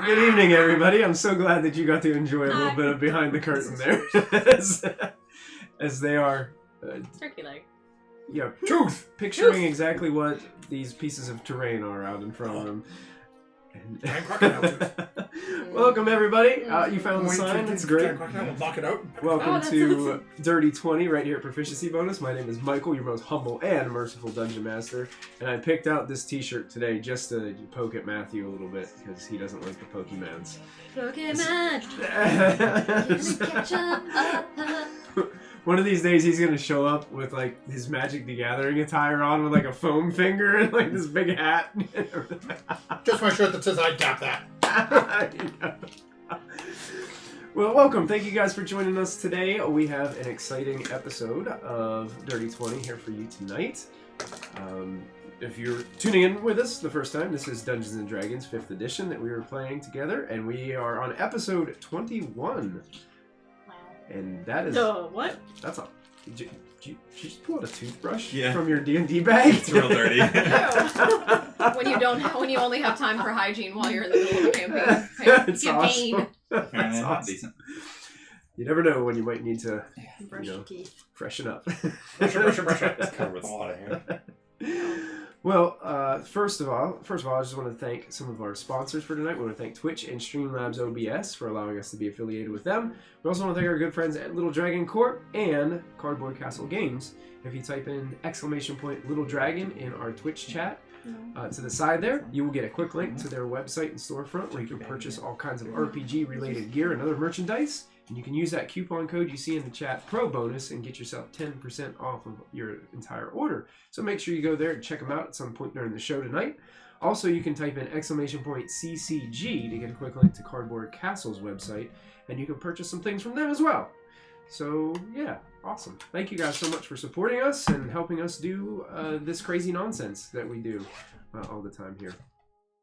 Good evening, everybody. I'm so glad that you got to enjoy a little bit of behind the curtain there, as they are. Turkey leg. Yeah, tooth. Picturing exactly what these pieces of terrain are out in front of them. Welcome, everybody. You found the sign. That's great. We'll knock it out. Welcome to Dirty 20 right here at Proficiency Bonus. My name is Michael, your most humble and merciful Dungeon Master. And I picked out this t-shirt today just to poke at Matthew a little bit because he doesn't like the Pokemans. Pokemon! One of these days he's going to show up with like his Magic the Gathering attire on with like a foam finger and like this big hat. Just my shirt that says I got that. Well, welcome. Thank you guys for joining us today. We have an exciting episode of Dirty 20 here for you tonight. If you're tuning in with us the first time, this is Dungeons & Dragons 5th edition that we were playing together, and we are on episode 21. And that is... what? That's a... Did you just pull out a toothbrush Yeah. from your D&D bag? It's real dirty. when you only have time for hygiene while you're in the middle of a campaign. That's you awesome. gain. That's awesome. Decent. You never know when you might need to Brush your teeth. freshen up. Brush it. It's covered with a lot of hair. Well, first of all, I just want to thank some of our sponsors for tonight. We want to thank Twitch and Streamlabs OBS for allowing us to be affiliated with them. We also want to thank our good friends at Little Dragon Corp and Cardboard Castle Games. If you type in !Little Dragon in our Twitch chat, to the side there, you will get a quick link to their website and storefront where you can purchase all kinds of RPG-related gear and other merchandise. And you can use that coupon code you see in the chat, PROBONUS, and get yourself 10% off of your entire order. So make sure you go there and check them out at some point during the show tonight. Also, you can type in !CCG to get a quick link to Cardboard Castle's website, and you can purchase some things from them as well. So, yeah, awesome. Thank you guys so much for supporting us and helping us do this crazy nonsense that we do all the time here.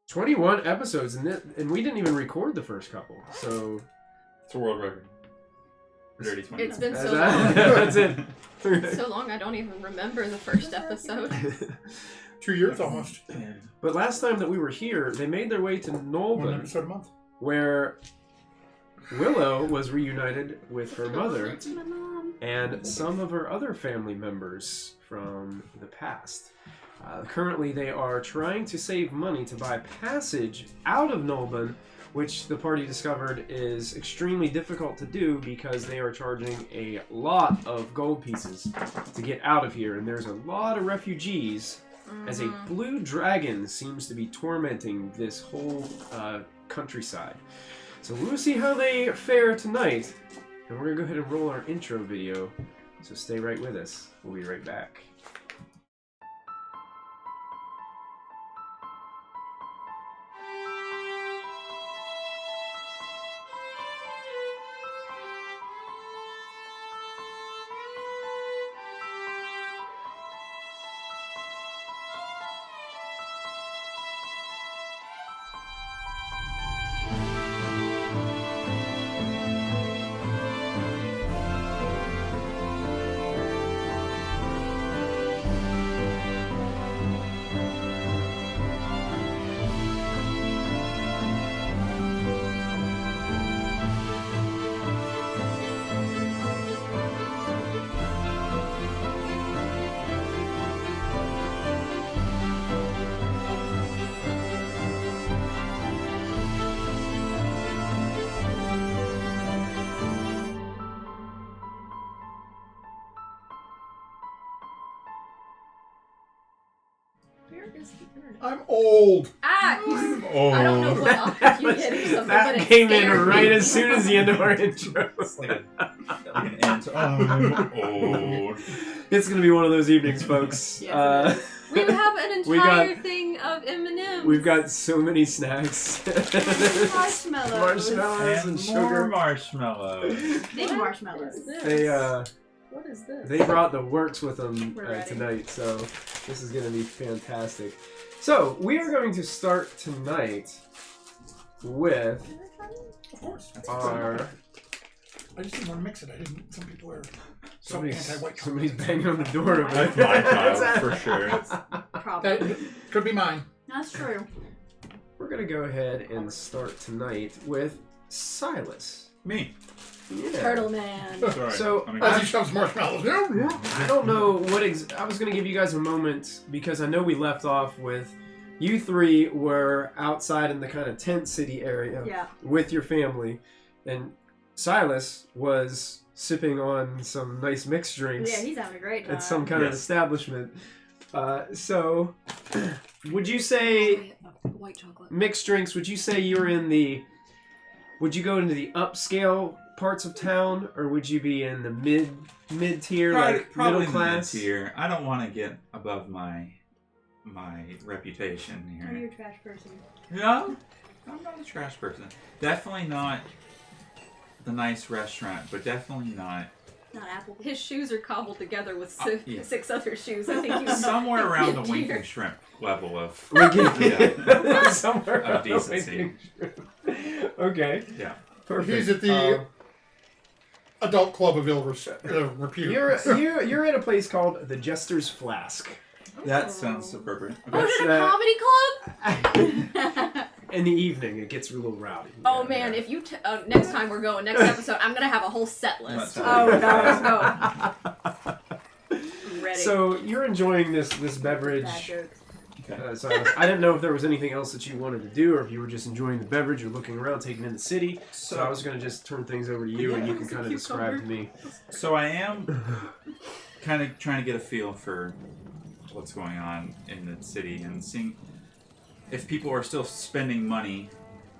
21 episodes, and we didn't even record the first couple, so... It's a world record. Dirty 20. It's been so long. That's it. So long I don't even remember the first episode. 2 years almost. But last time that we were here, they made their way to One Knollbun, episode a month. where Willow was reunited with her mother That's my mom. and some of her other family members from the past. Currently, they are trying to save money to buy passage out of Knollbun, which the party discovered is extremely difficult to do because they are charging a lot of gold pieces to get out of here, and there's a lot of refugees, as a blue dragon seems to be tormenting this whole countryside. So we'll see how they fare tonight, and we're going to go ahead and roll our intro video, so stay right with us. We'll be right back. I'm old. I don't know what else you did or something, That but it came in scared right me. as soon as the end of our intro. It's like an ant. Oh. It's going to be one of those evenings, folks. Yes, we have an entire thing of M&M's. We've got so many snacks. Marshmallows. Marshmallows and more sugar. marshmallows. Big marshmallows. What is this? They brought the works with them We're ready. tonight, so this is going to be fantastic. So, we are going to start tonight with Of course. our... I just didn't want to mix it. I didn't. Some people are so anti-white. Somebody's banging on the door over there. That's my child, for sure. Probably. That could be mine. That's true. we're gonna go ahead and start tonight with Silas. Me. Yeah. Turtle Man. Sorry. So, As he shoves marshmallows. I don't know what I was gonna give you guys a moment because I know we left off with you three were outside in the kind of tent city area Yeah. with your family, and Silas was sipping on some nice mixed drinks Yeah, he's having a great time. at some kind of Yes. establishment. So, would you say White chocolate. mixed drinks? Would you say you're in the? Would you go into the upscale parts of town, or would you be in the mid tier, like Probably middle class? mid-tier. I don't want to get above my reputation Are you here. a trash person? No, I'm not a trash person. Definitely not the nice restaurant, but definitely not Not Apple. His shoes are cobbled together with yeah. 6 other shoes. I think he's somewhere around the mid-tier. winking shrimp level of Yeah. Somewhere of around decency. Okay. Yeah. Perfect. He's at the adult club of ill repute. You're in a place called the Jester's Flask. That sounds appropriate. Oh, Okay. is it a comedy club? In the evening, it gets a little rowdy. Oh man, if you next time we're going, next episode, I'm gonna have a whole set list. That's Oh no, I'm ready. So you're enjoying this Bad beverage. jokes. So I didn't know if there was anything else that you wanted to do, or if you were just enjoying the beverage, or looking around, taking in the city. So I was going to just turn things over to you, and you can kind of describe to me. So I am kind of trying to get a feel for what's going on in the city and seeing if people are still spending money,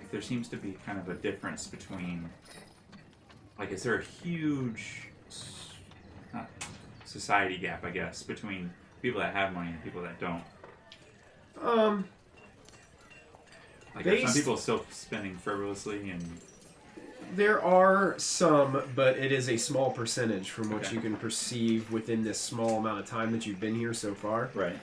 if there seems to be kind of a difference between, like, is there a huge society gap, I guess, between people that have money and people that don't? Like, are some people still spending frivolously and... There are some, but it is a small percentage from what Okay. you can perceive within this small amount of time that you've been here so far. Right.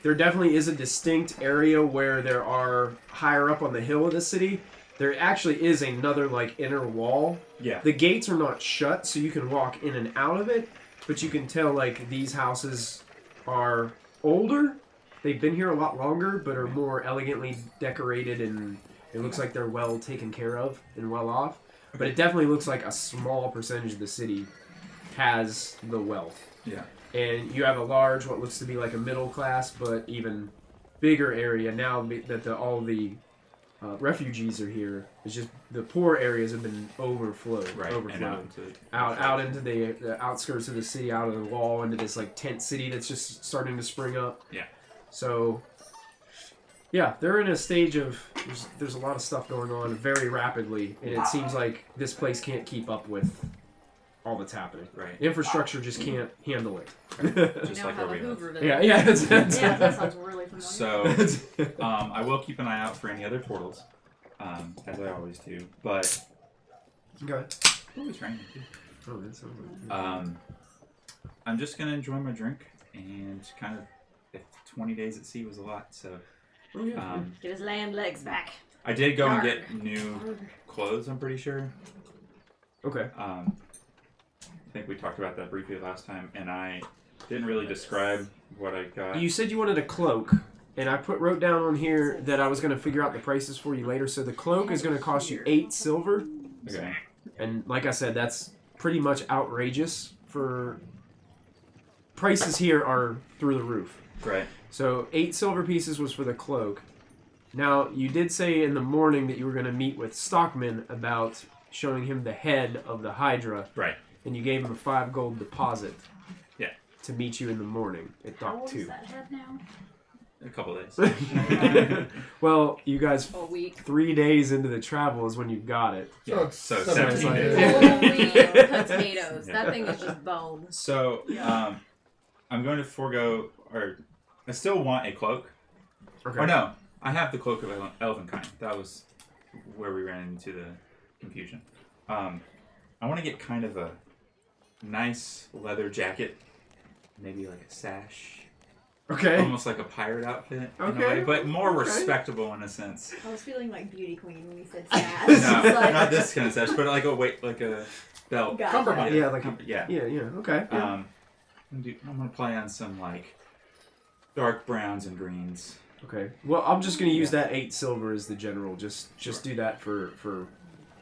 There definitely is a distinct area where there are higher up on the hill of the city. There actually is another like inner wall. Yeah. The gates are not shut, so you can walk in and out of it, but you can tell like these houses are older. They've been here a lot longer, but are more elegantly decorated, and it looks like they're well taken care of and well off. But it definitely looks like a small percentage of the city has the wealth. Yeah. And you have a large, what looks to be like a middle class, but even bigger area now that all the refugees are here. It's just the poor areas have been overflowed, Right. And out into the outskirts of the city, out of the wall, into this like tent city that's just starting to spring up. Yeah. So, yeah, they're in a stage of there's a lot of stuff going on very rapidly, and it seems like this place can't keep up with all that's happening. Right. Infrastructure just can't handle it. Just now like have where a we live. Hoover there. Yeah, Yeah, that sounds really familiar. So, I will keep an eye out for any other portals, as I always do. But Okay. ooh, it's raining too. Oh, that sounds like I'm just gonna enjoy my drink and kind of. If 20 days at sea was a lot, so oh, yeah. Get his land legs back. I did go and Yarr. get new clothes. I'm pretty sure. Okay. I think we talked about that briefly last time, and I didn't really describe what I got. You said you wanted a cloak, and I wrote down on here that I was going to figure out the prices for you later. So the cloak is going to cost you 8 silver, Okay. and like I said, that's pretty much outrageous for prices here are through the roof. Right. So 8 silver pieces was for the cloak. Now you did say in the morning that you were going to meet with Stockman about showing him the head of the Hydra, Right. and you gave him a 5 gold deposit. Yeah. To meet you in the morning at How Dock old 2. is that head now? A couple days. Well, you guys, A week. 3 days into the travel is when you got it. So it's So 17 17 days. days. Holy potatoes. Yeah. That thing is just bone. So, I'm going to forego, or I still want a cloak. Okay. Oh no, I have the cloak of Elvenkind. That was where we ran into the confusion. I want to get kind of a nice leather jacket, maybe like a sash, Okay. almost like a pirate outfit in a Okay, way, but more okay. respectable in a sense. I was feeling like beauty queen when you said No, sash. It's like- not this kind of sash, but like a belt. Gotcha. Cummerbund. Yeah, like a, Yeah. yeah, okay. Yeah. I'm gonna play on some like dark browns and greens. Okay. Well, I'm just going to use that 8 silver as the general. Just do that for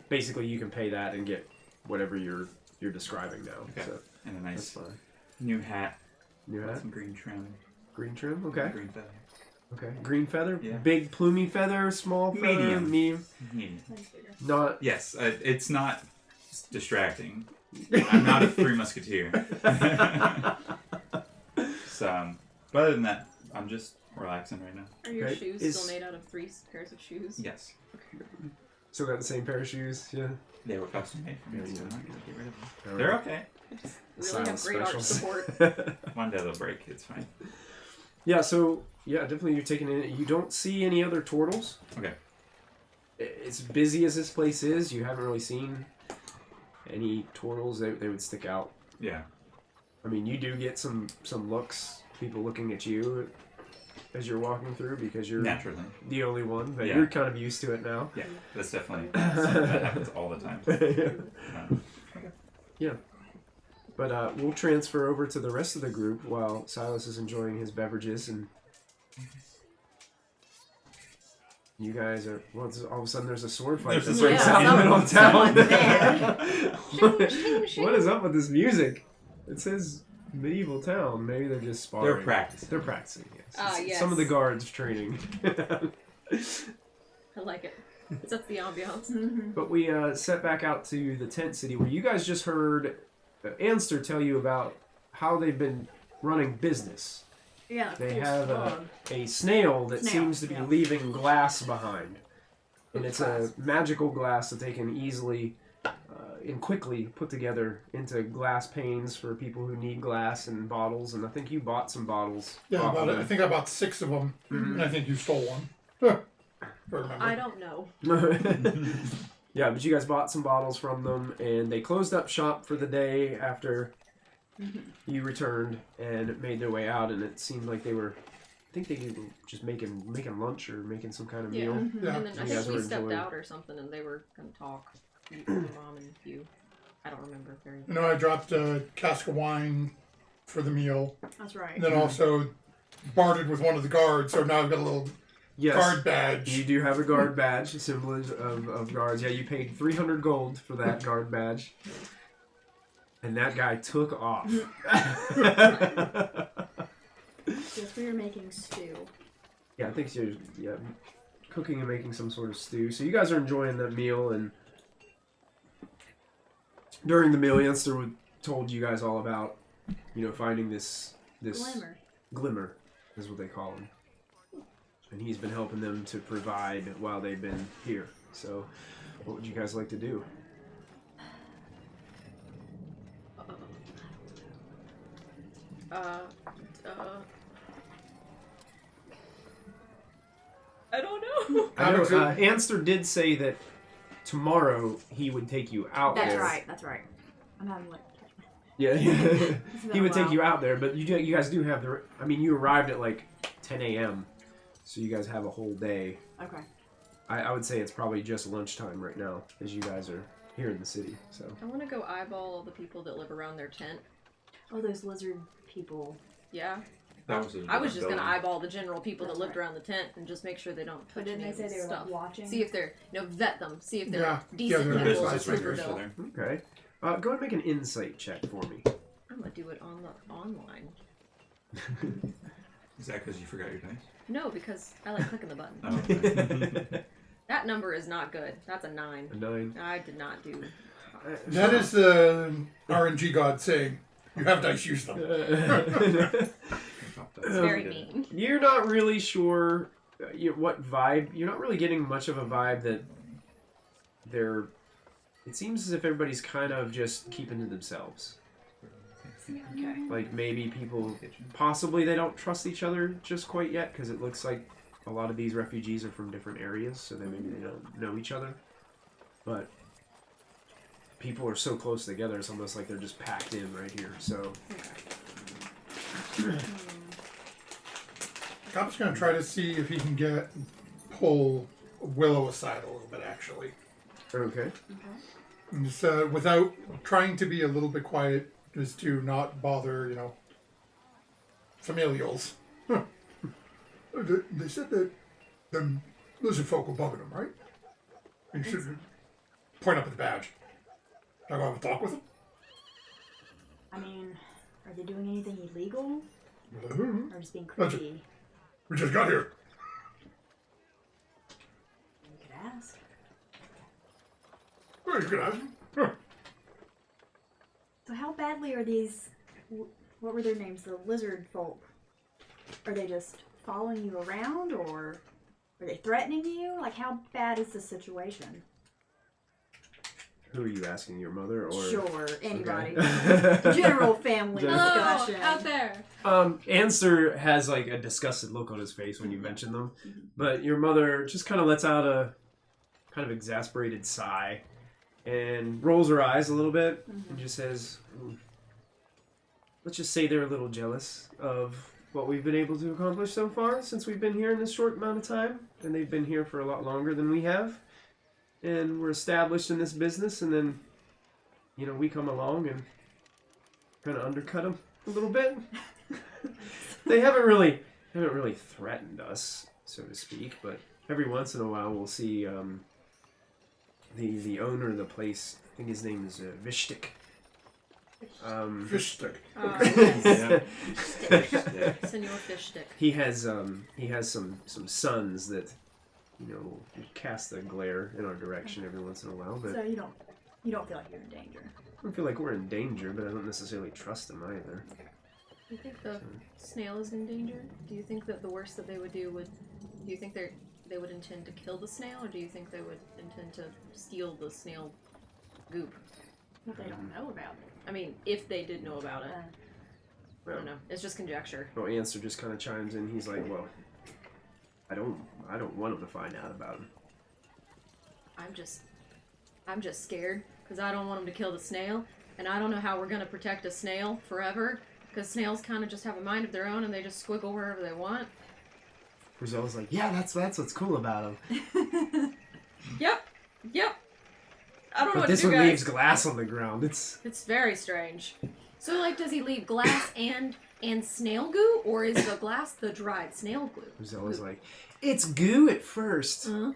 basically you can pay that and get whatever you're describing now. Okay. So And a that's nice fine. new hat. New With hat? some green trim. Green trim? Okay. Green feather. Okay. Green feather? Yeah. Big plumey feather, small feather, Medium. Not Yes, it's not distracting. I'm not a Three Musketeer. So, but other than that, I'm just relaxing right now. Are your Okay. shoes Is- still made out of 3 pairs of shoes? Yes. still got the same pair of shoes. Yeah. They were custom made for me, Yeah, so yeah. I'm not going to get rid of them. All They're right. okay. Really have great arch support. One day they'll break. It's fine. Yeah, so, yeah, definitely you're taking in. You don't see any other turtles. Okay. As busy as this place is, you haven't really seen any turtles. They would stick out. Yeah. I mean, you do get some looks, people looking at you as you're walking through because you're Naturally. the only one, but Yeah. you're kind of used to it now. Yeah. That's definitely something that happens all the time. Yeah. But we'll transfer over to the rest of the group while Silas is enjoying his beverages, and you guys are. Well, all of a sudden there's a sword fight that There's a breaks sword out in the middle of town. Shing, shing. What is up with this music? It says medieval town. Maybe they're just sparring. They're practicing. They're practicing. Yes. Yes. Some of the guards training. I like it. Sets the ambiance. But we set back out to the tent city where you guys just heard Anster tell you about how they've been running business. Yeah. They cool have slug. a snail that Snail, seems to be yeah. leaving glass behind. And it's a Glass. magical glass that they can easily and quickly put together into glass panes for people who need glass and bottles. And I think you bought some bottles. Yeah, off of I think I bought 6 of them, and I think you stole one. If I remember. I don't know. Yeah, but you guys bought some bottles from them, and they closed up shop for the day after you returned and made their way out. And it seemed like they were, I think they were just making lunch or making some kind of Yeah. meal. Yeah. And then I You think guys we were stepped enjoying- out or something, and they were gonna talk. Your mom and you. I don't remember very. You know, I dropped a cask of wine for the meal, That's right. and then also bartered with one of the guards, so now I've got a little Yes, guard badge. you do have a guard badge, a symbol of guards. Yeah, you paid 300 gold for that guard badge. And that guy took off. Yes, we were making stew. Yeah, I think you're cooking and making some sort of stew. So you guys are enjoying that meal, and during the meal, Jester told you guys all about, finding this Glimmer. Glimmer is what they call him, and he's been helping them to provide while they've been here. So, what would you guys like to do? I don't know. I know, How does Anster did say that tomorrow he would take you out That's there. right. That's right. I'm having like. Yeah, It's been he a would take while. you out there, but you guys do have the. I mean, you arrived at like 10 a.m., so you guys have a whole day. Okay. I would say it's probably just lunchtime right now, as you guys are here in the city. So I want to go eyeball all the people that live around their tent. Oh, those lizard people. Yeah. That was I was just gonna building. eyeball the general people That's that lived right. around the tent and just make sure they don't touch But didn't any they say they were stuff. like watching? See if they're, vet them. See if they're Yeah. decent Yeah, they're people business and records, Silverbill. okay, go ahead and make an insight check for me. I'm gonna do it on the online. Is that because you forgot your dice? No, because I like clicking the button. Oh, okay. That number is not good. That's a 9. A 9. I did not do. That is the RNG god saying, you have dice, use them. It's very mean. You're not really sure what vibe. You're not really getting much of a vibe that they're. It seems as if everybody's kind of just keeping to themselves. Okay. Like maybe people, possibly they don't trust each other just quite yet because it looks like a lot of these refugees are from different areas, so maybe they don't know each other. But people are so close together, it's almost like they're just packed in right here. So Cop's going to try to see if he can pull Willow aside a little bit, actually. okay, And just, without trying to be a little bit quiet, just to not bother, familials. They said that them lizard folk were bugging them, right? And you should point up at the badge. Can I go have a talk with them? I mean, are they doing anything illegal? Mhm. Or just being That's creepy? We just got here. You could ask. Well, you can ask them. Huh. So how badly are these, what were their names, the lizard folk? Are they just following you around, or are they threatening you? Like, how bad is the situation? Who are you asking? Your mother or? Sure, anybody. Okay. General family General- discussion. out there. Answer has like a disgusted look on his face when you mention them, but your mother just kind of lets out a kind of exasperated sigh and rolls her eyes a little bit and just says, let's just say they're a little jealous of what we've been able to accomplish so far since we've been here in this short amount of time, and they've been here for a lot longer than we have, and we're established in this business, and then we come along and kind of undercut them a little bit. They haven't really threatened us, so to speak, but every once in a while we'll see the owner of the place. I think his name is Vishtik. Fish stick. Yes. Yeah. Senor Fish Stick. He has some sons that cast a glare in our direction every once in a while, but So you don't feel like you're in danger. I don't feel like we're in danger, but I don't necessarily trust them either. Do you think the snail is in danger? Do you think that the worst that they would do do you think they would intend to kill the snail, or do you think they would intend to steal the snail goop? What they don't know about it. I mean, if they did know about it. I don't know. It's just conjecture. Well, Answer just kind of chimes in. He's like, well, I don't want them to find out about him. I'm just scared because I don't want them to kill the snail, and I don't know how we're gonna protect a snail forever because snails kind of just have a mind of their own and they just squiggle wherever they want. Rosella's like, yeah, that's what's cool about him. Yep. I don't know But what this to do, one guys. leaves glass on the ground. It's very strange. So, like, does he leave glass and snail goo, or is the glass the dried snail glue? Rosella's like, it's goo at first, Uh-huh.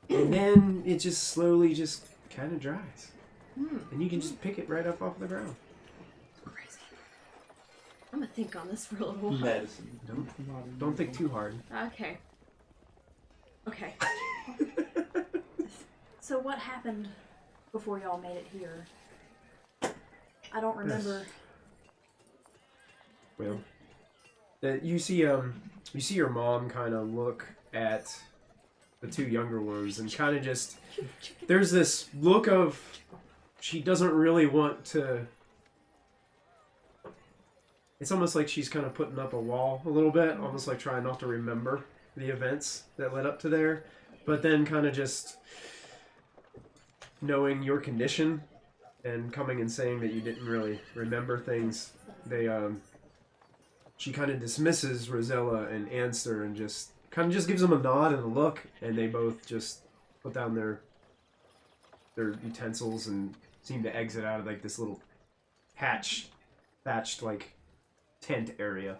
and then it just slowly just kind of dries, Hmm. and you can just pick it right up off the ground. Crazy. I'm gonna think on this for a little while. Medicine. Don't think too hard. Okay. So what happened before y'all made it here? I don't remember. Well, you see your mom kind of look at the two younger ones and kind of just there's this look of she doesn't really want to. It's almost like she's kind of putting up a wall a little bit, almost like trying not to remember the events that led up to there, but then kind of just knowing your condition and coming and saying that you didn't really remember things. She kind of dismisses Rosella and Answer and just kind of just gives them a nod and a look, and they both just put down their utensils and seem to exit out of like this little thatched like tent area.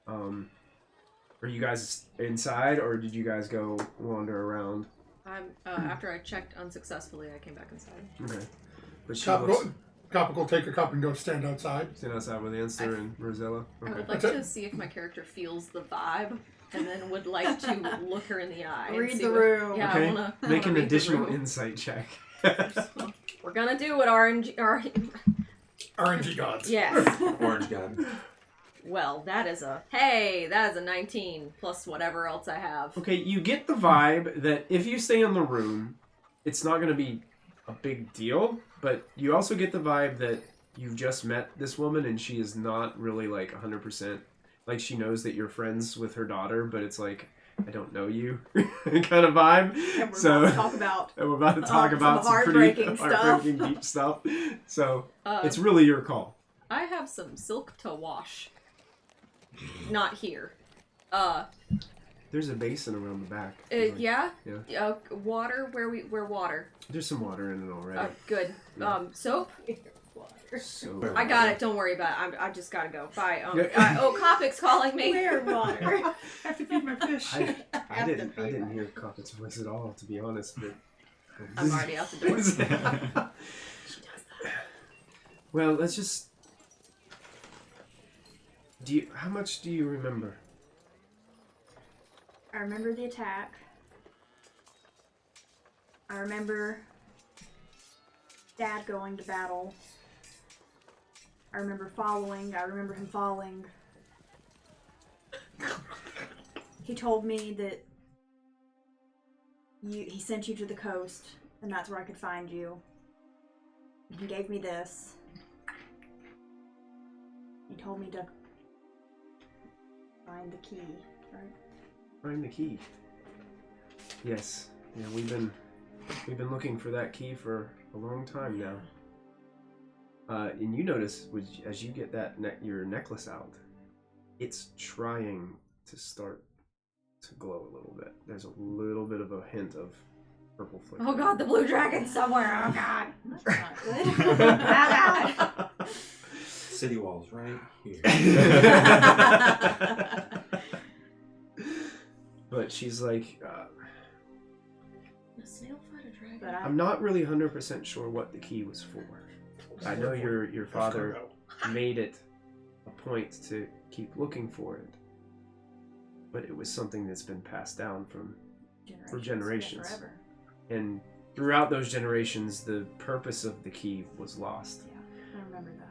Are you guys inside, or did you guys go wander around? I'm after I checked unsuccessfully, I came back inside. Okay, but she Cop, looks go take a cup and go stand outside. stand outside with Answer and Rosella. I Okay. would like to see if my character feels the vibe, and then would like to look her in the eye. and Read see the what- room. Yeah, Okay. I wanna Make an read the additional room. insight check. We're gonna do what RNG gods. yes. Orange God. Well, that is a 19 plus whatever else I have. Okay, you get the vibe that if you stay in the room, it's not going to be a big deal, but you also get the vibe that you've just met this woman and she is not really like 100%. Like she knows that you're friends with her daughter, but it's like, I don't know you kind of vibe. And we're So about to talk about and we're about to talk some about some pretty heartbreaking stuff. heartbreaking deep stuff. So it's Uh, really your call. I have some silk to wash. Not here. There's a basin around the back. Yeah. Yeah. Water. Where water? There's some water in it already. Good. Yeah. Soap. So I got it. Don't worry about it. I just gotta go. Bye. Yeah. Kopik's calling me. Where water? I have to feed my fish. I didn't hear Coppet's voice at all, to be honest. But I'm already out the door. She does that. Well, let's just. How much do you remember? I remember the attack. I remember Dad going to battle. I remember him falling. He told me that he sent you to the coast, and that's where I could find you. He gave me this. He told me to find the key, right? Find the key. Yes. Yeah, we've been looking for that key for a long time now. And you notice, as you get that your necklace out, it's trying to start to glow a little bit. There's a little bit of a hint of purple flicker. Oh god, the blue dragon's somewhere. Oh god. That's not good. Ah, God. City walls right here. But she's like, The snail fight a dragon. But I'm not really 100% sure what the key was for. I know your father made it a point to keep looking for it, but it was something that's been passed down for generations. Forever. And throughout those generations, the purpose of the key was lost. Yeah, I remember that.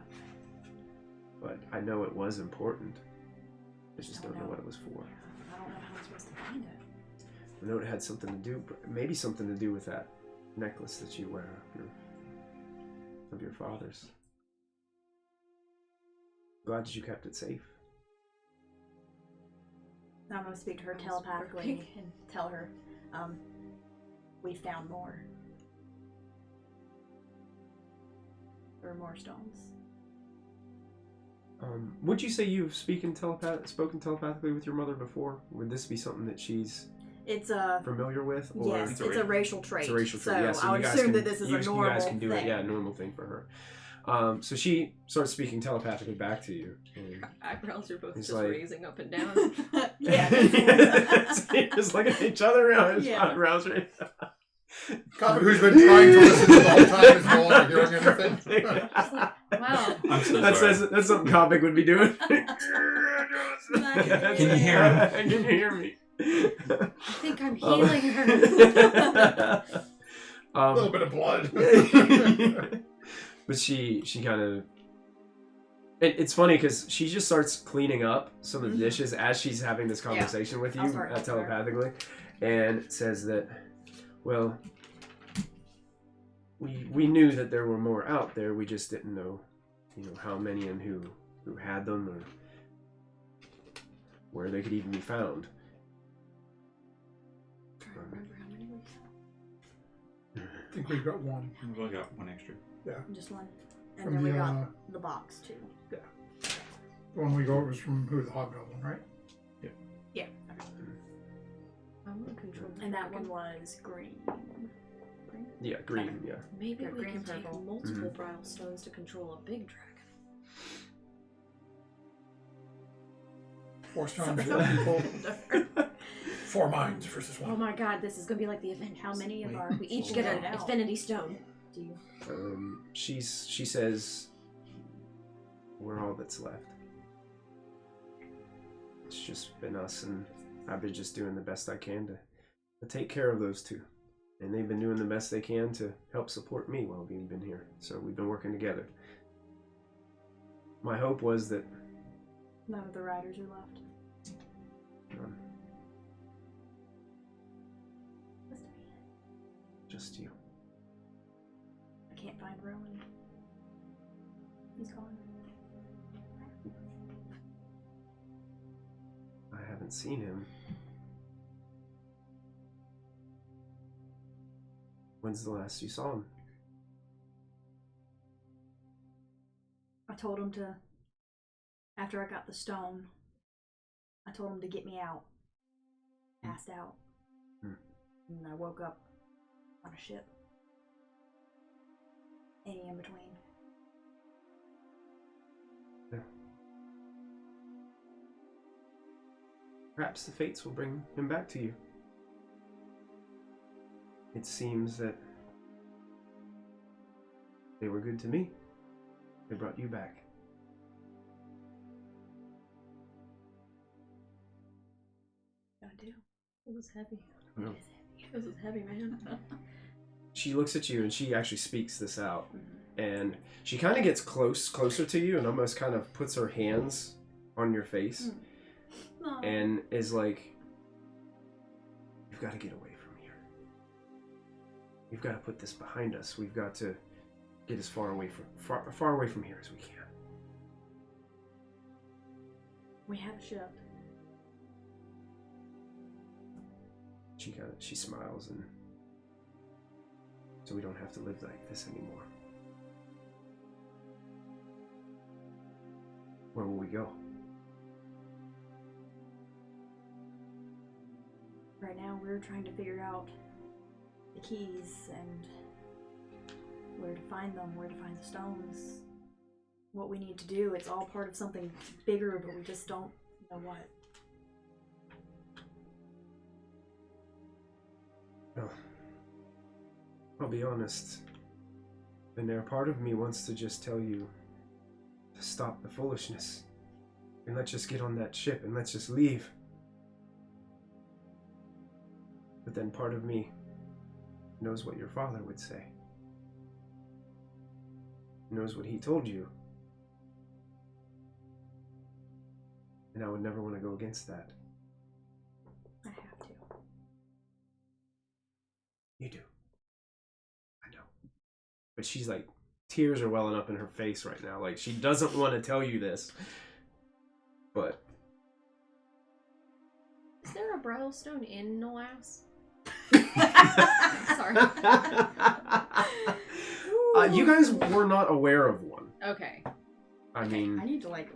But I know it was important. I just Don't don't know know. what it was for. Yeah, I don't know how I'm supposed to find it. I know it had something to do, maybe something to do with that necklace that you wear of your father's. Glad that you kept it safe. Now I'm going to speak to her That was telepathically perfect. and tell her, we found more. There are more stones. Would you say you've spoken telepathically with your mother before? Would this be something that she's It's a familiar with? Or yes, it's a racial trait. It's a racial trait. So Yeah, so I would you guys assume can, that this is a normal You guys can do thing. it. Yeah, a normal thing for her. So she starts speaking telepathically back to you. And Eyebrows are both It's just like- raising up and down. Yeah. just looking at each other around. Yeah. Eyebrows right. Copy who's been trying to listen to the whole time is no longer hearing anything. Wow. I'm so sorry. That's something Copic would be doing. Can you hear him? Can you hear me? I think I'm healing her. A little bit of blood. But she kind of. It's funny because she just starts cleaning up some of the dishes as she's having this conversation with I'll you start. telepathically, and says that, well, we knew that there were more out there. We just didn't know, how many and who had them or where they could even be found. Trying to remember how many we saw. I think we've got one. We've only got one extra. Just one. And From then we the, got the box too. The one we got was from the Hobgoblin, right? Yeah. I want to control the And that dragon. one was green. Green? Yeah, green. Yeah. Maybe Yeah, we green can and take purple. multiple bridal stones to control a big dragon. 4 stones, 4 people. 4 minds versus Oh 1. my god, this is gonna be like the Avengers. How many of Wait. our We each people get an got out? infinity stone. Do you? She says, we're all that's left. It's just been us, and I've been just doing the best I can to take care of those two. And they've been doing the best they can to help support me while we've been here. So we've been working together. My hope was that None of the riders are left. just you. I can't find Rowan. He's gone. I haven't seen him. When's the last you saw him? I told him to, after I got the stone, I told him to get me out. Passed out. Hmm. And I woke up on a ship. Any in between. perhaps the fates will bring him back to you. It seems that they were good to me. They brought you back. I do. It was heavy. No. This is heavy, man. She looks at you and she actually speaks this out. And she kind of gets closer to you and almost kind of puts her hands on your face. And is like, you've got to get away from here. We've got to put this behind us. We've got to get as far away from here as we can. We have a ship. She smiles, and so we don't have to live like this anymore. Where will we go? Right now, we're trying to figure out the keys and where to find them, where to find the stones, what we need to do. It's all part of something bigger, but we just don't know what. Well, I'll be honest. And there, part of me wants to just tell you to stop the foolishness. And let's just get on that ship and let's just leave. But then part of me knows what your father would say. Knows what he told you. And I would never want to go against that. I have to. You do. I know. But she's like, tears are welling up in her face right now. Like, she doesn't want to tell you this. But. Is there a bridlestone in Knollbun? Sorry. You guys were not aware of one. Okay. I mean, I need to like.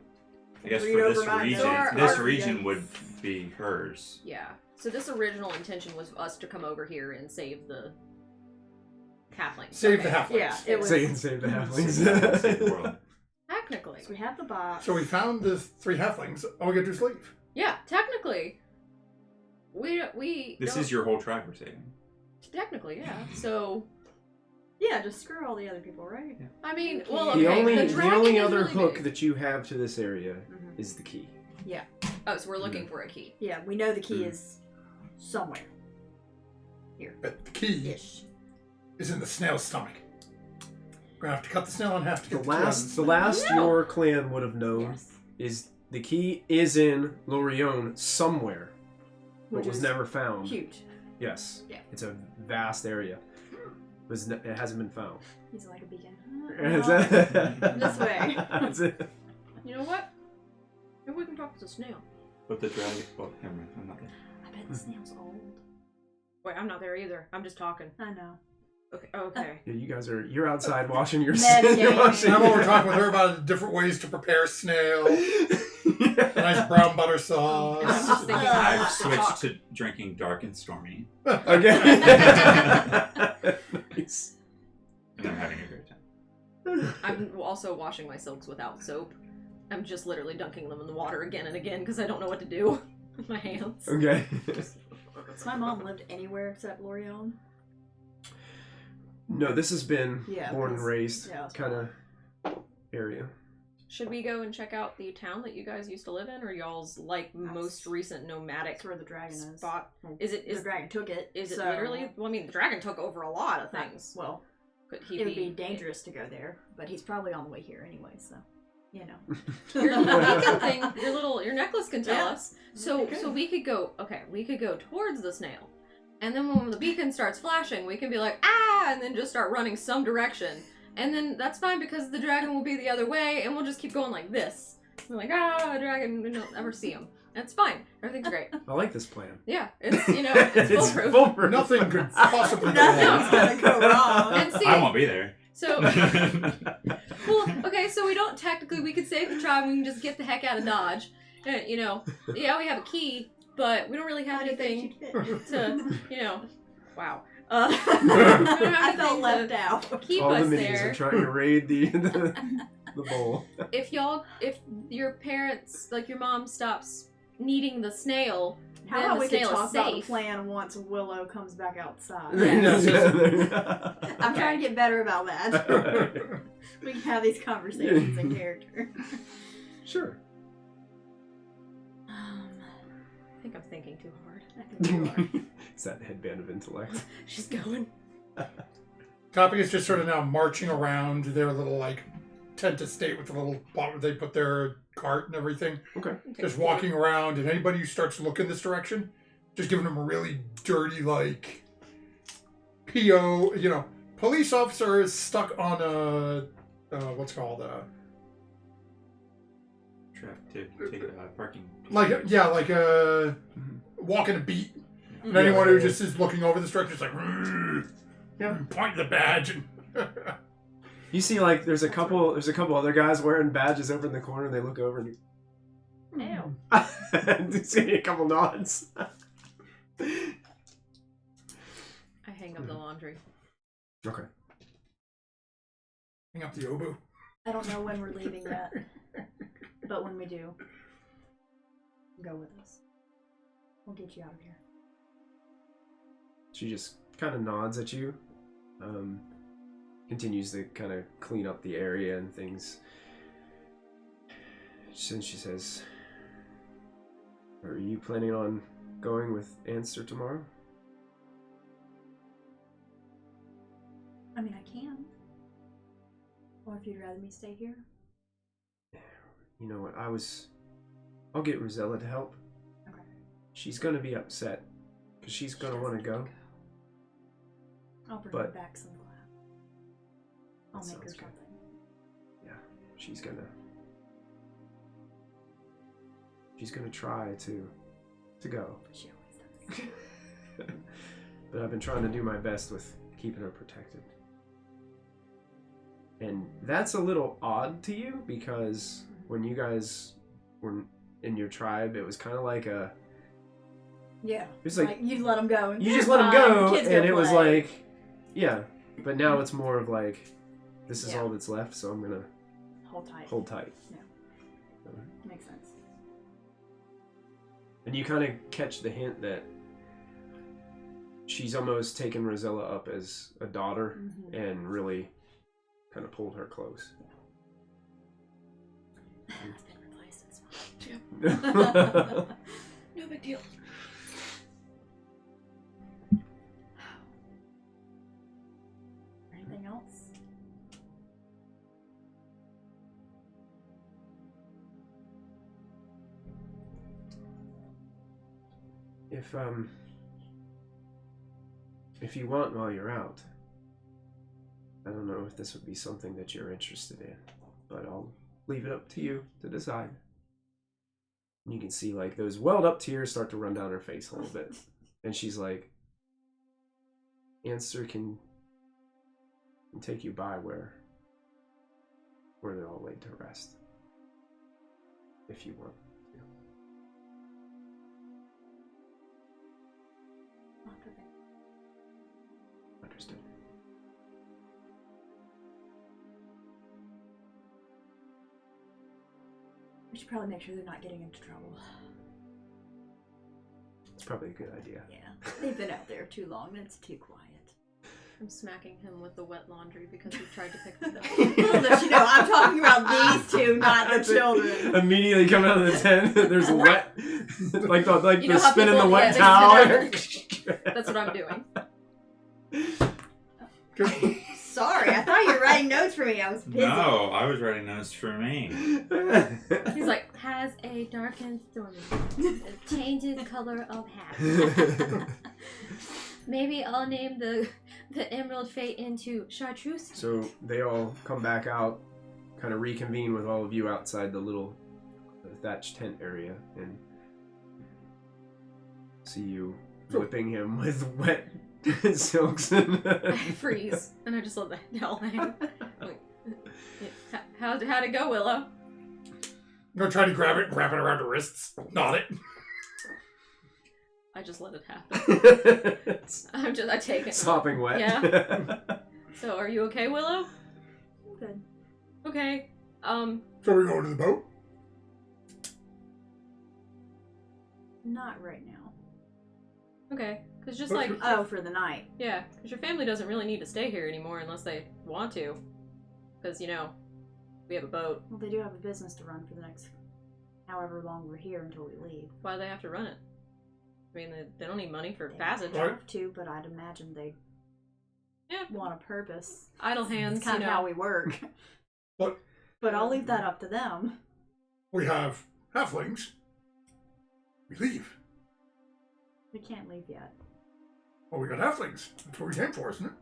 I guess read for over this my region, notes. this region would be hers. Yeah. So this original intention was us to come over here and save the halflings. Save Okay. the halflings. Yeah, it was. save the halflings. Save the world. Technically. So we have the box. So we found the 3 halflings. All we gotta do is leave. Yeah, technically. We This don't- is your whole tribe we're saving. Technically, yeah. So Yeah, just screw all the other people, right? Yeah. I mean, well, The okay. only dragon is other really hook big. that you have to this area Mm-hmm. is the key. Oh, so we're looking for a key. Yeah, we know the key is somewhere. But the key Ish. is in the snail's stomach. We're gonna have to cut the snail in half to The get the key out of last the No. your clan would have known Yes. is the key is in Lorient somewhere, but Which was is never found. huge. Yes. Yeah. It's a vast area. It hasn't been found. He's like a beacon. This way. That's it. You know what? Maybe we can talk to the snail. But the dragon. Well, never mind. I'm not there. I bet the snail's old. Wait, I'm not there either. I'm just talking. I know. Okay. Okay. Yeah, you guys you're outside washing your Metagaming. you're washing Now we're talking with her about different ways to prepare snail. Nice brown butter sauce. I'm just thinking I've about the talk. switched to drinking dark and stormy, Okay. Nice. and I'm having a great time. I'm also washing my silks without soap. I'm just literally dunking them in the water again and again because I don't know what to do with my hands. Okay. So my mom lived anywhere except Lorient. No, this has been Yeah, born and this- raised yeah, that's kind of area. Should we go and check out the town that you guys used to live in, or y'all's like most recent nomadic That's where the dragon is. spot? Well, Is it the dragon took it. Is it so- literally? Well, I mean, the dragon took over a lot of things. Well, Could he it would be dangerous to go there, but he's probably on the way here anyway. So, you know. Your little beacon thing, your necklace can tell Yeah. us. So we could go. Okay, we could go towards the snail, and then when the beacon starts flashing, we can be like ah, and then just start running some direction, and then that's fine because the dragon will be the other way, and we'll just keep going like this. We're like ah, dragon, we don't ever see him. That's fine. Everything's great. I like this plan. Yeah, it's it's foolproof. foolproof. Nothing could possibly go Nothing's wrong. gonna go wrong. And see, I won't be there. so well, okay, so we don't technically. We could save the tribe. We can just get the heck out of Dodge. You know, yeah, we have a key, but we don't really have anything to, you know, wow. We don't have I felt anything left to out. keep All the us minis there. are trying to raid the bowl. If your parents, like your mom, stops needing the snail, How then about the we could snail talk is about the safe. plan once Willow comes back outside? I'm Okay. trying to get better about that. We can have these conversations in character. Sure. I think I'm thinking too hard. I think you are. It's that headband of intellect. She's going. Copy is just sort of now marching around their little like tent estate with the little spot where they put their cart and everything. Okay. Just walking around, and anybody who starts to look in this direction, just giving them a really dirty like PO. You know, police officer is stuck on a what's called a Parking. like like a walking a beat. And anyone who just is looking over this direction is like, point the badge. And You see, like, there's a couple other guys wearing badges over in the corner. They look over and Ew. you see a couple nods. I hang up the laundry. Okay. hang up the oboe. I don't know when we're leaving yet, but when we do, go with us. We'll get you out of here. She just kind of nods at you. Continues to kind of clean up the area and things. Then she says, "Are you planning on going with Answer tomorrow?" I mean, I can. Or if you'd rather me stay here. You know what? I'll get Rosella to help. Okay. She's gonna be upset because she's gonna want to go. I'll bring But- her back some glass. I'll That make her sounds good. something. Yeah, she's gonna try to go. She always does. But I've been trying to do my best with keeping her protected. And that's a little odd to you because when you guys were in your tribe, it was kind of like a... Yeah. It was like you let them go. And you they're just let them fine, go, the kids and go it was play. like, yeah. But now it's more of like, this is Yeah. all that's left, so I'm gonna Hold tight. hold tight. Makes sense. And you kind of catch the hint that she's almost taken Rosella up as a daughter Mm-hmm. and really kind of pulled her close. I've been replaced. It's fine. No big deal. Anything else? If you want while you're out, I don't know if this would be something that you're interested in, but I'll leave it up to you to decide. And you can see like those welled up tears start to run down her face a little bit. And she's like, Answer can take you by where they're all laid to rest. If you want to. Understood. We should probably make sure they're not getting into trouble. It's probably a good idea. Yeah. They've been out there too long. It's too quiet. I'm smacking him with the wet laundry because he tried to pick them up. Little does she know, I'm talking about these two, not the children. Immediately coming out of the tent, there's wet, like the You know how spinning the people- wet yeah, towel. they That's what I'm doing. Sorry, I thought you were writing notes for me. I was busy. No, I was writing notes for me. He's like, has a dark and stormy. It changes color of hat. Maybe I'll name the Emerald Fate into Chartreuse. So they all come back out, kind of reconvene with all of you outside the little thatched tent area, and see you whipping him with wet silks. I freeze, and I just let the towel hang. Like, how'd it go, Willow? I'm gonna try to grab it and wrap it around her wrists. Not it. I just let it happen. I take it. Sopping wet. Yeah. So, are you okay, Willow? I'm good. Okay. So we're going to the boat? Not right now. Okay, because just But like you- Oh, for the night. yeah, because your family doesn't really need to stay here anymore unless they want to. Because we have a boat. Well, they do have a business to run for the next however long we're here until we leave. Why do they have to run it? I mean, they don't need money for They passage. Right. have to, but I'd imagine they Yeah, want a purpose. idle hands. It's kind of how we work. But But I'll leave that up to them. we have halflings. We leave. We can't leave yet. Well, we got halflings. That's what we came for, isn't it?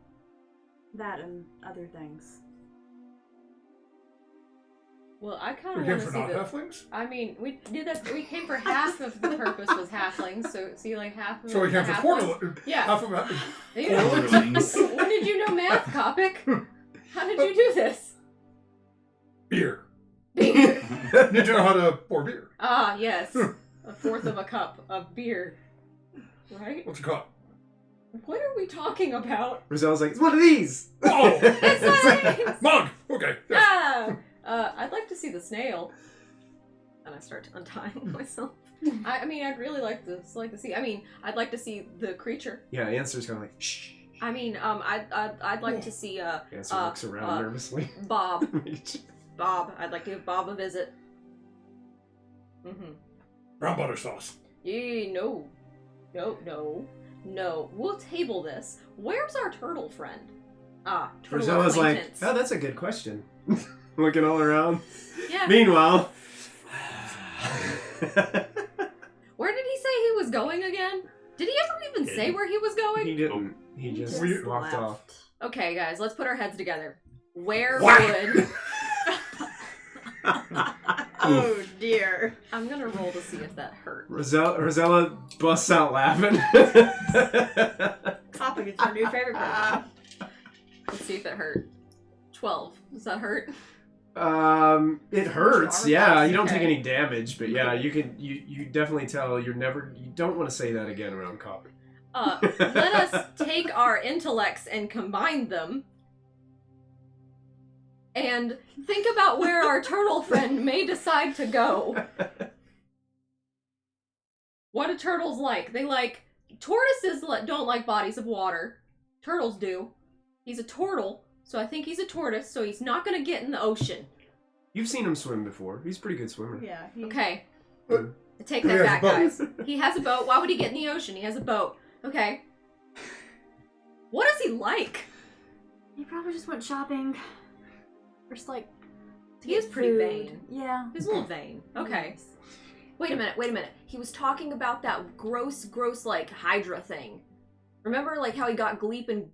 That and other things. Well, I kind We of came want to for see not the. halflings. I mean, we did that. We came for half of the purpose was halflings. So see, like half of. So we it came was for halflings. quarter. Yeah. Half of that. You know, Quarterlings. when did you know math, Copic? How did you do this? Beer. Beer. Need to know how to pour beer. Ah, yes. A fourth of a cup of beer. Right? What's it called? What are we talking about? Rosella's like, it's one of these! Oh! That's not it! Mug! Okay. Yes. Ah! I'd like to see the snail. And I start untying myself. I mean, I'd really like to see. I mean, I'd like to see the creature. Yeah, Answer's kind of like, shh. I mean, I'd like to see Answer looks around nervously. Bob. Bob. I'd like to give Bob a visit. Mm-hmm. Brown butter sauce. No. We'll table this. Where's our turtle friend? Ah, turtle Rosella's like, acquaintance. oh, that's a good question. Looking all around. Yeah. Meanwhile. Where did he say he was going again? Did he ever even say where he was going? He didn't. He just We- walked off. Okay, guys, let's put our heads together. Where Whack! would... Oh dear. I'm gonna roll to see if that hurt. Rosella busts out laughing. Topic, it's your new favorite person. Let's see if it hurt. 12. Does that hurt? It hurts. Armor Yeah, class, you don't okay. take any damage, but yeah, you definitely tell you don't want to say that again around Copper. Let us take our intellects and combine them. And think about where our turtle friend may decide to go. What do turtles like? Tortoises don't like bodies of water. Turtles do. He's a turtle, so I think he's a tortoise, so he's not gonna get in the ocean. You've seen him swim before. He's a pretty good swimmer. Yeah. Okay. But I take he that has back, a boat. guys. He has a boat. Why would he get in the ocean? He has a boat. Okay. What does he like? He probably just went shopping. Just like. to He is get pretty food. vain. Yeah. He's a little vain. Okay. Yes. Wait a minute. He was talking about that gross, like, Hydra thing. Remember, like, how he got Gleep and...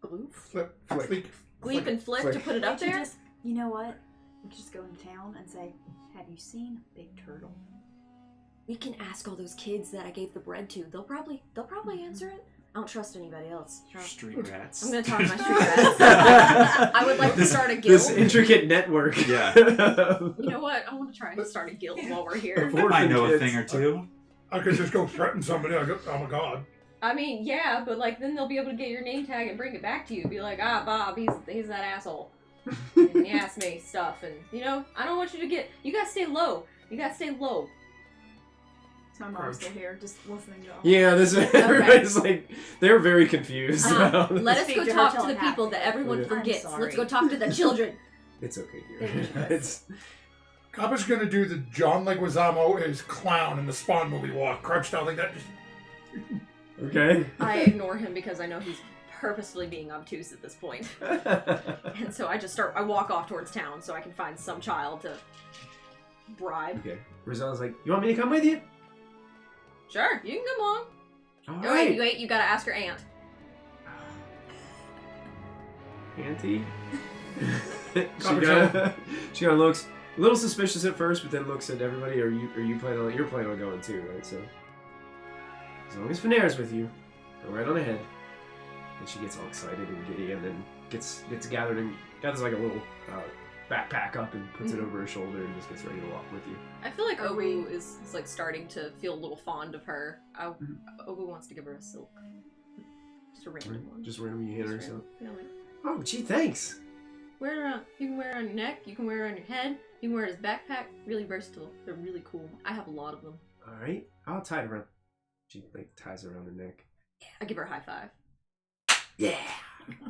Gloof? Flip. Flick. Flick. Gleep and Flick to put it up We could there? just- you know what? We could just go into town and say, "Have you seen Big Turtle?" We can ask all those kids that I gave the bread to. They'll probably answer it. I don't trust anybody else. Street rats. I'm gonna talk to my street rats. I would like to start a guild. This intricate network. Yeah. You know what? I want to try and start a guild while we're here. I know a Kids. thing or two. I could just go threaten somebody. I'm a god. I mean, yeah, but like then they'll be able to get your name tag and bring it back to you. Be like, Bob, he's that asshole. And he asked me stuff, and I don't want you to get. You gotta stay low. So my mom's still here, just listening to all. Yeah, everybody's like, they're very confused. about this. Let us Speak go to her talk to the telepathically. people that everyone Yeah. forgets. I'm Let's go sorry. talk to the children. It's okay, Thank dear. you. It's Copper's gonna do the John Leguizamo as clown in the Spawn movie walk, crouched down like that. Just okay. I ignore him because I know he's purposefully being obtuse at this point. And so I walk off towards town so I can find some child to bribe. Okay. Rosella's like, you want me to come with you? Sure, you can come along. All Oh, right. wait, you gotta ask your aunt. Auntie? Copper she kind of looks a little suspicious at first, but then looks at everybody. Are you you're planning on going too, right? So as long as Finnair's with you, go right on ahead. And she gets all excited and giddy, and then gets gathered like a little backpack up and puts it over her shoulder and just gets ready to walk with you. I feel like Are Ogu is like starting to feel a little fond of her. Ogu wants to give her a silk. Just a random one. Just randomly you hand her Just something. random. Yeah, like, Oh, gee, thanks. wear it around. You can wear it on your neck. You can wear it on your head. You can wear it as a backpack. Really versatile. They're really cool. I have a lot of them. All right, I'll tie it around. She like ties it around her neck. I give her a high five. Yeah. All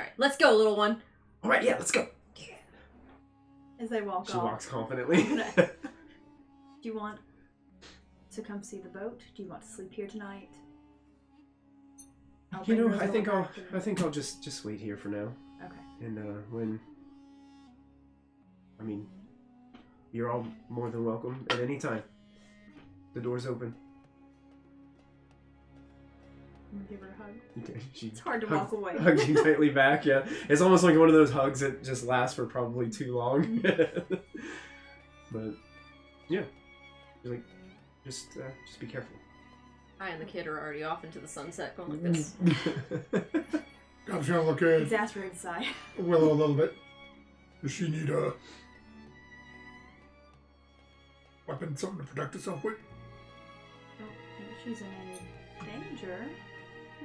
right, let's go, little one. All right, yeah, let's go. As they walk She off. walks confidently. Do you want to come see the boat? Do you want to sleep here tonight? I'll You bring know, Rosella back I think I'll just wait here for now. Okay. And I mean, you're all more than welcome at any time. The door's open. I'm gonna give her a hug. Okay, she It's hard to walk away. hugs you tightly back. Yeah, it's almost like one of those hugs that just lasts for probably too long. But yeah, you're like, just be careful. I and the kid are already off into the sunset, going like this. I'm just gonna look at Exasperated sigh. Willow a little bit. Does she need a weapon, something to protect herself with? I don't think she's in any danger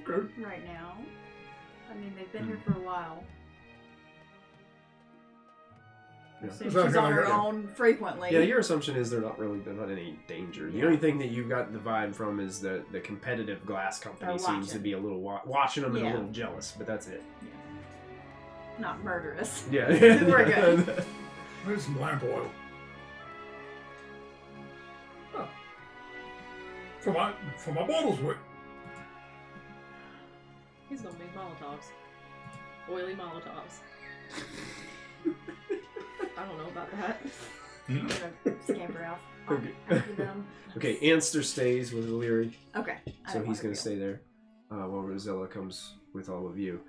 Okay. right now. I mean, they've been here for a while. Yeah. So Is that she's on her gonna- own frequently. Yeah, your assumption is they're not in any danger. The Yeah. only thing that you got the vibe from is the competitive glass company They're seems to watching. be a little watching them and a Yeah. little jealous, but that's it. Not murderous. Yeah, We're good. There's some lamp oil. Oh. For my bottles with. He's gonna make Molotovs. Oily Molotovs. I don't know about that. I'm gonna scamper out Okay. after them. Okay, Anster stays with Illyri, Okay. I so don't he's want going to to stay there while Rosella comes with all of you.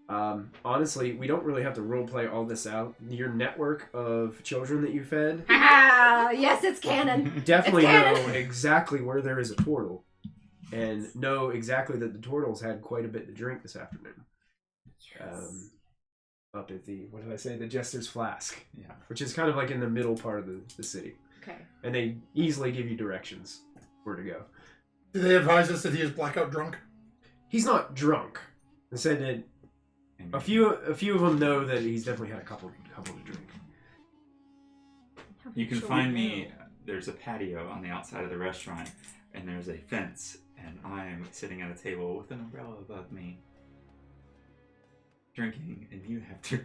Honestly, we don't really have to roleplay all this out. Your network of children that you fed Ah, yes, it's canon. definitely It's know canon. exactly where there is a turtle, and know exactly that the turtles had quite a bit to drink this afternoon. Up at the, what did I say, the Jester's Flask, Yeah. which is kind of like in the middle part of the city. Okay. And they easily give you directions where to go. Did they advise us that he is blackout drunk? He's not drunk. They said that a few of them know that he's definitely had a couple to drink. You can find me. There's a patio on the outside of the restaurant, and there's a fence, and I'm sitting at a table with an umbrella above me, drinking, and you have to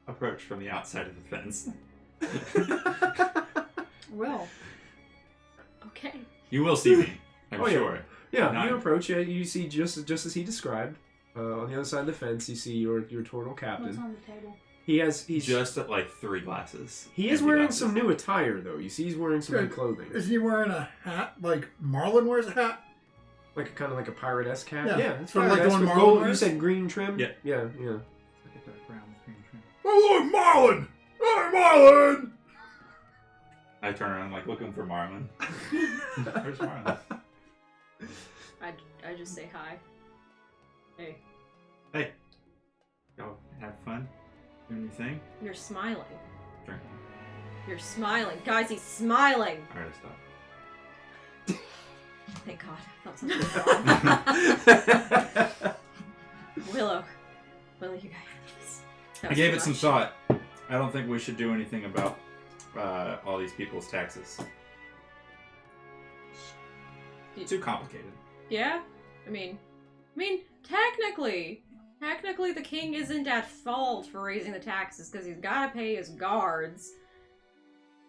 approach from the outside of the fence. Well, Okay. You will see me, I'm Oh, yeah. sure. Yeah, Not- you approach. Yeah, you see just as he described. On the other side of the fence, you see your turtle what's captain. on the table? He's Just at like 3 glasses. he is Empty wearing glasses. some new attire though. You see, he's wearing some new Good. clothing, Is he wearing a hat like Marlin wears a hat? like kind of like a pirate-esque hat. Yeah, Yeah, it's sort of like the pirate-esque one with Marlon gold. You wears? said green trim. Yeah. yeah. Like a dark brown with green trim. Oh, look, Marlin! Hey, Marlin! I turn around like looking for Marlin. Where's Marlin? I just say hi. Hey. Hey. Go have fun. Doing your thing. You're smiling. Drinking. You're smiling. Guys, he's smiling. Alright, stop. Thank God. I thought something was wrong. Willow, you got this. That I was gave too it some much. thought. I don't think we should do anything about all these people's taxes. Too complicated. Yeah? I mean, technically the king isn't at fault for raising the taxes because he's got to pay his guards.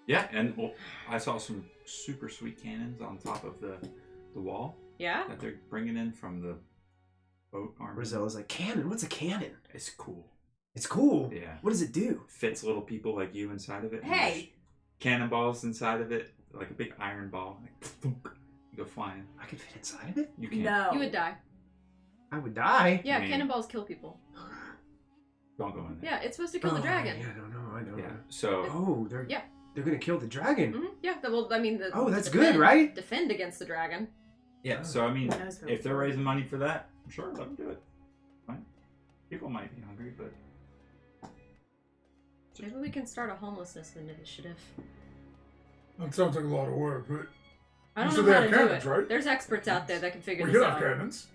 Yeah, and well, I saw some super sweet cannons on top of the wall Yeah? that they're bringing in from the boat army. Rosella's like, cannon? What's a cannon? It's cool. It's cool. Yeah. What does it do? Fits little people like you inside of it. and Hey! there's Cannonballs inside of it, like a big iron ball. Like, thunk, you go flying. I could fit inside of it? You can't. No. You would die. I would die. Yeah, I mean- cannonballs kill people. Don't go in there. Yeah, it's supposed to kill the Oh, dragon. Yeah, I don't know. Yeah. So Oh, they're gonna kill the dragon. Mhm, yeah, well, I mean, Oh, that's good, right? Defend against the dragon. yeah. So I mean, Who knows if they're raising money for that, sure, let them do it. Fine. People might be hungry, but Maybe we can start a homelessness initiative. That sounds like a lot of work, but I You don't said know they how have to do cannons, it. right? There's experts out there that can figure we this could have out. cannons.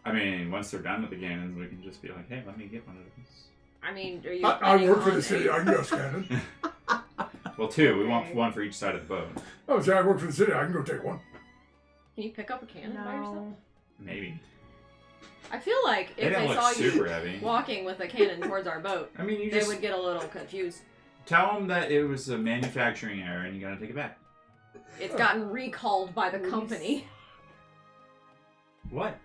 I mean, once they're done with the cannons, we can just be like, hey, let me get one of those. I mean, are you? I planning work for on the city. a- I can get us cannon. Well, 2. We want Okay. one for each side of the boat. Oh, see, I work for the city. I can go take one. Can you pick up a cannon by yourself? No. Maybe. I feel like They if don't they look saw super you heavy. walking with a cannon towards our boat, I mean, you they just would get a little confused. tell them that it was a manufacturing error and you gotta take it back. It's gotten recalled by the company. What?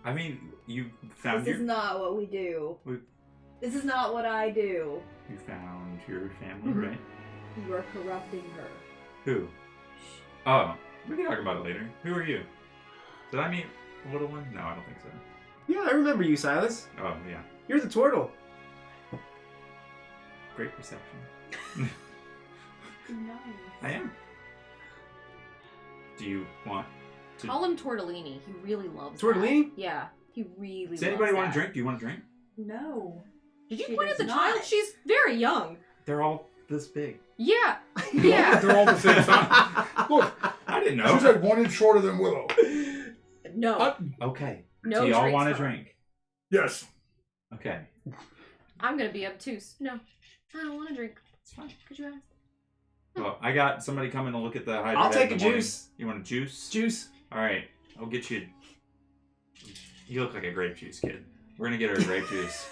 I mean, you found This is not what we do. This is not what I do. you found your family, right? You are corrupting her. Who? Oh, we can talk about it later. Who are you? Did I meet the little one? No, I don't think so. Yeah, I remember you, Silas. Oh, yeah. You're the turtle. Great reception. Nice. I am. Do you want to... Call him Tortellini. He really loves Tortellini? that. Yeah, he really Does loves anybody want that. a drink? Do you want a drink? No. Did you She point at the does child? not. She's very young. They're all this big. Yeah. Yeah. They're all the same size. Look, I didn't she's know. like 1 inch shorter than Willow. No. Okay. No Do y'all drinks want a for her. drink? Yes. Okay. I'm gonna be obtuse. No. I don't want a drink. It's fine. Could you ask? Well, I got somebody coming to look at the hydrant. I'll take in a the morning. juice. You want a juice? Juice. All right. I'll get you. You look like a grape juice kid. We're gonna get her a grape juice.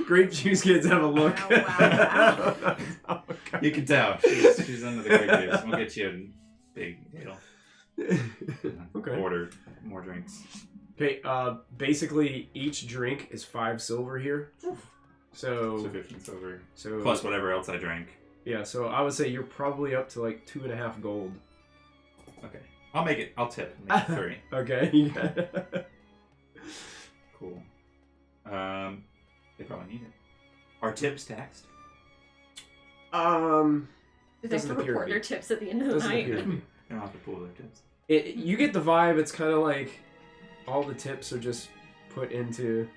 Grape juice kids have a look. Wow, Oh, God. You can tell. She's under the grape juice. We'll get you a big deal. Okay. Order more drinks. Okay, basically each drink is 5 silver here. So So 15 silver. so Plus whatever else I drank. yeah, so I would say you're probably up to like 2.5 gold. Okay. I'll make it. I'll tip. Make it 3. Okay. Cool. They probably need it. Are tips taxed? Do they have Doesn't to appear to report be. their tips at the end of the Doesn't night? appear to be. They don't have to pool their tips. You get the vibe. It's kind of like all the tips are just put into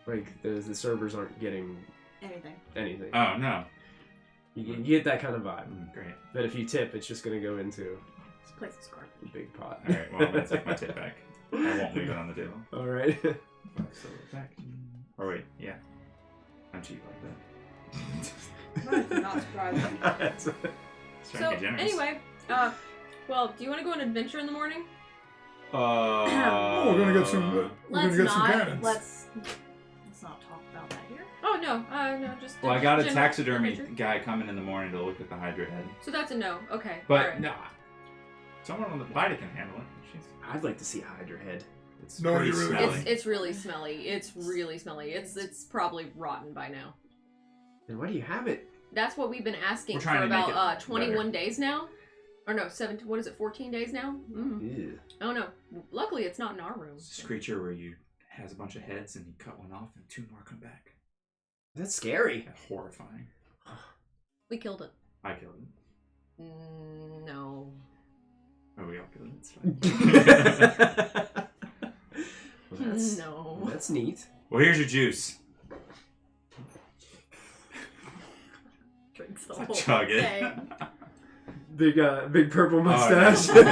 like the servers aren't getting Anything. anything. Oh no. You get that kind of vibe. Great. But if you tip, it's just gonna go into This place is garbage. a big pot. All right. Well, I'm gonna take my tip back. I won't leave it on the table. All right. So back. Or wait. Yeah. I'm cheap like that. That's not surprising. That's- Just trying So to be generous. anyway, well, do you want to go on an adventure in the morning? Oh, we're gonna get some. We're Let's gonna get some not. cannons. Let's not talk about that here. Oh no, just. Well, I got a general taxidermy adventure. guy coming in the morning to look at the Hydra head. So that's a no. Okay. But alright. no, someone on the body can handle it. She's I'd like to see a Hydra head. it's No, pretty you really smelly. It's really smelly. It's really smelly. It's probably rotten by now. And why do you have it? That's what we've been asking We're for trying to make about it 21 days now. Or no, 7. What is it? 14 days now? Ew. Oh no. Luckily, it's not in our room. This creature where you has a bunch of heads and you cut one off and 2 more come back. That's scary. That's horrifying. We killed it. I killed it. No. Oh, we all killed it. It's fine. Well, that's, No. that's neat. Well, here's your juice. Drinks the So whole chug it. thing. Big purple mustache. no.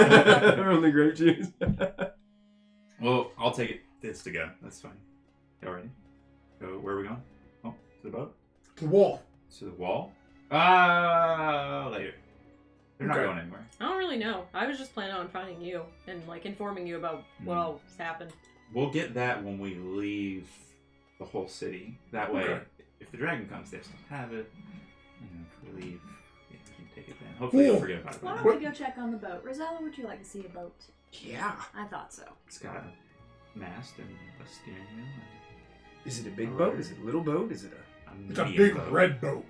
From the grape juice. Well, I'll take it. This to go. That's fine. Y'all ready? Go. Where are we going? Oh, to the boat. The wall. To the wall. Later. They're not Okay. going anywhere. I don't really know. I was just planning on finding you and like informing you about what all has happened. We'll get that when we leave the whole city. That way, Okay. if the dragon comes, they still have it. You know, if we leave, yeah, we can take it then. Hopefully, you'll Cool. forget about it. Why by don't then. we go check on the boat? Rosella, would you like to see a boat? Yeah. I thought so. It's got a mast and a steering wheel. Is it a big boat? Is it a little boat? Is it And It's a medium big boat. red boat.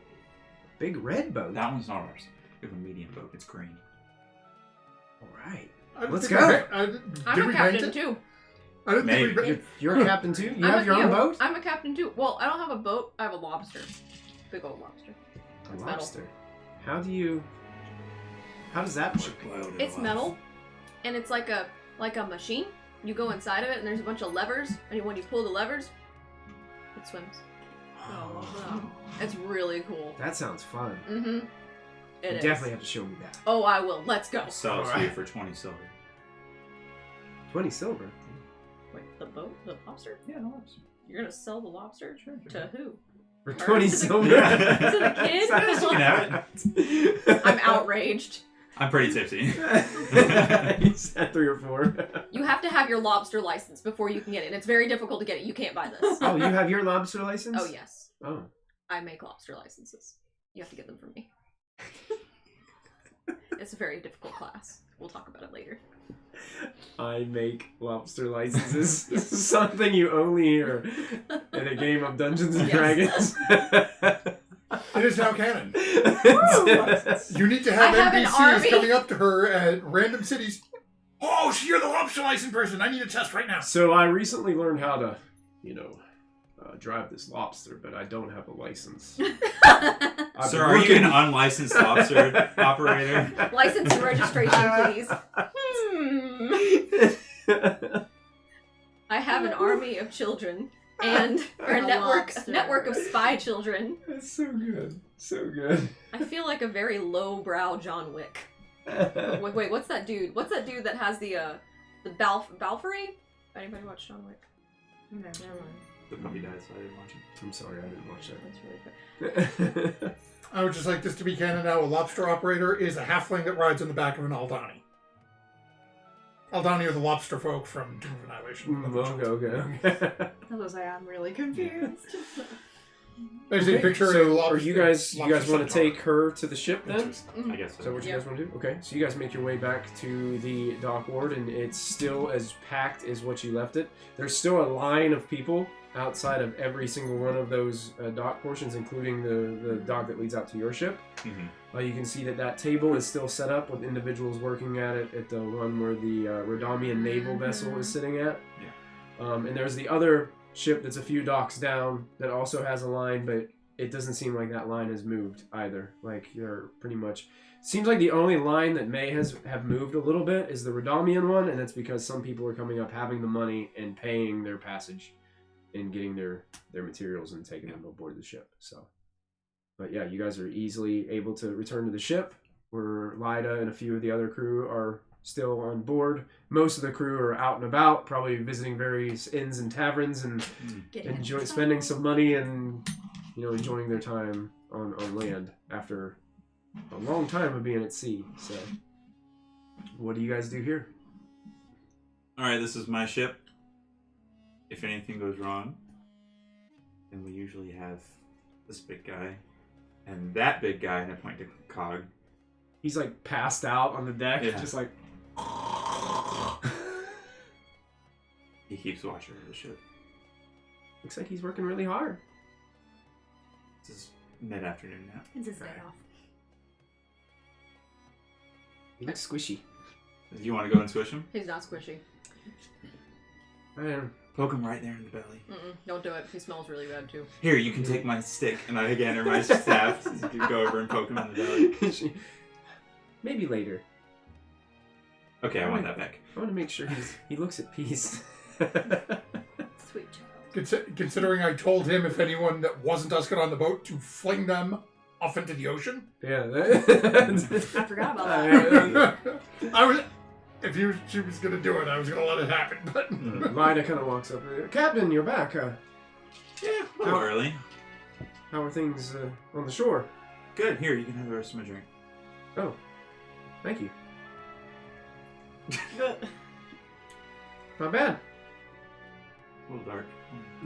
a big red boat? That one's not ours. We have a medium boat. It's green. All right. I didn't Let's think go. I'm did a we captain paint it? too. I didn't think we Maybe. painted. You're a captain too? You I'm have a- your own yeah, boat? I'm a captain too. Well, I don't have a boat. I have a lobster. Big old lobster. A It's lobster. How does that work? It's metal, and it's like a machine. You go inside of it, and there's a bunch of levers, and when you pull the levers, it swims. Oh, It's really cool. that sounds fun. Mm-hmm. You It is. definitely have to show me that. Oh, I will. Let's go. I'll sell it to you Alright. for 20 silver. 20 silver. Wait, the boat? The lobster? Yeah, no lobster. You're gonna sell the lobster? Sure. To who? For Her? 20 To the- silver. To the kid? You can have it. I'm outraged. I'm pretty tipsy. He's at 3 or 4. You have to have your lobster license before you can get it. It's very difficult to get it. You can't buy this. Oh, you have your lobster license? Oh, yes. Oh. I make lobster licenses. You have to get them from me. It's a very difficult class. We'll talk about it later. I make lobster licenses. This is something you only hear in a game of Dungeons and Yes. Dragons. It is now canon. It's- You need to have I have an NPCs army. coming up to her at random cities. Oh, so you're the lobster license person. I need a test right now. So I recently learned how to, drive this lobster, but I don't have a license. I've Sir, been are you working- an unlicensed lobster operator? License and registration, please. I have an army of children and or a A network lobster. of spy children. That's so good. So good. I feel like a very lowbrow John Wick. Wait, what's that dude? What's that dude that has the Balfory? Anybody watch John Wick? No. Never mind. The puppy died, so I didn't watch it. I'm sorry, I didn't watch That's really good. that. I would just like this to be canon now. A lobster operator is a halfling that rides on the back of an Aldani. Aldani are the lobster folk from Doom of Annihilation. Okay. I was like, I'm really confused. Basically, Okay, picture so a lobster. are you guys lobster want to centaur. take her to the ship then? Mm-hmm. I guess Is so. that what you Yeah. guys want to do? Okay, so you guys make your way back to the dock ward, and it's still as packed as what you left it. There's still a line of people outside of every single one of those dock portions, including the dock that leads out to your ship. Mm-hmm. You can see that table is still set up with individuals working at it at the one where the Rodamian naval vessel is sitting at. Yeah. And there's the other ship that's a few docks down that also has a line, but it doesn't seem like that line has moved either. Like, you're pretty much... Seems like the only line that may have moved a little bit is the Rodamian one, and that's because some people are coming up having the money and paying their passage and getting their materials and taking them aboard the ship. So, but yeah, you guys are easily able to return to the ship, where Lyda and a few of the other crew are still on board. Most of the crew are out and about, probably visiting various inns and taverns and spending some money and enjoying their time on land after a long time of being at sea. So, what do you guys do here? Alright, this is my ship. If anything goes wrong, then we usually have this big guy and that big guy, and I point to Cog. He's like passed out on the deck, Yeah. just like. He keeps watch over the ship. Looks like he's working really hard. This is mid-afternoon now. It's his day off. He looks squishy. Do you want to go and squish him? He's not squishy. Poke him right there in the belly. Don't do it. He smells really bad too. Here, you can take my stick, and I again, or my staff. You can go over and poke him in the belly. Maybe later. Okay, I want that back. I want to make sure he looks at peace. Sweet child. Considering I told him if anyone that wasn't us got on the boat to fling them off into the ocean. Yeah. I forgot about that. I was, if she was gonna do it, I was gonna let it happen. But Lyda kind of walks up. Captain, you're back. Yeah, a little How- early. How are things on the shore? Good. Here, you can have the rest of my drink. Oh, thank you. Not bad. A little dark.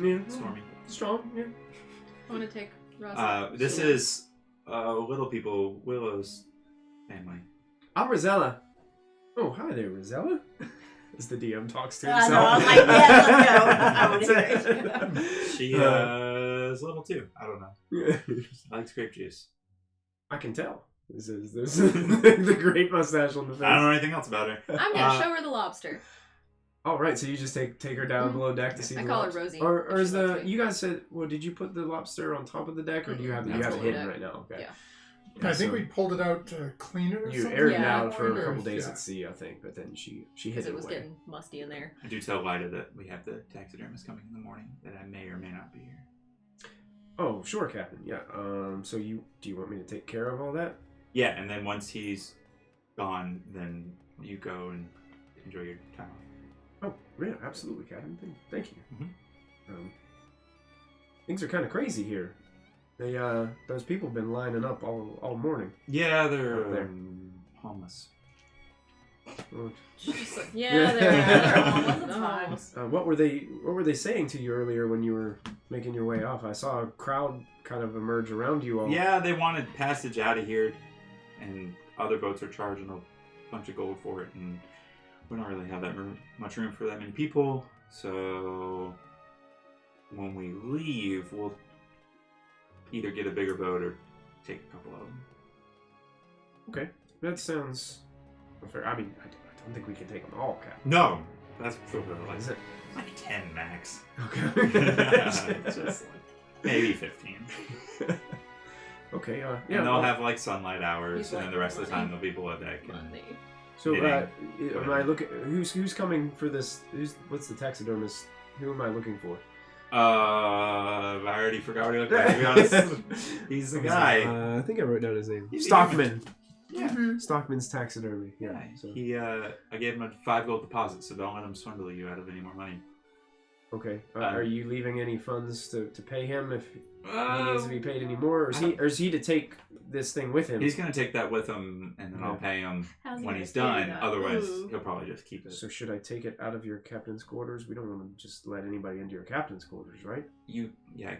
Yeah. Stormy. Strong. Yeah. I want to take Rosella. This is Little People, Willows family. I'm Rosella. Oh, hi there, Rosella. As the DM talks to I himself. know, I'm like, yeah, let's go. I wanna hear it. She is little too. I don't know. I like grape juice. I can tell. This is the great mustache on the face. I don't know anything else about her. I'm gonna show her the lobster. Oh, right. So you just take her down Mhm. below deck to see I the call her lobster. Rosie, Or if is she lets the me. you guys said? Well, did you put the lobster on top of the deck, or do you have Mm-mm, you have that's it below hidden deck. right now? Okay. Yeah. I think so we pulled it out to clean it or you something. aired it Yeah. out for a couple Or- days yeah. at sea, I think, but then she hid Because it it was away. getting musty in there. I do tell Lyda that we have the taxidermist coming in the morning, that I may or may not be here. Oh, sure, Captain. Yeah. So do you want me to take care of all that? Yeah, and then once he's gone, then you go and enjoy your time off. Oh, yeah, absolutely, Captain. Thank you. Mhm. Things are kind of crazy here. They those people been lining up all morning. Yeah, they're Up there. homeless. Just like, Yeah. they're That's fine. What were they saying to you earlier when you were making your way off? I saw a crowd kind of emerge around you all. Yeah, they wanted passage out of here, and other boats are charging a bunch of gold for it, and we don't really have that much room for that many people. So when we leave, we'll either get a bigger boat or take a couple of them. Okay, that sounds fair. I mean, I don't think we can take them all, Captain. No, that's like, Is it? like 10 max. Okay. Just maybe 15. Okay. And Yeah. they'll have like sunlight hours, He's and then like, the rest of the time money. they'll be below deck. And money. So, knitting, am I looking? Who's coming for this? What's the taxidermist? Who am I looking for? I already forgot what he looked like, to be honest. He's the guy. I think I wrote down his name. He's- Stockman. Yeah. Mhm. Stockman's taxidermy. Yeah. So. He, I gave him a 5 gold deposit, so don't let him swindle you out of any more money. Okay. Are you leaving any funds to pay him if he Uh, needs to be paid any more, or is he to take this thing with him? He's gonna take that with him, and then I'll pay him How's he when gonna he's pay done. that? Otherwise, Ooh. he'll probably just keep it. So should I take it out of your captain's quarters? We don't want to just let anybody into your captain's quarters, right?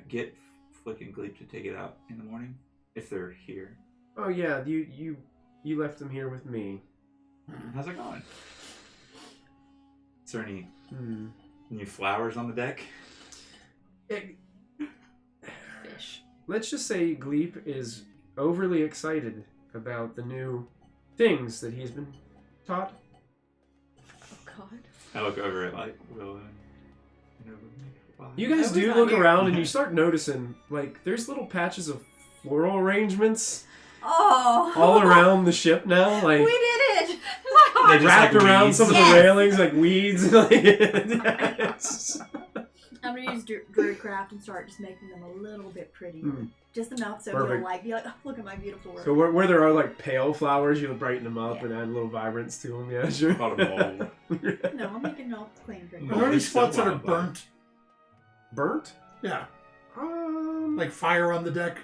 Get Flick and Gleep to take it out in the morning if they're here. Oh yeah, you left them here with me. How's it going? Is there any Hmm. new flowers on the deck? Fish. Let's just say Gleep is overly excited about the new things that he's been taught. Oh God. I look over at like Willow. You guys I was do not look here. around and you start noticing, like, there's little patches of floral arrangements Oh. all around the ship now, We like did it! They just wrapped like around weeds. some of the Yes. railings like weeds. Yes. I'm gonna use Druidcraft and start just making them a little bit prettier. Hmm. Just enough so Perfect. you'll be like, oh, look at my beautiful work. So where there are like pale flowers, you brighten them up Yeah. and add a little vibrance to them. Yeah, sure. Called a mold. No, I'm making it all clean. Pretty. Are there any it's still spots that are wildlife. burnt? Burnt? Yeah, Um, like fire on the deck.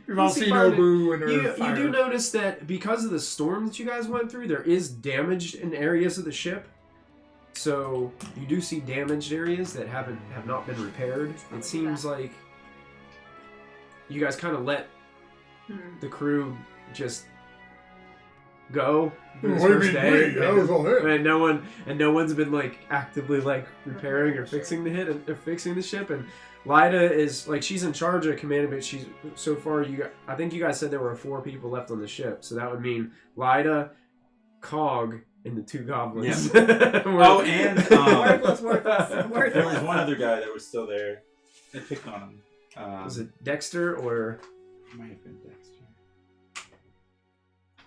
We've all Let's see, seen fire- Obu and her you fire. do notice that because of the storm that you guys went through, there is damage in areas of the ship. So you do see damaged areas that have not been repaired. It seems like you guys kind of let the crew just go for this What do you first mean, day, we? That was all him. and no one's been like actively like repairing or fixing or fixing the ship. And Lyda is like, she's in charge of commanding, but she's so far I think you guys said there were 4 people left on the ship, so that would mean Lyda, Cog, and the 2 goblins. Oh, and Worthless. there was Worthless. one other guy that was still there. They picked on him. Was it Dexter or? It might have been Dexter.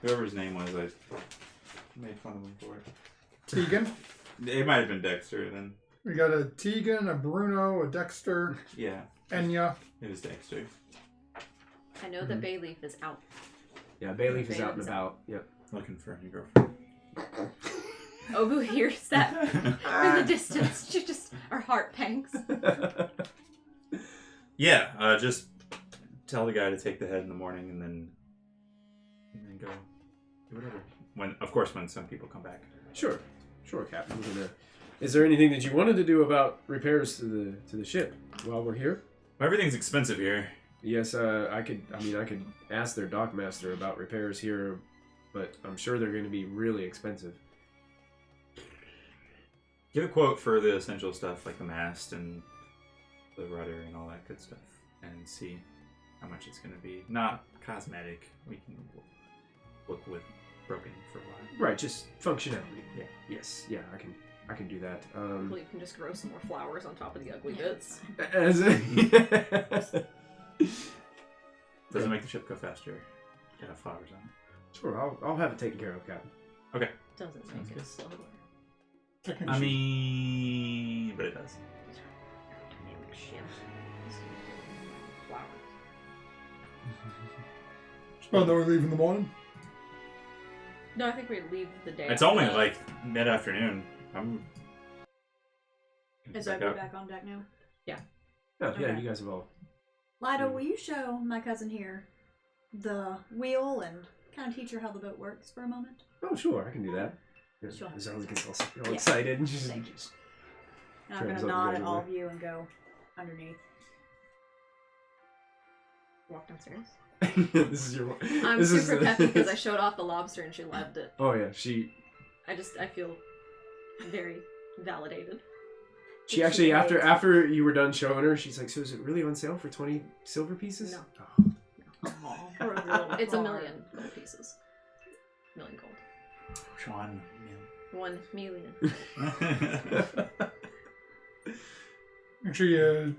Whoever his name was, I made fun of him for it. Tegan. It might have been Dexter then. We got a Tegan, a Bruno, a Dexter, Yeah, Enya. it was Dexter. I know that Bayleaf is out. Yeah, Bayleaf is out and Bayleaf's about. Yep. Looking for a new girlfriend. Obu hears that from the distance. She just her heart pangs. Yeah, just tell the guy to take the head in the morning and then go do whatever. When some people come back. Sure, Captain. Is there anything that you wanted to do about repairs to the ship while we're here? Well, everything's expensive here. Yes, I could ask their dockmaster about repairs here, but I'm sure they're going to be really expensive. Give a quote for the essential stuff like the mast and the rudder and all that good stuff, and see how much it's going to be. Not cosmetic. We can look with broken for a while. Right, just functionality. Yeah. Yes. Yeah, I can do that. Well, you can just grow some more flowers on top of the ugly bits. Does it make the ship go faster to have flowers on it? Sure, I'll have it taken care of, Captain. Okay. Doesn't Sounds make good. it slower. I mean, but it does. Dynamic ship. Flowers. Oh, no, we leave in the morning. No, I think we leave the day. It's after only that. like mid-afternoon. I'm. Is Obu back on deck now? Oh, yeah, Okay. you guys have all Lido, will you show my cousin here the wheel and kind of teach her how the boat works for a moment? Oh, sure, I can do that. Sure. Zelda gets all Yeah. excited. And she's Thank you. just And I'm going to Translate nod together at all there. of you and go underneath. Walk downstairs. this is your. I'm this is super peppy because I showed off the lobster and she loved it. Oh yeah, she I feel very validated. actually after you were done showing her, she's like, so is it really on sale for 20 silver pieces? No. Oh. It's $1 million gold pieces. $1 million gold. Sean. 1 million. And she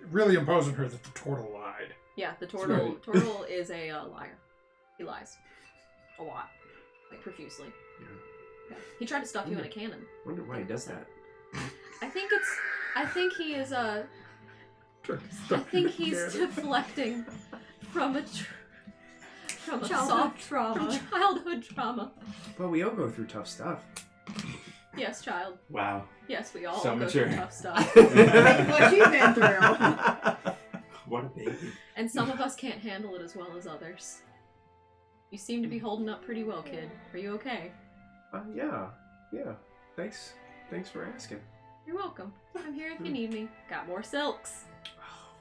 really imposed on her that the turtle lied. Yeah, the That's turtle. right. Turtle is a liar. He lies a lot, like profusely. Yeah. He tried to stuff you in a cannon. I wonder why he does that. I think he is I think he's deflecting from a from childhood trauma. Well, we all go through tough stuff. Yes, child. Wow. Yes, we all So go mature. through tough stuff. What you've been through. What a baby. And some of us can't handle it as well as others. You seem to be holding up pretty well, kid. Are you okay? Yeah. Thanks for asking. You're welcome. I'm here if you need me. Got more silks.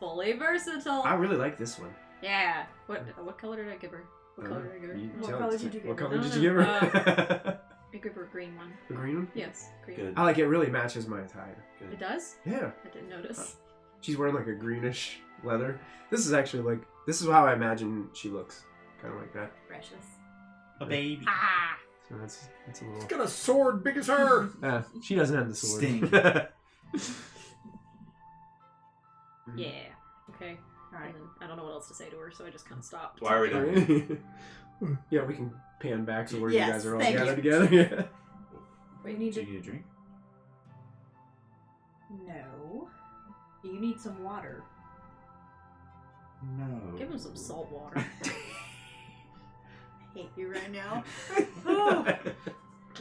Fully versatile. I really like this one. Yeah. What color did I give her? What color did I give her? What color did you give What her? color No, did no, you give her? I gave her a green one. The green one? Yes, green. Good. I like it. Really matches my attire. It does? Yeah. I didn't notice. She's wearing like a greenish leather. This is actually like, this is how I imagine she looks. Kind of like that. Precious. A baby. Ah! So that's a little. Got a sword big as her. She doesn't have the sword. Sting. Yeah. Okay. Alright. And then I don't know what else to say to her, so I just kind of stopped. Why are we done? Yeah, we can pan back to where Yes, you guys are all thank gathered you. together. Yeah. We need Do to... you need a drink? No. You need some water. No. Give him some salt water. I hate you right now.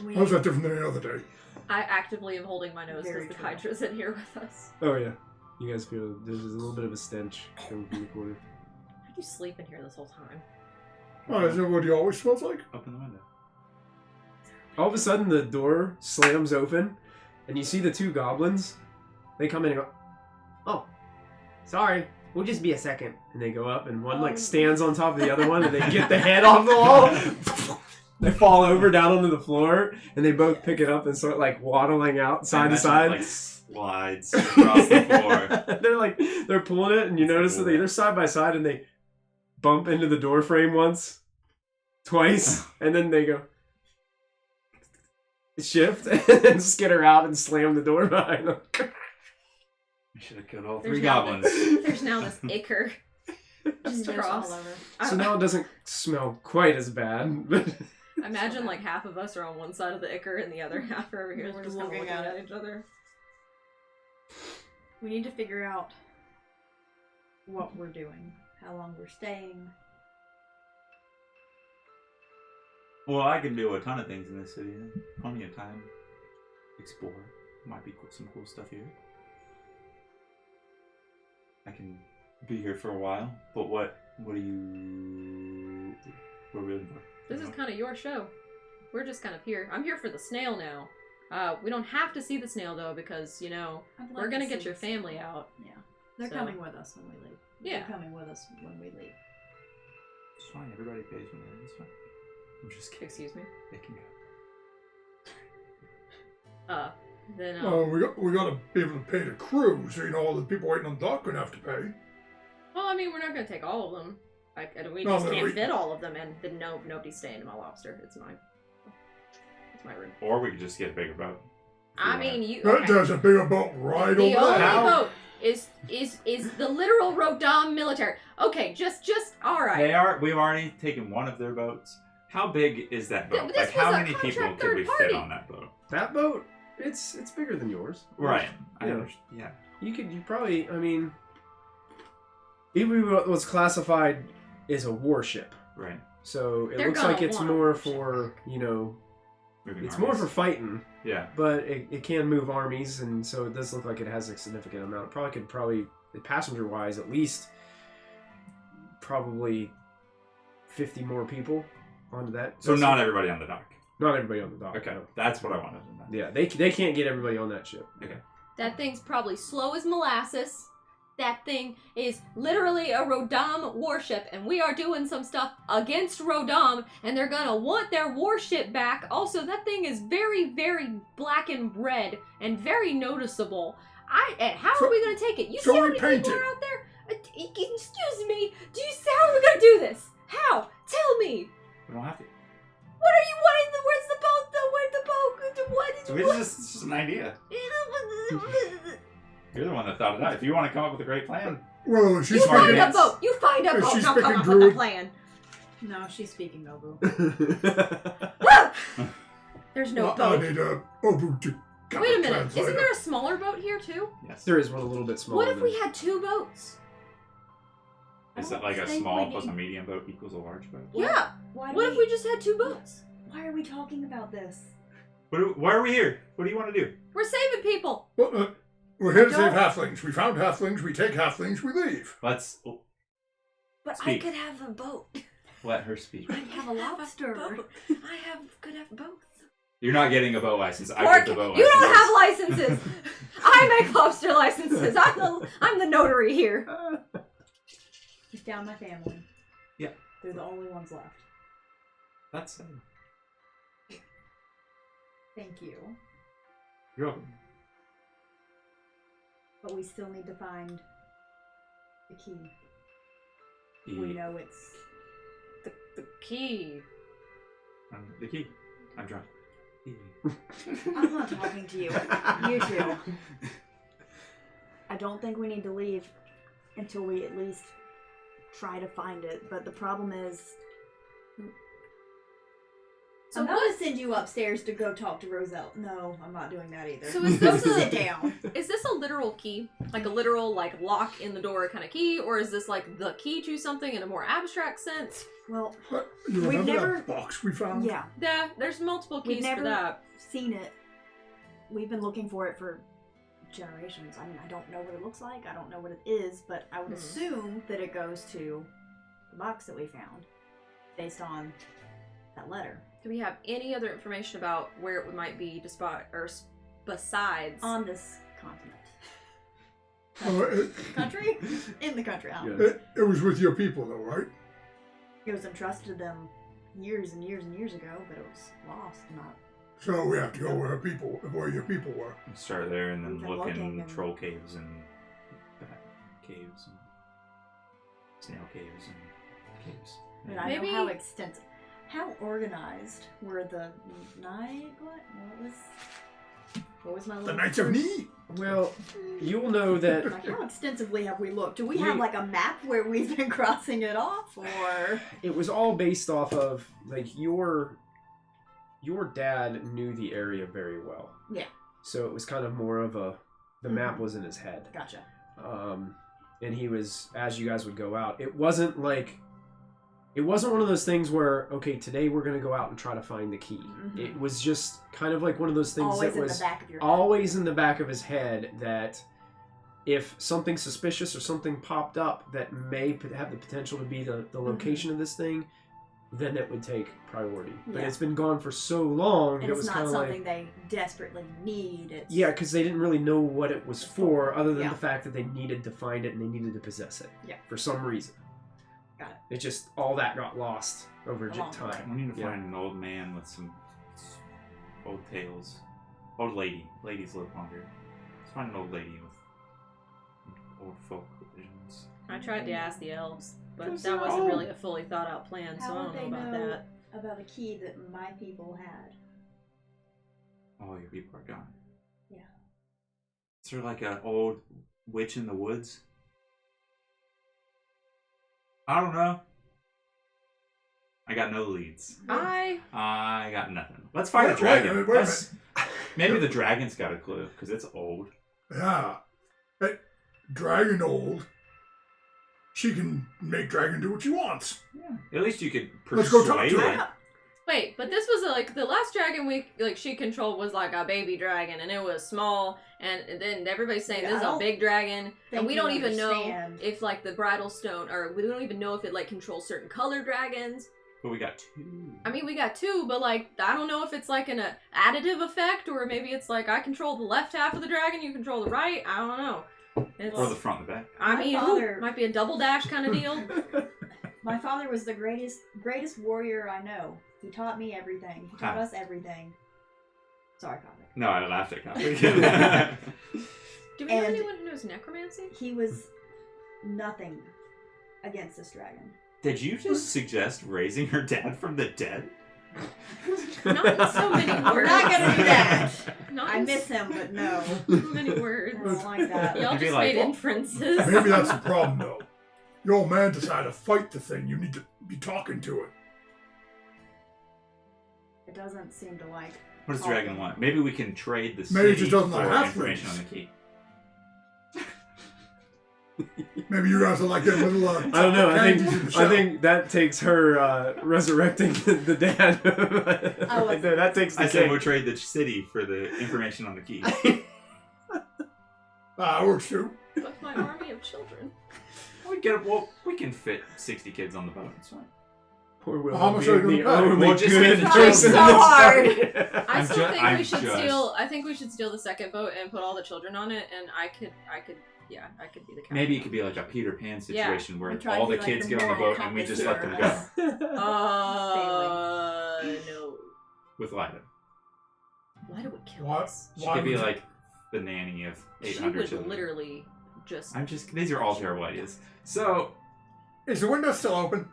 We How's that different than any other day? I actively am holding my nose Very because the true. Kydra's in here with us. Oh yeah. You guys feel there's a little bit of a stench coming from the corner. How'd you sleep in here this whole time? Oh, is that what he always smells like? Open the window. All of a sudden, the door slams open, and you see the two goblins. They come in and go, "Oh, sorry, we'll just be a second." And they go up, and one like stands on top of the other one, and they get the head off the wall. They fall over down onto the floor, and they both pick it up and start like waddling out side to side. Like slides across the floor. they're pulling it, and you notice that they're side by side, and they bump into the door frame once, twice, and then they go shift and skitter out and slam the door behind them. We should have killed all There's three now goblins. There's now this ichor just just across. all over. So now it doesn't smell quite as bad. But Imagine like half of us are on one side of the ichor and the other half are over here. We're We're just just looking looking at at each other. We need to figure out what we're doing, how long we're staying. Well, I can do a ton of things in this city. Plenty of time. Explore. Might be some cool stuff here. I can be here for a while. But what are you... What are we looking for? This is kind of your show. We're just kind of here. I'm here for the snail now. We don't have to see the snail though because, you know, I'd we're like gonna to get see your this. family out. Yeah. They're So- coming with us when we leave. Yeah. They're coming with us when we leave. It's fine. Everybody pays me. It's fine. I'm just kidding. Excuse me. They can go. Then Oh, we got to be able to pay the crew, so you know all the people waiting on dock gonna have to pay. well, I mean, we're not gonna take all of them. We No, just but can't we- fit all of them, and then nobody's staying in my lobster. It's mine. It's my room. Or we could just get a bigger boat. I mean, you. That Okay. There's a bigger boat right The over only there. boat is the literal Rodam military. Okay, just all right. They are. We've already taken one of their boats. How big is that boat? This Like, how was a many people contract could we third fit party. on that boat? that boat, it's bigger than yours. Right. I Yeah. understand. Yeah. You probably, I mean, even what was classified as a warship. Right. So it They're looks gonna like it's want a more warship. for, you know, Moving it's more armies. for fighting, Yeah. but it can move armies, and so it does look like it has a significant amount. Passenger-wise, at least probably 50 more people onto that. So not everybody on the dock. Not everybody on the dock. Okay, no. that's what I wanted to know. Yeah, they can't get everybody on that ship. Okay. That thing's probably slow as molasses. That thing is literally a Rodam warship, and we are doing some stuff against Rodam, and they're gonna want their warship back. Also, that thing is very, very black and red, and very noticeable. And how are we gonna take it? You see how many people are out there? Excuse me, do you see how are we gonna do this? How? Tell me. We don't have to. What are you wanting? Where's the boat? Where's the boat? What? So it's just an idea. You're the one that thought it out. If you want to come up with a great plan. Well, she's You find speaking. a boat. You find a boat. She's Now come speaking up with a druid. plan. No, she's speaking Nobu. There's no I boat. need a Obu to Wait a minute. translator. Isn't there a smaller boat here too? Yes. There is one a little bit smaller. What if we had two boats? Is I it like a don't think small we plus a need- medium boat equals a large boat? Yeah. Why? What if we just had two boats? Why are we talking about this? Why are we here? What do you want to do? We're saving people. Well, we're here to save Don't- halflings. We found halflings. We take halflings. We leave. Let's But Speak. I could have a boat. let her speak. I have a lobster. Could have both. You're not getting a boat license. I Pork, get the boat you license. don't have licenses. I make lobster licenses. I'm the notary here. You found my family. Yeah. They're the only ones left. That's Thank you. you're welcome. But we still need to find the key. We know it's. The key. The key. I'm drunk. I'm not talking to you. You two. I don't think we need to leave until we at least try to find it. But the problem is. So I'm what- gonna send you upstairs to go talk to Rosella. No, I'm not doing that either. So is this Sit a, down. is this a literal key? Like a literal like lock in the door kind of key? Or is this like the key to something in a more abstract sense? Well, What? You We've remember never- that box we found? yeah, Yeah, there's multiple We've keys never- for that. seen it. We've been looking for it for generations. I mean, I don't know what it looks like. I don't know what it is, but I would assume that it goes to the box that we found, based on that letter. Do we have any other information about where it might be besides On this continent. Oh, Country? In the country. I don't Yeah. know. it was with your people, though, right? It was entrusted to them years and years and years ago, but it was lost. Not. So we have to go where your people were. Start there and then We've been look looking in and- troll caves and bat caves and snail caves and caves. But I Maybe- know how extensive, how organized were the night. What was my The little Knights of Knee. Well, you'll know that Like, how extensively have we looked? Do we have like a map where we've been crossing it off, or it was all based off of like your dad knew the area very well. Yeah. So it was kind of more of the map was in his head. gotcha? And he was, as you guys would go out, it wasn't one of those things where, okay, today we're going to go out and try to find the key. Mhm. It was just kind of like one of those things Always that in was the back of your head. always in the back of his head, that if something suspicious or something popped up that may have the potential to be the location of this thing, then it would take priority. But Yeah. it's been gone for so long And that it it's was not kind of something like, they desperately need. It's yeah, because they didn't really know what it was for, other than Yeah. the fact that they needed to find it and they needed to possess it. Yeah. For some reason. Got it. It just, all that got lost over Along the time. We need to Yeah. find an old man with some old tales. Old lady. Ladies live longer. Let's find an old lady with old folk visions. I tried to ask the elves, but Because that they're wasn't old. really a fully thought out plan, so How I would don't they know about know that. about a key that my people had. Oh, your people are gone. Yeah. Is there like an old witch in the woods? I don't know. I got no leads. I got nothing. Let's find a Wait, dragon. wait a minute. Maybe the dragon's got a clue because it's old. Yeah. Hey, dragon old. She can make dragon do what she wants. Yeah. At least you could Let's go talk persuade to her. her. Wait, but this was like the last dragon she controlled was like a baby dragon, and it was small, and then everybody's saying Yeah, this is I a don't big dragon, and we you don't even know understand. if like the bridal stone, or we don't even know if it like controls certain color dragons. But we got 2. I mean, we got 2, but like I don't know if it's like an additive effect, or maybe it's like I control the left half of the dragon, you control the right. I don't know. It's, Or the front and the back. I My mean, father- might be a double dash kind of deal. My father was the greatest warrior I know. He taught me everything. He taught us everything. Sorry, Father. No, I laughed at Copy. Do we know And- anyone who knows necromancy? He was nothing against this dragon. Did you just suggest raising her dad from the dead? Not in so many words. We're not gonna do that. Not I in miss him, but no. so many words. I don't like that. Y'all You'd be just like, made "Oh." inferences. Maybe that's the problem, though. Your old man decided to fight the thing. You need to be talking to it. It doesn't seem to like. What does the dragon want? Maybe we can trade the Maybe it city just doesn't for like halflings. information on the key. Maybe you guys are like a little. I don't know. candies in the I shell. think that takes her resurrecting the dad. Oh, Like, that takes the I said cake. we'll trade the city for the information on the key. That works too. With my army of children. We can fit 60 kids on the boat. It's fine. Poor Willow How much being are you the gonna pay? only We'll just good get the person children. in this So hard. party. I still think I'm we should just- steal. I think we should steal the second boat and put all the children on it, and I could be the captain. Maybe it could be like a Peter Pan situation where We try to all the be like kids the get on the moral boat and we just compass let them here. go No. with Lida. Why do we kill What? us? She Why could be would you- like the nanny of She 800 would children. literally just. These are all terrible ideas. So, Is the window still open?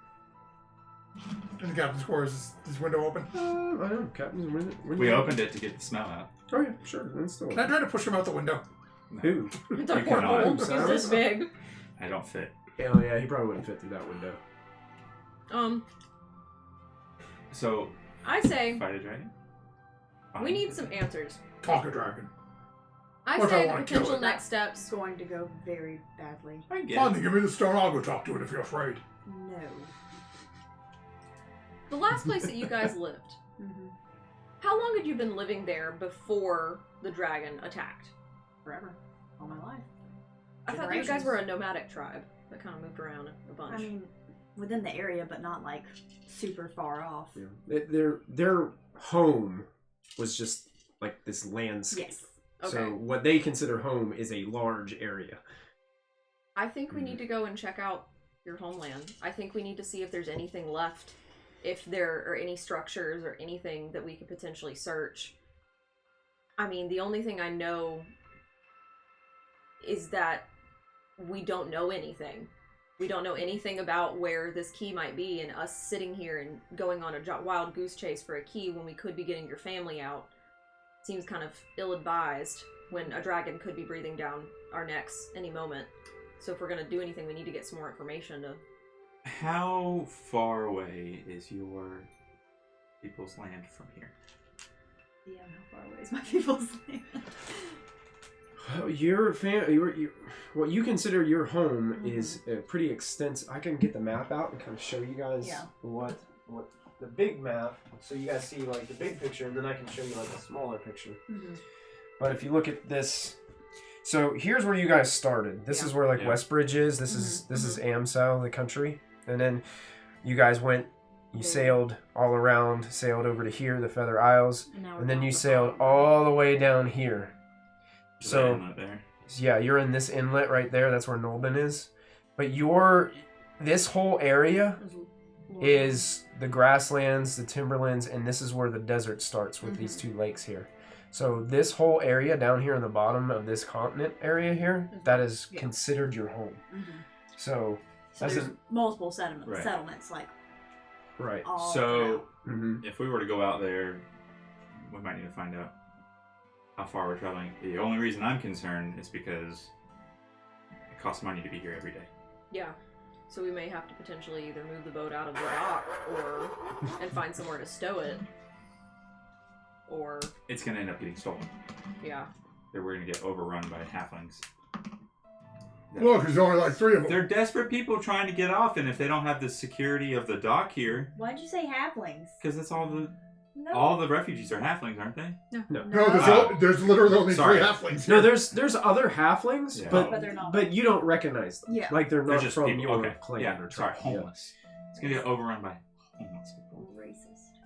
In the captain's quarters, is this window open? I don't know. Captain's window. we opened it to get the smell out. Oh yeah, sure. That's still. Can I try to push him out the window? No, Who? It's a You poor cannot. hole. It's this big. I don't fit. Hell yeah, he probably wouldn't fit through that window. So, I say fight a dragon? we Fine. need some answers. Talk a dragon. I What if I say the wanna kill potential it? next steps. It's going to go very badly. I get Fine, it. then give me the stone. I'll go talk to it if you're afraid. No. The last place that you guys lived. Mm-hmm. How long had you been living there before the dragon attacked? Forever. All my life. I thought you guys were a nomadic tribe that kind of moved around a bunch. I mean, within the area, but not like super far off. Yeah. Their home was just like this landscape. Yes. okay. So what they consider home is a large area. I think we need to go and check out your homeland. I think we need to see if there's anything left, if there are any structures or anything that we could potentially search. I mean, the only thing I know is that we don't know anything. We don't know anything about where this key might be, and us sitting here and going on a wild goose chase for a key when we could be getting your family out seems kind of ill-advised when a dragon could be breathing down our necks any moment. So if we're going to do anything, we need to get some more information to... How far away is your people's land from here? Yeah, how far away is my people's land? Your what you consider your home is pretty extensive. I can get the map out and kind of show you guys what the big map, so you guys see like the big picture, and then I can show you like a smaller picture. Mm-hmm. But if you look at this, so here's where you guys started. This is where like Westbridge is. This is Amsel, the country, and then you guys went. You sailed all around, sailed over to here, the Feather Isles, and then you sailed all the way down here. So there. yeah, you're in this inlet right there. That's where Knollbun is. But this whole area is the grasslands, the timberlands, and this is where the desert starts with these two lakes here. So this whole area down here in the bottom of this continent area here, that is considered your home. So that's there's multiple settlements, Right. like right. all So, throughout. if we were to go out there, we might need to find out how far we're traveling. The only reason I'm concerned is because it costs money to be here every day. Yeah. So we may have to potentially either move the boat out of the dock and find somewhere to stow it. Or, It's going to end up getting stolen. yeah. Or we're going to get overrun by halflings. Look, there's only like 3 of them. They're desperate people trying to get off, and if they don't have the security of the dock here, Why'd you say halflings? because that's No. all the refugees are halflings, aren't they? No, there's literally only Sorry. 3 halflings. No, there's other halflings, Yeah. But they're not. but you don't recognize them. Yeah. Like they're They're not just from people. your Okay. clan Yeah. or Sorry, tribe. homeless. It's gonna get overrun by homeless people. Racist.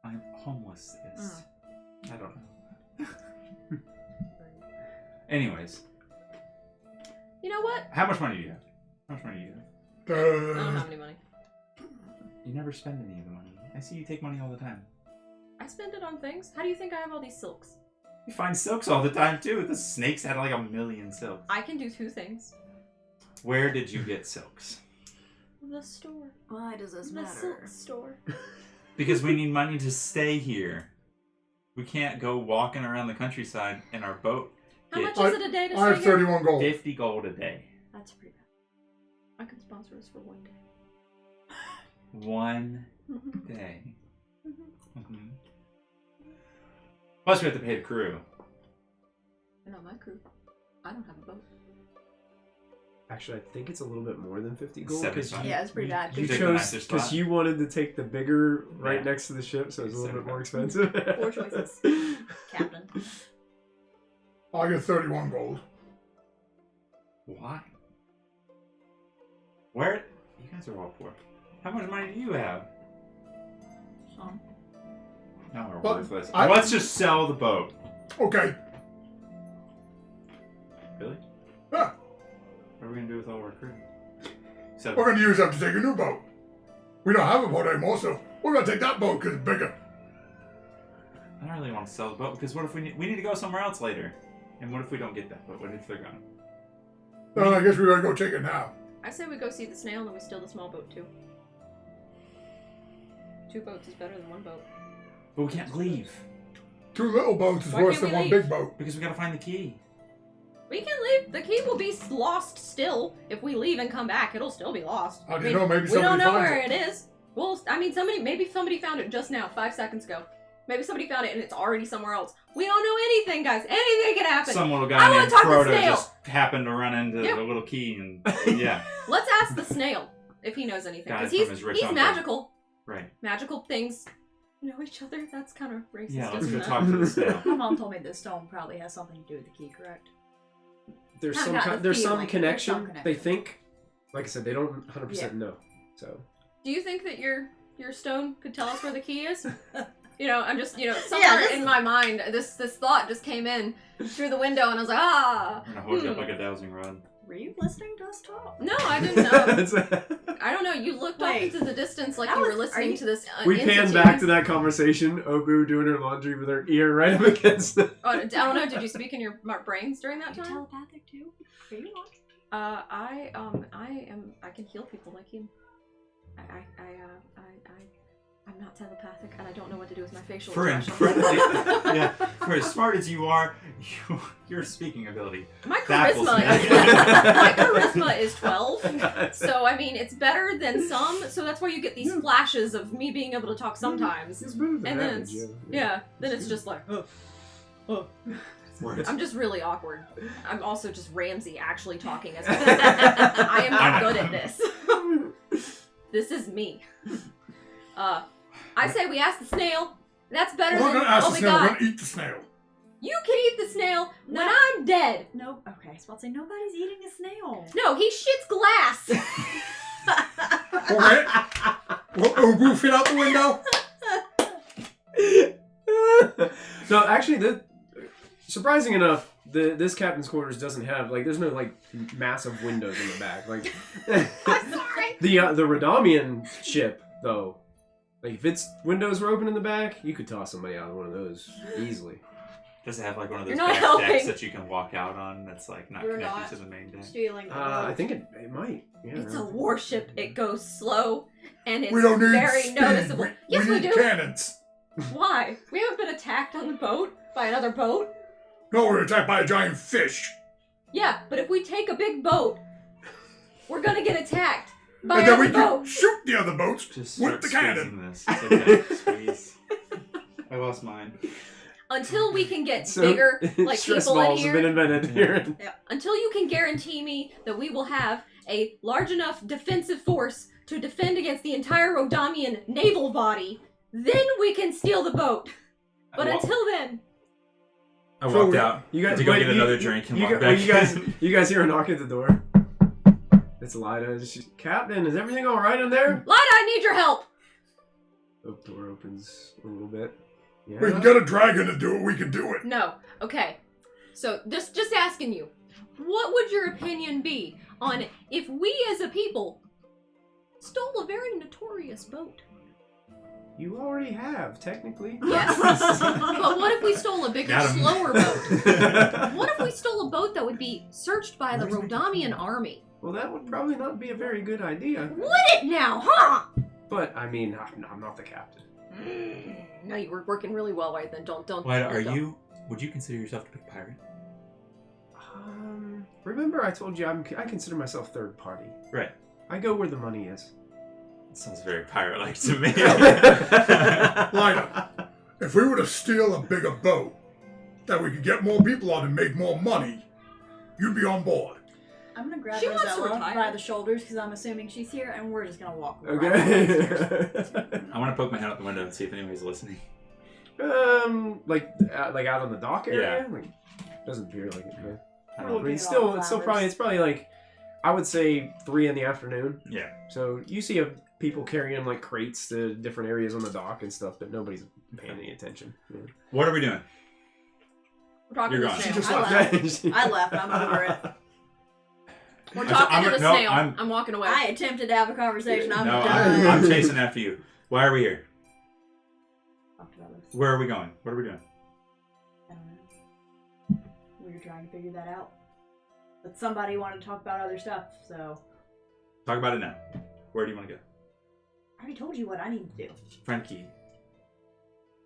I'm homeless. I don't know. Anyways, You know what? how much money do you have? How much money do you have? I don't have any money. You never spend any of the money. I see you take money all the time. I spend it on things. How do you think I have all these silks? You find silks all the time too. The snakes had like 1,000,000 silks. I can do 2 things. Where did you get silks? The store. Why does this The matter? silk store. Because we need money to stay here. We can't go walking around the countryside in our boat. How Get much is it a day to I stay have here? 31 gold. 50 gold a day. That's pretty bad. I can sponsor us for 1 day. One Mhm. day. Mhm. Mhm. Plus we have to pay the crew. And on my crew, I don't have a boat. Actually, I think it's a little bit more than 50 gold. 75. Yeah, it's pretty bad. You Take the chose nicer spot. because you wanted to take the bigger right Yeah. next to the ship, so it's a little bit more 75. expensive. Poor choices. Captain. I get 31 gold. Why? Where? You guys are all poor. How much money do you have? Some. No, we're Well, worthless. I- Let's just sell the boat. Okay. Really? Yeah. What are we gonna do with all our crew? So We're going to use them to take a new boat. We don't have a boat anymore, so we're going to take that boat because it's bigger. I don't really want to sell the boat because what if we need to go somewhere else later? And what if we don't get that boat? What if they're gone? Then I guess we got to go take it now. I say we go see the snail and we steal the small boat too. 2 boats is better than 1 boat. But we can't leave 2 little boats is Why worse can't than we 1 leave? big boat. because we gotta find the key. We can leave. The key will be lost still. If we leave and come back, it'll still be lost. How do you know? Maybe we somebody don't know finds where it. it is. Well, I mean, maybe somebody found it just now, 5 seconds ago. Maybe somebody found it and it's already somewhere else. We don't know anything, guys. Anything can happen. Some little I guy wanna named talk to Frodo Snail. just happened to run into Yep. the little key and yeah, Let's ask the snail if he knows anything. Got it Because from his rich he's uncle. magical. right. Magical things know each other. That's kind of racist, Yeah, let's isn't go it? talk to the snail. My mom told me this stone probably has something to do with the key, correct? There's I've some got the there's some feeling. There's some connection. They connection. think, like I said, they don't 100% know. So Do you think that your stone could tell us where the key is? I'm just, somewhere this- in my mind, this thought just came in through the window, and I was like, ah. I'm gonna hold you up like a dowsing rod. Were you listening to us talk? No, I didn't know. That's- I don't know. You looked off Wait. into the distance like That you were was- listening are to this. we pan entity. back to that conversation. Obu doing her laundry with her ear right up against the. Oh, I don't know. Did you speak in your brains during that Are you time? telepathic too? Are you not? I can heal people like you. I'm not telepathic, and I don't know what to do with my facial For expressions. incredibly, yeah, for as smart as you are, your speaking ability. My Baffles charisma, me. is, my charisma is 12. So I mean, it's better than some. So that's why you get these flashes of me being able to talk sometimes. It's better than And then average, it's yeah. then it's just like, Words. I'm just really awkward. I'm also just Ramsey actually talking as I am not good at this. This is me. I say we ask the snail. That's better We're not than going to ask what the we snail. We're got. going to eat the snail. You can eat the snail when No. I'm dead. Nope. Okay, I was about to say nobody's eating a snail. No, he shits glass. Okay. Will Obu fit out the window? No, actually, surprising enough, this captain's quarters doesn't have there's no massive windows in the back. Like I'm sorry. the Radamian ship though, if its windows were open in the back, you could toss somebody out of one of those easily. Does it have like one of those You're not back helping. decks that you can walk out on that's like not You're connected not. to the main deck? Stealing. I think it might. Yeah, It's a warship. It goes slow, and it's We don't need very speed. noticeable. Yes, we need do. cannons. Why? We haven't been attacked on the boat by another boat. No, we were attacked by a giant fish. Yeah, but if we take a big boat, we're gonna get attacked by And then we another can boat. shoot the other boats Just with start the squeezing cannon. this. It's okay. Squeeze. I lost mine. until we can get So, bigger, like stress people in balls have here, been invented here. until you can guarantee me that we will have a large enough defensive force to defend against the entire Rodamian naval body, then we can steal the boat. But until then, I walked out You guys to go wait, get another drink and walk wait, back. you guys hear a knock at the door. It's Lida. Captain, is everything all right in there? Lida, I need your help. The door opens a little bit. Yeah. We can get a dragon to do it. We can do it. No. Okay. So just asking you, what would your opinion be on if we as a people stole a very notorious boat? You already have, technically. Yes. But what if we stole a bigger, Got him. slower boat? What if we stole a boat that would be searched by the Rodamian army? Well, that would probably not be a very good idea. Would it now, huh? But, I mean, I'm not the captain. No, you were working really well right then. Don't. Why don't. would you consider yourself to be a pirate? Remember I told you I consider myself third party. Right. I go where the money is. That sounds very pirate-like to me. Lida, if we were to steal a bigger boat that we could get more people on and make more money, you'd be on board. I'm gonna grab She wants to Rosella retire. by the shoulders because I'm assuming she's here, and we're just gonna walk. right Okay. downstairs. I want to poke my head out the window and see if anybody's listening. like out on the dock area? Yeah. Like, doesn't appear like it, man. I I don't know. mean, Look at all the it's still flowers. probably like, I would say 3 in the afternoon. Yeah. So you see people carrying like crates to different areas on the dock and stuff, but nobody's paying any attention. Yeah. What are we doing? We're talking You're to gone. the She snail. just left. I left. I'm over it. We're talking to the no, snail. I'm- I'm walking away. I attempted to have a conversation. I'm No, done. I'm chasing after you. Why are we here? Talked about this. Where are we going? What are we doing? I don't know. We were trying to figure that out. But somebody wanted to talk about other stuff, so Talk about it now. Where do you want to go? I already told you what I need to do. Frankie,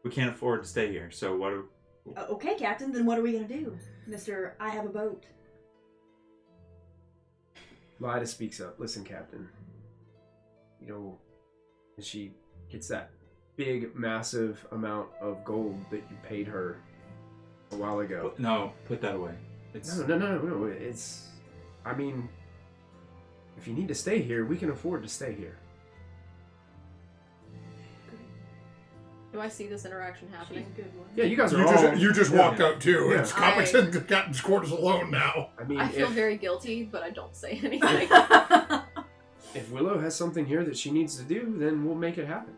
we can't afford to stay here, so what are... Okay, Captain, then what are we gonna do? Mr. I have a boat. Lida speaks up. Listen, Captain. You know, and she gets that big, massive amount of gold that you paid her a while ago. No, put that away. It's... No. It's, I mean, if you need to stay here, we can afford to stay here. Do I see this interaction happening? She's a good one. Yeah, you guys are You just Yeah. walked out too. Yeah. It's Copperton, the captain's quarters alone now. I mean, I feel if, very guilty, but I don't say anything. if Willow has something here that she needs to do, then we'll make it happen.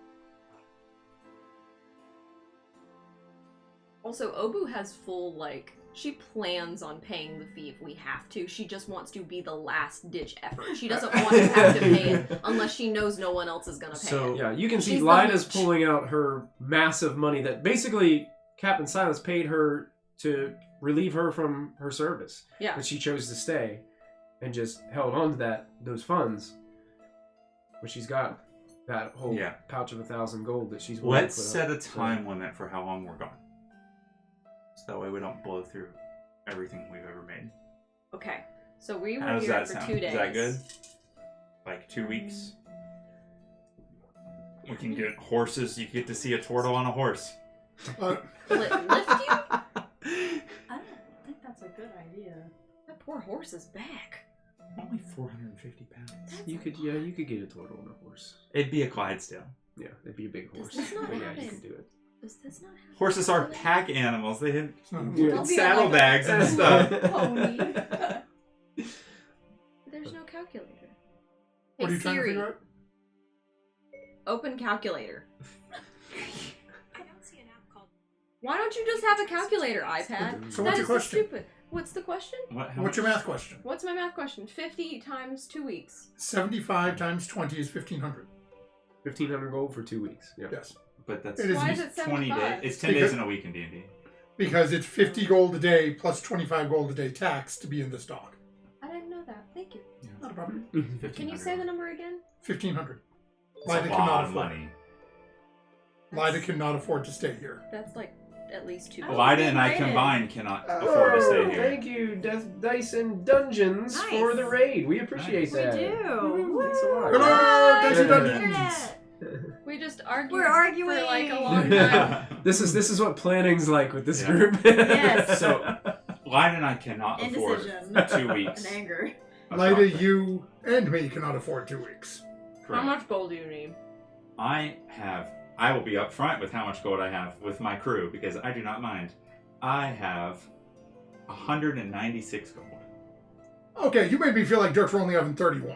Also, Obu has full, she plans on paying the fee if we have to. She just wants to be the last ditch effort. She doesn't want to have to pay it unless she knows no one else is going to pay So- it. Yeah, you can see She's the Lida's witch. pulling out her massive money that basically Captain Silas paid her to relieve her from her service. Yeah. But she chose to stay and just held on to those funds. But she's got that whole Yeah. pouch of 1,000 gold that she's willing Let's to put set up. a time limit for how long we're gone. So that way we don't blow through everything we've ever made. Okay. So we How were does here that for sound? 2 days. Is that good? Like 2 weeks? We can get horses. You get to see a turtle on a horse. Uh, Lift you? I don't think that's a good idea. That poor horse's back. Only 450 pounds. You could get a turtle on a horse. It'd be a Clydesdale. Yeah, it'd be a big horse. this not But yeah, you happen? could do it. Does this not happen? Horses are pack animals. They have it's not- Yeah. Don't be saddlebags like and stuff. Pony. There's no calculator. What are you Hey trying to Siri, figure out? open calculator. I don't see an app called. Why don't you just have a calculator, iPad? So That what's your is so question? stupid. What's the question? How What's your math question? What's my math question? 50 times 2 weeks. 75 times 20 is 1,500. 1,500 gold for 2 weeks. Yeah. Yes. But that's It is Why is it 20 days. 75? It's 10 days in a week in D&D. Because it's 50 gold a day plus 25 gold a day tax to be in this dock. I didn't know that. Thank you. Not a problem. Can you say the number again? 1,500. It's a Lida lot cannot of afford. money. Lida cannot afford to stay here. That's like at least 2 Oh, Lida and I rated. combined cannot afford to stay here. Thank you, Death Dice and Dungeons, Nice. for the raid. We appreciate We that. do. Woo, thanks a lot. Hello, Bye. Daisy Yeah. Dungeons! We We just argued We're arguing. for like a long time. This is what planning's like with this Yeah. group. Yes. So, Lion and I cannot afford Indecision. 2 weeks. And anger. of Lida, doctor. you and me cannot afford 2 weeks. How Correct. much gold do you need? I will be upfront with how much gold I have with my crew because I do not mind. I have 196 gold. Okay, you made me feel like dirt for only having 31.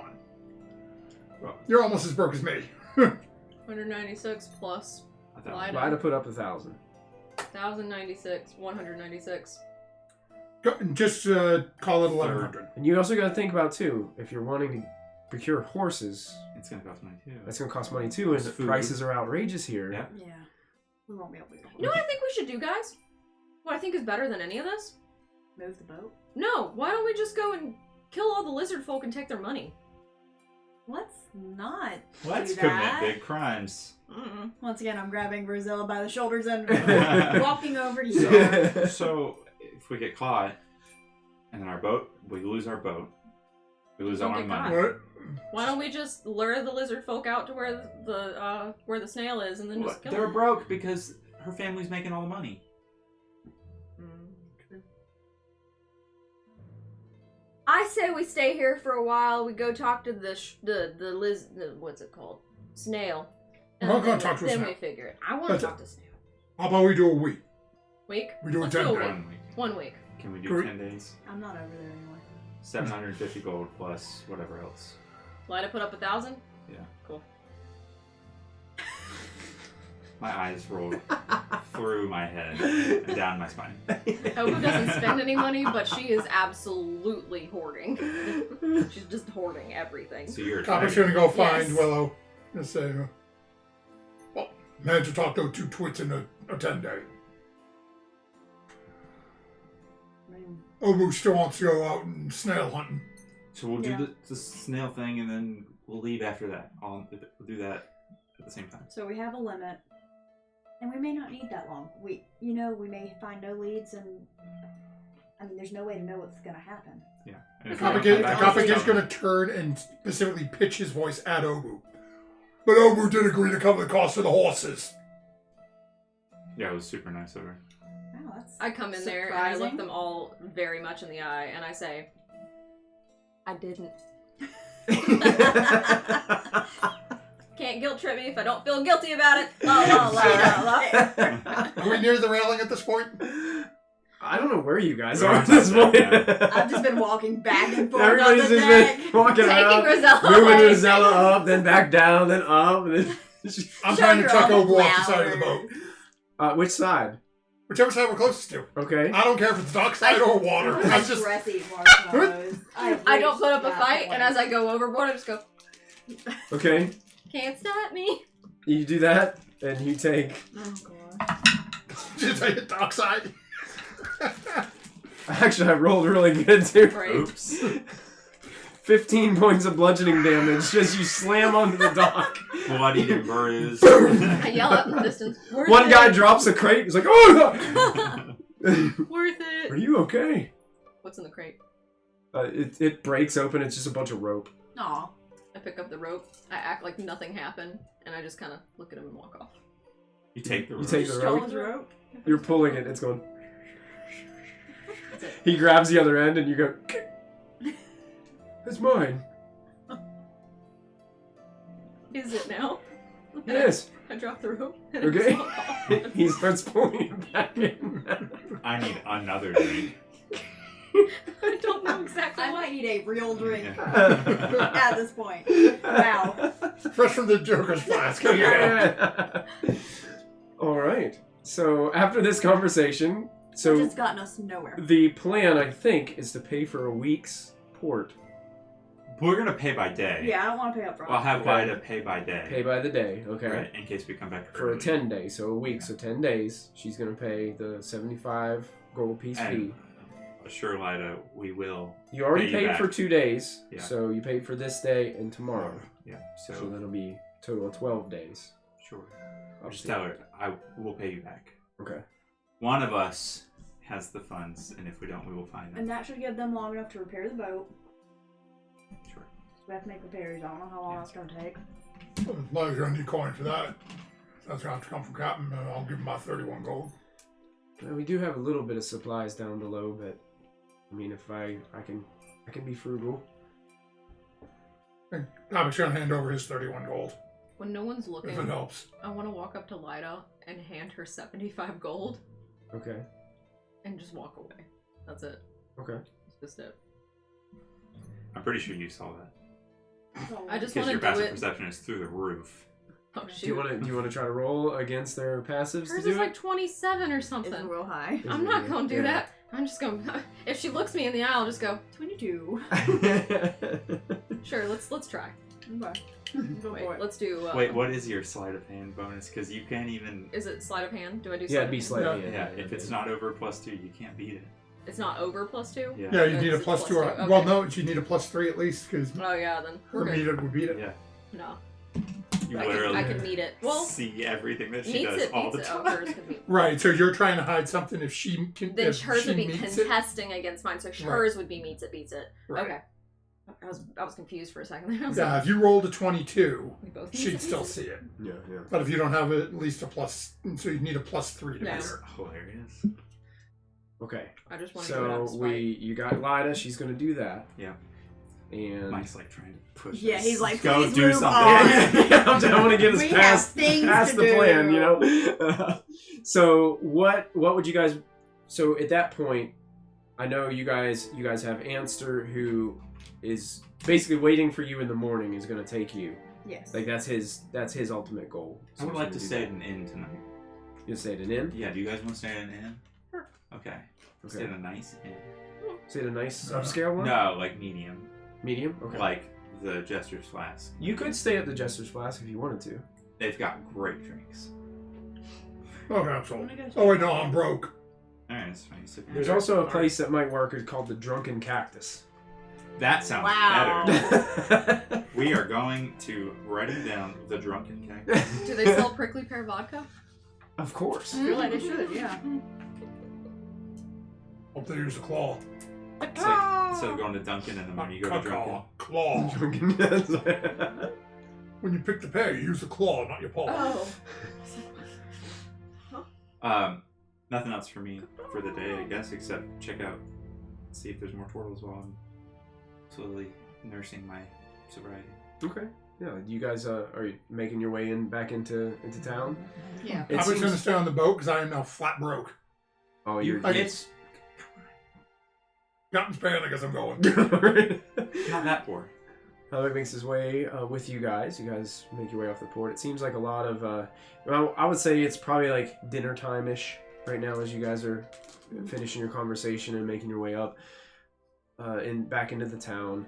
Well, You're almost as broke as me. 196 plus I thought Light Lida put up 1,000. 1,096, 196. Just call it 1,100. And you also got to think about too, if you're wanting to procure horses, it's gonna cost money too. that's going to cost money too, and the Food. prices are outrageous here. Yeah. Yeah. We won't be able to You know what I think we should do, guys? What I think is better than any of this? move the boat. No, why don't we just go and kill all the lizard folk and take their money? Let's not Let's do commit that. big crimes. Mm-mm. Once again, I'm grabbing Rosella by the shoulders and walking over to you. So if we get caught, and then we lose our boat, we lose all Don't our get money. caught. What? Why don't we just lure the lizard folk out to where the snail is and then just kill They're them? broke because her family's making all the money. True. I say we stay here for a while. We go talk to the what's it called? Snail. I'm not gonna then- talk to a Then snail. we figure it. I want to That's talk to snail. How about we do a week? Week? We do a Let's 10 do a day. week. 1 week. 1 week. Can we do Great. 10 days? I'm not over there anymore. 750 gold plus whatever else. Lida put up 1,000. Yeah. Cool. My eyes rolled through my head and down my spine. Obu doesn't spend any money, but she is absolutely hoarding. She's just hoarding everything. So you're Copper's gonna go find Yes. Willow and say, well, managed to talk to 2 twits in a 10 day. I mean, Obu still wants to go out and snail hunting. So we'll Yeah. do the snail thing and then we'll leave after that. We'll do that at the same time. so we have a limit, and we may not need that long. We may find no leads, and I mean, there's no way to know what's gonna happen. Yeah. And if we don't Copperkid come back, Copperkid's we'll gonna turn and specifically pitch his voice at Obu. But Obu did agree to cover the cost of the horses. Yeah, it was super nice of her. Wow, that's I come in there and I look surprising. them all very much in the eye and I say, I didn't. Can't guilt trip me if I don't feel guilty about it. La, la, la, la. Are we near the railing at this point? I don't know where you guys We're are on at this top point. now. I've just been walking back and forth Everybody's on the just deck. been walking Taking around, Rosella moving away. Rosella up, then back down, then up. And then I'm Show trying to your chuck own Obu off the side of the boat. flowers. which side? Whichever side we're closest to. Okay. I don't care if it's dock side or water. I I'm just stress eat marshmallows. I don't put up a reached fight that and as I point. go overboard I just go, Okay. can't stop me. You do that, and you take. Oh god. just take the dock side. Actually, I rolled really good too. Right. Oops. 15 points of bludgeoning damage as you slam onto the dock. Bloodied and bruised. I yell out in the distance, worth One it. guy drops a crate. He's like, "Oh, Worth it. are you okay?" What's in the crate? It breaks open. It's just a bunch of rope. Aw. I pick up the rope. I act like nothing happened, and I just kind of look at him and walk off. You take the You rope. take the Stole rope. his rope. You're pulling it. It's going. That's it. He grabs the other end, and you go. It's mine. Is it now? Yes. I drop the rope. And Okay. I just walk off. He starts pulling it back in. I need another drink. I don't know exactly. I might need a real drink Yeah. at this point. Wow. Fresh from the Joker's flask. All right. So after this conversation, so It's gotten us nowhere. the plan, I think, is to pay for a week's port. We're gonna pay by day. Yeah, I don't want to pay up front. I'll have Okay. Vida pay by day. Pay by the day, okay? Right, in case we come back For a early. 10 day, so a week, so 10 days. She's gonna pay the 75 gold piece And fee. assure Lida we will. You already pay you paid back. for 2 days, Yeah. so you paid for this day and tomorrow. Yeah. So So that'll be a total of 12 days. sure. Up Just to tell her I will pay you back. you. Okay. One of us has the funds, and if we don't, we will find them. And that should give them long enough to repair the boat. Sure. So we have to make repairs. I don't know how long that's going to take. As long as you're gonna need coin for that, that's gonna have to come from Captain. I'll give him my 31 gold. Well, we do have a little bit of supplies down below, but I mean, if I can be frugal. And Abbott's gonna hand over his 31 gold When no one's looking, if it helps. I want to walk up to Lida and hand her 75 gold Okay. and just walk away. That's it. Okay. That's just it. I'm pretty sure you saw that. I just Because want your to do passive it. perception is through the roof. Oh, Do you want to try to roll against their passives Hers to is do like it? 27 or It's something. real high. I'm not going to do Yeah. that. I'm just going to... If she looks me in the eye, I'll just go, 22. sure, let's try. Okay. Go Wait, for it. let's do... Wait, what is your sleight of hand bonus? Because you can't even. Is it sleight of hand? Do I do Yeah, sleight it'd be of hand? slightly. Yeah, if it's not over +2, you can't beat it. It's not over +2? Yeah. Yeah, you need a It's plus 2. +2, Well, okay. no, you need a +3 at least, because Oh, yeah, then we're meet good. it would beat it. Yeah. No. You I literally can meet it. Well, see everything that she meets does it, all the beats it. time. Oh, hers could be... Right, so you're trying to hide something if she can. Then if hers she would be meets it. contesting against mine, so hers would be meets it, beats it. Right. Okay. I was confused for a second there. I was Yeah, like, if you rolled a 22, we both she'd meets it, still beats it? see it. Yeah, yeah. But if you don't have at least a plus, so you need a +3 to Yeah. beat That's her. hilarious. Okay. I just want to do it out of So spite. you got Lida. She's gonna do that. Yeah. And Mike's like trying to push. Yeah, us. he's like, go "Please do move something. on." I want to get us We past have things past to the do. plan, you know. So what would you guys? So at that point, I know you guys have Anster, who is basically waiting for you in the morning. Is going to take you. Yes. Like that's his ultimate goal. I would he's like gonna to do stay that. at an inn tonight. You stay at an inn. Yeah, do you guys want to stay at an inn? Sure. Okay. Stay Okay. at a nice inn. Stay at a nice Uh, upscale one. No, like medium. Medium. Okay. Like the Jester's Flask. You could stay at the Jester's Flask if you wanted to. They've got great drinks. Okay, so. Oh, wait, no, I'm broke. Alright, that's fine. Sit down. There's also a place that might work called the Drunken Cactus. That sounds Wow. better. We are going to writing down the Drunken Cactus. Do they sell prickly pear vodka? Of course. I feel like they should, yeah. Hope they use a claw. It's like, instead of going to Dunkin' in the morning, you go to Drunken. Claw. Drunken. When you pick the pear, you use the claw, not your paw. Oh. Nothing else for me for the day, I guess, except check out, see if there's more turtles while I'm slowly nursing my sobriety. Okay. Yeah. You guys are you making your way back into town? Yeah. It I was seems- going to stay on the boat because I am now flat broke. Oh, you're. It's Captain's paying, I guess I'm going. not that poor. Halleck makes his way with you guys. You guys make your way off the port. It seems like a lot of. Well, I would say it's probably like dinner time ish right now as you guys are finishing your conversation and making your way up back into the town.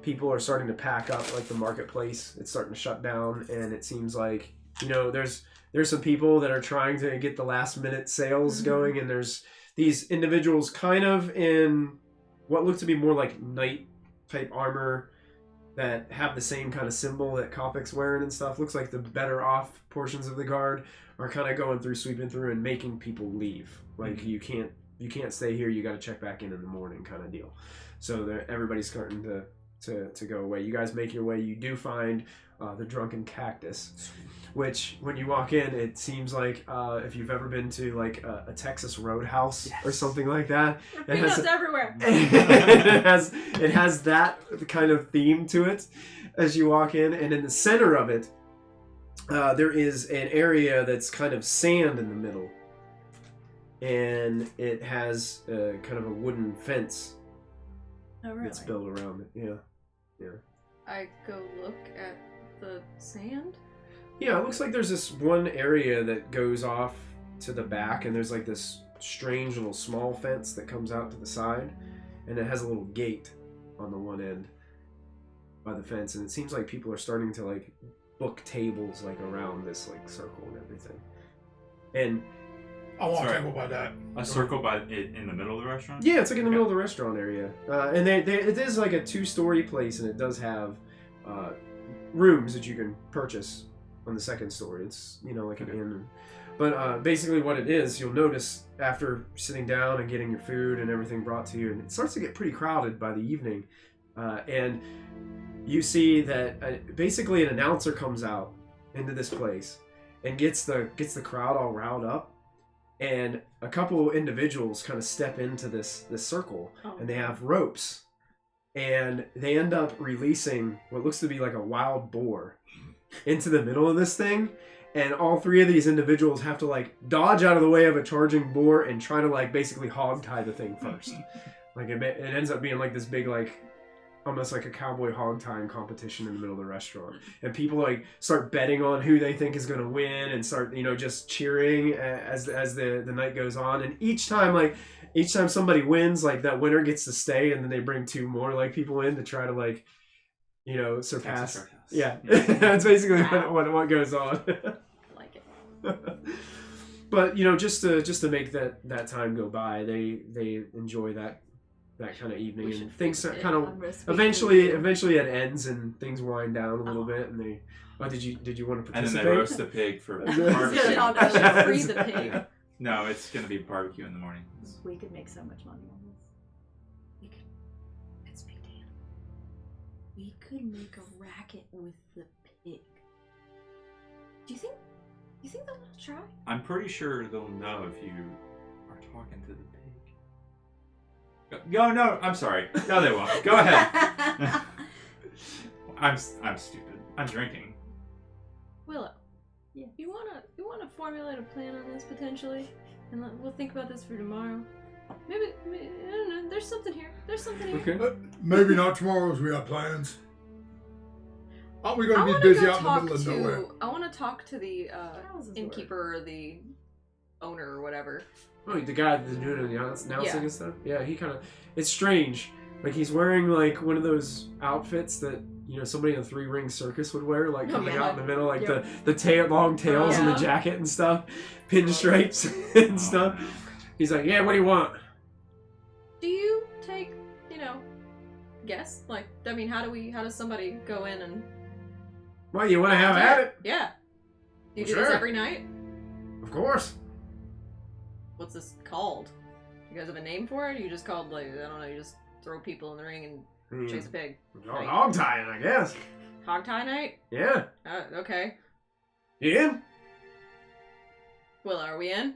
People are starting to pack up, like the marketplace. It's starting to shut down, and it seems like there's some people that are trying to get the last minute sales going, and there's these individuals kind of in what look to be more like knight type armor that have the same kind of symbol that Koppik's wearing and stuff. Looks like the better off portions of the guard are kind of going through, sweeping through, and making people leave. Like you can't stay here. You got to check back in the morning, kind of deal. So everybody's starting to go away. You guys make your way. You do find the Drunken Cactus, which when you walk in, it seems like if you've ever been to like a Texas Roadhouse or something like that. It has, Peanuts everywhere. it has that kind of theme to it as you walk in, and in the center of it, there is an area that's kind of sand in the middle, and it has kind of a wooden fence Oh, really? that's built around it. Yeah. I go look at the sand. Yeah, it looks like there's this one area that goes off to the back, and there's like this strange little small fence that comes out to the side, and it has a little gate on the one end by the fence, and it seems like people are starting to like book tables like around this like circle and everything. And I want a Sorry. table by that. A circle by it in the middle of the restaurant? yeah, it's like in the Okay. middle of the restaurant area, and it is like a 2-story place, and it does have rooms that you can purchase on the second story. It's like an inn. But basically what it is, you'll notice after sitting down and getting your food and everything brought to you, and it starts to get pretty crowded by the evening. And you see that basically an announcer comes out into this place and gets the crowd all riled up, and a couple individuals kind of step into this circle, and they have ropes, and they end up releasing what looks to be like a wild boar into the middle of this thing, and all three of these individuals have to like dodge out of the way of a charging boar and try to like basically hog tie the thing first. Like it ends up being like this big like almost like a cowboy hog tying competition in the middle of the restaurant, and people like start betting on who they think is going to win and start just cheering as the night goes on, and each time somebody wins, like that winner gets to stay, and then they bring two more like people in to try to like surpass. Yeah, that's basically what goes on. I like it. But just to make that time go by, they enjoy that kind of evening, and things kind of eventually it ends and things wind down a little bit, and they did you want to participate? And then they roast the pig for Free barbecue. the pig. No, it's gonna be barbecue in the morning. We could make so much money on this. It's Big Dan. We could make a racket with the pig. Do you think they'll try? I'm pretty sure they'll know if you are talking to the pig. No, I'm sorry. No, they won't. Go ahead. I'm stupid. I'm drinking. Willow. Yeah. You wanna formulate a plan on this potentially, and we'll think about this for tomorrow. Maybe I don't know. There's something here. Okay. Maybe not tomorrow, as we have plans. Aren't we going to be busy out in the middle of nowhere? I want to talk to the How does this innkeeper or the owner or whatever. Oh, the guy that's doing the announcing and stuff? Yeah, he kind of... It's strange. Like, he's wearing, like, one of those outfits that, somebody in a three-ring circus would wear, like, coming out in the middle, like, the long tails and the jacket and stuff, pinstripes and stuff. He's like, yeah, what do you want? Do you take, guess? Like, I mean, how does somebody go in and... Well, you want to have at it? Yeah. Do you Well, do this sure. every night? Of course. What's this called? You guys have a name for it? Or you just called, like, I don't know, you just throw people in the ring and chase a pig? Hog tying, I guess. Hog tie night? Yeah. Okay. You in? Willow, are we in?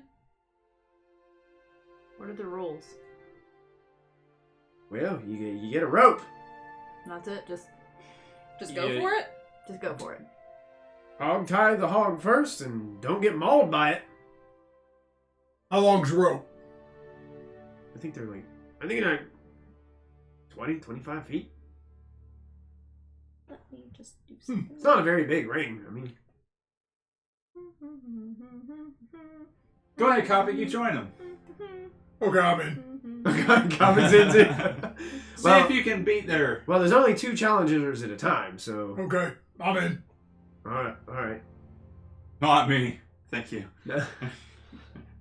What are the rules? Well, you get a rope. That's it. Just Go for it? Just go for it. Hog tie the hog first and don't get mauled by it. How long's the rope? I think they're like 20, 25 feet. Let me just do something. It's not a very big ring. I mean, Go ahead, copy. You join them. Okay, I'm in. Commons into. See if you can beat their... Well, there's only 2 challengers at a time, so. Okay, I'm in. All right. Not me. Thank you.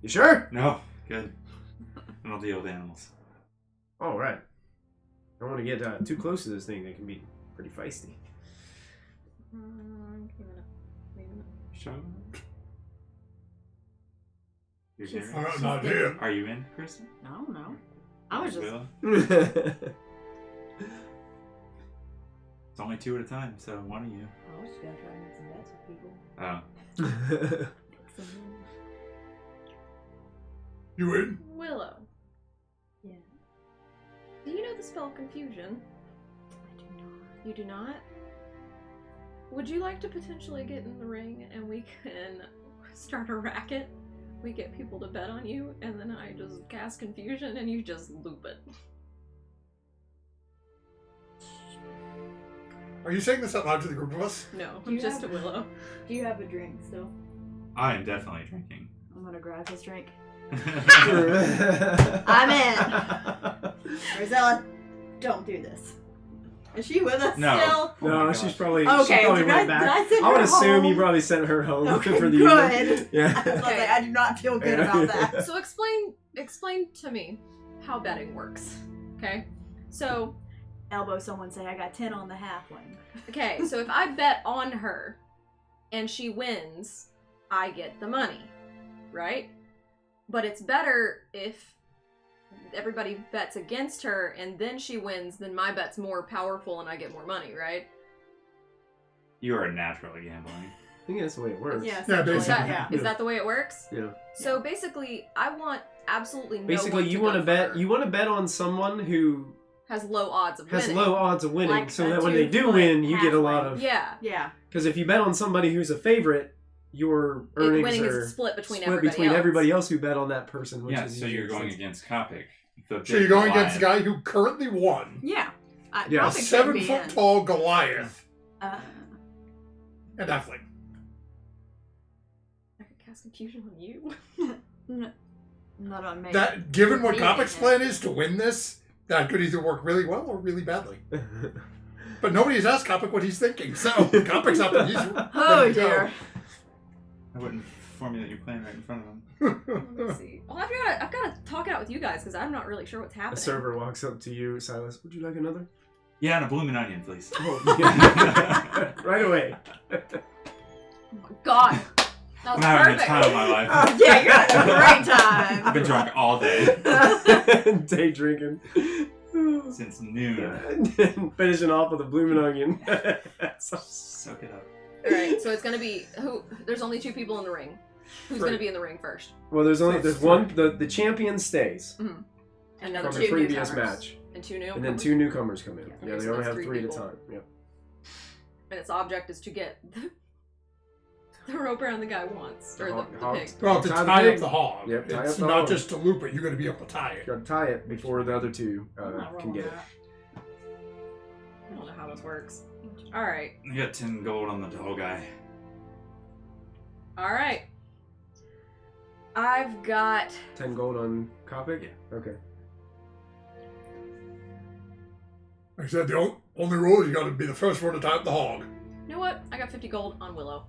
You sure? No. Good. I don't deal with animals. All right. Don't want to get too close to this thing. They can be pretty feisty. Show. You're She's- there? I'm not here. Are you in, Kristen? I don't know. I was just. Will? It's only 2 at a time, so one of you. I was just gonna try and make some bets with people. Oh. You in? Willow, Yeah. do you know the spell Confusion? I do not. You do not? Would you like to potentially get in the ring and we can start a racket? We get people to bet on you, and then I just cast Confusion and you just loop it. Are you saying this out loud to the group of us? No, Do you just have- a Willow. Do you have a drink still? I am definitely drinking. I'm gonna grab his drink. I'm in. Rosella, don't do this. Is she with us No. still? Oh my No, gosh. she's probably. Okay, she probably did I- went back. did I send would her assume you home? probably sent her home Okay, for the good. evening. Yeah. I was like, I do not feel good about that. So explain to me how betting works. Okay? So Elbow someone, say I got 10 on the halfling. okay, so if I bet on her and she wins, I get the money, right? But it's better if everybody bets against her and then she wins, then my bet's more powerful and I get more money, right? You are a natural at gambling. I think that's the way it works. Yeah, Yeah, essentially. Is that, Yeah. is that the way it works? Yeah. So basically, I want absolutely no Basically, one you to want to go bet. for- You want to bet on someone who has low odds of has winning. low odds of winning, Like so a that when they do 2-foot win, you get a lot halfling. of. Yeah. Yeah. Because if you bet on somebody who's a favorite, your earnings Winning are is split between split everybody between else. everybody else who bet on that person. Which Yeah, is so you're usually going six. against Kopic. So you're going against the guy who currently won. Yeah. Yeah, Kopic shouldn't be 7 foot in. tall Goliath and Halfling. I could cast confusion on you. Not on me. That, given what Me Kopic's again. plan is to win this, that could either work really well or really badly. But nobody has asked Kopic what he's thinking, so Kopic's up and he's Oh ready to go. dear. I wouldn't formulate your plan right in front of him. Let's see. Well, I've got to talk it out with you guys because I'm not really sure what's A happening. server walks up to you, Silas. Would you like another? Yeah, and a blooming onion, please. Oh, yeah. Right away. Oh my God. That I'm was having the perfect. time of my life. Yeah, you're having a great time. I've been drunk all day Day drinking. since noon. Finishing off with a blooming onion. Soak it up. All right, so it's gonna be who? There's only 2 people in the ring. Who's Right. gonna be in the ring first? Well, there's one. The champion stays Another from 2 the previous newcomers. match, And 2 new. and then 2 newcomers come in. Okay, Yeah, they so only that's have 3 3 at a people. time. Yep. And its object is to get the rope around the guy once, or the pig. Well, to Tie the tie pig. up the hog. Yep, tie It's up the not hog. just to loop it, you're going to be able to tie it. You gotta tie it before the other 2 I'm not can rolling get it. that. I don't know how this works. All right, I got 10 gold on the tall guy. all right. I've got 10 gold on Kopic? Yeah. Okay. Like I said, the only rule is you got to be the first one to tie up the hog. You know what? I got 50 gold on Willow.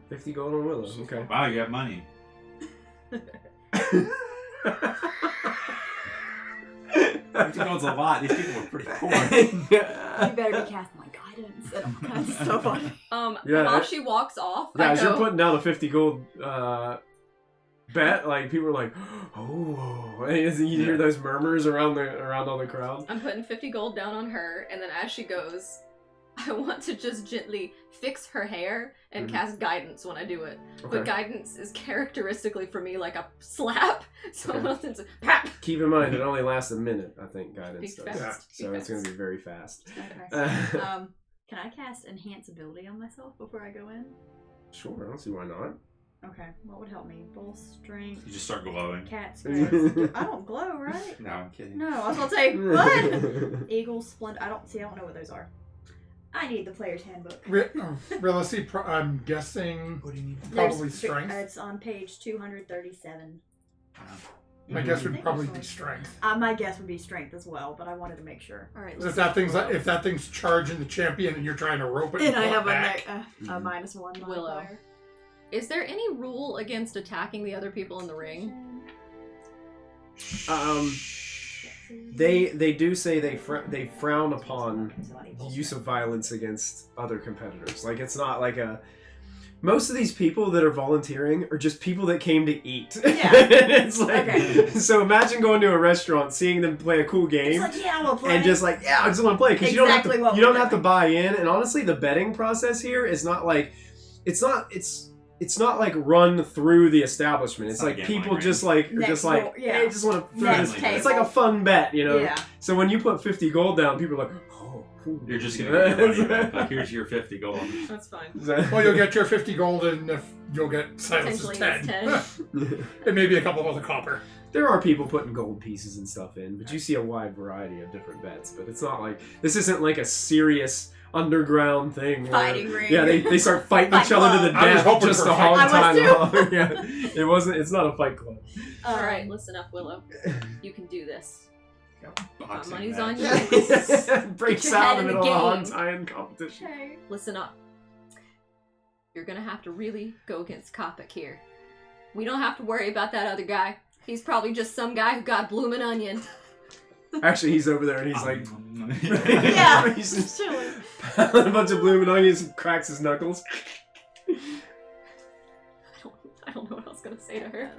50 gold on Willows. Okay. Wow, you have money. 50 gold's a lot. These people were pretty poor. You better be casting like guidance and all kinds of stuff on it. Yeah, while that- she walks off, Yeah, I as you're go, putting down a 50 gold bet, like people are like, oh, and you hear those murmurs around all the crowd. I'm putting 50 gold down on her, and then as she goes, I want to just gently fix her hair and cast guidance when I do it. But Okay. guidance is characteristically for me like a slap, so Okay. it's a pap. Keep in mind, it only lasts a minute. I think Be guidance does. fast. So Be it's going to fast. be very fast. Okay. Can I cast enhance ability on myself before I go in? Sure, I don't see why not. Okay. What would help me? Bull strength, You just start glowing. cat scales. I don't glow, right? No, I'm kidding. No, I was gonna say what? Eagle, splendor. I don't know what those are. I need the player's handbook. Realistically, I'm guessing What do you need? probably There's- strength. It's on page 237. My guess would think probably it's be on- strength. My guess would be strength as well, but I wanted to make sure. All right, If that thing's charging the champion and you're trying to rope it, And I pull it have back, a -1 Willow. modifier. Is there any rule against attacking the other people in the ring? They do say they frown upon the use of violence against other competitors. Like it's not like a. Most of these people that are volunteering are just people that came to eat. Yeah. It's like, Okay. So imagine going to a restaurant, seeing them play a cool It's game, like, yeah, we'll play. and just like, yeah, I just want to play because Exactly what you don't we're have to doing. buy in. And honestly, the betting process here is not like, it's not like run through the establishment. It's not like gambling, people right? just like Next just like door, yeah. hey, just want to throw Next this. table. It's like a fun bet, you know. Yeah. So when you put 50 gold down, people are like, oh, ooh. You're just gonna get your money back. Like, here's your 50 gold. That's fine. well, you'll get your 50 gold, and if you'll get Silas's Potentially 10. And maybe a couple of other copper. There are people putting gold pieces and stuff in, but you see a wide variety of different bets. But it's not like this isn't like a serious underground thing. Where, Fighting ring. Yeah, they start fighting Fight each other to the club. I was death hoping just for to a fight hog club. tie I them was all. Yeah, it wasn't. It's not a fight club. All right, listen up, Willow. You can do this. Boxing money's match. on you. Breaks Get your out head in in the the middle of a hog game. tying competition. Okay. Listen up. You're gonna have to really go against Kopic here. We don't have to worry about that other guy. He's probably just some guy who got bloomin' onion. Actually, he's over there and he's like, Yeah. he's Just chilling. pounding a bunch of blooming onions and cracks his knuckles. I don't know what I was gonna say to her.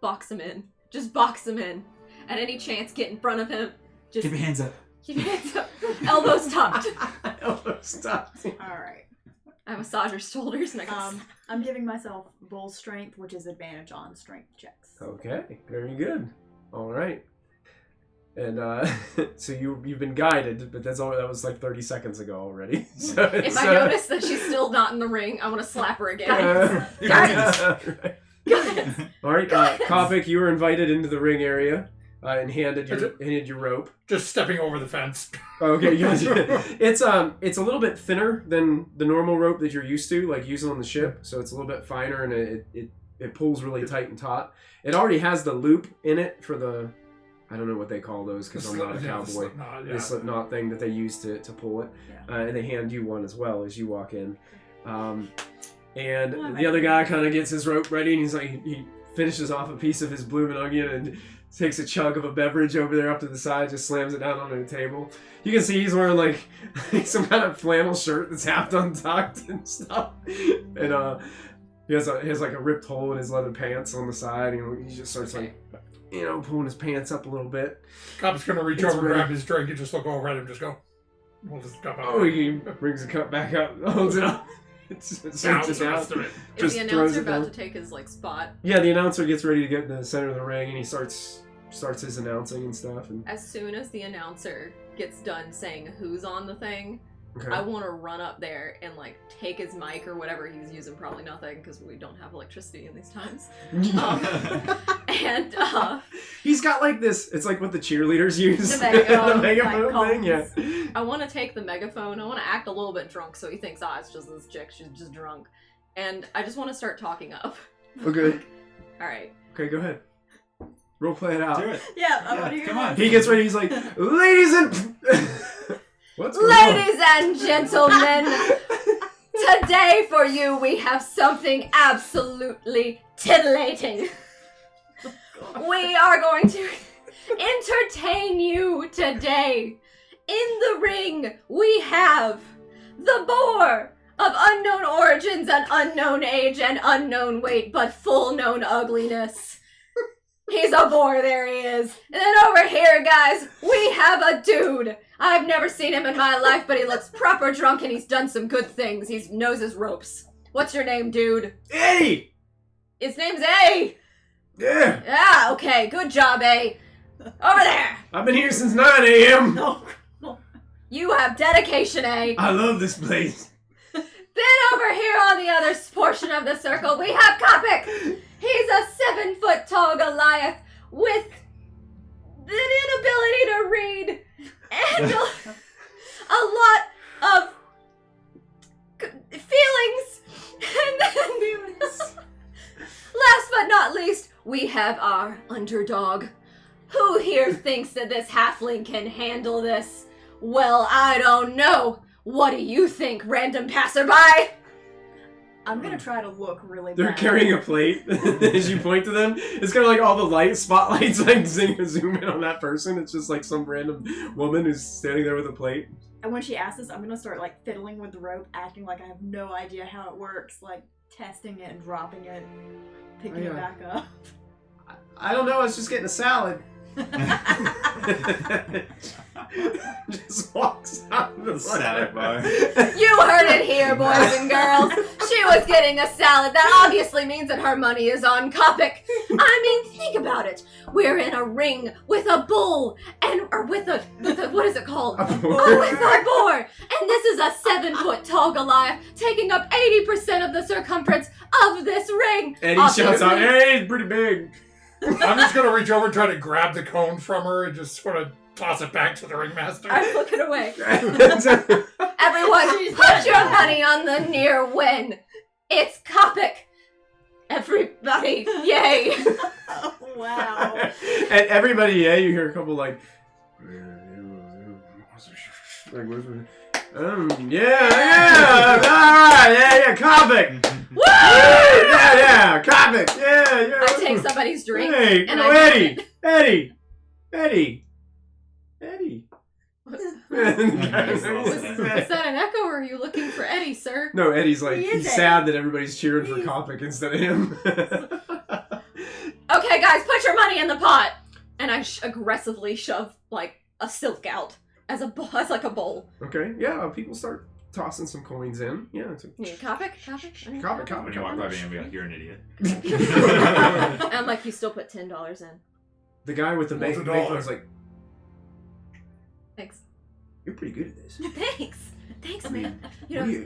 Box him in. Just box him in. At any chance, get in front of him. Just Keep your hands up. keep your hands up. Elbows tucked. Stop. Alright. I massage her shoulders and I go, I'm giving myself bull strength, which is advantage on strength checks. Okay, very good. All right. And so you've been guided, but that was like 30 seconds ago already. So if I notice that she's still not in the ring, I want to slap her again. Guidance. All right, Kopik, you were invited into the ring area and handed your rope. Just stepping over the fence. Okay, it's a little bit thinner than the normal rope that you're used to, like using on the ship. So it's a little bit finer, and it pulls really tight and taut. It already has the loop in it for the, I don't know what they call those because I'm not a cowboy. The slipknot thing that they use to pull it, and they hand you one as well as you walk in. And the other guy kind of gets his rope ready, and he's like, he finishes off a piece of his bloomin' onion and takes a chug of a beverage over there up to the side, just slams it down onto the table. You can see he's wearing like some kind of flannel shirt that's half untucked and stuff. And he has like a ripped hole in his leather pants on the side, and he just starts like, pulling his pants up a little bit. Cop's gonna reach over, grab his drink, and just look over at him and just go, hold his cup out. Oh, he brings the cup back up, holds it up. Is the announcer about to take his spot? Yeah, the announcer gets ready to get in the center of the ring, and he starts his announcing and stuff. And as soon as the announcer gets done saying who's on the thing, okay. I want to run up there and take his mic or whatever he's using. Probably nothing because we don't have electricity in these times. And he's got this. It's like what the cheerleaders use. The megaphone, the megaphone thing. Yeah. I want to take the megaphone. I want to act a little bit drunk so he thinks, it's just this chick. She's just drunk. And I just want to start talking up. Okay. All right. Okay, go ahead. Role play it out. Do it. Yeah, come on. He gets ready. He's like, ladies and what's going ladies and gentlemen, today for you we have something absolutely titillating. We are going to entertain you today. In the ring, we have the boar of unknown origins and unknown age and unknown weight, but full known ugliness. He's a boar, there he is. And then over here, guys, we have a dude. I've never seen him in my life, but he looks proper drunk and he's done some good things. He knows his ropes. What's your name, dude? Eddie! His name's A! Yeah! Yeah, okay, good job, A. Over there! I've been here since 9 a.m. No. You have dedication, A. I love this place. Then over here on the other portion of the circle, we have Kopik. He's a 7-foot-tall Goliath with an inability to read and a lot of feelings. And then, last but not least, we have our underdog. Who here thinks that this halfling can handle this? Well, I don't know. What do you think, random passerby? I'm gonna try to look really bad. They're carrying a plate as you point to them. It's kind of like all the spotlights zoom in on that person. It's just like some random woman who's standing there with a plate. And when she asks this, I'm gonna start fiddling with the rope, acting like I have no idea how it works, testing it and dropping it, picking it back up. I don't know, I was just getting a salad. Just walks out of the salad bar. You heard it here, boys and girls. She was getting a salad. That obviously means that her money is on Kopik. I mean, think about it. We're in a ring with a bull with a what is it called? A boar. Oh, with a boar. And this is a 7-foot-tall Goliath taking up 80% of the circumference of this ring. And he shouts out, "Hey, it's pretty big." I'm just gonna reach over and try to grab the cone from her and just sort of toss it back to the ringmaster. I'm looking away. Everyone, put your money on the near win. It's Kopik. Everybody, yay. Oh, wow. And everybody, you hear a couple yeah, Kopik. Woo! Yeah, Kopik. Yeah. I take somebody's drink. Hey, and Eddie. Is that an echo, or are you looking for Eddie, sir? No, Eddie's he's sad that everybody's cheering for Kopik instead of him. Okay, guys, put your money in the pot. And I aggressively shove, a silk out. as like a bowl. Okay, yeah, people start tossing some coins in. Yeah, it's Yeah, copy. When you walk by me and be like, "You're an idiot." I'm like, you still put $10 in. The guy with the What's a megaphone's dollar? like, Thanks. "You're pretty good at this. Thanks, I mean, man.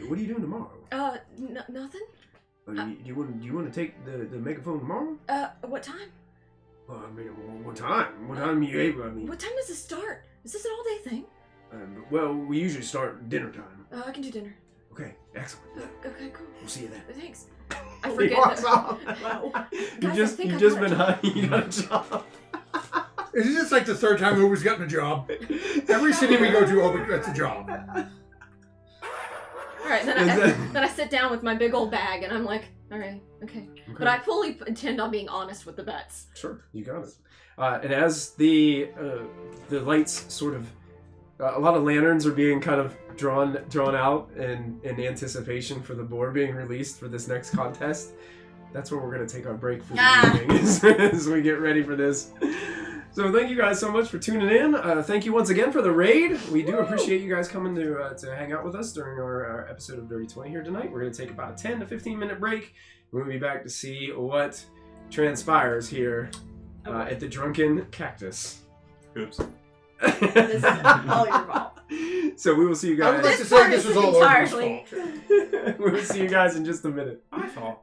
what are you doing tomorrow? Nothing. Do you want to take the megaphone tomorrow? What time? Well, I mean, what time? What time are you able? I mean, What time does it start? Is this an all-day thing? well, we usually start dinner time. I can do dinner. Okay, excellent. Okay, cool. We'll see you then. Thanks. I He forget walks that. off. Wow. You've Guys, I just think you've I just got a been job. high. You got a job. Is this like the third time Uber's gotten a job? Every city we go to, Uber gets a job. All right, then I sit down with my big old bag, and I'm like, all right, okay. But I fully intend on being honest with the bets. Sure, you got it. And as the lights sort of, a lot of lanterns are being kind of drawn out in anticipation for the board being released for this next contest. That's where we're going to take our break for the evening as we get ready for this. So thank you guys so much for tuning in. Thank you once again for the raid. We do appreciate you guys coming to hang out with us during our episode of Dirty 20 here tonight. We're going to take about a 10 to 15 minute break. We'll be back to see what transpires here at the Drunken Cactus. Oops. This is all your fault. So we will see you I would guys. like to say this was all Uber's entirely- fault. We will see you guys in just a minute. My fault.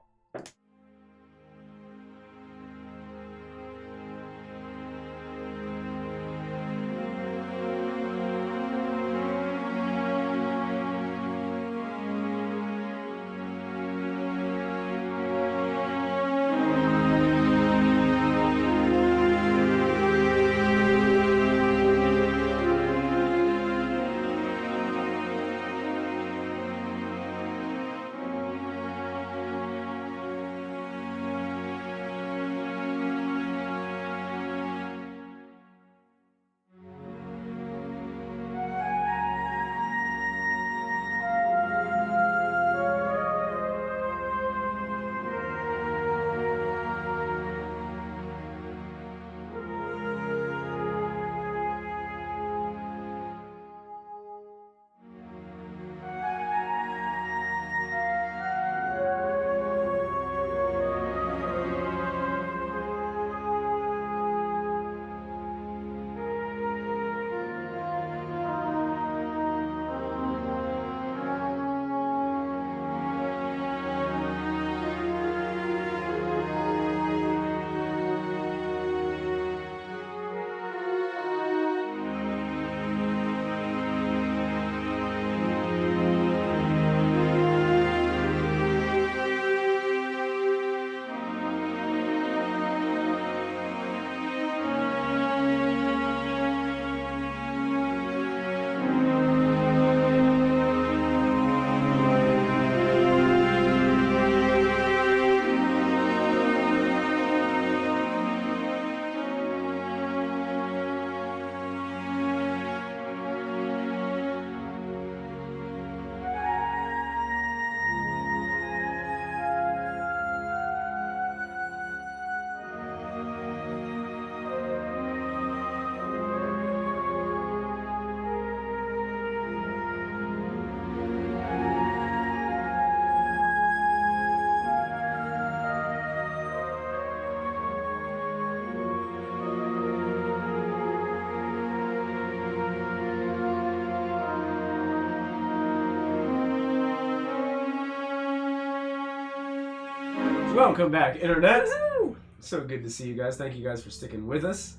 Welcome back, Internet. Woo-hoo! So good to see you guys. Thank you guys for sticking with us.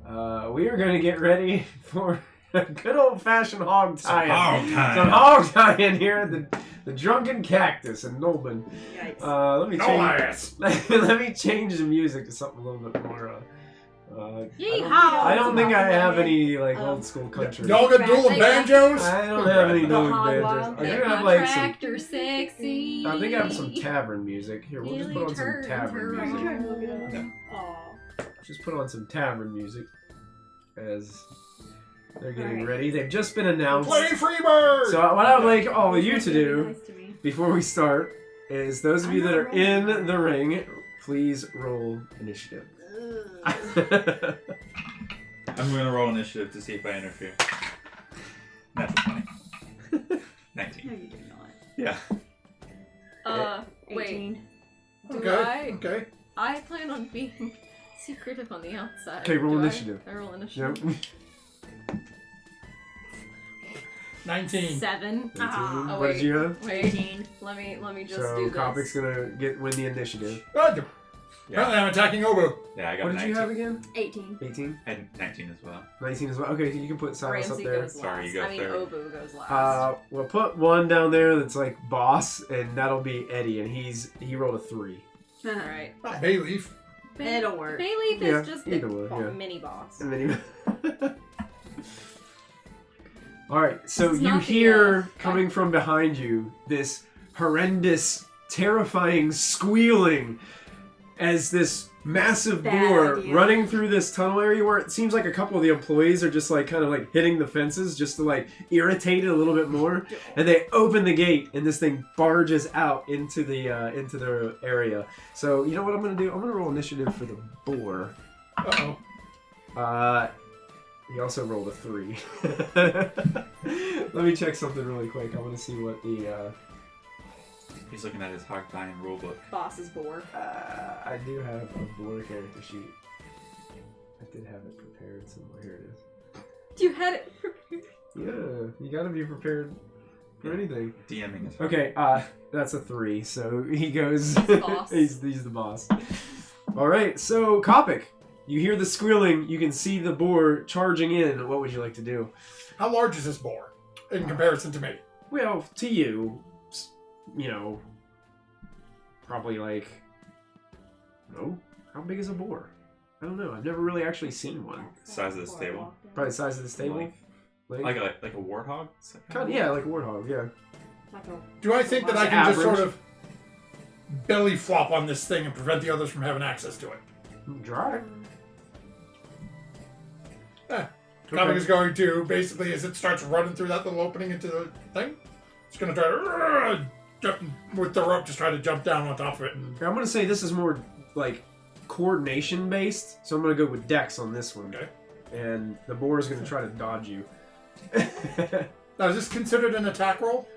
We are going to get ready for a good old-fashioned hog tie-in. Some hog tie-in here at the Drunken Cactus in Knollbun. Let me change the music to something a little bit more. I don't think I have any old school country. Y'all got dual banjos? I don't have any dual banjos. I do have some. Tractor sexy. I think I have some tavern music. Here, we'll just put on some tavern music. Just put on some tavern music as they're getting ready. They've just been announced. Play Freebird! So what I would like all of you to do before we start is those of you that are in the ring, please roll initiative. I'm going to roll initiative to see if I interfere. Natural 20. No, 19. you do not. Yeah. Wait. 18. Do Okay. Okay. I plan on being secretive on the outside. Okay, roll Do initiative. I roll initiative. Yep. 19. 7. Oh, What did you have? Wait. 18. Let me just So do this. Kopic's gonna win the initiative. Apparently I'm attacking Obu. Yeah, I got What did 19. you have again? 18. 18? And 19 as well. 19 as well. Okay, you can put Silas Ramsey up there. goes last. Sorry, you go I mean, third. Obu goes last. We'll put one down there that's like boss, and that'll be Eddie, and he rolled a 3. Alright. Not Bayleaf. It'll work. Bayleaf Yeah, is just either a way, yeah. mini boss. And then All right, so It's you not the, hear coming from behind you this horrendous, terrifying squealing as this massive Bad boar idea. running through this tunnel area where it seems like a couple of the employees are just like kind of like hitting the fences just to like irritate it a little bit more. And they open the gate and this thing barges out into the area. So you know what I'm gonna do? I'm gonna roll initiative for the boar. Uh-oh. He also rolled a 3. Let me check something really quick. I want to see what the. He's looking at his hog tying rulebook. Boss's boar. I do have a board character sheet. I did have it prepared somewhere. Here it is. You had it prepared. Yeah, you gotta be prepared for anything. DMing is fine. Okay, that's a 3. So he goes. He's the boss. he's the boss. All right, so Kopic, you hear the squealing. You can see the boar charging in. What would you like to do? How large is this boar in comparison to me? Well, to you, you know, probably like, no, how big is a boar? I don't know. I've never really actually seen one. Size of this table. Probably the size of this table. Like a warthog? It's like- Kind of, yeah, like a warthog, yeah. Like a, Do I think that I can just Average. sort of belly flop on this thing and prevent the others from having access to it? Dry. Comic is going to, basically, as it starts running through that little opening into the thing, it's going to try to jump with the rope, just try to jump down on top of it. And I'm gonna say this is more like coordination based, so I'm gonna go with Dex on this one. Okay. And the boar is gonna try to dodge you. now, is this considered an attack roll?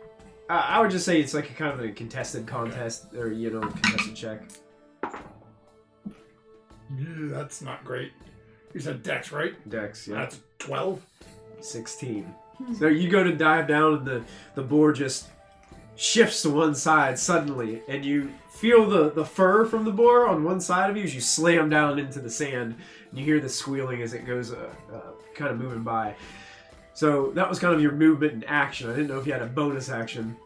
I would just say it's like a kind of a contested contest, or contested check. Yeah, that's not great. You said Dex, right? Dex, yeah. That's 12. 16. So you go to dive down, and the boar just shifts to one side suddenly, and you feel the fur from the boar on one side of you as you slam down into the sand, and you hear the squealing as it goes kind of moving by. So that was kind of your movement and action. I didn't know if you had a bonus action.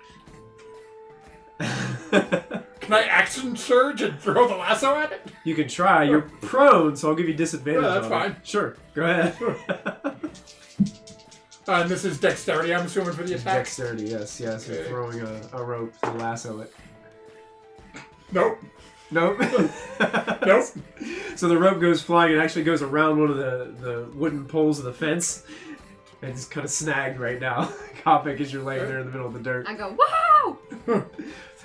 Can I action surge and throw the lasso at it? You can try. You're prone, so I'll give you disadvantage. Yeah, that's on it. fine. Sure, go ahead. And this is dexterity, I'm assuming, for the attack? Dexterity, yes. You're Okay. throwing a rope to lasso it. Nope. Nope. Nope. So the rope goes flying. It actually goes around one of the wooden poles of the fence. And it's kind of snagged right now. Kopic, as you're laying there in the middle of the dirt. I go, wow!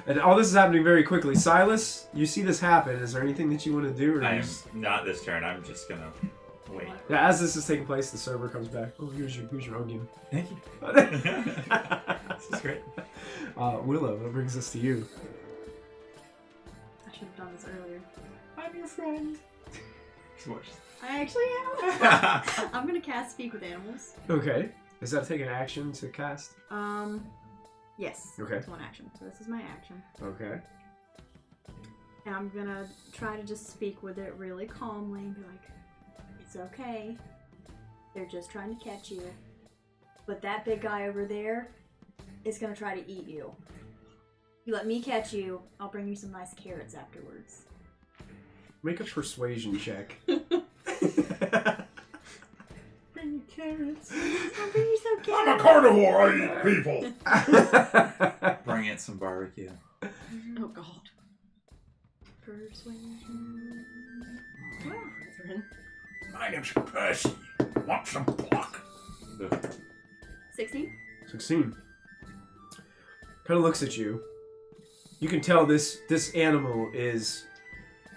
And all this is happening very quickly. Silas, you see this happen. Is there anything that you want to do? Or I you am just- not this turn. I'm just gonna wait. Yeah, as this is taking place, the server comes back. Oh, here's your onion. Thank you. This is great. Willow, that brings us to you. I should have done this earlier. I'm your friend. I actually am. I'm gonna cast Speak with Animals. Okay. Does that take an action to cast? Yes. Okay. It's one action. So this is my action. Okay. And I'm gonna try to just speak with it really calmly and be like, it's okay. They're just trying to catch you. But that big guy over there is gonna try to eat you. You let me catch you, I'll bring you some nice carrots afterwards. Make a persuasion check. Bring you carrots. I'll bring you some I'm a carrots. carnivore, I eat people. Bring in some barbecue. Oh, God. Persuasion. Catherine. My name's Percy. Want some pluck? 16? 16. Kind of looks at you. You can tell this animal is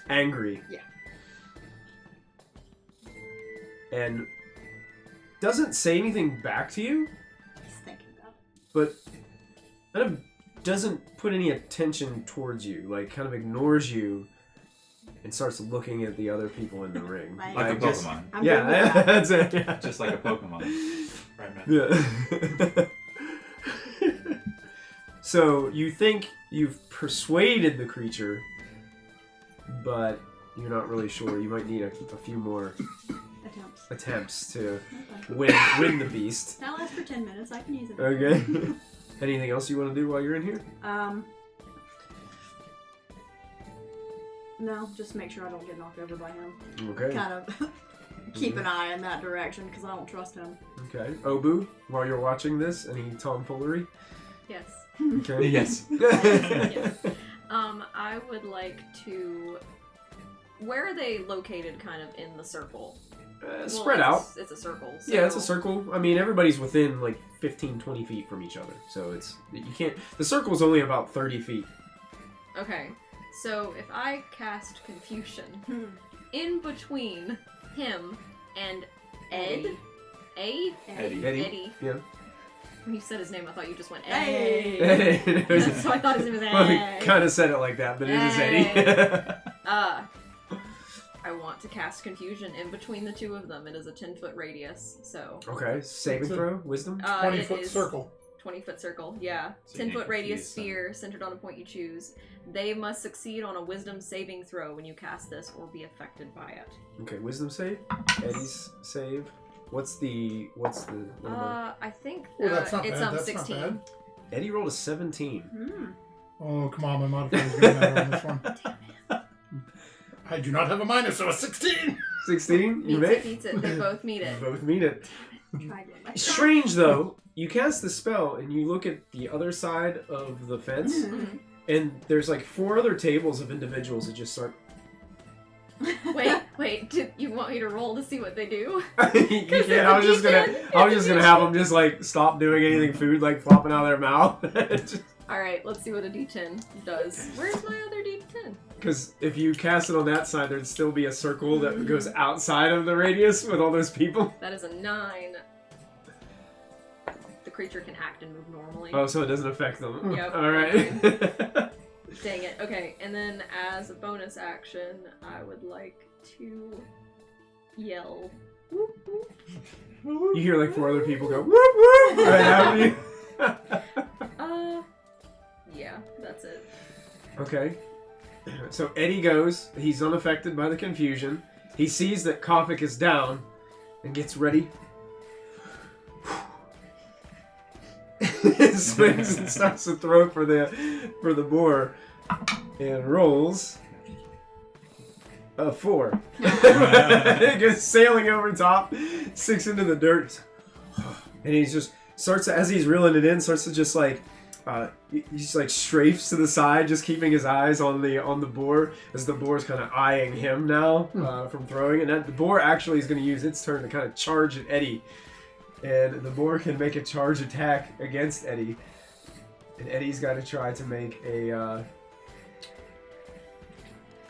angry. Yeah. And doesn't say anything back to you. but kind of doesn't put any attention towards you. Like, kind of ignores you and starts looking at the other people in the ring. Like Like a just- Pokemon. I'm good with Yeah, that. that's it. Yeah. Just like a Pokemon. Right, man. Yeah. So you think you've persuaded the creature, but you're not really sure. You might need a few more attempts to win the beast. That lasts for 10 minutes. I can use it. Okay. Anything else you want to do while you're in here? No, just make sure I don't get knocked over by him. Okay. Kind of keep an eye in that direction because I don't trust him. Okay. Obu, while you're watching this, any tomfoolery? Yes. Okay. Yes. Yes. I would like to. Where are they located, kind of in the circle? Spread Well, out. It's a circle. So Yeah, it's a circle. I mean, everybody's within like 15, 20 feet from each other. So you can't. The circle's only about 30 feet. Okay. So if I cast Confusion in between him and Ed, Eddie. Yeah. When you said his name, I thought you just went Hey. Ed. So I thought his name was Well, we Ed. kind of said it like that, but it is Eddie. I want to cast Confusion in between the two of them. It is a 10-foot radius, so... Okay, saving throw, wisdom. 20-foot it is circle. 20-foot circle, yeah. So you 10-foot can't radius confuse them. sphere centered on a point you choose. They must succeed on a wisdom saving throw when you cast this or be affected by it. Okay, wisdom save. Eddie's save. What's the number? I think Oh, that's not it's bad. That's 16. not bad. Eddie rolled a 17. Oh, come on, my modifier's going to matter on this one. I do not have a minus, so a 16! 16? You Meets it, make? beats it. They both meet You it. both meet it. Try again. Strange though, you cast the spell and you look at the other side of the fence, and there's like 4 other tables of individuals that just start. Wait, do you want me to roll to see what they do? Yeah, I was just gonna have them just like stop doing anything food like flopping out of their mouth. Alright, let's see what a d10 does. Where's my other d10? Because if you cast it on that side, there'd still be a circle that goes outside of the radius with all those people. That is a 9. The creature can act and move normally. Oh, so it doesn't affect them. Yep. Alright. Dang it. Okay, and then as a bonus action, I would like to yell. Whoop, whoop. You hear like 4 other people go, whoop whoop, right after you. Yeah, that's it. Okay. So Eddie goes. He's unaffected by the confusion. He sees that Kofik is down and gets ready. Swings and starts to throw for the boar and rolls a 4. It goes sailing over top, 6 into the dirt, and he just starts to, as he's reeling it in, starts to just like. He just like strafes to the side, just keeping his eyes on the boar, as the boar's kind of eyeing him now from throwing. And the boar actually is going to use its turn to kind of charge at Eddie, and the boar can make a charge attack against Eddie, and Eddie's got to try to make a.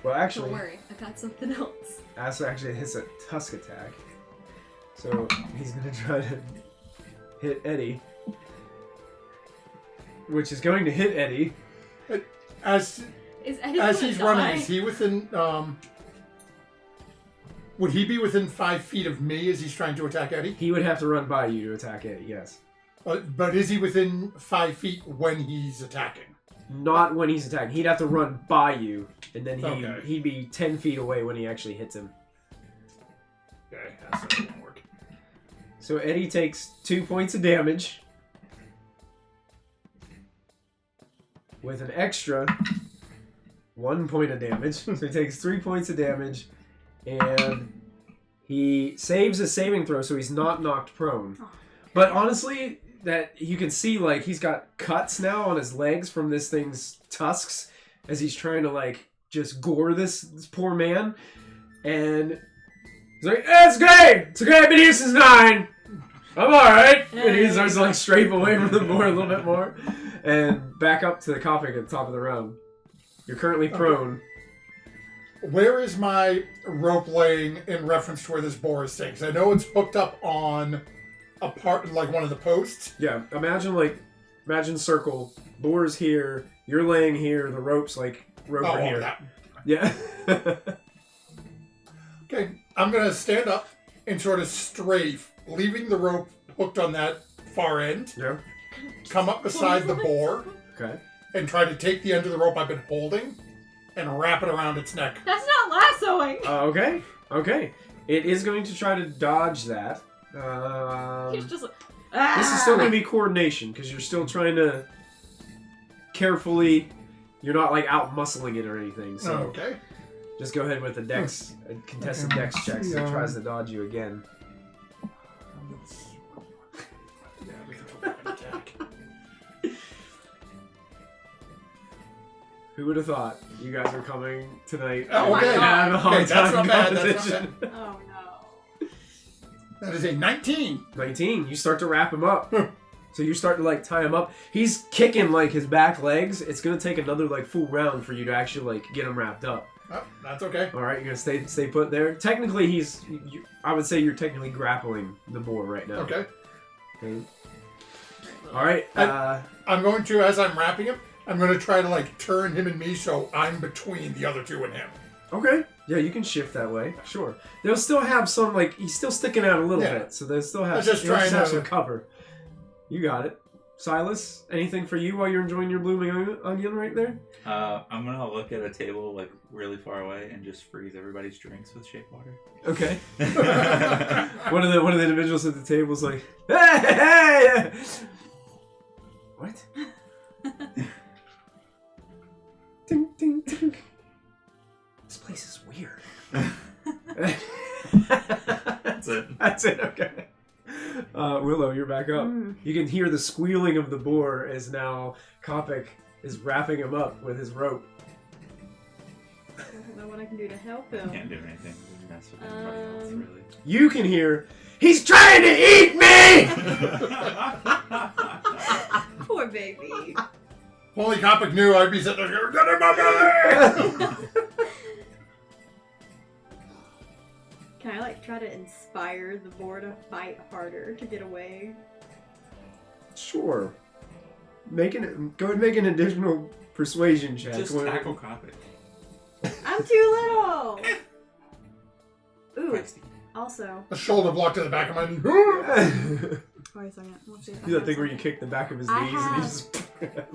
Well, actually, Don't worry, I got something else. actually it hits a tusk attack, so he's going to try to hit Eddie. Which is going to hit Eddie. As Is Eddie as gonna he's die? running, is he within... would he be within 5 feet of me as he's trying to attack Eddie? He would have to run by you to attack Eddie, yes. But is he within 5 feet when he's attacking? Not when he's attacking. He'd have to run by you, and then Okay. he'd be 10 feet away when he actually hits him. Okay, that won't work. So Eddie takes 2 points of damage. With an extra 1 point of damage. So he takes 3 points of damage. And he saves his saving throw, so he's not knocked prone. But honestly, that you can see like he's got cuts now on his legs from this thing's tusks as he's trying to like just gore this poor man. And he's like, it's okay! It's okay, I've been here since 9! I'm alright! And he starts to like strafe away from the board a little bit more. And back up to the Kofik at the top of the round. You're currently prone. Where is my rope laying in reference to where this boar is staying? 'Cause I know it's hooked up on a part, like one of the posts. Yeah, imagine like imagine circle. Boar's here. You're laying here. The rope's like rope are here. That. Yeah. Okay, I'm gonna stand up and sort of strafe, leaving the rope hooked on that far end. Yeah. Come up beside the boar Okay. and try to take the end of the rope I've been holding and wrap it around its neck. That's not lassoing. Okay. Okay. It is going to try to dodge that. He's just like, This is still going to be coordination because you're still trying to carefully. You're not like out muscling it or anything. So Okay. just go ahead with a dex, a contested dex check. So it tries to dodge you again. Who would have thought you guys are coming tonight? Oh, okay. And have a hard Okay, that's time not bad, that's not competition. Oh no. That is a 19. 19. You start to wrap him up. So you start to like tie him up. He's kicking like his back legs. It's gonna take another like full round for you to actually like get him wrapped up. Oh, that's okay. All right, you're gonna stay put there. Technically, I would say you're technically grappling the boar right now. Okay. Okay. All right. I'm going to, as I'm wrapping him, I'm going to try to like turn him and me so I'm between the other two and him. Okay. Yeah, you can shift that way. Sure. They'll still have some like he's still sticking out a little Yeah. bit, so they'll still have, I'm just they'll trying have to- some cover. You got it. Silas, anything for you while you're enjoying your blooming onion right there? I'm gonna look at a table like really far away and just freeze everybody's drinks with shake water. Okay. one of the individuals at the table is like, hey! What? Ding, ding, ding. This place is weird. That's it. That's it. Okay. Willow, you're back up. You can hear the squealing of the boar as now Kopic is wrapping him up with his rope. I don't know what I can do to help him. Can't do anything. Mess with anybody else, really. You can hear, he's trying to eat me! Poor baby. Holy Kopic knew I'd be sitting there, get in my belly! Can I like try to inspire the boar to fight harder to get away? Sure. Go ahead and make an additional persuasion check. Just tackle Kopic. I'm too little. Ooh. Feisty. Also, A shoulder block to the back of my knee. wait a second. Let's see if I Do that have thing where you something. kick the back of his I knees and he have- just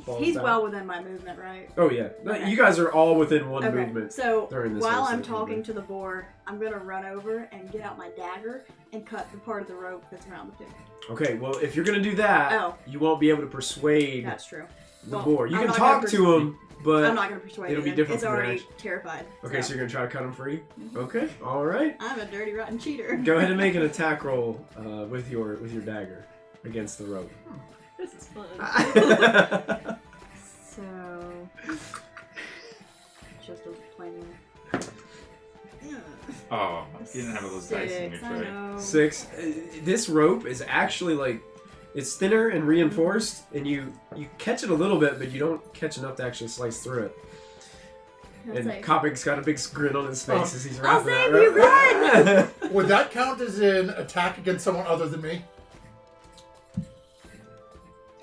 falls He's down. well within my movement, right? Oh yeah. Okay. You guys are all within one Okay. movement. So during this while whole I'm section, talking but- to the boar, I'm gonna run over and get out my dagger and cut the part of the rope that's around the pig. Okay, well if you're gonna do that, Oh. you won't be able to persuade That's true. the Well, boar. You I'm can not talk gonna to him, but I'm not gonna persuade it'll be him. different It's from already reaction. terrified. okay, so so you're gonna try to cut him free. Mhm. Okay, all right. I'm a dirty, rotten cheater. Go ahead and make an attack roll with your dagger against the rope. This is fun. So, just a plain. Oh, you didn't have those dice in your 6, I tray. know. 6. This rope is actually like it's thinner and reinforced, and you catch it a little bit, but you don't catch enough to actually slice through it. I'll And say- Kopic's got a big grin on his face Oh. as he's I'll wrapping save that you, rope. run! Would that count as an attack against someone other than me?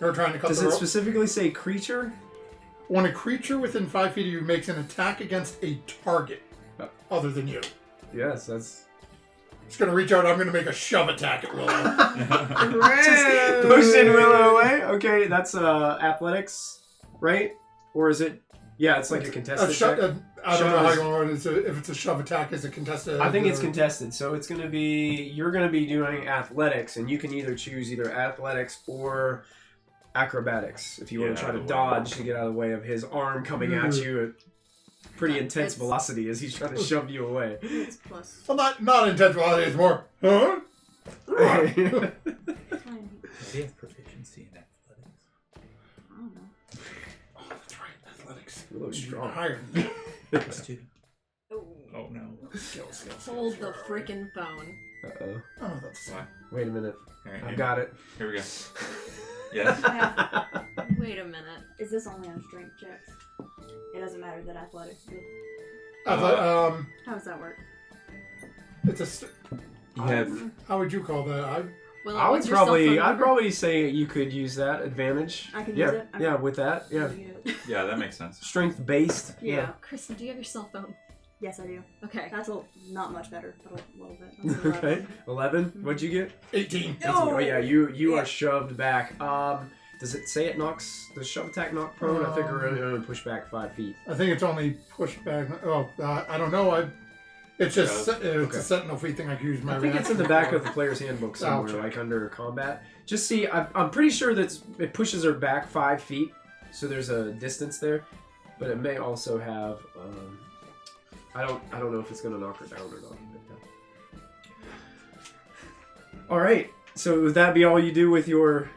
You're trying to cut Does the it rope? specifically say creature? When a creature within 5 feet of you makes an attack against a target other than you. Yes, that's. Just gonna reach out, I'm gonna make a shove attack at Willow. Just pushing Willow away. Okay, that's athletics, right? Or is it? Yeah, it's like a contested check. I don't know how Shove you want it. If it's a shove attack, is it contested? I think it's contested, so it's gonna be you're gonna be doing athletics, and you can either choose either athletics or acrobatics if you want to try to dodge to get out of the way of his arm coming at you at pretty intense velocity as he's trying to shove you away. It's plus. Well, not intentionality. It's more. Huh? Fine. Do you have proficiency in athletics? I don't know. Oh, that's right. Athletics. Willow's strong. Higher. Plus 2. Oh. Oh no. Skills. Hold the freaking phone. Uh-oh. Oh, that's What? Wait a minute. Alright, I've got it. Here we go. Yes. Wait a minute. Is this only on strength checks? It doesn't matter that athletics good. How How does that work? it's a. You have How would you call that? Well, I would what's your cell probably, phone I'd number? probably say you could use that advantage. I can yeah, use it? Okay. Yeah, with that, yeah. Yeah, that makes sense. Strength based. Yeah. Kristen, do you have your cell phone? Yes, I do. Okay. That's not much better, but a little bit. That's an Okay. 11. 11. What'd you get? 18. No! Oh yeah, you Yeah. are shoved back. Does it say it knocks? Does shove attack knock prone? I think we're only push back 5 feet. I think it's only push back. Oh, I don't know. It's just Yeah. it's Okay. a sentinel feat thing I can use my I think it's in the reaction back for. of the player's handbook I'll somewhere, check. like under combat. Just see, I'm pretty sure that it pushes her back 5 feet, so there's a distance there. But it may also have. I don't know if it's gonna knock her down or not. All right. So would that be all you do with your?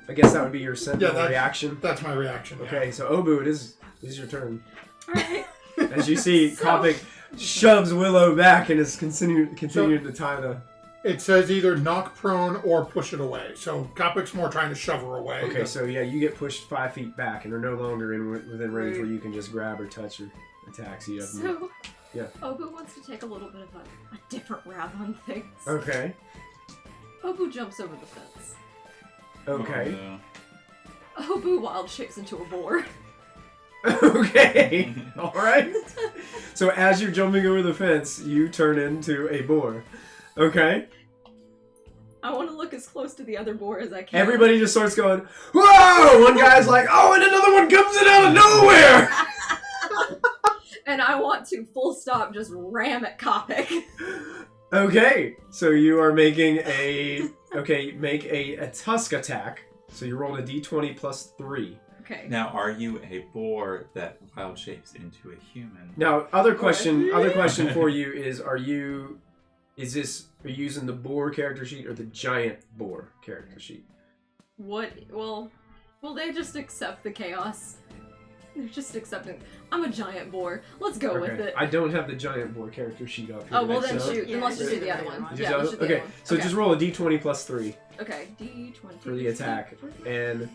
I guess that would be your sentinel that- reaction. That's my reaction. yeah. Okay, so Obu, it is your turn. Alright. As you see, So- Kopic shoves Willow back and is continuing to tie the. It says either knock prone or push it away. So Kopic's more trying to shove her away. Okay, so yeah, you get pushed 5 feet back, and are no longer within range Right. where you can just grab or touch or attack. So you have So, Yeah. Obu wants to take a little bit of a different route on things. Okay. Obu jumps over the fence. Okay. Oh, Obu wild shapes into a boar. Okay. All right. So as you're jumping over the fence, you turn into a boar. Okay. I want to look as close to the other boar as I can. Everybody just starts going, "Whoa!" One guy's like, "Oh," and another one comes in out of nowhere. And I want to full stop just ram at Kopic. Okay, so you are making make a tusk attack. So you rolled a d20 plus 3. Okay. Now, are you a boar that wild shapes into a human? Now, other question for you is: Are you using the boar character sheet or the giant boar character sheet? What? Well, will they just accept the chaos? They're just accepting. I'm a giant boar. Let's go with it. I don't have the giant boar character sheet up here. Oh, well then so- shoot. Then Yeah, let's just do do the other one. one. Just Yeah, the let's do the okay, other one. so Okay. just roll a d20 plus 3 Okay, D20. for the attack. And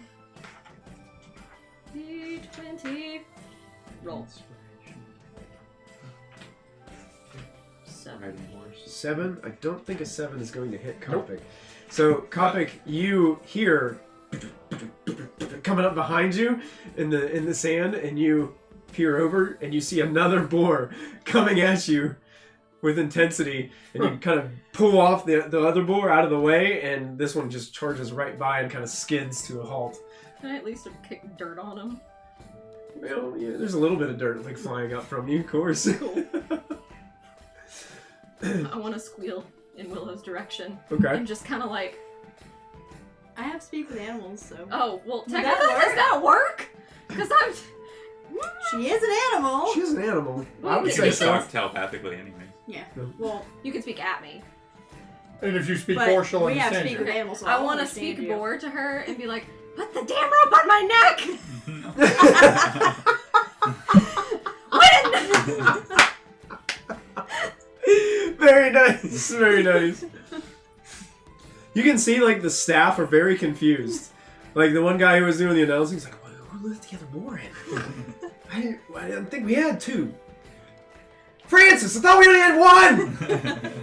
D20. Roll. 7. 7? I don't think a 7 is going to hit Kopic. So, Kopic, you hear coming up behind you in the sand, and you peer over, and you see another boar coming at you with intensity, and you kind of pull off the other boar out of the way, and this one just charges right by and kind of skids to a halt. Can I at least kick dirt on him? Well, yeah, there's a little bit of dirt like flying up from you, of course. Cool. I want to squeal in Willow's direction. Okay. And just kind of like, I have speak with animals, so. oh, well, Does that technically, work? does that work? Because I'm... She is an animal! She's an animal. Well, I you would You say can just so. talk telepathically anyway. Yeah. No. Well, You can speak at me. And if you speak but boar, she'll we have understand speak you. with animals, so I I'll want to understand speak you. boar to her and be like, put the damn rope on my neck! Win! Very nice, very nice. You can see like the staff are very confused. Like the one guy who was doing the announcing, he's like, well, "Who let the other boar in? I didn't think we had 2. Francis, I thought we only had 1."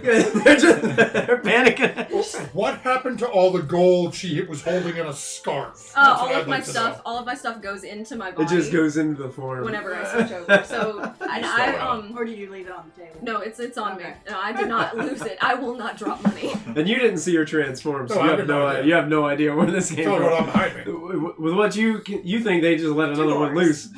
they're panicking. What happened to all the gold she was holding in a scarf? That's what all I'd of my like to stuff, know. all of my stuff goes into my It body just goes into the form. whenever I switch over. So, and Just I, throw it out. Or did you leave it on the table? no, it's on me. Okay. No, I did not lose it. I will not drop money. And you didn't see her transform, so No, I you have had no no idea. idea. You have no idea where this came It's all going on from. behind me. With what you think, they just let another one loose.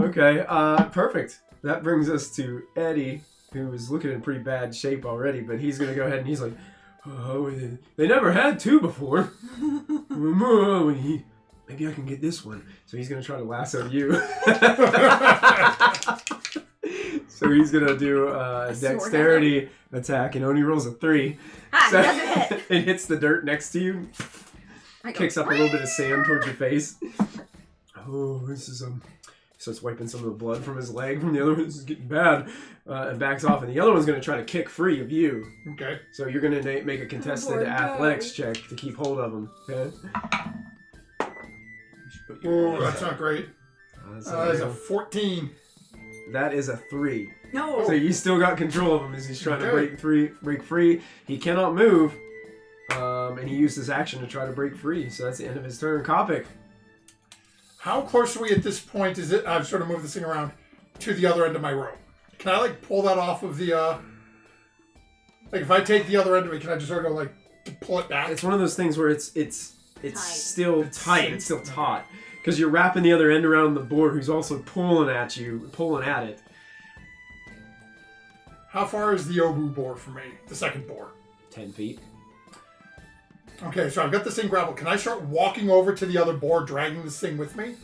Okay, perfect. That brings us to Eddie, who is looking in pretty bad shape already, but he's gonna go ahead and he's like, "Oh, they never had 2 before. Maybe I can get this one." So he's gonna try to lasso you. So he's gonna do a sword dexterity attack, and only rolls a 3. Ah, So it doesn't hit. it hits the dirt next to you, I go, kicks up a little bit of sand towards your face. Oh, this is starts wiping some of the blood from his leg from the other one. This is getting bad. And backs off, and the other one's going to try to kick free of you. Okay. So you're going to make a contested boy, go. athletics check to keep hold of him. Okay? You should put your Oh, that's not great. That's That's a 14. That is a 3. No. So you still got control of him as he's trying to Okay. break free. He cannot move, and he used his action to try to break free. So that's the end of his turn. Kopic. How close are we at this point? Is it? I've sort of moved this thing around to the other end of my rope. Can I like pull that off of the? Like if I take the other end of it, can I just sort of like pull it back? It's one of those things where it's Tight. still tight. It's still taut because you're wrapping the other end around the board, who's also pulling at it. How far is the Obu boar from me? The second boar. 10 feet. Okay, so I've got this thing grappled. Can I start walking over to the other boar, dragging this thing with me?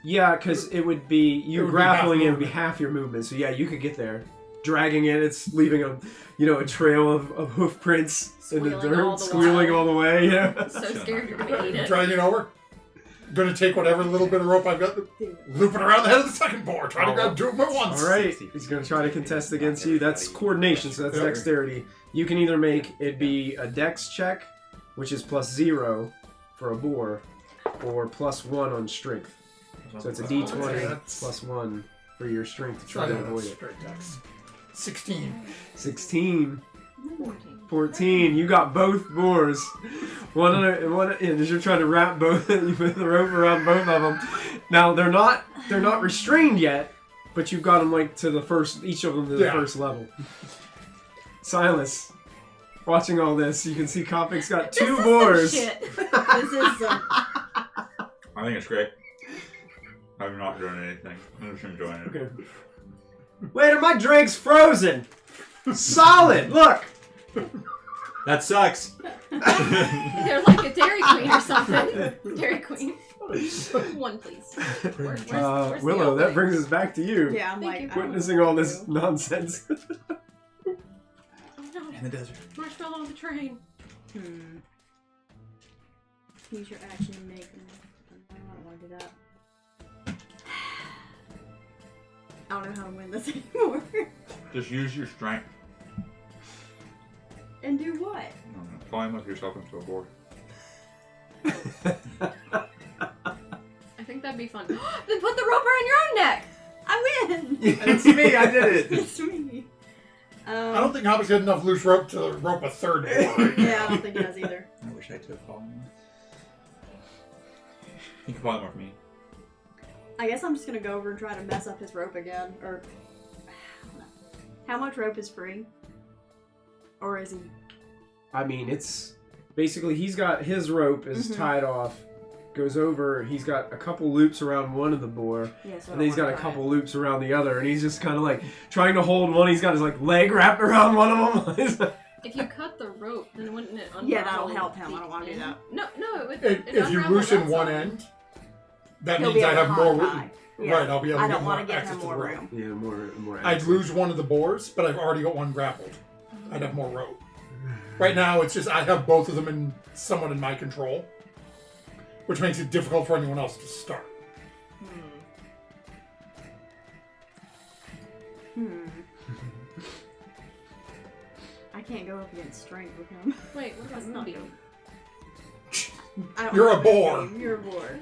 Yeah, because it would be you It would be grappling half it would be movement. half your movement. So yeah, you could get there, dragging it. It's leaving a trail of hoof prints in the Squealing all dirt, the squealing while. all the way. Yeah. So scared you're gonna eat it. Dragging it over. Gonna take whatever little bit of rope I've got, loop it around the head of the second boar. Try to grab 2 of them at once. All right, he's going to try to contest against you. That's coordination, so that's Yep. dexterity. You can either make it be a dex check, which is +0 for a boar, or +1 on strength. So it's a Okay, d20 that's- +1 for your strength to Try try to that avoid it. straight dex. 16. 16, 14. You got both boars. One, as you're trying to wrap both, you put the rope around both of them. Now they're not restrained yet, but you've got them like to the first, each of them to the Yeah. first level. Silas, watching all this, you can see Kopic's got 2 This is boars. some shit. This is some. I think it's great. I'm not doing anything. I'm just enjoying it. Okay. Wait, are my drinks frozen? Solid. Look. That sucks. They're like a Dairy Queen or something. Dairy Queen. 1, please. Where's the Willow, that opening? brings us back to you. Yeah, I'm Thank like you. I don't know Witnessing what all to this do. nonsense. Oh no, In the desert. marshmallow on the train. Use your action to make. I don't want to do that. I don't know how to win this anymore. Just use your strength. And do what? I don't know. Climb up yourself into a board. I think that'd be fun. Then put the rope around your own neck. I win. It's me. I did it. It's me. I don't think Hobbit's got enough loose rope to rope a third boar. Right? Yeah, I don't think it does either. I wish I took polymorph. You can polymorph me. I guess I'm just gonna go over and try to mess up his rope again, or I don't know. How much rope is free? Or is he? I mean, it's basically he's got his rope is tied off, goes over. He's got a couple loops around one of the boar, Yeah, so I and then he's don't got a wanna couple loops around the other, and he's just kind of like trying to hold one. He's got his like leg wrapped around one of them. If you cut the rope, then wouldn't it unravel? Yeah, that'll help him. the I don't wanna do end? that. No, it would. If you loosen one end, that He'll means be I able have to more. hide. Yeah. Right, I'll be able to I get don't more want to give access him to the more rope. room. Yeah, more. I'd access. lose one of the boars, but I've already got one grappled. I'd have more rope. Right now, it's just I have both of them in somewhat in my control, which makes it difficult for anyone else to start. I can't go up against strength with him. Wait, what That's about not Ruby? I don't You're know a his boar. name. You're a boar.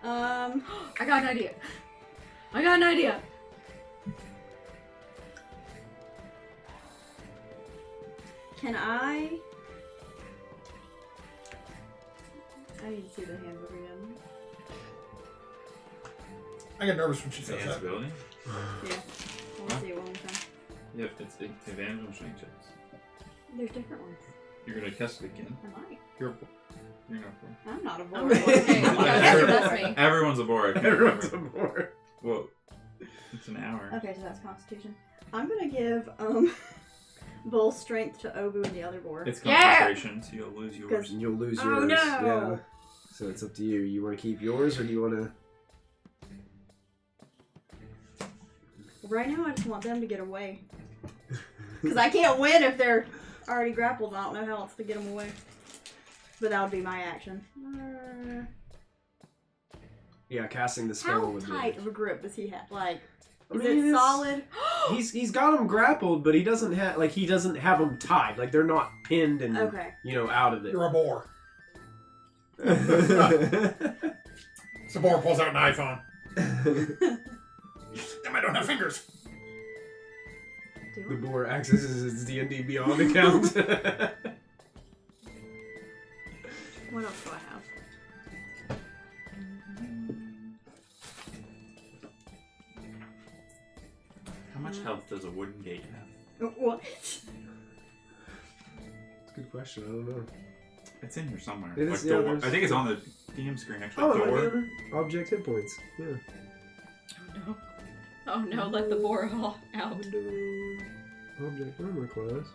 I got an idea. I got an idea. Can I need to see the handbook again. I get nervous when she says Advanced that. ability? Yeah. I want to see it one more time. Yeah, it's advantage on strength checks. There's different ones. You're gonna test it again. I might. You're not a board. I'm not a boar. I'm okay. That's me. Everyone's a board. I can't Everyone's a remember. boar. Well, it's an hour. Okay, so that's Constitution. I'm gonna give Bull strength to Obu and the other boar. It's Yeah! concentration, so you'll lose yours. And you'll lose Oh, yours. no. Yeah. So it's up to you. You want to keep yours, or do you want to? Right now, I just want them to get away. Because I can't win if they're already grappled. I don't know how else to get them away. But that would be my action. Yeah, casting the spell How would tight be. of a grip does he have? Like, I is mean, it it's- solid? He's got them grappled, but he doesn't have them tied. Like they're not pinned and Okay. out of it. You're a boar. So boar pulls out an iPhone. Damn, I don't have fingers. The boar accesses its D&D Beyond account. What else do I have? How much health does a wooden gate have? What? That's a good question. I don't know. It's in here somewhere. It is, yeah, door. there's- I think it's on the DM screen actually. Oh, Door. object hit points. Yeah. Oh no. Oh no, let the boar out. Window, object armor class.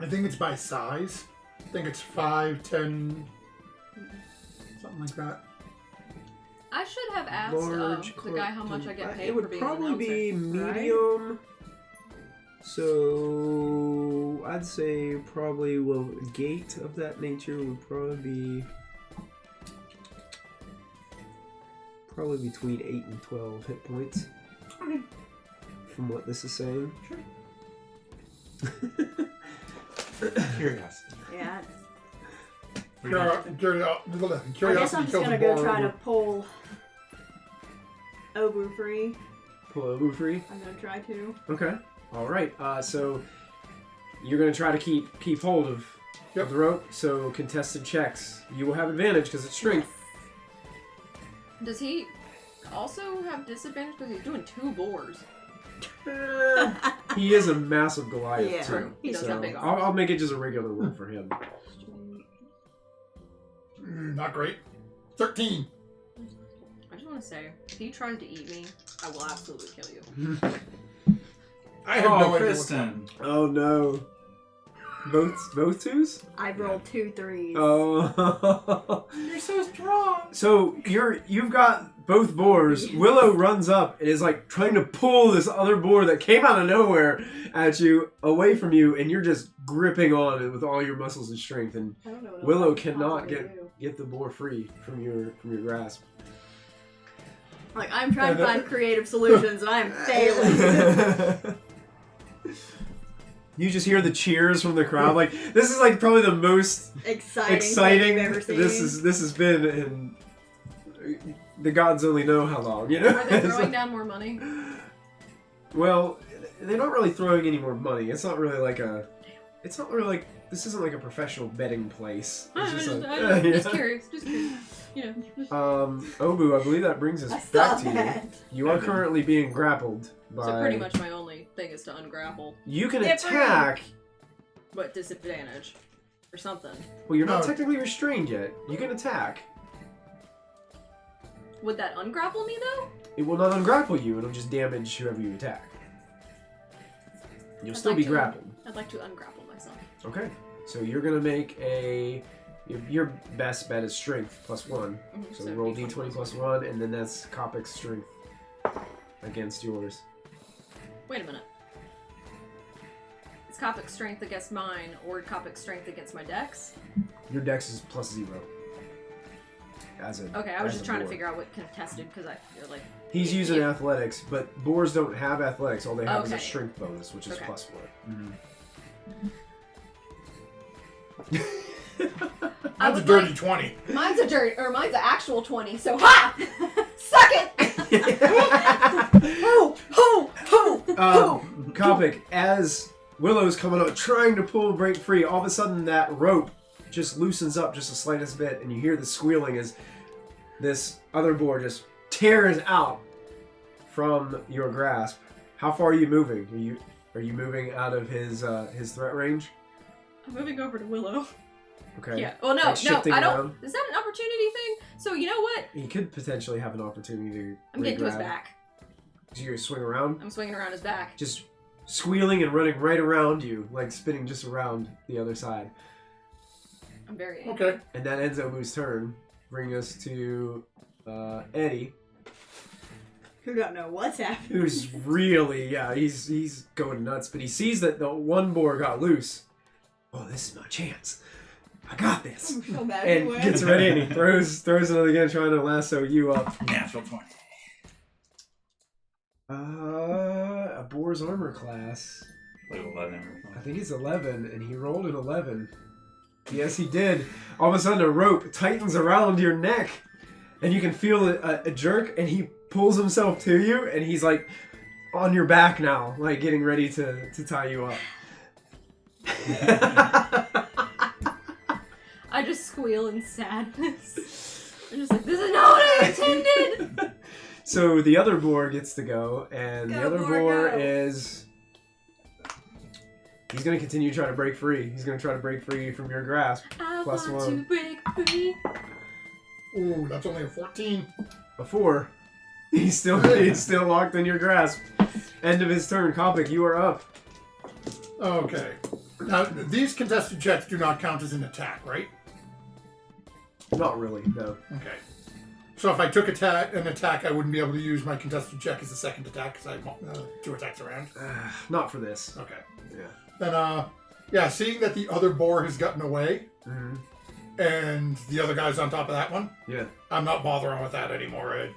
I think it's by size. I think it's 5, 10, something like that. I should have asked Large the guy how much I get paid It would for being probably an be announcer, right? medium. So I'd say probably a gate of that nature would probably be between 8 and 12 hit points. Okay. From what this is saying. Curiosity. Yeah. We got- I guess Curiosity I'm just killed gonna the go bar. try to pull Obu free. Pull Obu free. I'm gonna try to. Okay. All right. So you're gonna try to keep hold of the rope. So contested checks. You will have advantage because it's strength. Does he also have disadvantage because he's doing 2 boars? He is a massive Goliath Yeah, too. he does so have big I'll arms. make it just a regular roll for him. Not great. 13. I just want to say, if he tries to eat me, I will absolutely kill you. I have no idea what's Kristen. Oh no. Both twos? I rolled 2 3s. Oh. You're so strong. So you've got both boars. Willow runs up and is like trying to pull this other boar that came out of nowhere at you away from you, and you're just gripping on it with all your muscles and strength. And I don't know what Willow else I could cannot possibly do. get the boar free from your grasp. Like, I'm trying to find creative solutions and I am failing. You just hear the cheers from the crowd. Like, this is like probably the most Exciting exciting thing you've ever seen. this has been in the gods only know how long, you know? Are they throwing down more money? Well, they're not really throwing any more money. It's not really like this isn't like a professional betting place. It's just like, Just curious. You know. Obu, I believe that brings us I saw back to you. that. You are currently being grappled by. So pretty much my only thing is to ungrapple, You can Different. attack. but disadvantage. Or something. Well, you're not No. technically restrained yet. You can attack. Would that ungrapple me though? It will not ungrapple you. It'll just damage whoever you attack. You'll I'd still like be to- grappled. I'd like to ungrapple myself. Okay. So you're gonna make your best bet is strength +1. Mhm, So it'd roll be d20 +1, and then that's Kopic's strength against yours. Wait a minute. It's Kopic's strength against mine, or Kopic's strength against my dex? Your dex is +0. Okay, I was as just a trying to boar. figure out what contested, because I feel like... He's using athletics, but boars don't have athletics. All they have is a Okay. strength bonus, which is Okay. +4. I That's a would dirty like- 20. Mine's an actual 20, so ha! Suck it! Ho! Ho! Ho! Kopic, as Willow's coming up, trying to pull break free, all of a sudden that rope just loosens up just the slightest bit, and you hear the squealing as this other boar just tears out from your grasp. How far are you moving? Are you moving out of his threat range? I'm moving over to Willow. Okay. Yeah. Well, no, Like shifting I don't. around? Is that an opportunity thing? So you know what? He could potentially have an opportunity to. I'm getting to his re-grab. back. So you're gonna swing around, I'm swinging around his back. just squealing and running right around you, like spinning just around the other side. I'm very angry. Okay. And that ends Obu's turn, bringing us to Eddie, Who don't know what's happening. who's really, he's going nuts, but he sees that the one boar got loose. Oh, this is my chance. I got this. I'm so bad And at gets ready and he throws another again, trying to lasso you up. Natural 20. A boar's armor class. Like 11. I think it's 11, and he rolled an 11. Yes, he did. All of a sudden, a rope tightens around your neck and you can feel a jerk, and he pulls himself to you, and he's like on your back now, like getting ready to tie you up. I just squeal in sadness. I'm just like, this is not what I intended! So the other boar gets to go, and the other boar go. is... He's going to continue trying to break free. He's going to try to break free from your grasp. I Plus want one. to break free. Ooh, that's only a 14. A 4. He's still locked in your grasp. End of his turn. Kopic, you are up. Okay. Now, these contested checks do not count as an attack, right? Not really, no. Okay. So if I took an attack, I wouldn't be able to use my contested check as a second attack because I have 2 attacks around. Not for this. Okay. Yeah. Then, yeah, seeing that the other boar has gotten away, Mm-hmm. and the other guy's on top of that one, Yeah. I'm not bothering with that anymore.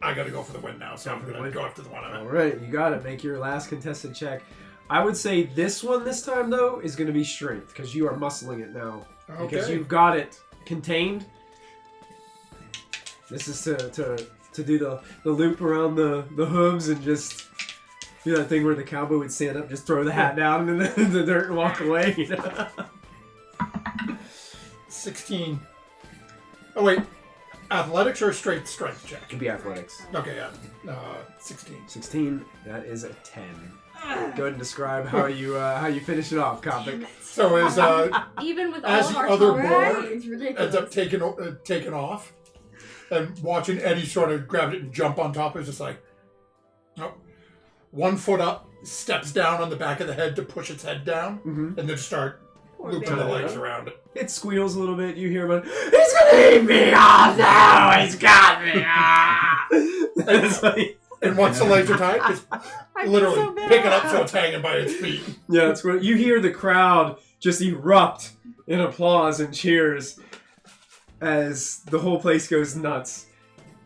I gotta go for the win now, so Go I'm for the gonna win? go after the one I'm All in. right, you got it. Make your last contested check. I would say this one this time, though, is going to be strength, because you are muscling it now. Because Okay. you've got it contained. This is to do the loop around the hooves and just do that thing where the cowboy would stand up, just throw the hat down in the dirt and walk away. You know? 16. Oh, wait. Athletics or straight strength check? Could be athletics. Okay, yeah. 16. 16. That is a 10. Go ahead and describe how you finish it off, Kopic. So is Even with As all of the our other tolerance- boar Right, it's ridiculous. ends up taking off, and watching Eddie sort of grab it and jump on top is just like, oh, 1 foot up, steps down on the back of the head to push its head down, Mm-hmm. and then start Poor looping the baby. legs around it. It squeals a little bit. You hear him, he's gonna eat me! Oh no, he's got me! Ah! It's like, And once the legs are tied, just I feel literally so bad. pick it up so it's hanging by its feet. yeah, it's what you hear the crowd just erupt in applause and cheers as the whole place goes nuts.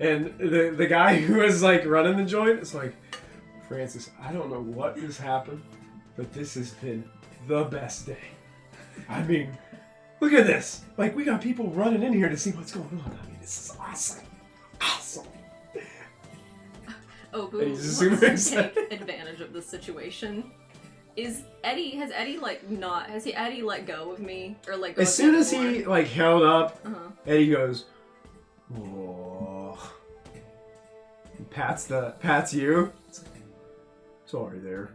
And the guy who is like running the joint is like, Francis, I don't know what has happened, but this has been the best day. I mean, look at this. Like, we got people running in here to see what's going on. I mean, this is awesome. Awesome. Obu And he's just wants super to excited. take advantage of the situation. Has Eddie let go of me? Or let go As of soon the as boar? he, like, held up, Uh-huh. Eddie goes, "Whoa." And pats you. It's like, sorry there.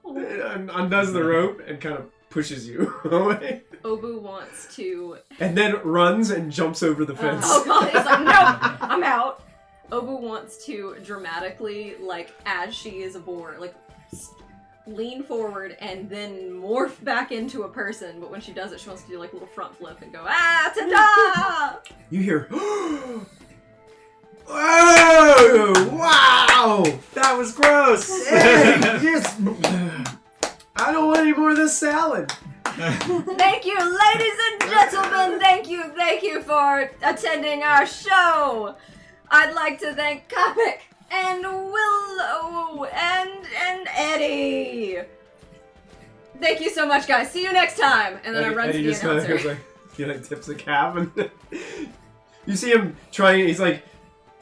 And undoes the rope and kind of pushes you away. Obu wants to... And then runs and jumps over the fence. Oh god, he's like, no! I'm out! Obu wants to dramatically, like, as she is a boar, like, lean forward and then morph back into a person, but when she does it, she wants to do, like, a little front flip and go, ah, ta-da! You hear, "Whoa! Wow! That was gross! Hey, just, I don't want any more of this salad." Thank you, ladies and gentlemen! Thank you for attending our show! I'd like to thank Kopic and Willow and Eddie! Thank you so much, guys. See you next time! And then I run to Eddie the just kind of announcer. goes like, he like tips the cap and you see him trying, he's like,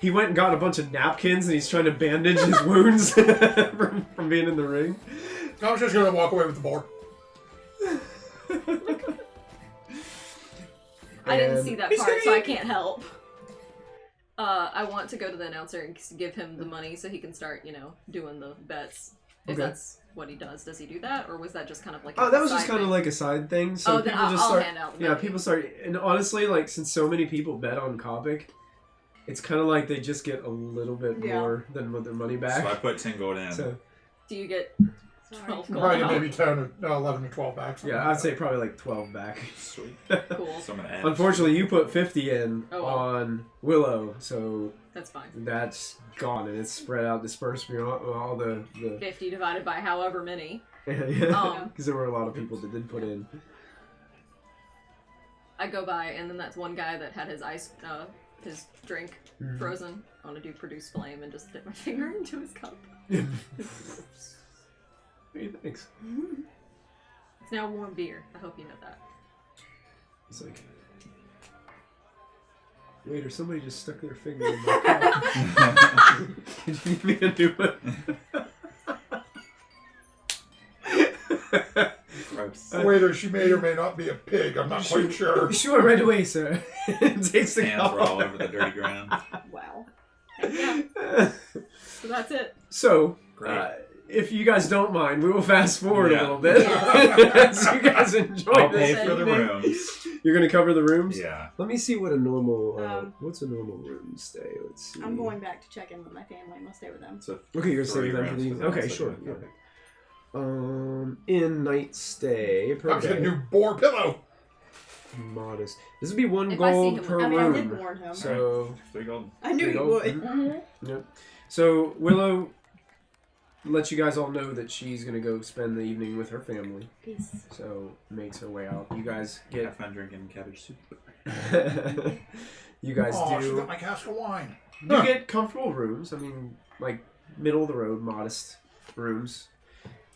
he went and got a bunch of napkins and he's trying to bandage his wounds from being in the ring. I was just gonna walk away with the boar. I didn't And see that he's part, gonna so I eat- can't help. I want to go to the announcer and give him the money so he can start, doing the bets. If Okay. that's what he does. Does he do that? Or was that just kind of like Oh, a that was just side kind of thing? like a side thing. So Oh, then people just I'll start, hand out the yeah, money. people start, and honestly, like, since so many people bet on Kopic, it's kind of like they just get a little bit Yeah. more than what their money back. So I put 10 gold in. So, Do you get Sorry. 12 gold? Probably out? maybe 10 or 11 or 12 back. something yeah, like I'd say that. probably like 12 back. Sweet. Cool. So I'm gonna add. Unfortunately, you put 50 in Oh, well. on Willow, so That's fine. that's gone and it's spread out, dispersed between all the 50 divided by however many. yeah, because there were a lot of people that did put in. I go by, and then that's one guy that had his his drink Mhm. frozen. I want to do produce flame and just dip my finger into his cup. Hey, thanks. It's now warm beer. I hope you know that. It's like, Waiter, somebody just stuck their finger in my cup. Could you give me a new one? Gross. Waiter, she may or may not be a pig. I'm not quite sure. Sure, right away, sir. Takes the Hands cup were all off. over the dirty ground. Wow. Yeah. So that's it. So, Great. if you guys don't mind, we will fast forward a Yeah. little bit. As you guys enjoy I'll this pay for the evening. rooms. You're going to cover the rooms? Yeah. Let me see what a normal, what's a normal room stay? Let's see. I'm going back to check in with my family. I'm gonna stay with them. So Okay, you're 3 staying with them for rooms the for evening. the Okay, rest sure. of it. In night stay per I'm getting a day. new boar pillow. Modest. This would be 1 If I see gold him- per I mean, I did room. warn him. So, 3 gold. I knew 3 you gold. would. Mhm. Yep. So Willow lets you guys all know that she's gonna go spend the evening with her family. Peace. So makes her way out. You guys Have get. fun drinking cabbage soup. You guys Oh, she do. got my cask of wine. You get comfortable rooms. I mean, like middle of the road, modest rooms.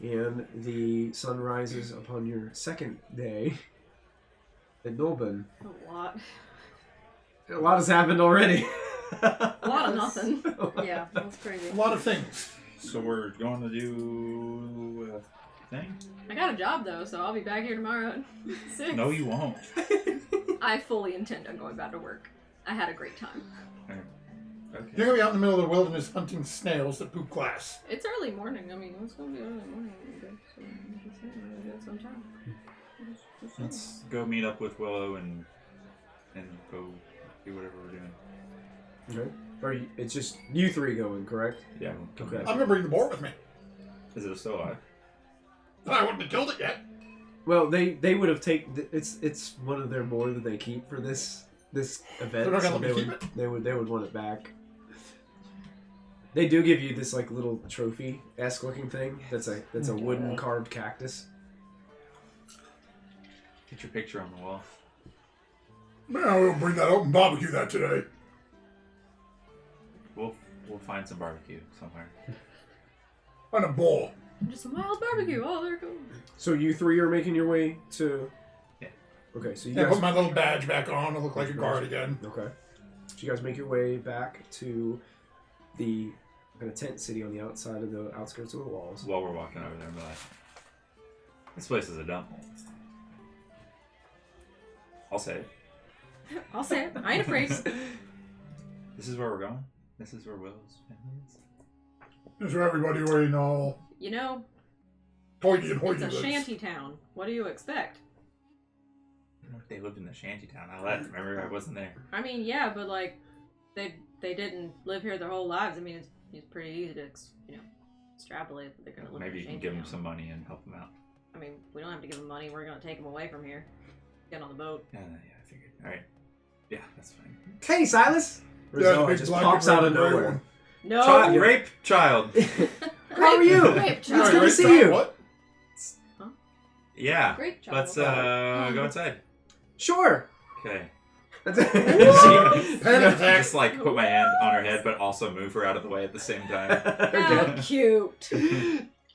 And the sun rises upon your second day at Knollbun. A lot. A lot has happened already. A lot of nothing. Yeah, that's crazy. A lot of things. So we're going to do a thing? I got a job though, so I'll be back here tomorrow at 6. No, you won't. I fully intend on going back to work. I had a great time. Okay. You're gonna be out in the middle of the wilderness hunting snails that poop glass. It's early morning. I mean, it's gonna be early morning. So I'm just saying, we'll get some time. Just Let's go meet up with Willow and go do whatever we're doing. Okay. Or it's just you 3 going, correct? Yeah. Okay. I'm gonna bring the boar with me. Is it still alive? I wouldn't have killed it yet. Well, they would have taken it's one of their more that they keep for this event. They're not gonna let me they keep would, it? They would want it back. They do give you this like little trophy-esque looking thing. That's a wooden carved cactus. Get your picture on the wall. No, we'll bring that out and barbecue that today. We'll find some barbecue somewhere. And a boar. Just some wild barbecue. Oh, there it goes. So you 3 are making your way to. Yeah. Okay, so you Yeah, guys. put my little badge back on. I look like a guard again. Okay. So you guys make your way back to the kind of tent city on the outside of the outskirts of the walls. While we're walking over there, but this place is a dump. I'll say it. I'll say it. I ain't afraid. This is where we're going. This is where Willow's family is. Just for everybody wearing all You know, hoity and it's hoity a lids. shanty town. What do you expect? I don't know if they lived in the shanty town. I left. Remember, I wasn't there. I mean, yeah, but like, they didn't live here their whole lives. I mean, it's pretty easy to extrapolate that they're gonna live. Maybe in you a can shanty give them town. some money and help them out. I mean, we don't have to give them money. We're gonna take them away from here. Get on the boat. Yeah, I figured. All right. Yeah, that's fine. Hey, Silas! Yeah, Rosella the big just black pops and out red of gray nowhere. one. No. Child, rape child. How are you? Grape It's child. good to Right, see right, you. What? Yeah. Grape child. Let's go outside. Sure. Okay. Panic attack. Just like put my hand on her head, but also move her out of the way at the same time. How cute.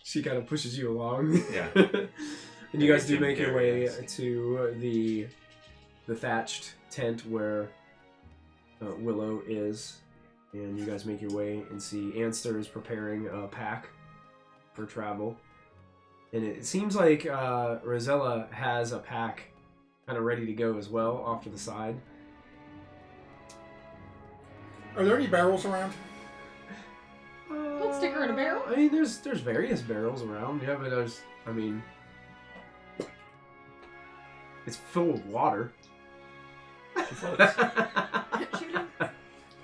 She kind of pushes you along. Yeah. And you guys do Jim make your way Carrey. to the thatched tent where Willow is, and you guys make your way and see Anster is preparing a pack for travel. And it seems like Rosella has a pack kind of ready to go as well off to the side. Are there any barrels around? Don't stick her in a barrel. I mean, there's various barrels around. Yeah, but it's full of water. She floats. She did.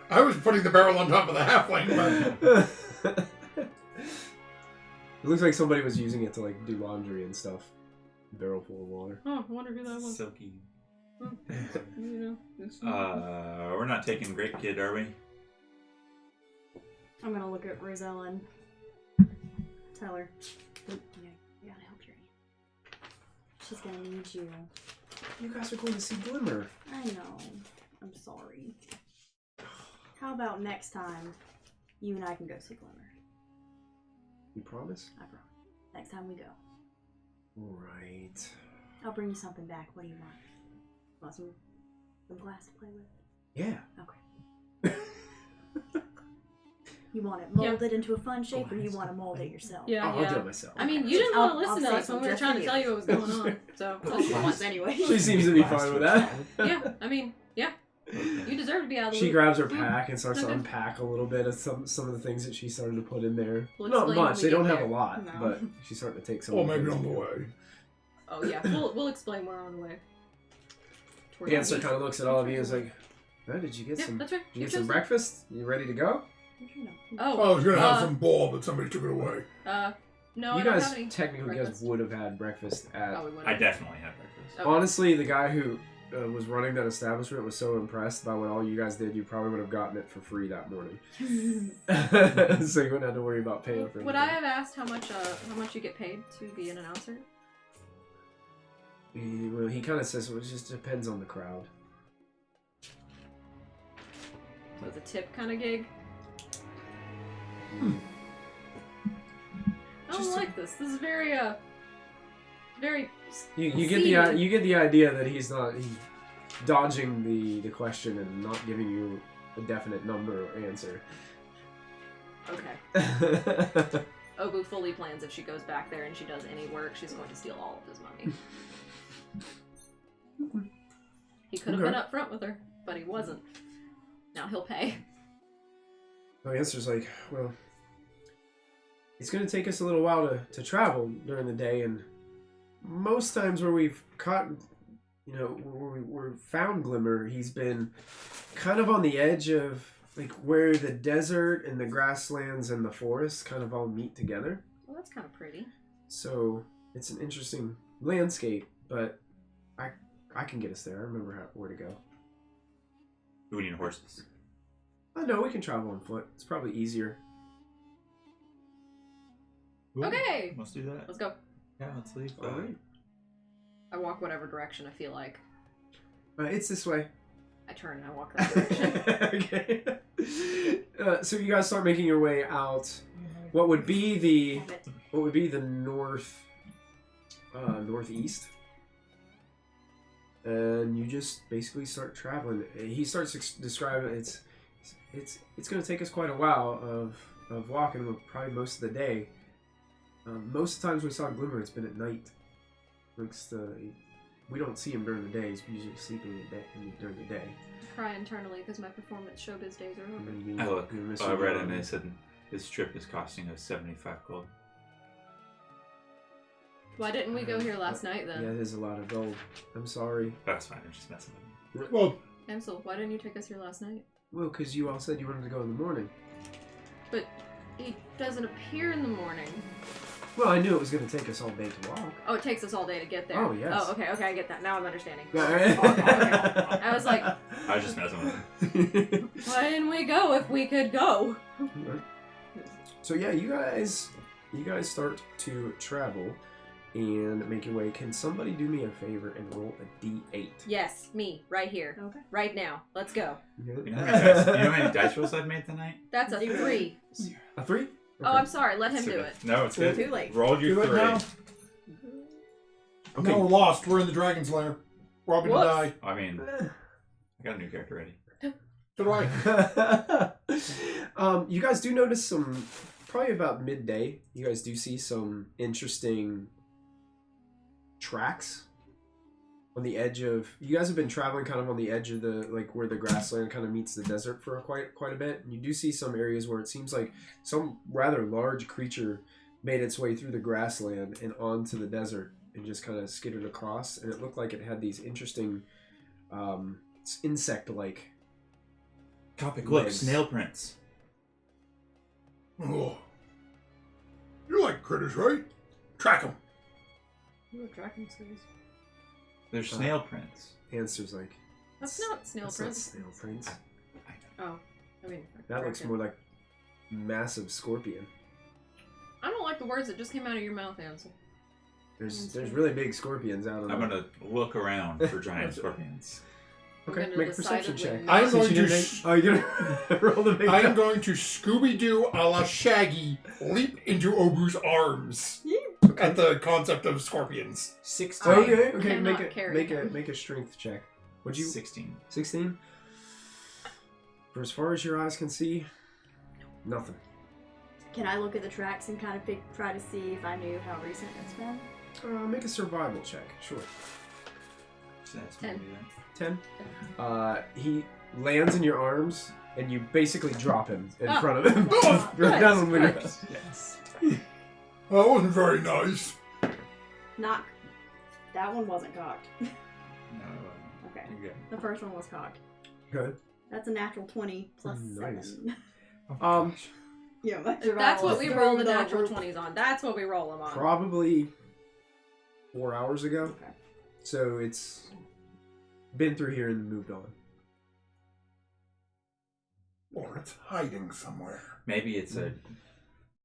I was putting the barrel on top of the halfling, but It looks like somebody was using it to like do laundry and stuff. Barrel full of water. Oh, I wonder who that was. Silky. It's- We're not taking Grape Kid, are we? I'm gonna look at Rosella and tell her, "Look, you gotta help your aunt. She's gonna need you." You guys are going to see Glimmer. I know. I'm sorry. How about next time you and I can go see Glimmer? You promise? I promise. Next time we go. Right. I'll bring you something back. What do you want? Want some glass to play with? Yeah. You want it molded into a fun shape, or you want to mold it yourself? Yeah, I'll do it myself. I mean, you didn't want to listen to I'll us when we were just trying for to you. tell you what was going on. So She wants anyway. She seems to be fine with that. yeah, I mean, yeah, you deserve to be out of the She loop. grabs her pack and starts to Okay. unpack a little bit of some of the things that she started to put in there. We'll Not explain when much. we They get don't have there. a lot, No. but she's starting to take some. Well, of the maybe things on the in way. Oh yeah, we'll explain we're on the way. there. Answer kind of looks at all of you and is like, "Oh, did you get Yeah, some? that's right. Did you get some breakfast? You ready to go?" Oh, I was gonna have some ball, but somebody took it away. no, you I don't guys have any. technically breakfast. would have had breakfast at. Oh, we would. I definitely had breakfast. Okay. Honestly, the guy who was running that establishment was so impressed by what all you guys did. You probably would have gotten it for free that morning, so you wouldn't have to worry about paying for it. Would I have asked how much you get paid to be an announcer? He kind of says, well, it just depends on the crowd. So it's a tip kind of gig. I don't Just like this. This is very very. You get the idea that he's dodging the question and not giving you a definite number or answer. Okay. Obu fully plans if she goes back there and she does any work, she's going to steal all of his money. He could have been upfront with her, but he wasn't. Now he'll pay. The answer's like, well, it's going to take us a little while to travel during the day, and most times where we've caught, where we're found Glimmer, he's been kind of on the edge of like where the desert and the grasslands and the forest kind of all meet together. Well, that's kind of pretty. So it's an interesting landscape, but I can get us there. I remember where to go. Do we need horses? Oh no, we can travel on foot. It's probably easier. Ooh, Okay. Let's do that. Let's go. Yeah, let's leave. All right. I walk whatever direction I feel like. It's this way. I turn and I walk that direction. Okay. So you guys start making your way out. What would be the northeast? And you just basically start traveling. He starts describing it's going to take us quite a while of walking, probably most of the day. Most of the times we saw Glimmer, it's been at night. We don't see him during the day. He's usually sleeping during the day. Cry internally because my performance showbiz days are over. Maybe I look. you're missing I read out. and they said this trip is costing us 75 gold. Why didn't we go here last night then? Yeah, it is a lot of gold. I'm sorry. That's fine. I'm just messing with you. Well, Ansel, why didn't you take us here last night? Well, because you all said you wanted to go in the morning. But he doesn't appear in the morning. Well, I knew it was going to take us all day to walk. Oh, it takes us all day to get there. Oh, yes. Oh, okay, I get that. Now I'm understanding. Okay. I was like, I was just messing with you. why didn't we go if we could go? So yeah, you guys start to travel and make your way. Can somebody do me a favor and roll a D8? Yes, me, right here. Okay. Right now. Let's go. You know how many dice rolls I've made tonight? That's a 3. A 3? Oh, I'm sorry. Let him do it. No, it's good. Too late. Roll your do it 3. now. Okay. No, we're lost. We're in the Dragon's Lair. We're all gonna Whoops. die. I mean, I got a new character ready. So do I. You guys do notice probably about midday, you guys do see some interesting tracks on the edge of, you guys have been traveling kind of on the edge of the, like where the grassland kind of meets the desert for quite a bit. And you do see some areas where it seems like some rather large creature made its way through the grassland and onto the desert and just kind of skittered across. And it looked like it had these interesting insect-like Topic, look, look, snail prints. Oh. You like critters, right? Track them. You were tracking slaves. They're snail prints. answers like, That's not snail that's not prints. snail prints. Oh, I mean, That looks more like massive scorpion. I don't like the words that just came out of your mouth, Ansel. There's really big scorpions out on I'm the... gonna look around for giant scorpions. Okay, I'm gonna make a perception decidedly check. not- I'm Since going you to didn't make- Oh, you're gonna roll the big I am going to Scooby-Doo a la Shaggy leap into Obu's arms at the concept of scorpions. 16. Okay, cannot make carry him. a strength check. Would you 16. 16? For as far as your eyes can see, nothing. Can I look at the tracks and kind of try to see if I knew how recent it's been? Make a survival check, sure. So that's 10. maybe that. 10. He lands in your arms, and you basically drop him in Oh. front of him. Oh, Right down the window. nice. Yes. That wasn't very nice. Not. That one wasn't cocked. No, it wasn't. Okay. You're good. The first one was cocked. Good. That's a natural 20 plus Nice. 7. Um, Yeah, my That's what we survival roll the is natural over. 20s on. That's what we roll them on. probably 4 hours ago. Okay. So it's been through here and moved on. Or it's hiding somewhere. Maybe it's a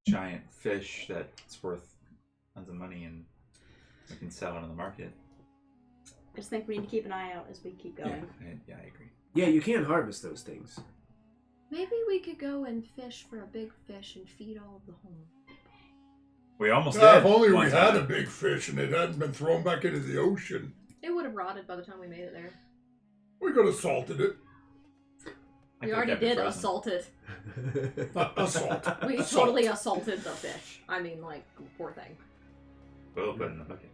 giant fish that's worth tons of money and we can sell it on the market. I just think we need to keep an eye out as we keep going. Yeah, I agree. Yeah, you can harvest those things. Maybe we could go and fish for a big fish and feed all of the home. We almost Yeah, did. if only we one had time. a big fish and it hadn't been thrown back into the ocean. It would have rotted by the time we made it there. We could have salted it. I We think already that'd be did frozen. assault it. Assault. We Assault. totally assaulted the fish. I mean, like, poor thing. We'll put it in the bucket.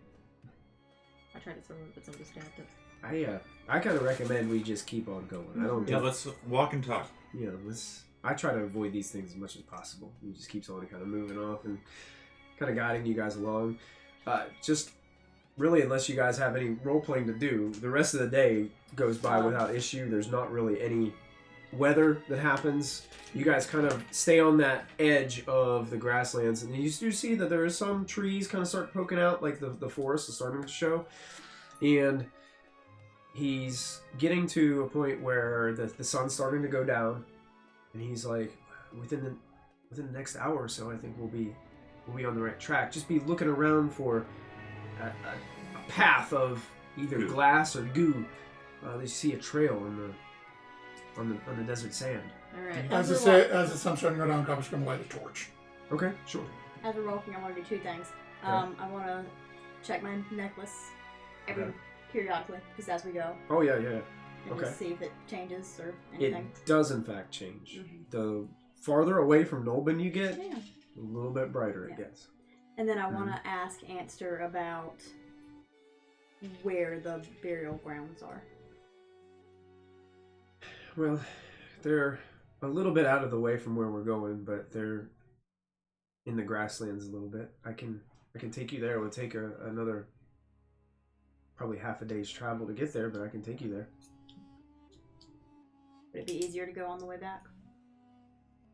I tried to throw it, but somebody stabbed it. I kind of recommend we just keep on going. I don't. Yeah, let's walk and talk. You know, I try to avoid these things as much as possible. He just keeps on kind of moving off and kind of guiding you guys along. Just really, unless you guys have any role playing to do, the rest of the day goes by without issue. There's not really any weather that happens. You guys kind of stay on that edge of the grasslands, and you do see that there are some trees kind of start poking out, like the forest is starting to show. And he's getting to a point where the sun's starting to go down, and he's like, within the next hour or so, I think we'll be on the right track. Just be looking around for a path of either Goo. glass or goo. You see a trail on the desert sand. Alright. As As the sun's starting to go down, Copper's going to light a torch. Okay, sure. As we're walking, I want to do 2 things. Okay. I want to check my necklace periodically, just as we go, Oh yeah. and Okay. just see if it changes or It anything. does in fact change. Mhm. The farther away from Knollbun you get, Yeah. a little bit brighter it Yeah. gets. And then I want to ask Antster about where the burial grounds are. Well, they're a little bit out of the way from where we're going, but they're in the grasslands a little bit. I can take you there. It would take another probably half a day's travel to get there, but I can take you there. Would it be easier to go on the way back?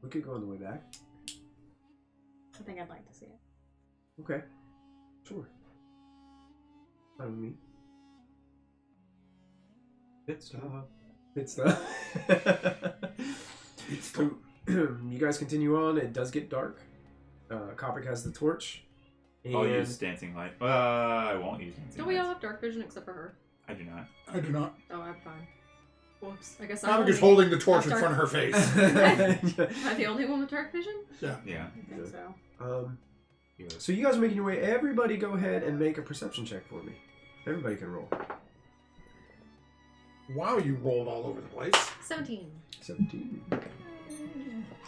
We could go on the way back. I think I'd like to see it. Okay. Sure. Fine with me. Pit stop. It's the So, you guys continue on. It does get dark. Kopic has the torch. I'll And use dancing light. I won't use dancing Don't we all lights. have dark vision except for her? I do not. I do not. Oh, I'm fine. Whoops. I guess I'm Copper is only- holding the torch in Dark- front of her face. Am I the only one with dark vision? Yeah. I think so. So you guys are making your way. Everybody go ahead and make a perception check for me. Everybody can roll. Wow, you rolled all over the place. 17. 17.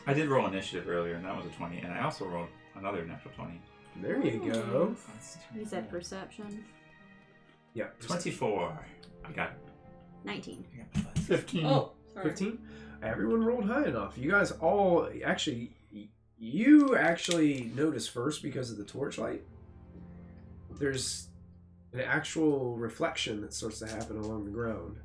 I did roll initiative earlier, and that was a 20, and I also rolled another natural 20. There you go. You said perception. Yeah. 24. I got 19. 15. Oh, sorry. 15. Everyone rolled high enough. You guys all actually, you actually notice first because of the torchlight. There's an actual reflection that starts to happen along the ground.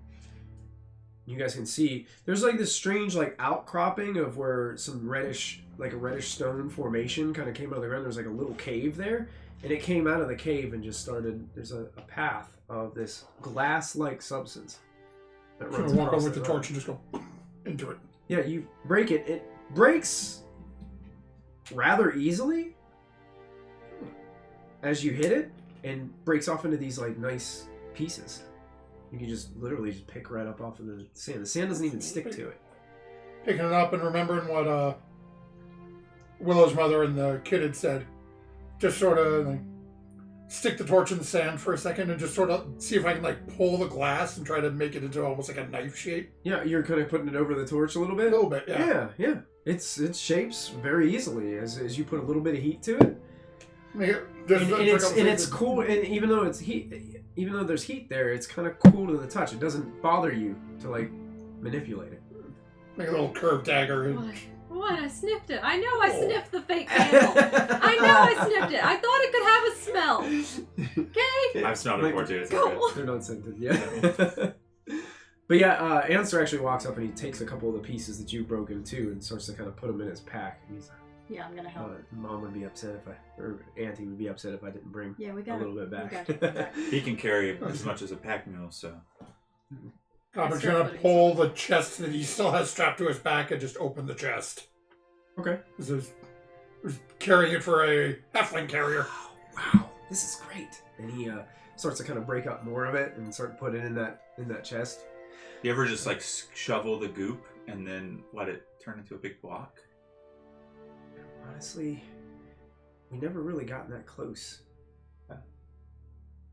You guys can see there's like this strange like outcropping of where some reddish, like a reddish stone formation kind of came out of the ground. There's like a little cave there, and it came out of the cave and just started. There's a path of this glass-like substance that I'm runs going to walk across over with the ground. torch and just go into it. Yeah, you break it. It breaks rather easily as you hit it, and breaks off into these like nice pieces. You can just literally just pick right up off of the sand. The sand doesn't even stick to it. Picking it up and remembering what Willow's mother and the kid had said. Just sort of like, stick the torch in the sand for a second and just sort of see if I can like pull the glass and try to make it into almost like a knife shape. Yeah, you're kind of putting it over the torch a little bit? A little bit, yeah. Yeah. It shapes very easily as you put a little bit of heat to it. It's cool, and even though there's heat there, it's kind of cool to the touch. It doesn't bother you to like manipulate it. Make a little curved dagger. What? I sniffed it. I know I sniffed the fake candle. I know I sniffed it. I thought it could have a smell. Okay? I've smelled it before too. It's Cool. They're not scented, yeah. But yeah, Answer actually walks up and he takes a couple of the pieces that you've broken too and starts to kind of put them in his pack. And he's like, Yeah, I'm gonna help. Mom would be upset or Auntie would be upset if I didn't bring Yeah, we a got little bit back. We got to come back. He can carry as much as a pack mule, so. I'm gonna pull the chest that he still has strapped to his back and just open the chest. Okay. There's carrying it for a halfling carrier. Wow, this is great. And he starts to kind of break up more of it and start putting it in that chest. You ever just like shovel the goop and then let it turn into a big block? Honestly, we never really gotten that close.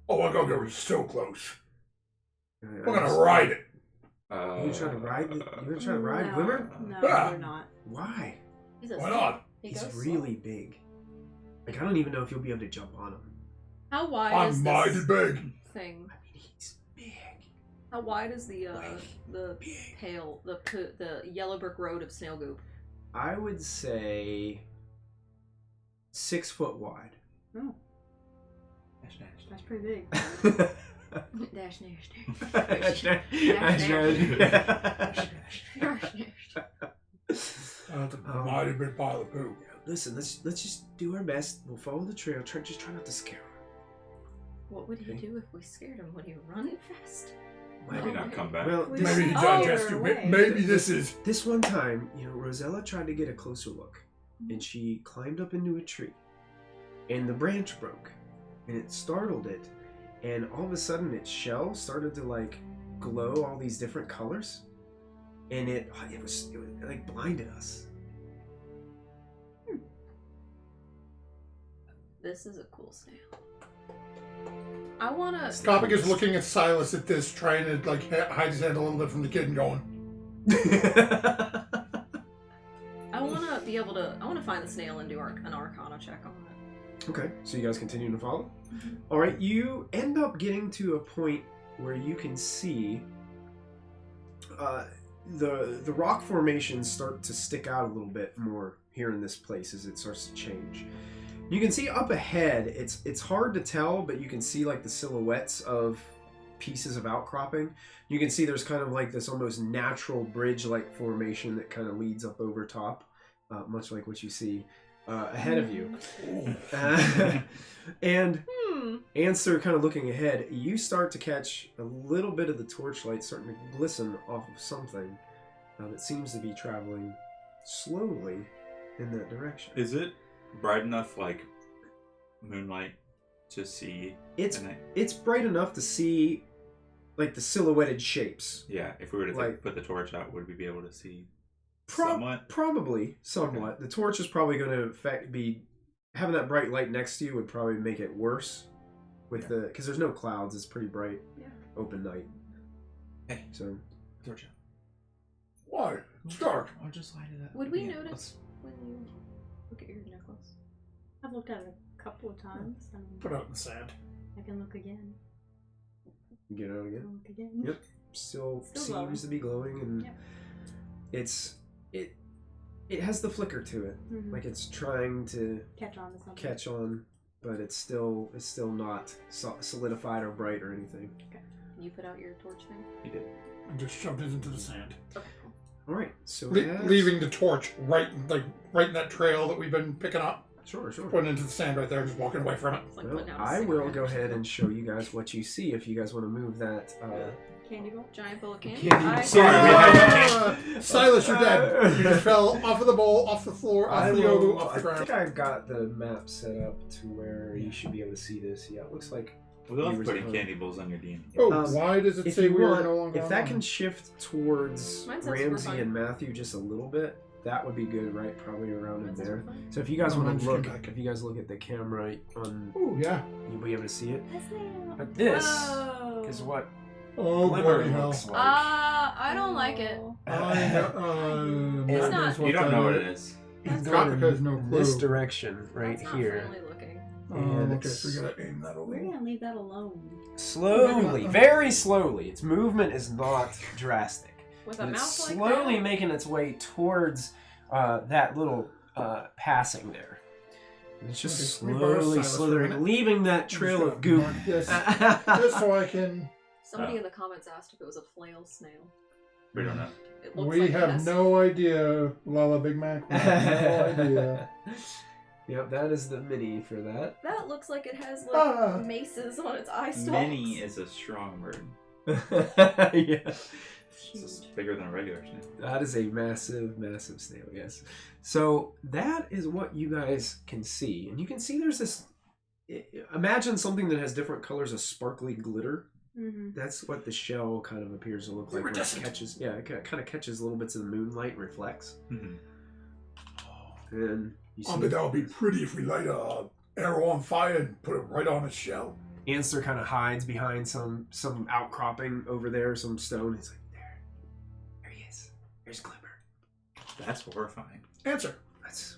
Oh my god, we're so close. We're We're gonna ride it. You trying to ride? You gonna try to ride Glimmer? No, Ah. we're not. Why? Why not? He's really big. Like I don't even know if you'll be able to jump on him. How wide I'm is mighty this big. thing? I mean, he's big. How wide is the Big. pale, the yellow brick road of snail goop? I would say 6 foot wide. Oh, Dash, dash. that's pretty big. Dash, That's a mighty big pile of poo. Listen, let's just do our best. We'll follow the trail. Just try not to scare him. What would he do if we scared him? Would he run fast? Maybe not come back. Well, We Maybe he Oh, digests you. you're away. Maybe this is. this one time, Rosella tried to get a closer look, and she climbed up into a tree, and the branch broke, and it startled it, and all of a sudden its shell started to like glow all these different colors, and it like blinded us. This is a cool snail. I wanna. Skopic is looking at Silas at this, trying to like hide his hand a little bit from the kid and going. I wanna be able to. I wanna find the snail and do an Arcana check on it. Okay, so you guys continue to follow? All right, you end up getting to a point where you can see the rock formations start to stick out a little bit more here in this place as it starts to change. You can see up ahead, it's hard to tell, but you can see like the silhouettes of pieces of outcropping. You can see there's kind of like this almost natural bridge-like formation that kind of leads up over top, much like what you see ahead of you. And Answer kind of looking ahead, you start to catch a little bit of the torchlight starting to glisten off of something that seems to be traveling slowly in that direction. Is it bright enough, like moonlight, to see? It's bright enough to see like the silhouetted shapes. Yeah, if we were to Like- put the torch out, would we be able to see somewhat? Probably somewhat. Okay. The torch is probably going to be having that bright light next to you would probably make it worse with because there's no clouds. It's pretty bright, open night. Hey, So torch out. Why? It's dark. I'll just light it up. Would we Yeah, notice when you look at your necklace? I've looked at it a couple of times. Put out in the sand. I can look again. you get out I again. can look again. Yep. Still Still seems glowing. to be glowing, and Yep. it has the flicker to it. Mhm. Like it's trying to Catch on to something. catch on, but it's still not solidified or bright or anything. Can you put out your torch thing? You did. And just shoved it into the sand. Okay, cool. All right, so Leaving the torch right in that trail that we've been picking up. Sure. Putting it into the sand right there, just walking away from it. It's like Well, putting out a I will cigarette go or ahead something. and show you guys what you see if you guys want to move that. Candy bowl. Giant bowl of candy. Candy. Sorry, we had Silas, you're dead. You just fell off of the bowl, off the floor, off the yoga, off the I ground. think I got the map set up to where you should be able to see this. Yeah, it looks like. We love Viewers putting at home. candy bowls on your D&D. Oh, why does it If say you we are want, no longer if that on? can shift towards Mine says we're Ramsey fine. and Matthew just a little bit, that would be good, right? Probably around in That's there. fine. So if you guys No, want I'm to just look, getting back. if you guys look at the camera on, Oh yeah. you'll be able to see it. A snail. But this Whoa. is what Oh, Glimmer bloody hell. looks like. I don't like it. It's not- You don't know what it is. He's Scott going has in no this clue. direction right That's not here. friendly looking. Oh, And okay, it's so we gotta aim that over. We're gonna leave that alone. slowly, very slowly. Its movement is not drastic. With a And it's mouth like slowly that? making its way towards that little passing there. And it's just Okay, let me borrow slowly Silas for a slithering, minute. leaving that I'm just trail gonna of goop. mark this, just so I can. Somebody Oh. in the comments asked if it was a flail snail. We don't know. It looks We like have this. no idea, Lala Big Mac. We have no idea. Yep, that is the mini for that. That looks like it has like Ah. maces on its eye stalks. Mini is a strong word. Yeah. It's just bigger than a regular snail. That is a massive, massive snail, yes. So that is what you guys can see. And you can see there's this... Imagine something that has different colors of sparkly glitter. Mm-hmm. That's what the shell kind of appears to look like. Where it Iridescent. catches, yeah, it kind of catches little bits of the moonlight and reflects. Mhm. And you see I bet that would be pretty if we light a arrow on fire and put it right on its shell. Answer kind of hides behind some outcropping over there, some stone. He's like, there he is. There's Glimmer. That's horrifying. Answer. That's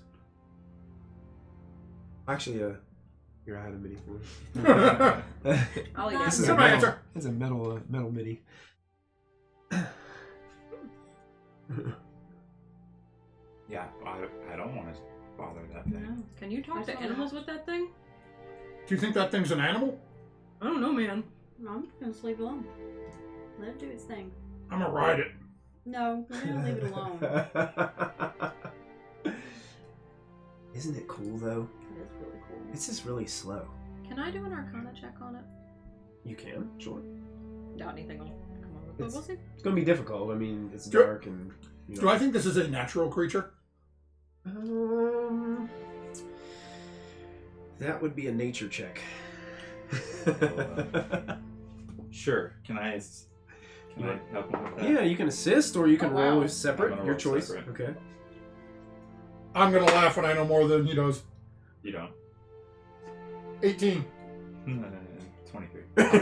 actually here I had a mini for you. I'll eat This it. This is a Come on, metal. answer. It's a metal mini. Yeah, I don't want to bother that thing. No. Can you talk That's to all animals right. with that thing? Do you think that thing's an animal? I don't know, man. No, I'm just gonna just leave it alone. Let it do its thing. I'm gonna ride it. No, we're gonna leave it alone. Isn't it cool though? It is really cool. It's just really slow. Can I do an Arcana check on it? You can, sure. Doubt anything will come on with it. It's- We'll see. It's gonna be difficult. I mean, it's Do- dark and. You Do I think this is a natural creature? That would be a nature check. Sure. Can I help him with that? Yeah, you can assist or you can Oh, wow. roll I'm separate. gonna Your roll choice. separate. Okay. I'm gonna laugh when I know more than he does. You don't. 18. 23. What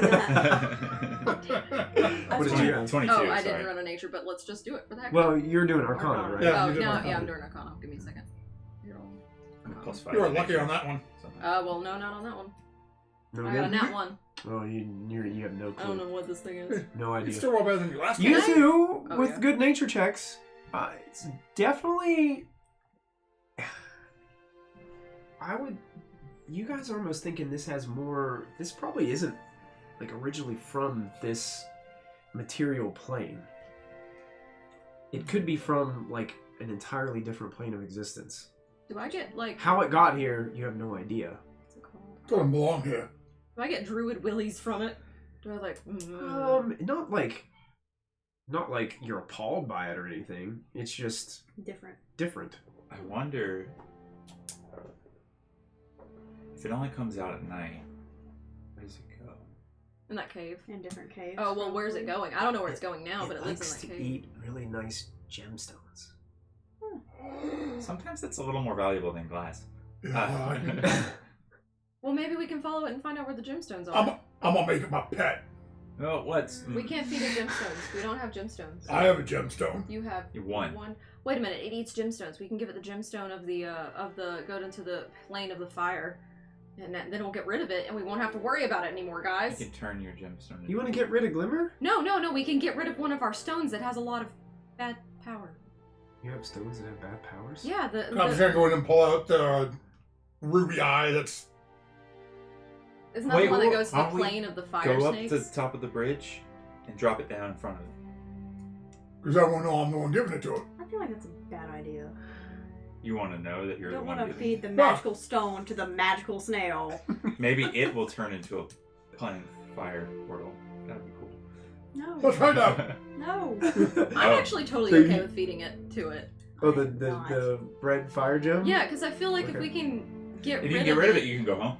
did you have? 22. Oh, I sorry. didn't run a nature, but let's just do it for the heck of Well, it. you're doing Arcana, Arcana. right? Yeah. Oh, you did no, Arcana. yeah, I'm doing Arcana. Give me a second. You're all I'm a +5. You were lucky on that one. well, no, not on that one. No I got a good? nat one. Oh, you have no I don't know clue. what this thing is. No It's idea. still well better than your last You one. two, Oh, with yeah. good nature checks, it's definitely. You guys are almost thinking this has more. This probably isn't like originally from this material plane. It could be from like an entirely different plane of existence. Do I get like How it got here, you have no idea. what's it called? Don't belong here. Do I get druid willies from it? Do I like? Not like you're appalled by it or anything. It's just Different. different. I wonder if it only comes out at night. Where does it go? In that cave. In different caves. Oh well, where's it probably. going? I don't know where it's going now, but it lives likes in to that cave. eat really nice gemstones. Sometimes that's a little more valuable than glass. Yeah, Well, maybe we can follow it and find out where the gemstones are. I'm gonna make it my pet. Oh, what's We can't feed it gemstones. We don't have gemstones. I have a gemstone. You have You won. one. Wait a minute. It eats gemstones. We can give it the gemstone of the go into the plane of the fire, and then we'll get rid of it, and we won't have to worry about it anymore, You guys. can turn your gemstone. You want to get rid of Glimmer? No. We can get rid of one of our stones that has a lot of bad power. You have stones that have bad powers? Yeah. I'm just gonna go in and pull out the ruby eye that's. Isn't that Wait, the one that wait, goes to the aren't we plane of the fire Go up snakes? to the top of the bridge and drop it down in front of it. Because I won't know I'm the one giving it to it. I feel like that's a bad idea. You want to know that You you're the don't one want to giving. feed the magical stone to the magical snail. Maybe it will turn into a plane fire portal. That'd be cool. No. Let's find out. No. I'm Oh. actually totally So okay you- with feeding it to it. Oh, I'm not. the red fire gem? Yeah, because I feel like if Okay. we can get If rid you can get rid of it, you can go home.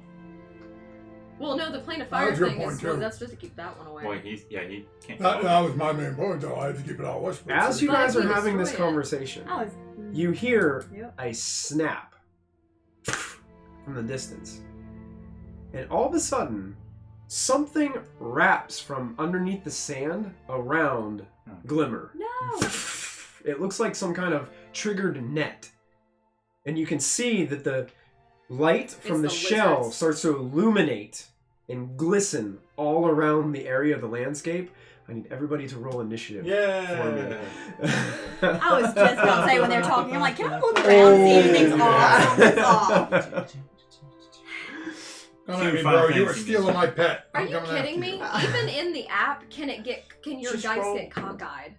Well, no, the plane of That fire was your thing point, is too. that's just to keep that one away. Boy, he can't. That go. was my main point, though. I had to keep it all whispered. As you But guys if are you having this destroy it- conversation, I was. you hear Yep. a snap from the distance. And all of a sudden, something wraps from underneath the sand around Glimmer. No. It looks like some kind of triggered net. And you can see that the light from the the shell lizards. starts to illuminate and glisten all around the area of the landscape. I need everybody to roll initiative for Yeah. me. I was just gonna say when they're talking, I'm like, can I look around and see if anything's off? It's off. Come at me, bro. You were stealing my pet. Are I'm you coming after kidding me? you. Even in the app, can your Just dice roll. get cockeyed?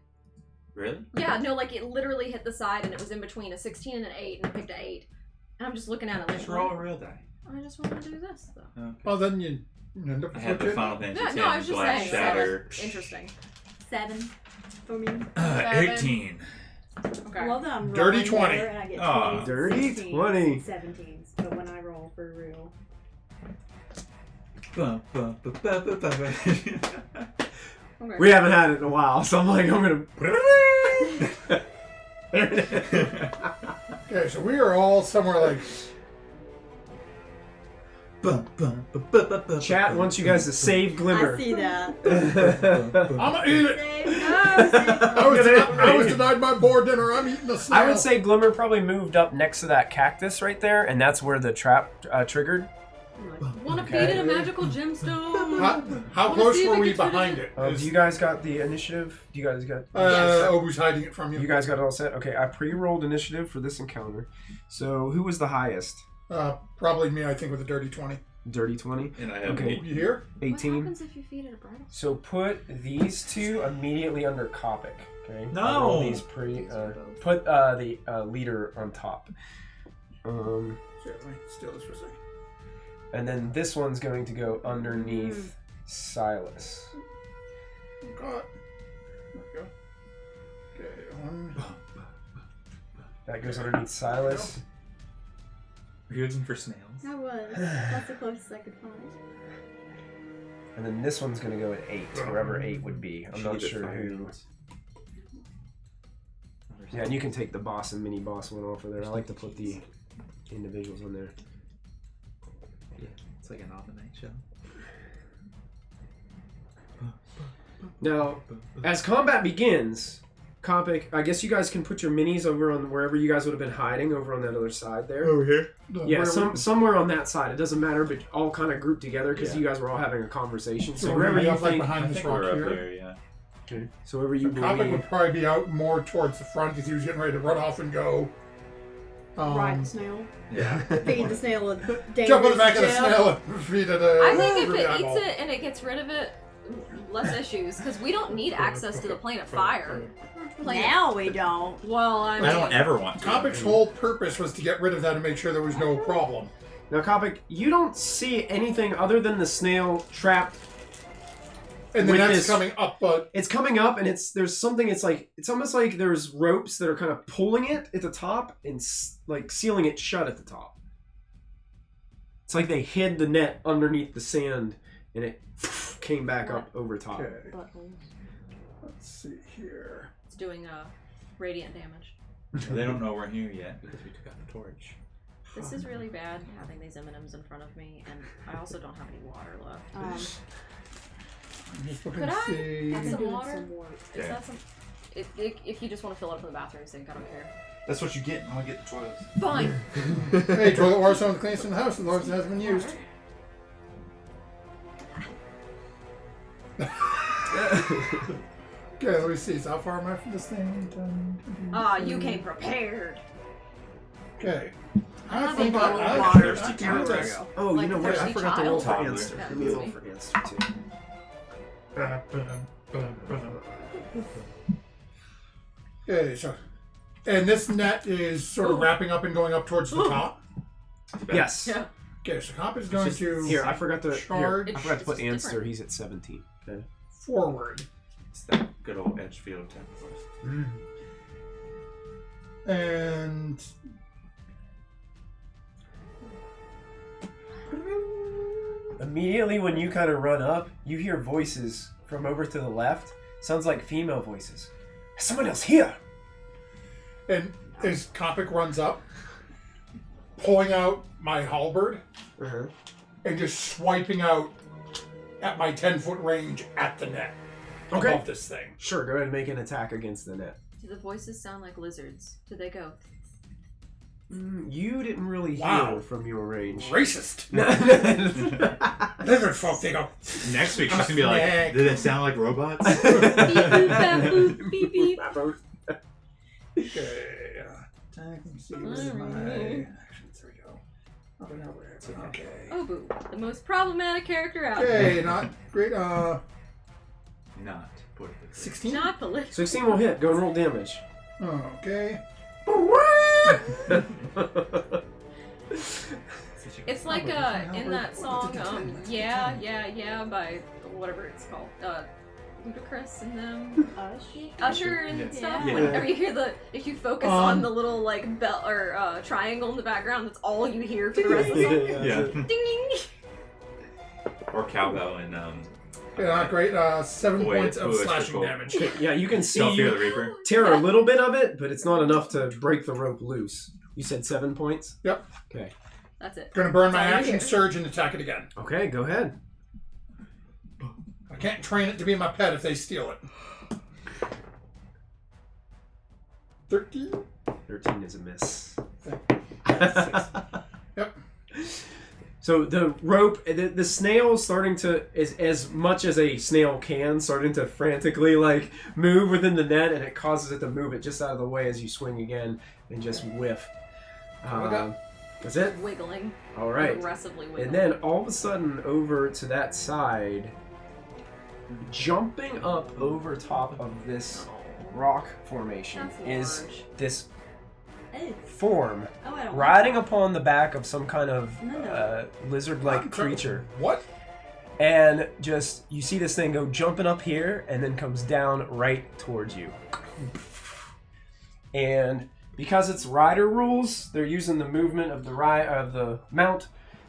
Really? Yeah, no, like it literally hit the side and it was in between a 16 and an 8 and I picked an 8. And I'm just looking at it like, Just roll a real die. I just want to do this though. Okay. Well, then you end up I had the with Final Fantasy No, X no, I was just Black saying. Shatter. That was interesting. 7 for me. 18. Okay. I love that I'm Dirty rolling 20. better and I get Aw. 20s, Dirty 16s, 20. 17s, but when I roll for real. Okay. We haven't had it in a while, so I'm like, I'm gonna. There it is. Okay, so we are all somewhere like. Chat wants you guys to save Glimmer. I see that. I'm gonna eat it. Save I was denied my board dinner. I'm eating the snail. I would say Glimmer probably moved up next to that cactus right there, and that's where the trap triggered. Want to Okay. feed it a magical gemstone? How Wanna close see if were it we gets rid of behind it? it? Do you guys got the initiative? Do you guys got? Yes. Obu's hiding it from you. You guys got it all set? Okay, I pre-rolled initiative for this encounter. So who was the highest? Probably me, I think, with a dirty 20. Dirty 20? And I have Okay. You here? What 18? happens if you feed it a bridle? So put these two immediately under Kopic. Okay. No. I rolled these put the leader on top. Here, let me steal this for a second. And then this one's going to go underneath Silas. God. There we go. Okay, one. That goes underneath Silas. Are you looking for snails? I was. That's the closest I could find. And then this one's going to go at 8, wherever 8 would be. I'm not sure who. Yeah, and you can take the boss and mini boss one off of there. I like to put the individuals on there. Yeah, it's like an all-the-night show. Now, as combat begins, Kopic, I guess you guys can put your minis over on wherever you guys would have been hiding, over on that other side there. Over here? Yeah, somewhere on that side. It doesn't matter, but all kind of grouped together because you guys were all having a conversation. So So wherever we're you up like think, behind I this think rock we're up here. there, yeah. so wherever you Kopic believe. would probably be out more towards the front because he was getting ready to run off and go. Ride the snail. Yeah. Feed the snail a dangerous Jump on the back of the gem. snail and feed it I think if through the it eyeball. eats it and it gets rid of it, less issues. Because we don't need access to the plane of fire. Now we don't. Well, I don't ever want to. Kopic's whole purpose was to get rid of that and make sure there was no problem. Now, Kopic, you don't see anything other than the snail trapped. And then With that's this- coming up, but It's coming up, and there's something. It's almost like there's ropes that are kind of pulling it at the top and like sealing it shut at the top. It's like they hid the net underneath the sand, and it came back up over top. okay. Buttholes. Let's see here. It's doing radiant damage. They don't know we're here yet because we took out the torch. This is really bad having these M&Ms in front of me, and I also don't have any water left. I'm just looking Could to I see. have some doing water? some work. Is Yeah. that some? If you just want to fill it up in the bathroom sink, I don't care. That's what you get. I'm gonna get the toilets. Fine. Hey, toilet water's some of the cleanest in the house as long as it hasn't been used. Okay, let me see. So how far am I from this thing? You came prepared. Okay. I I have think a bottle of I water. can do Toddler. this. Oh, Like you know a what? I thirsty forgot to roll child. for Toddler. Anster. Yeah, Let me that's roll me. for Anster too. Okay, so. And this net is sort of Ooh. wrapping up and going up towards the Ooh. top. Yes. Yeah. Okay, so Cop is going to Here, I forgot to. Here, charge I forgot to put It's just Anster. different. He's at 17. Okay. forward. It's that good old Edgefield type of voice. And immediately when you kind of run up, you hear voices from over to the left. Sounds like female voices. There's someone else here. And as Kopic runs up, pulling out my halberd and just swiping out at my 10-foot range at the net above this thing. Sure, go ahead and make an attack against the net. Do the voices sound like lizards? Do they go? You didn't really hear from your range. Racist. Lizard folk, they go. Next week she's gonna be like, did it sound like robots? Beep boop bap boop beep beep. Okay. Let me see. Where's my actions? There we go. Okay. Oh boo, the most problematic character out. Okay, not great. Not politically. 16. Not political. 16 will hit. Go and roll damage. Okay. It's like in that song, yeah, by whatever it's called, Ludacris and them, Usher and stuff. Yeah. Whenever you hear if you focus on the little like bell or triangle in the background, that's all you hear for the rest of the song. Yeah. Ding ding. Or cowbell and Yeah, not great. 7 Wait, points of it's slashing cool. damage. Yeah, you can see Don't fear the you Reaper. tear a little bit of it, but it's not enough to break the rope loose. You said 7 points? Yep. Okay. That's it. Gonna burn my That's all you action, hear. surge, and attack it again. Okay, go ahead. I can't train it to be my pet if they steal it. 13? 13 is a miss. Yep. So the rope, the snail starting to, is as much as a snail can, starting to frantically like move within the net, and it causes it to move it just out of the way as you swing again and just whiff. That's it. Wiggling. All right. Aggressively wiggling. And then all of a sudden, over to that side, jumping up over top of this rock formation That's is large. this Oh, form oh, I don't riding upon the back of some kind of No. lizard-like creature. What? And just, you see this thing go jumping up here and then comes down right towards you. And because it's rider rules, they're using the movement of the mount,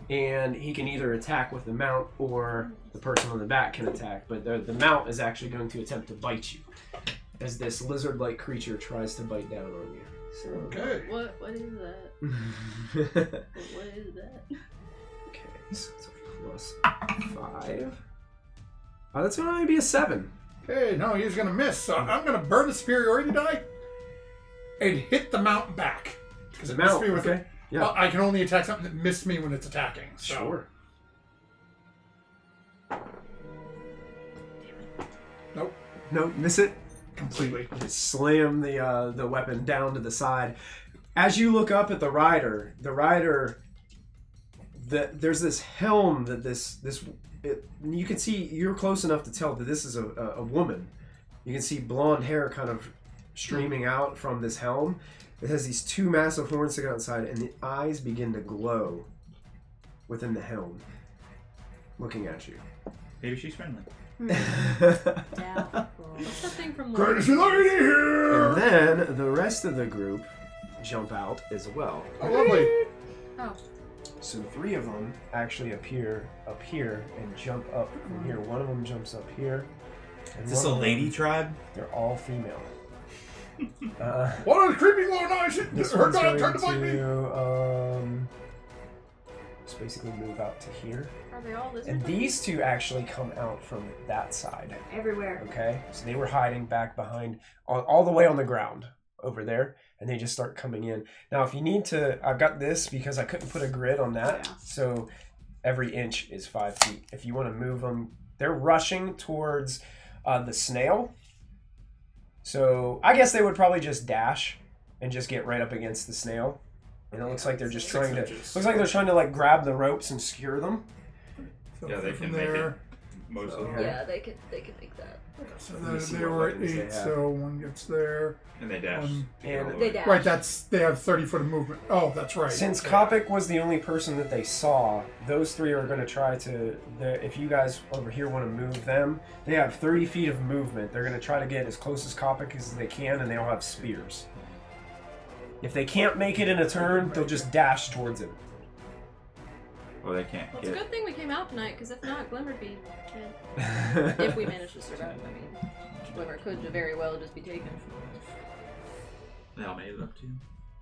and he can either attack with the mount or the person on the back can attack. But the mount is actually going to attempt to bite you as this lizard-like creature tries to bite down on you. So, Okay. What is that? What is that? okay, so it's a plus 5. That's going to only be a 7. Okay, no, he's gonna miss. So I'm gonna burn the superiority die and hit the mount back. Because The it missed mount, me with okay. it. Yeah. Well, I can only attack something that missed me when it's attacking. So. Sure. Nope. No, miss it. Completely. Just slam the weapon down to the side. As you look up at the rider, there's this helm that you can see. You're close enough to tell that this is a woman. You can see blonde hair kind of streaming out from this helm. It has these 2 massive horns sticking outside, and the eyes begin to glow within the helm, looking at you. Maybe she's friendly. Doubtful. What's that thing from Crazy lady here! And then the rest of the group jump out as well. Oh, lovely. Oh. So 3 of them actually appear up here and jump up from here. One of them jumps up here. And Is this a one of them- lady tribe? They're all female. What are the creepy little eyes? This Her one's dog going tried to bite me. to just basically move out to here. Are they all lizards? And these 2 actually come out from that side. Everywhere. Okay, so they were hiding back behind, all the way on the ground over there, and they just start coming in. Now, if you need to, I've got this because I couldn't put a grid on that, so every inch is 5 feet. If you want to move them, they're rushing towards the snail. So I guess they would probably just dash and just get right up against the snail. And it looks like they're just trying to. inches. Looks like they're trying to like grab the ropes and secure them. So Yeah, they from can make there. it. Mostly. Yeah, they could make that. So Let me see they what were at weapons they 8, have. so one gets there. And they dash. And They dash. Right, they have 30 foot of movement. Oh, that's right. Since Yeah. Kopic was the only person that they saw, those 3 are going to try to. If you guys over here want to move them, they have 30 feet of movement. They're going to try to get as close as Kopic as they can, and they all have spears. If they can't make it in a turn, they'll just dash towards him. Or they can't Well, it's a get. good thing we came out tonight, because if not, Glimmer'd be dead. If we manage to survive, I mean. Glimmer could very well just be taken. They all made it up to you.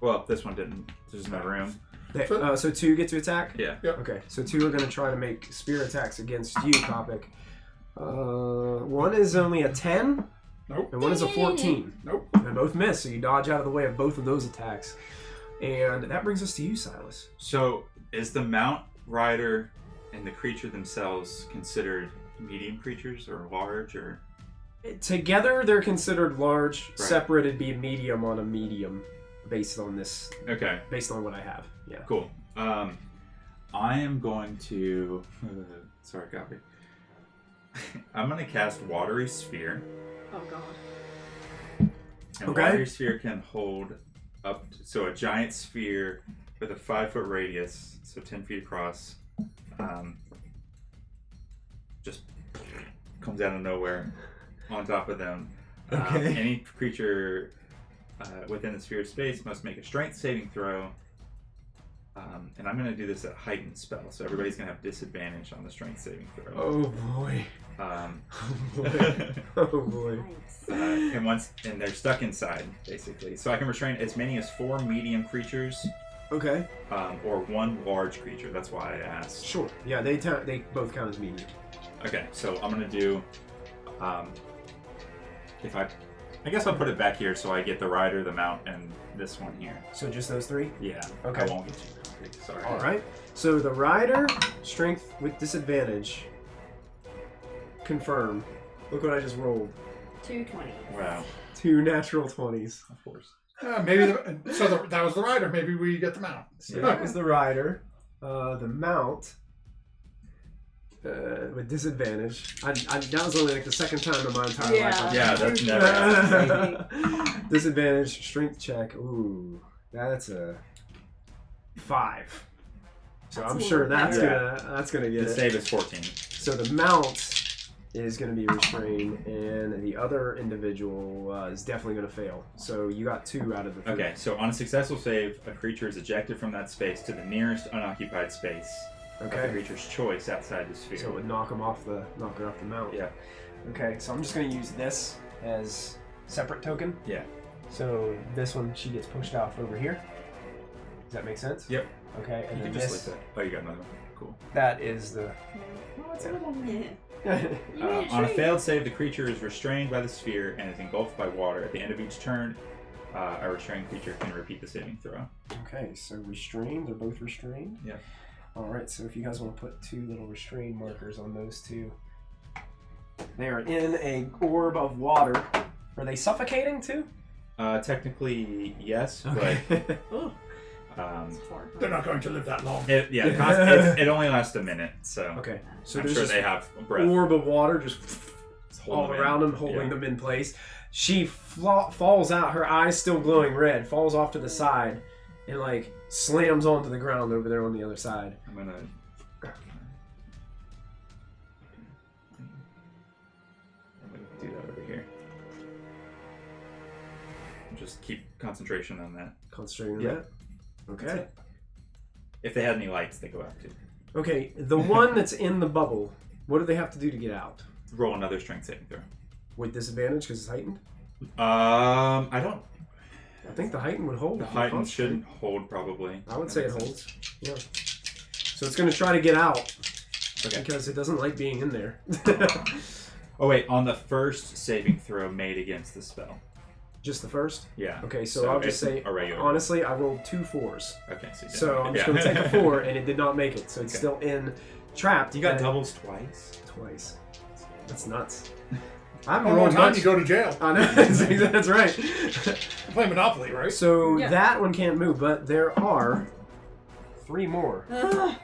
Well, this one didn't. There's no room. So 2 get to attack? Yeah. Okay, so 2 are going to try to make spear attacks against you, Kopic. One is only a 10. Nope. And one is a 14. Nope. And both miss, so you dodge out of the way of both of those attacks. And that brings us to you, Silas. So, is the mount rider and the creature themselves considered medium creatures or large or? Together, they're considered large. Right. Separate, it'd be a medium on a medium, based on this. Okay. Based on what I have. Yeah. Cool. I am going to. Sorry, copy. I'm going to cast Watery Sphere. Oh, God. And Okay. Watery Sphere can hold up. So a giant sphere with a 5-foot radius, so 10 feet across, just comes out of nowhere on top of them. Okay. Any creature within the sphere of space must make a strength saving throw. And I'm going to do this at heightened spell, so everybody's going to have disadvantage on the strength saving throw. Oh boy. Um, Oh boy. Oh boy. Nice. and they're stuck inside, basically. So I can restrain as many as 4 medium creatures, Okay. or 1 large creature. That's why I asked. Sure. Yeah, they both count as medium. Okay, so I'm going to do... if I guess I'll put it back here so I get the rider, the mount, and this one here. So just those 3? Yeah. Okay. I won't get you. Sorry. All right. So the rider, strength with disadvantage. Confirm. Look what I just rolled. 220. Wow. 2 natural 20s. Of course. Maybe that was the rider. Maybe we get the mount. So that was the rider. The mount. With disadvantage. That was only like the second time in my entire life. Yeah, that's never Disadvantage, strength check. Ooh, that's a 5. So That's I'm a sure little that's better. gonna get The it. save is 14. So the mount is gonna be restrained, and the other individual is definitely gonna fail. So you got 2 out of the 3. Okay, so on a successful save, a creature is ejected from that space to the nearest unoccupied space of the Okay. creature's choice outside the sphere. So it would knock her off the mount. Yeah. Okay, so I'm just gonna use this as separate token. Yeah. So this one, she gets pushed off over here. Does that make sense? Yep. Okay, and You then can just this, like that. Oh, you got another one. Cool. that is the... Oh, it's a little bit. On a failed save, the creature is restrained by the sphere and is engulfed by water. At the end of each turn, a restrained creature can repeat the saving throw. Okay, so restrained, they're both restrained? Yeah. Alright, so if you guys want to put 2 little restrained markers on those 2. They are in a orb of water. Are they suffocating too? Technically, yes, Okay. Oh, but it's hard. They're not going to live that long. it only lasts a minute, so Okay, so I'm there's sure this they have breath orb of water just holding all them in. around them, holding Yeah. them in place. She falls out, her eyes still glowing red, falls off to the side, and like slams onto the ground over there on the other side. I'm gonna. Do that over here. Just keep concentration on that. Concentrating on Yeah. that. That's Okay. it. If they had any lights, they go out too. Okay, the one that's in the bubble, what do they have to do to get out? Roll another strength saving throw. With disadvantage because it's heightened? I don't. I think the heightened would hold. The if you heightened concentrate. shouldn't hold probably. I would say it That makes holds. sense. Yeah. So it's going to try to get out Okay. because it doesn't like being in there. Oh wait, on the first saving throw made against the spell. Just the first? Yeah. Okay, so I'll just it's say, a regular. honestly, I rolled 2 4s. Okay, so, you So didn't I'm make just it. going to Yeah. take a 4, and it did not make it. So it's Okay. still trapped. You got and- doubles twice. Twice. That's nuts. I'm One more rolling time, much. you go to jail. I know, that's right. You play Monopoly, right? So Yeah. that one can't move, but there are 3 more. Ugh.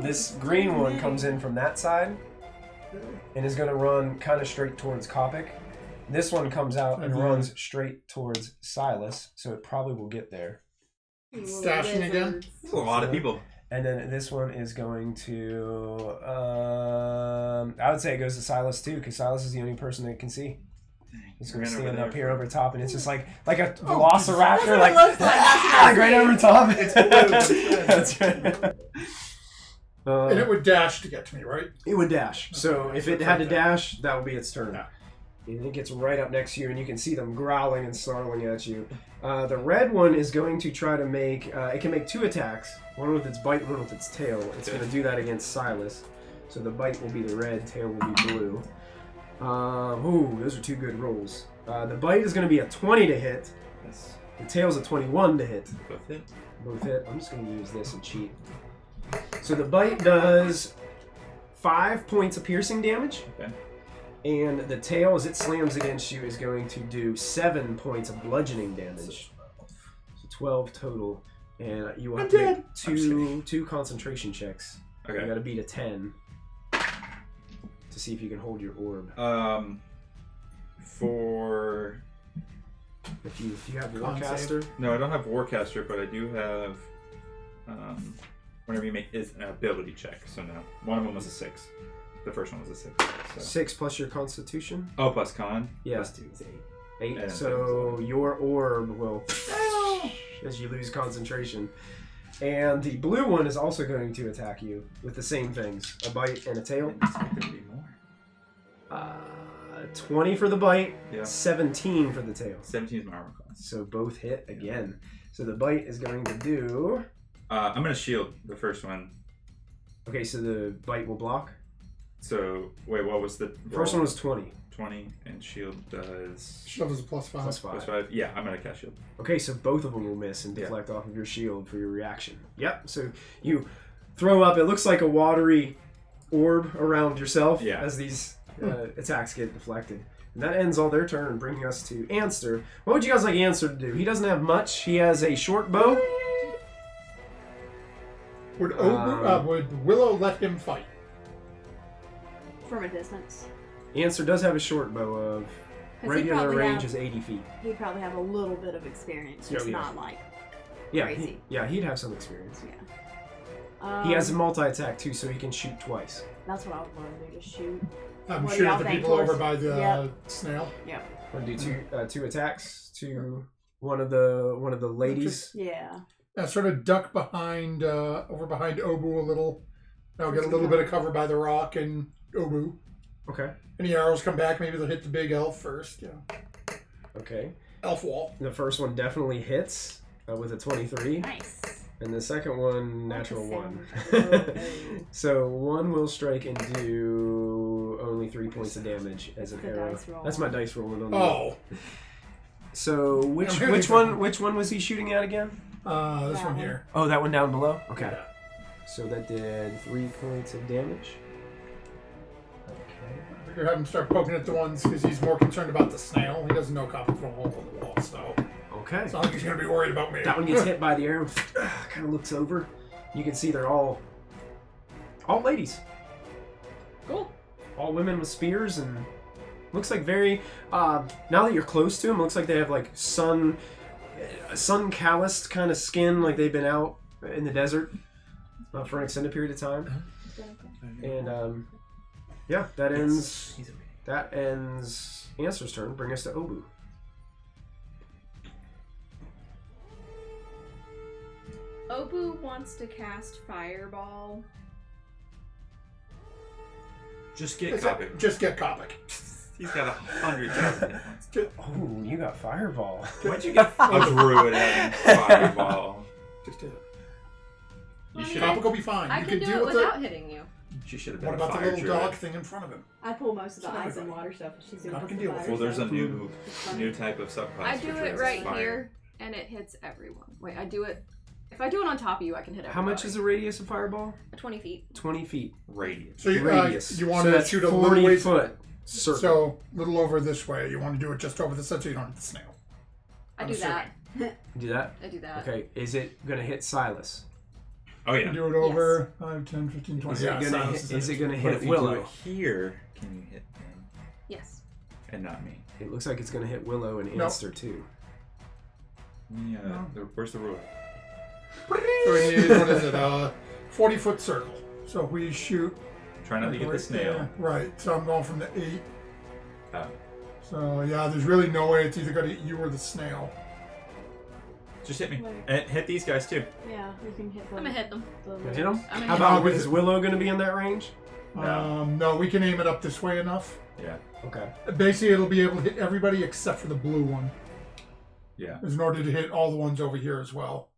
This green one comes in from that side and is going to run kind of straight towards Kopic. This one comes out and runs straight towards Silas, so it probably will get there. Stashing again? Lizards. That's a lot of people. And then this one is going to... I would say it goes to Silas too, because Silas is the only person that can see. It's gonna Ran over stand there up here for- over top, and it's just like a That's velociraptor, what like, it looks like. That's what I like right see. over top. It's blue. That's right. And it would dash to get to me, right? It would dash. So Okay, if so it it's had like to that. dash, that would be its turn. Yeah. And it gets right up next to you, and you can see them growling and snarling at you. The red one is going to try to make... it can make 2 attacks. One with its bite and one with its tail. It's going to do that against Silas. So the bite will be the red, tail will be blue. Ooh, those are 2 good rolls. The bite is going to be a 20 to hit. Yes. The tail's a 21 to hit. Both hit. Both hit. I'm just going to use this and cheat. So the bite does 5 points of piercing damage. Okay. And the tail, as it slams against you, is going to do 7 points of bludgeoning damage. So 12 total. And you will have to make two concentration checks. Okay. You gotta beat a 10 to see if you can hold your orb. For If you have Con Warcaster, no, I don't have Warcaster, but I do have whenever you make is an ability check. So no, one of them was a 6. The first one was a 6. So. 6 plus your Constitution. Oh, plus con. Yeah. Plus 2 is 8. 8. And So your orb will as you lose concentration. And the blue one is also going to attack you with the same things: a bite and a tail. I expect there to be more. 20 for the bite, Yeah. 17 for the tail. 17 is my armor class. So both hit again. So the bite is going to do... I'm gonna shield the first one. Okay, so the bite will block. So wait, what was the The first one was 20. 20, and shield does Shield is a +5. Plus 5. plus 5. Yeah, I'm gonna cast shield. Okay, so both of them will miss and Yeah. deflect off of your shield for your reaction. Yep, so you throw up, it looks like a watery orb around yourself Yeah. as these attacks get deflected. And that ends all their turn, bringing us to Anster. What would you guys like Anster to do? He doesn't have much. He has a short bow. Would Willow let him fight? From a distance. Anster does have a short bow of 'Cause he'd regular probably range have- is 80 feet. He'd probably have a little bit of experience, just Yeah. not like Yeah, crazy. he'd have some experience. Yeah. He has a multi-attack too, so he can shoot twice. That's what I would want to do, to shoot. I'm What do shooting y'all at the think, people over Torch? by the Yep. snail. Yep. Want to do two attacks to one of the ladies. Yeah. Sort of duck behind, over behind Obu a little. Now get a little bit of cover by the rock and Obu. Okay. Any arrows come back, maybe they'll hit the big elf first. Yeah. Okay. Elf wall. The first one definitely hits with a 23, Nice. and the second one natural Like a 1. sandwich. So one will strike and do only 3 points of damage as an That's the arrow. dice roll. That's my dice rolling on the. Oh. So which I'm really which thinking- one was he shooting at again? This That one one. here. Oh, that one down below. Okay. Yeah. So that did 3 points of damage. Okay. You're having to start poking at the ones because he's more concerned about the snail. He doesn't know copper from a hole in the wall, so Okay. it's not like he's going to be worried about me. That one gets hit by the arrow. Kind of looks over. You can see they're all ladies. Cool. All women with spears, and looks like very. Now that you're close to them, looks like they have like sun calloused kind of skin, like they've been out in the desert for an extended period of time. And yeah, that ends. He's okay. That ends Answer's turn. Bring us to Obu. Obu wants to cast Fireball. Just get copy. Just get Copic. He's got 100,000 hit points. Oh, you got Fireball. Why'd you get a druid having fireball? Just do it. You should Copic have. will be fine. I you can can do deal it with without it. hitting you. She should have been What a about the fire little druid. dog thing in front of him? I pull most of the So ice and everybody- water stuff. She's doing God most can of deal the with fire Well, there's a stuff. new type of subclass. I do which it is right fire. here, and it hits everyone. Wait, I do it. If I do it on top of you, I can hit everybody. How much is the radius of Fireball? 20 feet. 20 feet. Radius. So you Radius. you want so to that's shoot a 40 little ways, foot circle. so little over this way. You want to do it just over the center so you don't hit the snail. I I'm do that. Do that? I do that. Okay, is it going to hit Silas? Oh You yeah. do it over 5, 10, 15, 20. Is it going to hit, is it gonna But hit if you Willow? do it here, can you hit him Yes. and not me? It looks like it's going to hit Willow and No. Anster too. Yeah. No. Where's the rule? So we need, what is it, 40-foot circle. So if we shoot... Try not to get the right snail. there. Right, so I'm going from the 8. Oh. So yeah, there's really no way it's either gonna hit you or the snail. Just hit me. Like- And hit these guys too. Yeah, we can hit them. I'm gonna hit them. Can I hit him? I'm gonna How hit about them. is Willow going to be in that range? No, we can aim it up this way enough. Yeah. Okay. Basically, it'll be able to hit everybody except for the blue one. Yeah. In order to hit all the ones over here as well.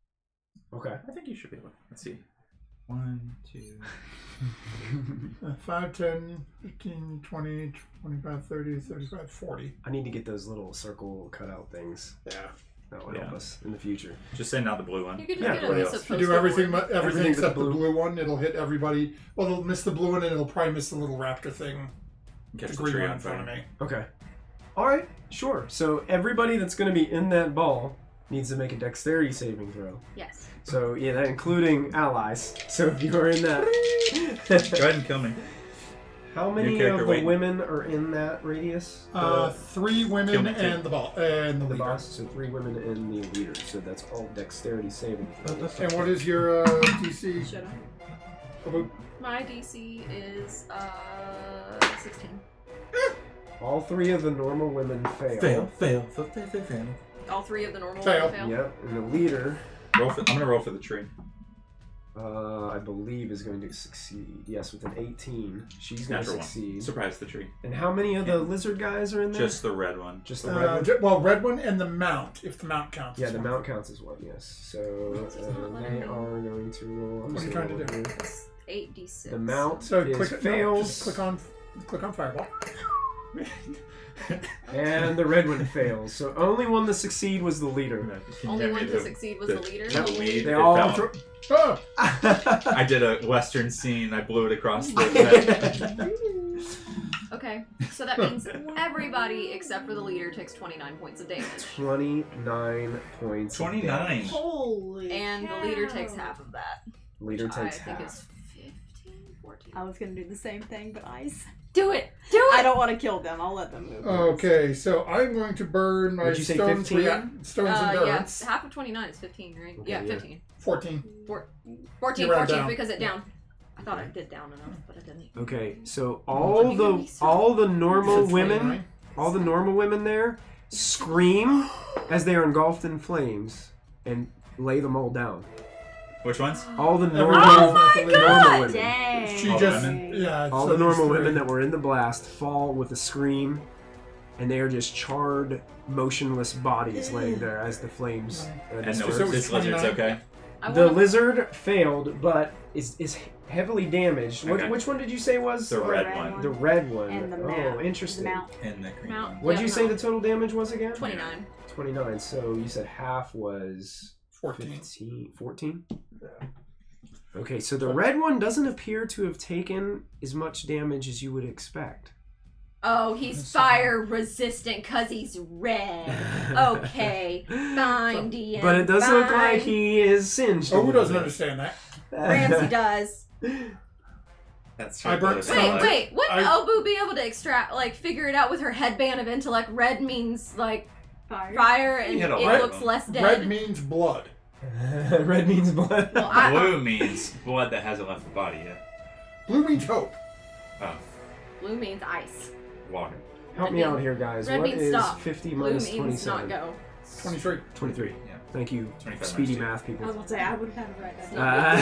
Okay. I think you should be able. Let's see. 1, 2. 5, 10, 15, 20, 25, 30, 35, 40. I need to get those little circle cutout things. Yeah. That will help us in the future. Just send out the blue one. You could Yeah, just get what a else? piece of If you do poster everything, board. everything Everything except but the the blue one, it'll hit everybody. Well, it'll miss the blue one and it'll probably miss the little raptor thing. Catch The the green tree one on in front of fire. me. Okay. All right. Sure. So everybody that's going to be in that ball needs to make a dexterity saving throw. Yes. So yeah, that including allies. So if you are in that, Go ahead and kill me. how many character of the waiting. women are in that radius? 3 Kill women me too. and the ball and the The leader. boss. So 3 women and the leader. So that's all dexterity saving throws. And what is your DC? Should I? About My DC is 16. All 3 of the normal women fail. Fail. All 3 of the normal Fail. ones fail. Yep. And the leader, I'm gonna roll for the tree. I believe, is going to succeed. Yes, with an 18, she's going to Natural succeed. one. Surprise the tree. And how many of the lizard guys are in there? Just the red one. Just the red one? well, red one and the mount, if the mount counts. Yeah, as the one. mount counts as one, yes. So they are going to roll. I'm What are you just trying gonna to roll do? here. It's 8d6. The mount So is click, no, fails, just click on fireball. and the red one fails. So only one to succeed was the leader. Only one to succeed was the leader. The lead. They it all fell. Oh, I did a western scene. I blew it across the head. Okay, so that means everybody except for the leader takes 29 points of damage. 29 points. of 29. damage. Holy And cow. the leader takes half of that. Leader which takes I think half. is 15, 14. I was gonna do the same thing, but ice. Do it! Do it! I don't want to kill them. I'll let them move. okay. So I'm going to burn my Would you say stones. 15? Stones yeah, endurance. half of 29 is 15, right? Okay, yeah, yeah. 15. 14. 14, You round 14 down. because it down. I thought I did down enough, but I didn't. Okay, so all the normal So women, 29. all the normal women there scream as they are engulfed in flames and lay them all down. Which ones? All the Everyone normal, is not the leader. normal women. Dang. She All just women? yeah. All so the normal there's women three. that were in the blast fall with a scream, and they are just charred, motionless bodies laying there as the flames. And disperse. So it was this lizard's 29. okay. I The wanna- lizard failed, but is heavily damaged. Okay. Which one did you say was? The red red one. one. The red one. And the oh, mount. interesting. The mount. And the green Mount. one. What did Yeah, you say no. the total damage was again? 29. 29. So you said half was 14. 15, 14? Yeah. Okay, so the red one doesn't appear to have taken as much damage as you would expect. Oh, he's fire resistant because he's red. Okay, fine, DM. But it does look fine. like he is singed. a Oh, who little doesn't bit. understand that? Ramsey does. That's I burnt true. some. Wait, wouldn't I- Obu be able to extract, like, figure it out with her headband of intellect? Red means, like, Fire. fire, and You it hit a lot of looks them. less dead. Red means blood. Red means blood. Well, I- Blue means blood that hasn't left the body yet. Blue means hope. Oh, Blue means ice. water. Help me out here, guys. Red What means is stop. 50 Blue minus means 27? not go. 23. 23. Yeah. Thank you, 25 speedy minus math I people. was gonna say I would have had it right It's now. not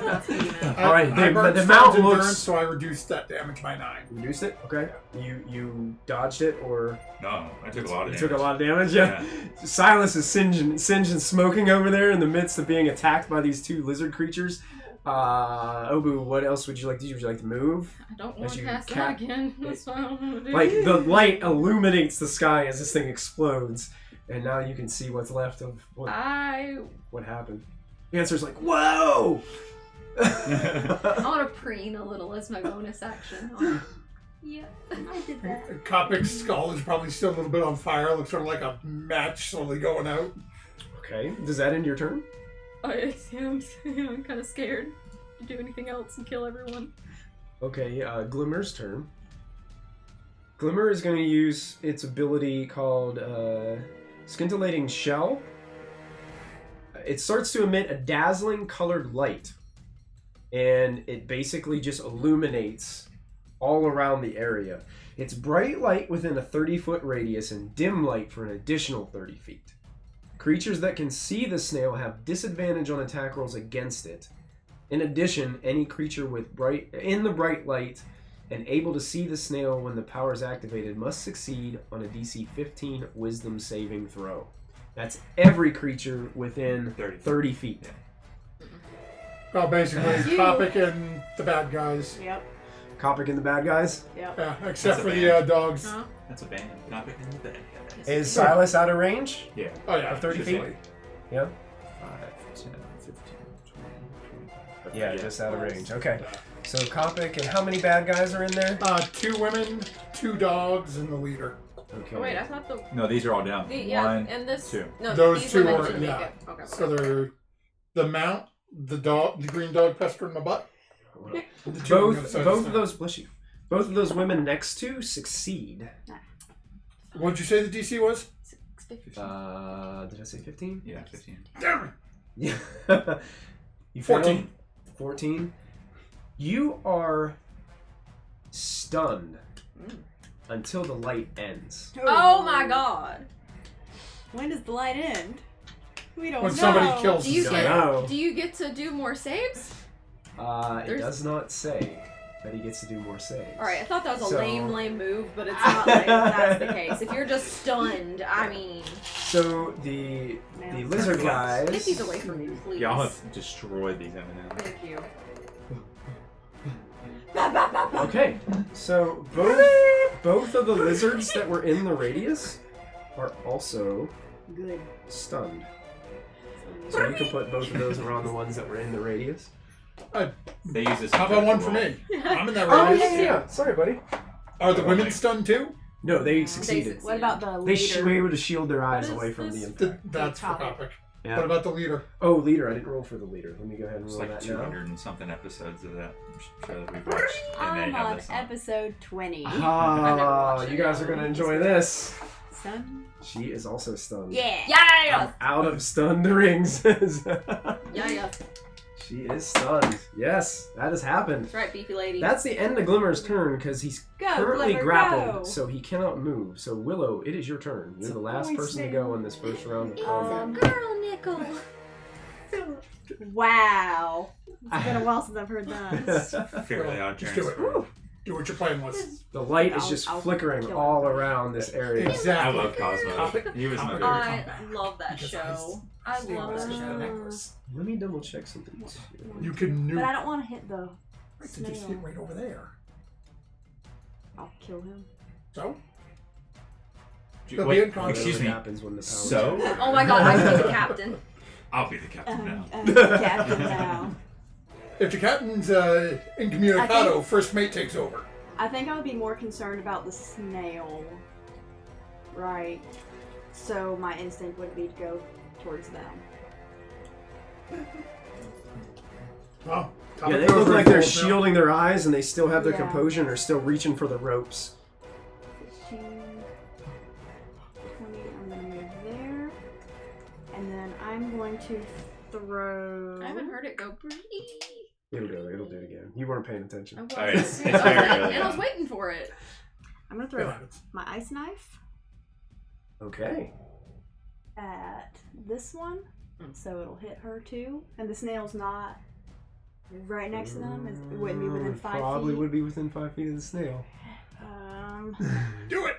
I'm not speedy math. All right, I the burnt mount stones looks- endurance, so I reduced that damage by 9. Reduced it? Okay. You dodged it, or No, I took a lot of you damage. took a lot of damage? Yeah. Silas is singeing smoking over there in the midst of being attacked by these 2 lizard creatures. Obu, what else would you like to do? Would you like to move? I don't As want to you cast cap- that again. That's what I don't want to do. Like, the light illuminates the sky as this thing explodes, and now you can see what's left of what happened. The answer's like, whoa! I want to preen a little as my bonus action. Yeah, I did that. Kopic's skull is probably still a little bit on fire. Looks sort of like a match slowly going out. Okay, does that end your turn? I'm kind of scared to do anything else and kill everyone. Okay, Glimmer's turn. Glimmer is going to use its ability called Scintillating Shell. It starts to emit a dazzling colored light, and it basically just illuminates all around the area. It's bright light within a 30-foot radius and dim light for an additional 30 feet. Creatures that can see the snail have disadvantage on attack rolls against it. In addition, any creature in the bright light and able to see the snail when the power is activated must succeed on a DC 15 Wisdom saving throw. That's every creature within 30 feet. Well, basically, You. Topic and the bad guys. Yep. Kopic and the bad guys. Yep. Yeah, except That's for a the band. dogs. Huh? That's a band. Topic in the band. Is Silas out of range? Yeah. Oh, yeah. Of 30 just feet? like- Yeah. 5, 10, 15, 20. Yeah, just out of close. range. Okay. So Kopic, and how many bad guys are in there? 2 women, 2 dogs, and the leader. Okay. Oh, wait, I thought the. No, these are all down. Yeah, One, and this. 2. No, Those these 2 women are, didn't make yeah. it. Okay. So they're the mount, the dog, the green dog pestering my butt. The 2 on the other side of Both the of those, bless you. Both of those women next to succeed. What'd you say the DC was? 650. Did I say 15? Yeah, 15. Damn it. Yeah. You 14. failed? 14. You are stunned until the light ends. Oh my god. When does the light end? We don't When know. somebody kills Do you the get- snail. No. Do you get to do more saves? It There's- does not say that he gets to do more saves. Alright, I thought that was a So- lame move, but it's not like that's the case. If you're just stunned, I mean. So the lizard Get guys. these away from me, please. Y'all have destroyed these M&Ms. Thank you. Okay, so both of the lizards that were in the radius are also Good. stunned. So you can put both of those around the ones that were in the radius. They use this. How about one for me? I'm in that Oh radius. yeah. Sorry, buddy. Are the women stunned too? No, they succeeded. succeeded. What about the They leader? were able to shield their eyes What is away from this? the impact. That's for Topic. topic. Yeah. What about the leader? Oh, leader! I didn't roll for the leader. Let me go ahead and It's roll like that 200 and something episodes of that show that we've watched, and I'm they have on this on. episode 20. now. never Ah, watched you it. guys are gonna enjoy this. Son? She is also stunned. Yeah. Yeah! Out of stunned rings. Yeah. She is stunned. Yes, that has happened. That's right, beefy lady. That's the end of Glimmer's turn because he's Go, currently Glimmer, grappled, go. so he cannot move. So Willow, it is your turn. You're the last point person to snail. go in this first round of combat. Girl, Nickel. Wow. It's been a while since I've heard that. Fairly Odd Just Parents. do it. Do what your plan was. The light is I'll- just I'll flickering kill him. all around this area. I Exactly. love Cosmo. Topic. He was my Topic. favorite. I combat. love that Because show. I Snail love is that the show. necklace. Let me double check something. You can But I nuke. don't want to hit the Right, so just hit snail. right over there. I'll kill him. So? Do- They'll wait, be unconscious. excuse me. What happens when the power So? Oh my god, I'm the captain. I'll be the captain now. I'm the captain now. If the captain's incommunicado, first mate takes over. I think I would be more concerned about the snail. Right. So my instinct would be to go towards them. Well, Yeah, they Topic look goes like they're full now. shielding their eyes and they still have their Yeah. composure and are still reaching for the ropes. 15, 20, I'm gonna move there. And then I'm going to throw... I haven't heard it go pretty. It'll go. It'll do it again. You weren't paying attention. I was. Alright, it's I was very like- early and I was on. waiting for it. I'm gonna It throw happens. my ice knife Okay. at this one, so it'll hit her too. And the snail's not right next to them. It wouldn't be within 5 Probably feet. would be within 5 feet of the snail. Do it!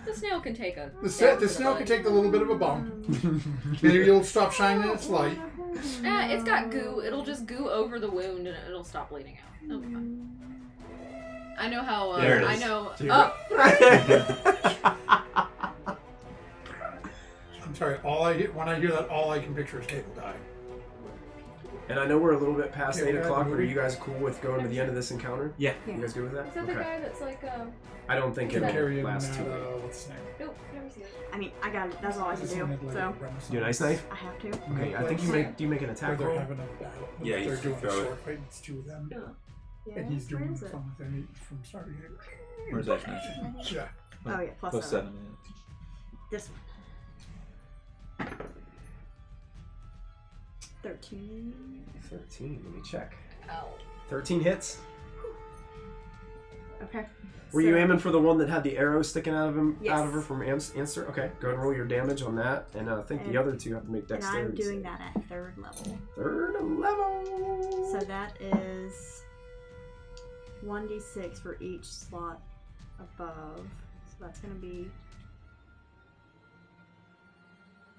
The snail can take a. The down to snail butt. can take a little bit of a bump. Maybe it'll stop shining its light. It's got goo. It'll just goo over the wound and it'll stop bleeding out. It'll be fine. I know how. There it I is. know. Dude. Oh, I'm sorry, when I hear that, all I can picture is Cable die. And I know we're a little bit past Yeah, 8 we're at o'clock, the but are movie. you guys cool with going to the end of this encounter? Yeah. You guys good with that? is that the guy that's like? I don't think it'll Carrying last that, too long. what's his name? Nope, never seen it. I mean, I got it. That's all I can do. So Do a nice knife? I have to. Okay, I think you make. Do you make an Where attack they're roll? having a battle. Yeah, you they're should doing a throw it. sword fight. It's 2 of them. Yeah, And he's where doing is it? something from starting it. Where's that knife? Yeah. Oh yeah, plus Plus 7. 7. This one. 13. 13. Let me check. Ow. 13 hits. Okay. Were you aiming for the one that had the arrow sticking out of him, Yes. out of her from Answer? Okay, go ahead and roll your damage on that, and I think the other two have to make And dexterity. I'm doing saves. that at 3rd level. 3rd level. So that is 1d6 for each slot above. So that's going to be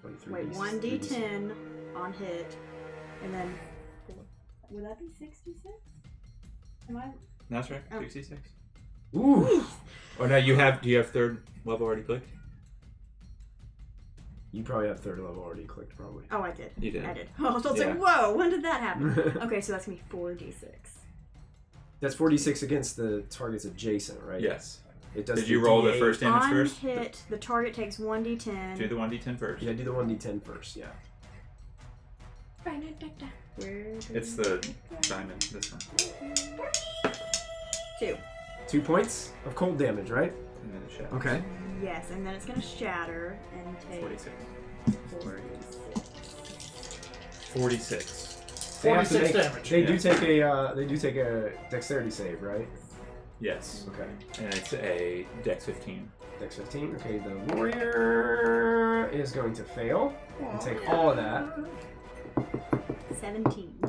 1d10 on hit, and then would that be 66? Am I? That's right. Oh. 66. Ooh. Oh, now do you have 3rd level already clicked? You probably have 3rd level already clicked, probably. Oh, I did. You did. I did. Oh, so it's Yeah. like, whoa, when did that happen? Okay, so that's going to be 4d6. That's 46 against the target's adjacent, right? Yes. It does. Did you roll the D8. first damage On first? hit, the target takes 1d10. Do the 1d10 first. Yeah, do the 1d10 first. Yeah. It's the diamond. This one. 2. 2 points of cold damage, right? And then the shadow. Okay. Yes, and then it's going to shatter and take 46. 46. 46. They have to 46 make- damage. They Yeah. do take a dexterity save, right? Yes. Okay. And it's a dex 15. Dex 15. Okay, the warrior is going to fail and take all of that. 17.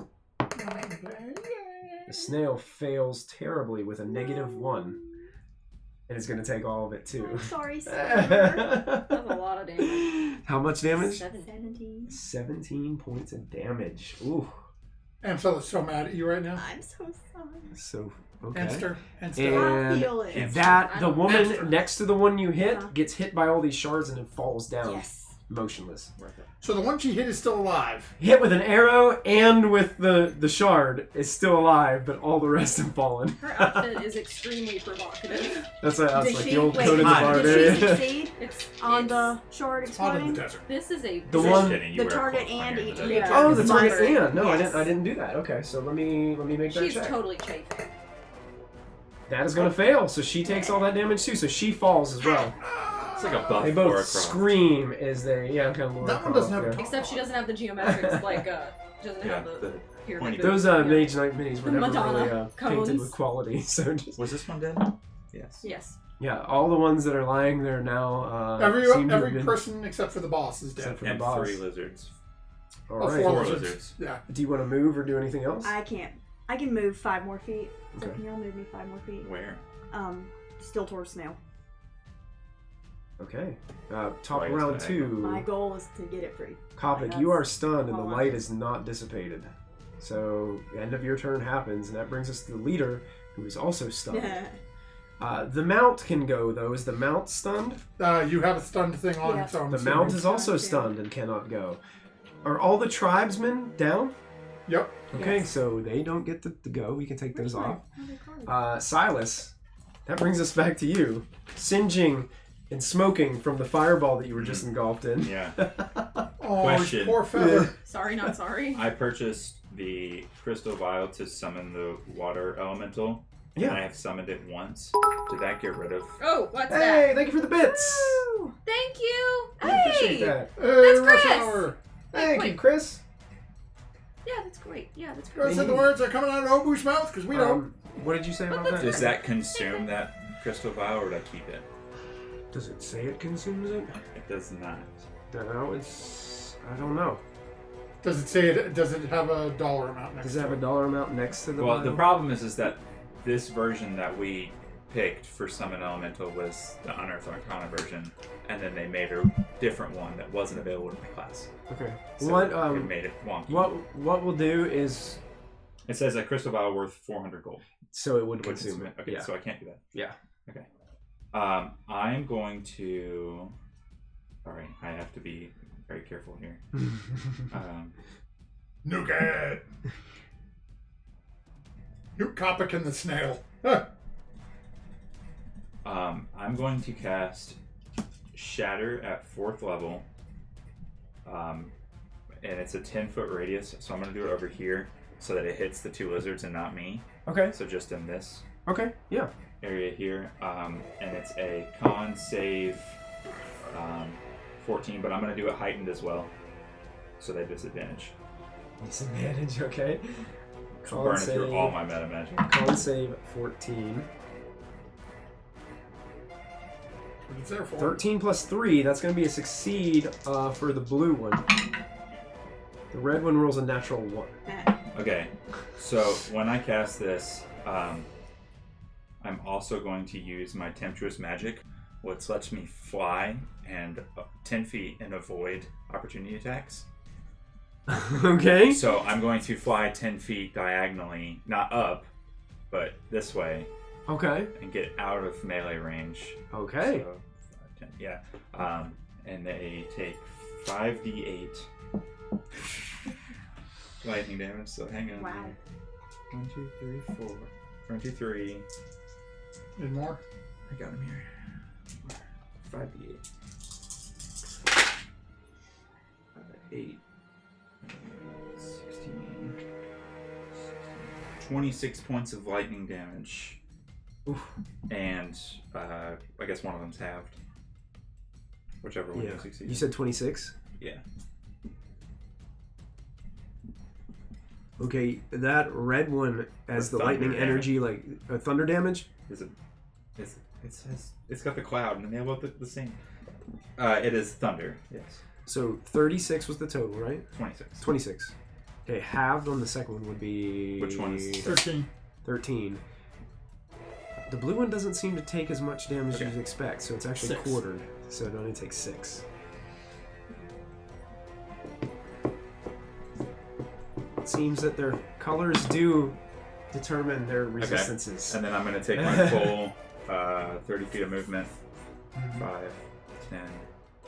The snail fails terribly with a -1, and it's going to take all of it too. I'm sorry, sir. That's a lot of damage. How much damage? 17. 17 points of damage. Ooh. Amsel is so mad at you right now. I'm so sorry. So okay. Enster. I And feel it. that I the don't- woman Monster. next to the one you hit Uh-huh. gets hit by all these shards and then falls down Yes. motionless. So the one she hit is still alive. Hit with an arrow and with the shard is still alive, but all the rest have fallen. Her outfit is extremely provocative. That's Did like she- the old wait, Conan the hi. Did she Barbarian. succeed It's on it's- the shard Out in the exploding? desert. This is a The Just one- kidding, you the wear target close and iron, each- but- yeah. Oh, the Yes. target and no, Yes. I didn't do that. Okay, so let me make that She's check. totally chafing. That is gonna fail, so she takes all that damage too. So she falls as well. It's like a buff They Laura both Croft. scream as they kind of Laura That one doesn't have a Croft, Except she doesn't have the geometrics like doesn't Yeah, have the the pyramid. pointy- Those Yeah. Mage Knight minis were The never Madonna really painted cones. with quality. So just Was this one dead? Yes. Yes. yeah, all the ones that are lying there now. Every seem to have been, person except for the boss is dead. except for the And boss. 3 lizards. All Oh, right. 4 Four lizards. lizards. Yeah. Do you want to move or do anything else? I can't. I can move 5 more feet. So Okay. can y'all move me 5 more feet? Where? Still towards snail. Okay. Top Right, round so 2. My goal is to get it free. Kopik, That's you are stunned and the all light I- is not dissipated. So, the end of your turn happens, and that brings us to the leader, who is also stunned. The mount can go, though. Is the mount stunned? You have a stunned thing on Yeah. its own. The so- mount is also Stunned, stunned and cannot go. Are all the tribesmen down? Yep. Okay, Yes. so they don't get to go. We can take those Where's my off. other card? Silas, that brings us back to you. Singeing and smoking from the fireball that you were just engulfed in. Yeah. Oh, Question. poor feather. Sorry, not sorry. I purchased the crystal vial to summon the water elemental. And Yeah. I have summoned it once. Did that get rid of? Oh, what's Hey, thank you for the bits. that? Thank you. I appreciate Hey. that. Hey, Chris. rush hour. Thank you, Wait. Chris. Yeah, that's great. Yeah, that's You want great. to say the words that are coming out of Obu's mouth? Because we don't. What did you say about that? Does that consume that crystal vial, or do I keep it? Does it say it consumes it? It does not. No, it's. I don't know. Does it say it? Does it have a dollar amount next Does to it have a it? dollar amount next to the Well, the vial? problem is that this version that we picked for Summon Elemental was the Unearthed Arcana version, and then they made a different one that wasn't available in my class. Okay. So What it made it wonky. what we'll do is It says a crystal vial worth 400 gold. so it would Would consume it. Okay, Yeah. so I can't do that. Yeah. Okay. I'm going to. Sorry, I have to be very careful here. Nuke it. Nuke Kopik and the snail. I'm going to cast Shatter at 4th level. And it's a 10-foot radius, so I'm going to do it over here so that it hits the 2 lizards and not me. Okay. So just in this Okay. Yeah. area here. And it's a con save 14, but I'm going to do it heightened as well. So they disadvantage. Disadvantage. Okay. So burning through all my meta magic. Con save 14. it's there for. 13 plus 3, that's going to be a succeed for the blue one. The red one rolls a natural 1. Okay, so when I cast this, I'm also going to use my Temptuous Magic, which lets me fly and 10 feet and avoid opportunity attacks. Okay. So I'm going to fly 10 feet diagonally, not up, but this way, Okay. and get out of melee range. Okay. So, 10, yeah. And they take 5d8 lightning damage, so hang on. Wow. 1, 2, 3, 4. 23. Need more? I got him here. 5d8. 8. 16. 26 points of lightning damage. Oof. And I guess one of them's halved. Whichever one you succeed. You said 26? Yeah. Okay, that red one as The the lightning thunder energy, like thunder damage. Is it? It's got the cloud, and they have both the same. It is thunder. Yes. So 36 was the total, right? 26. 26. Okay, halved on the second one would be. Which one is 13. 13. The blue one doesn't seem to take as much damage Okay. as you'd expect, so it's actually 6. quartered. So it only takes 6. It seems that their colors do determine their resistances. And then I'm going to take my full 30 feet of movement. 5, 10,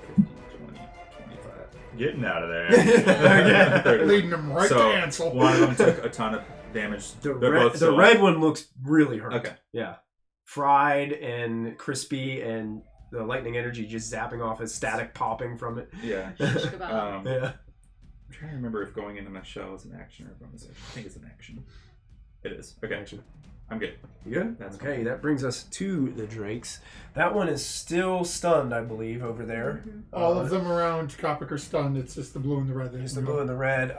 15, 20, 25. Getting out of there. Okay. 30. Leading them right So, to Ansel. one of them took a ton of damage. The They're red, both the still red up. one looks really hurt. Okay. Yeah. Fried and crispy, and the lightning energy just zapping off as static popping from it. Yeah. Kebab. Yeah. I'm trying to remember if going into my shell is an action or a bonus action. I think it's an action. It is. Okay. Action. I'm good. You good? That's okay, fine. that brings us to the Drakes. That one is still stunned, I believe, over there. All of them around Copic are stunned. It's just the blue and the red. Just the blue and the red.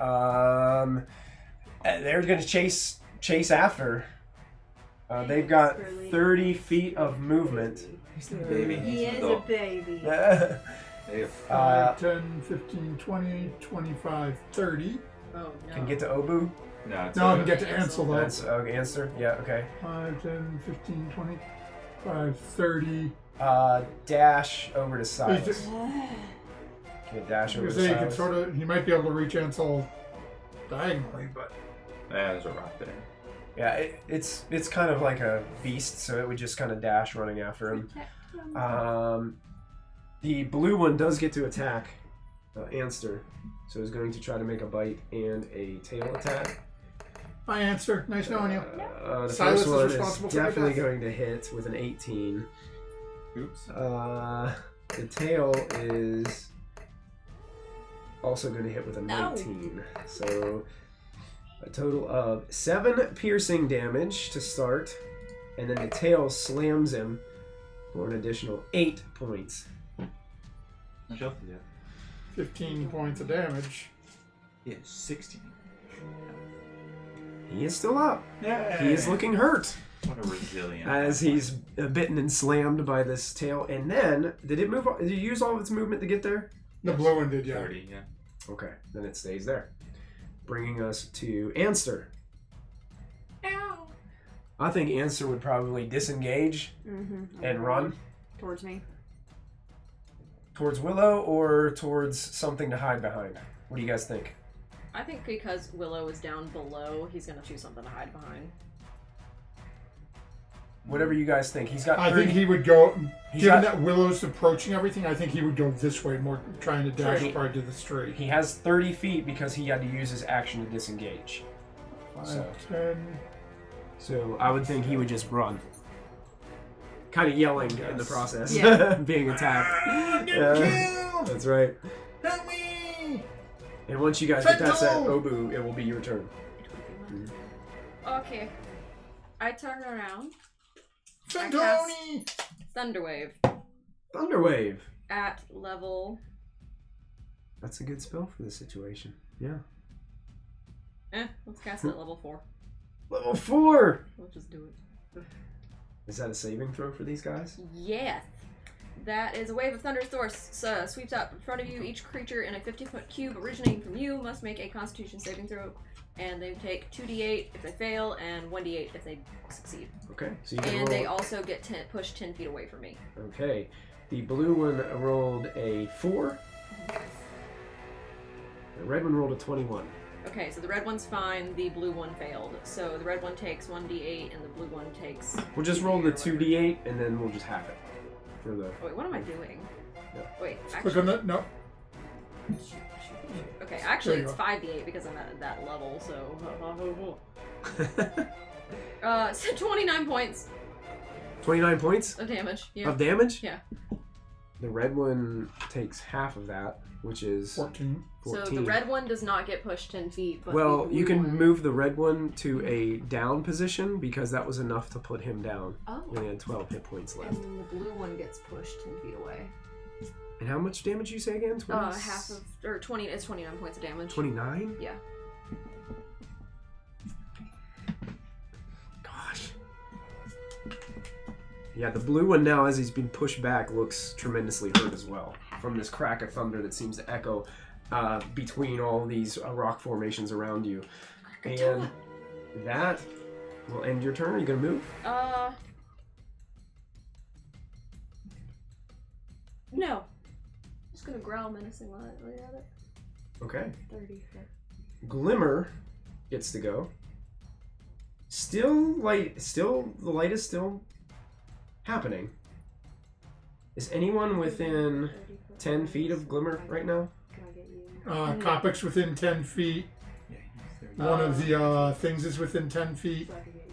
They're going to chase after. They've got 30 feet of movement. He's the baby. He is a Adult. baby. They have 5, 10, 15, 20, 25, 30. Oh no. Can get to Obu. no, it's No, I a- can get to Ansel though. That's answer. Yeah, okay. 5, 10, 15, 25, 30. Dash over to Silas. He's- Can you dash over Because to you Silas? can sort of, he might be able to reach Ansel diagonally, but Yeah, there's a rock there. Yeah, it's kind of like a beast, so it would just kind of dash running after him. The blue one does get to attack Anster, so he's going to try to make a bite and a tail attack. hi Answer, nice knowing you. The Silas first is one is responsible for your definitely death. going to hit with an 18. Oops. The tail is also going to hit with a No. 19. So a total of 7 piercing damage to start, and then the tail slams him for an additional 8 points. How much health do you have? 15 points of damage. Yeah, 16. He is still up. Yeah. He is looking hurt What a resilient. as he's bitten and slammed by this tail. And then, did it move? Did it use all of its movement to get there? The blue one did, yeah. 30, yeah. Okay, then it stays there. Bringing us to Anster. Ow. I think Anster would probably disengage and run Towards me. towards Willow or towards something to hide behind. What do you guys think? I think because Willow is down below, he's gonna choose something to hide behind. Whatever you guys think. He's got. I 30 think he would go, He's given got- that Willow's approaching everything, I think he would go this way, more trying to dash Sure. right to the street. He has 30 feet because he had to use his action to disengage. 5, So. 10. So I would think he would just run. Kind of yelling in the Yes. process. Yeah. Being attacked. I'm getting Yeah. killed! That's right. Help me! And once you guys get past that Fentanyl! Obu, it will be your turn. Okay. I turn around. Fentanyl! Thunderwave Thunderwave. at level. That's a good spell for the situation. Yeah. Let's cast it at level 4. Level 4! We'll just do it. Is that a saving throw for these guys? Yes. That is a wave of thunderous force. Sweeps out in front of you. Each creature in a 50-foot cube originating from you must make a Constitution saving throw, and they take 2d8 if they fail and 1d8 if they succeed. Okay, so you can And roll. they also get pushed 10 feet away from me. Okay, the blue one rolled a 4. The red one rolled a 21. Okay, so the red one's fine, the blue one failed. So the red one takes 1d8 and the blue one takes... We'll just roll the 2d8 and then we'll just half it for the. Oh, wait, what am I doing? Yeah. Wait, Click on actually... that. No. Okay, actually There you it's go. 5d8 because I'm at that level, so... so 29 points 29 points of damage. Yeah. of damage. Yeah. The red one takes half of that, which is 14. 14. So the red one does not get pushed 10 feet, but Well, the blue you can one... move the red one to a down position because that was enough to put him down. Oh. He only had 12 hit points left. And then the blue one gets pushed 10 feet away. And how much damage you say again? 20? Half of... Or 20... It's 29 points of damage. 29? Yeah. Gosh. Yeah, the blue one now, as he's been pushed back, looks tremendously hurt as well from this crack of thunder that seems to echo between all these rock formations around you. And that will end your turn. Are you going to move? No. Just gonna growl menacingly at it. Okay. 30 foot. Glimmer gets to go. Still light. The light is still happening. Is anyone within 10 feet of Glimmer right now? Can I get you? Kopic's within 10 feet. Yeah, he's there. One of the things is within 10 feet.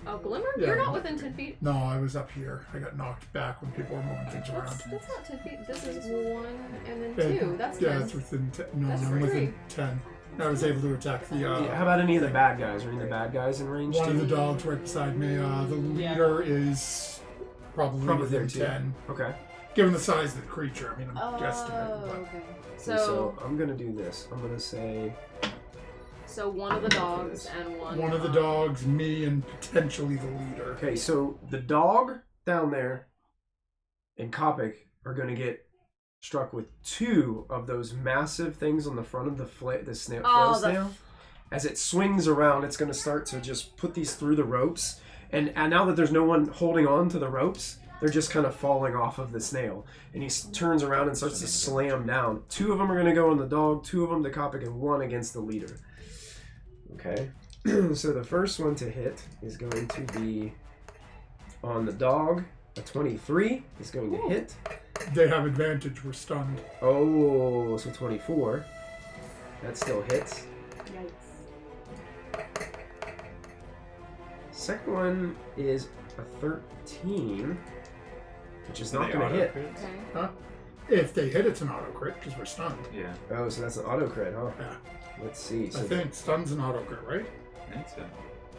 Oh, Glimmer? Yeah. You're not within 10 feet. No, I was up here. I got knocked back when people were moving things around. That's not 10 feet. This is 1 and then Yeah, 2. That's 10. Yeah, it's within 10. No, That's I'm within 3. 10. I was able to attack the. Yeah, how about any of the bad guys? Are any of the bad guys in range One too? of the dogs right beside me. The leader is probably there within too. 10. Okay. Given the size of the creature, I mean, I'm guesstimating. But okay. So I'm gonna do this. I'm gonna say So one of the dogs and one of the dogs, me, and potentially the leader. okay. So the dog down there and Kopic are gonna get struck with 2 of those massive things on the front of the snail. Oh, flail snail. As it swings around, it's gonna start to just put these through the ropes. And now that there's no one holding on to the ropes, they're just kind of falling off of the snail. And he turns around and starts to slam down. 2 of them are going to go on the dog, 2 of them to Kopic, and 1 against the leader. Okay. So the first one to hit is going to be on the dog. A 23 is going to hit. They have advantage. We're stunned. Oh, so 24. That still hits. Yikes. Second one is a 13, which is not They going to hit. auto-crits? Okay. Huh? If they hit, it's an auto crit because we're stunned. Yeah, Oh, so that's an auto crit, huh? Yeah. Let's see. So I think stun's an auto crit, right? I think so.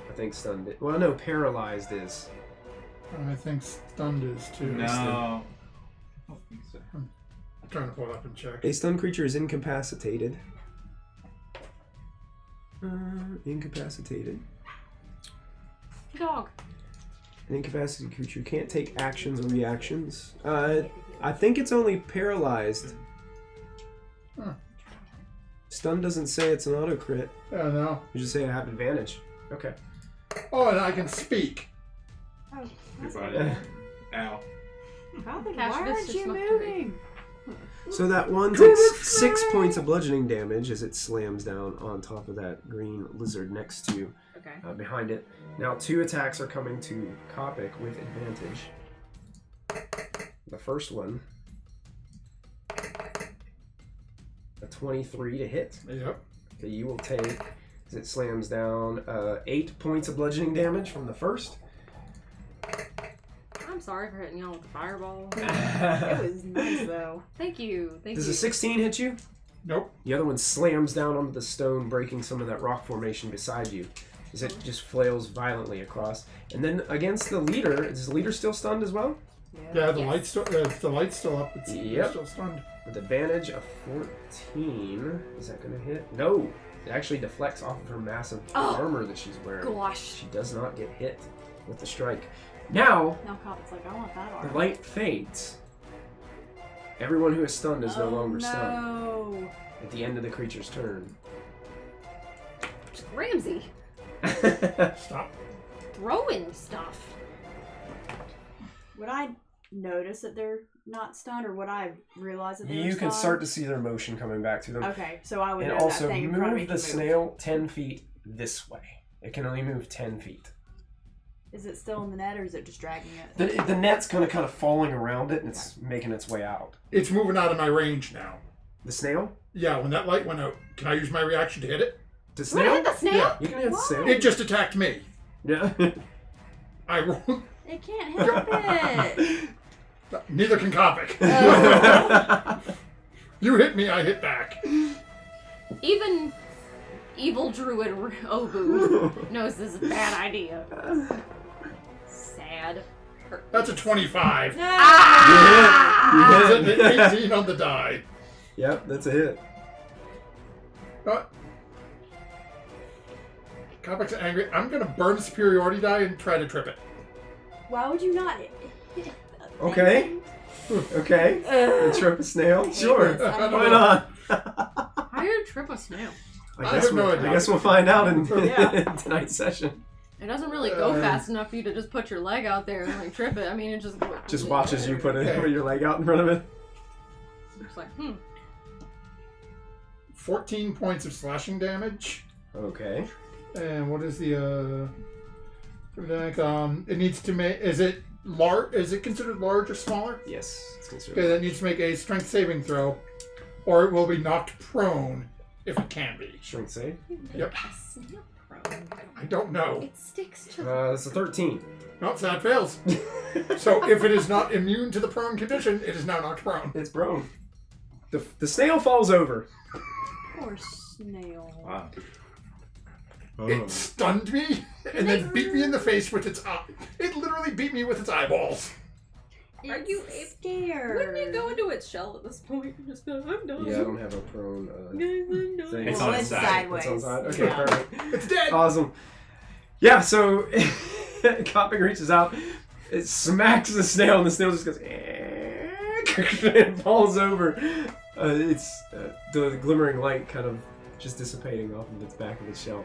I think stunned. Well, no, paralyzed is. I think stunned is too. No. I don't think so. I'm trying to pull it up and check. A stunned creature is incapacitated. Incapacitated. Dog. An incapacitated creature can't take actions or reactions. I think it's only paralyzed. Huh. Stun doesn't say it's an auto crit. Yeah, no. You just say I have advantage. Okay. Oh, and I can speak. Oh, Goodbye. Ow. Why Cash aren't Vista you smoke moving? So that one takes 6 points of bludgeoning damage as it slams down on top of that green lizard next to Okay. behind it. Now 2 attacks are coming to Kopic with advantage. The first one, a 23 to hit. Yep. Okay, you will take, as it slams down, 8 points of bludgeoning damage from the first. I'm sorry for hitting y'all with the fireball. It was nice though. Thank you. Thank Does you. a 16 hit you? Nope. The other one slams down onto the stone, breaking some of that rock formation beside you, as it just flails violently across. And then against the leader, is the leader still stunned as well? Yeah, the Yes. light's still. If the light's still up, it's Yep. still stunned. With advantage of 14. Is that going to hit? No! It actually deflects off of her massive armor that she's wearing. Gosh. She does not get hit with the strike. Now, Now Cop's like, I want that the arm. light fades. Everyone who is stunned is no Oh, longer stunned no. at the end of the creature's turn. Ramsey, Stop. throwing stuff. Would I notice that they're not stunned, or would I realize that they're You can stunned? start to see their motion coming back to them. Okay, so I would And know also that thing in front of me move can the snail 10 feet this way. It can only move 10 feet. Is it still in the net, or is it just dragging it? The net's kind of falling around it, and it's making its way out. It's moving out of my range now. The snail? Yeah, when that light went out, can I use my reaction to hit it? The You wanna snail? hit the snail? Yeah. You can hit the snail. It just attacked me. Yeah. I rolled. It can't help it. Neither can Kopic. Oh. You hit me, I hit back. Even evil druid Obu knows this is a bad idea. Sad. That's a 25. No! You It's hit. an 18 on the die. Yep, that's a hit. Kopic's angry. I'm gonna burn the superiority die and try to trip it. Why would you not? Okay. Okay. Ugh. You trip a snail? hate Sure. this. I Why not? How do you trip a snail? I have no idea. I guess we'll find out in Yeah. tonight's session. It doesn't really go fast enough for you to just put your leg out there and like trip it. I mean, it Just watches you put Okay. your leg out in front of it. It's like, 14 points of slashing damage. Okay. And what is the it needs to make, is it large, is it considered large or smaller? Yes, it's considered. Okay, that needs to make a strength saving throw, or it will be knocked prone if it can be. Strength save. Yep. a snail prone. I don't know. It sticks to It's a 13. No, so that fails. So if it is not immune to the prone condition, it is now knocked prone. It's prone. The snail falls over. Poor snail. Wow. It stunned me and then beat me in the face with its eye. It literally beat me with its eyeballs. Are you scared? Wouldn't it go into its shell at this point? Just be like, I'm done. Yeah, I don't have a prone Guys, I'm done. thing. It's Well, on its it's side. sideways. It's on side. Okay, Yeah. perfect. It's dead. Awesome. Yeah, so Kopic reaches out, it smacks the snail, and the snail just goes and falls over. The glimmering light kind of just dissipating off of its back of its shell.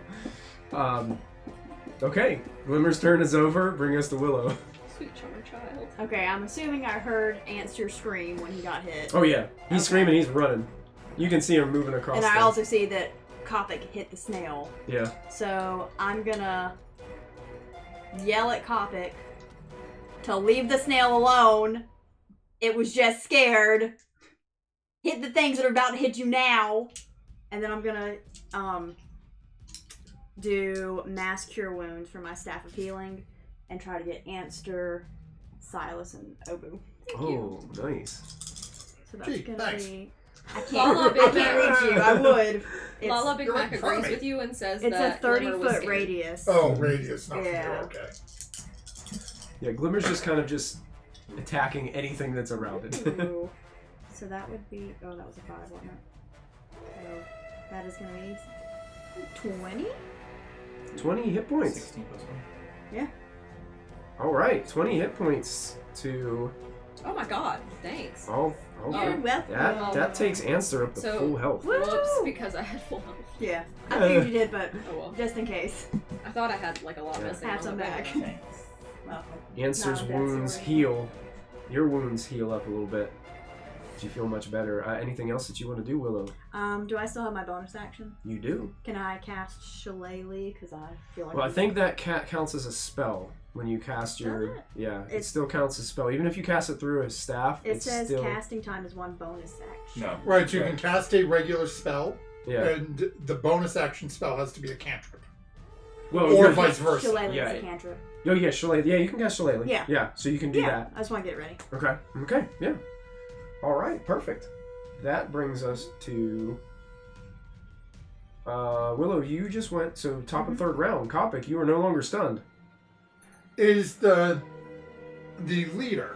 Okay, Glimmer's turn is over. Bring us to Willow. Sweet charmer child. Okay, I'm assuming I heard Answer scream when he got hit. Oh yeah, he's Okay. screaming. He's running. You can see him moving across. And I the- also see that Kopic hit the snail. Yeah. So I'm gonna yell at Kopic to leave the snail alone. It was just scared. Hit the things that are about to hit you now. And then I'm gonna do mass cure wounds for my staff of healing and try to get Anster, Silas, and Obu. Oh, nice. So that's Gee, gonna thanks. be. Lala I Big can't Mac. reach you. I would. It's, Lala Big you're Mac right in front of agrees me. with you and says it's a that Glimmer was 30-foot scared. radius. Oh, radius, not Yeah. fear, okay. Yeah, Glimmer's just kind of attacking anything that's around it. Ooh. So that would be. Oh, that was a 5, wasn't it? So that is going to be 20? 20 hit points. 16 plus 1. Yeah. All right, 20 hit points to Oh my god, thanks. all. You're welcome. That takes Anster up to So- full health. Woo! Whoops, because I had full health. Yeah. I figured you did, but Oh well. just in case. I thought I had like a lot Yeah. missing. Have on some the back. Thanks. Well, Anster's Not a bad wounds story. heal. Your wounds heal up a little bit. Do you feel much better? Anything else that you want to do, Willow? do I still have my bonus action? You do. Can I cast Shillelagh? Because I feel like. Well, I think that counts as a spell when you cast your. Does it? Yeah, it It's- still counts as spell. Even if you cast it through a staff, It it's says still. casting time is 1 bonus action. No. Right, you can cast a regular spell, Yeah. and the bonus action spell has to be a cantrip. Well, Or you're- vice versa. Shillelagh Yeah. is a cantrip. Oh yeah, Shillelagh. Yeah, you can cast Shillelagh. Yeah. Yeah, so you can do Yeah, that. I just want to get it ready. Okay. Okay. Yeah. All right. Perfect. That brings us to Willow. You just went top of third round. Kopic, you are no longer stunned. Is the leader,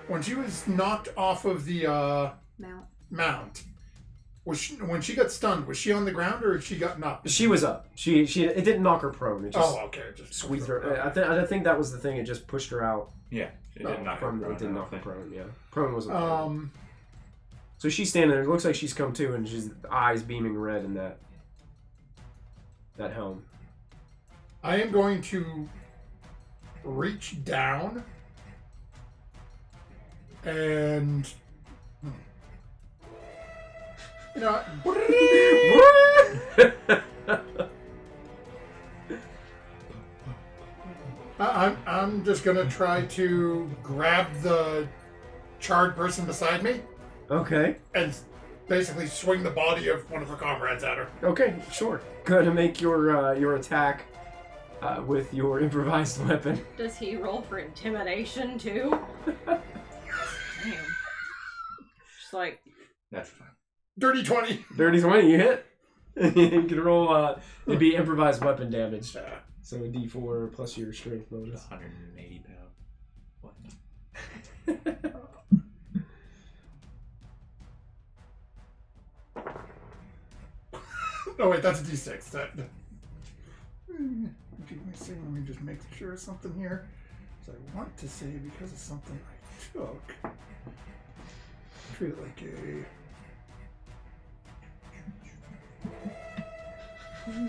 when she was knocked off of the Mount. mount, when she got stunned, was she on the ground or had she gotten up? She was up. She it didn't knock her prone. It just Oh, okay. Just squeezed her. I think that was the thing. It just pushed her out Yeah. It Oh, did knock from. her It did prone, knock her I don't think. prone. Yeah. Prone wasn't. So she's standing there. It looks like she's come to, and she's eyes beaming red in that helm. I am going to reach down and you know I'm just gonna try to grab the charred person beside me Okay. and basically swing the body of one of her comrades at her. Okay, sure. Go ahead and make your attack with your improvised weapon. Does he roll for intimidation too? Damn. Just like, That's fine. Dirty 20. Dirty 20, you hit. You can roll, it'd be improvised weapon damage. So a d4 plus your strength bonus. 180 pound. What? Oh wait, that's a d6. Let me just make sure of something here. So I want to say because of something I took. Treat it like a.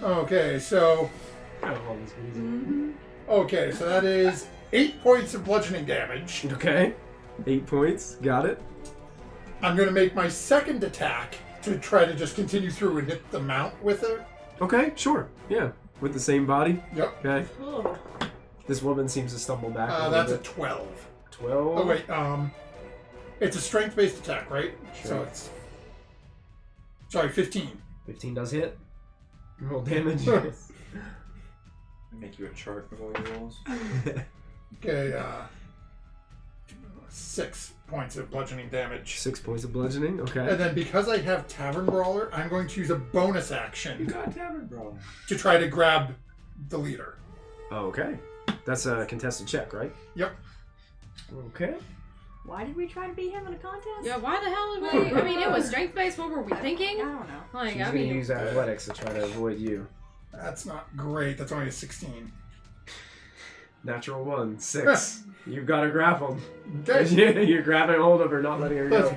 Okay, so. Okay, so that is 8 points of bludgeoning damage. Okay. 8 points. Got it. I'm going to make my second attack to try to just continue through and hit the mount with it. Okay, sure. Yeah. With the same body. Yep. Okay. ugh. This woman seems to stumble back a little That's a bit. 12. 12. Oh wait, it's a strength-based attack, right? Sure. So it's 15. 15 does hit. Roll damage. Make you a chart of all your rolls. Okay, 6 points of bludgeoning damage. 6 points of bludgeoning. Okay. And then because I have Tavern Brawler, I'm going to use a bonus action got Tavern Brawler. to try to grab the leader. Okay. That's a contested check, right? Yep. Okay. Why did we try to beat him in a contest? Yeah, why the hell did we? I mean, it was strength based. What were we I thinking? don't know. Like, She's I going to mean, use athletics to try to avoid you. That's not great. That's only a 16. Natural 1. 6. You've got her grappled. Okay. You're grabbing hold of her, not letting her go.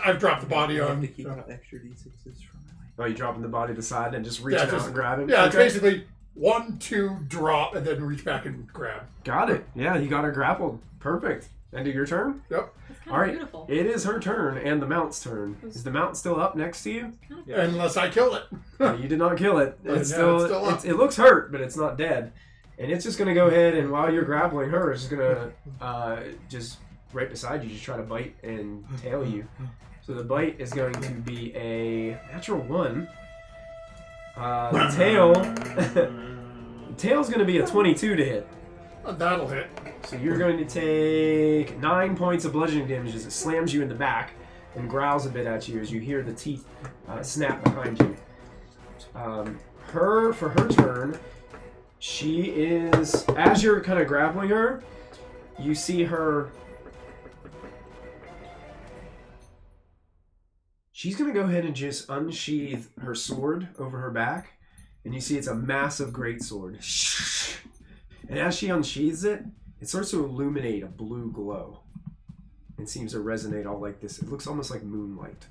I've dropped the body You have on. to keep out extra d6s from my life. Oh, you dropping the body to the side and just reaching out and grabbing? Yeah, it's Okay. basically 1, 2, drop, and then reach back and grab. Got it. Yeah, you got her grappled. Perfect. End of your turn? Yep. it's kind All of right. beautiful. It is her turn and the mount's turn. Is the mount still up next to you? Yeah. Unless I kill it. You did not kill it. Yeah, It's still up. it looks hurt, but it's not dead. And it's just going to go ahead and while you're grappling her, it's just going to just right beside you, just try to bite and tail you. So the bite is going to be a natural 1. The tail's going to be a 22 to hit. That'll hit. So you're going to take 9 points of bludgeoning damage as it slams you in the back and growls a bit at you as you hear the teeth snap behind you. For her turn, she is, as you're kind of grappling her, you see her. She's going to go ahead and just unsheath her sword over her back, and you see it's a massive greatsword. And as she unsheathes it, it starts to illuminate a blue glow. It seems to resonate all like this. It looks almost like moonlight.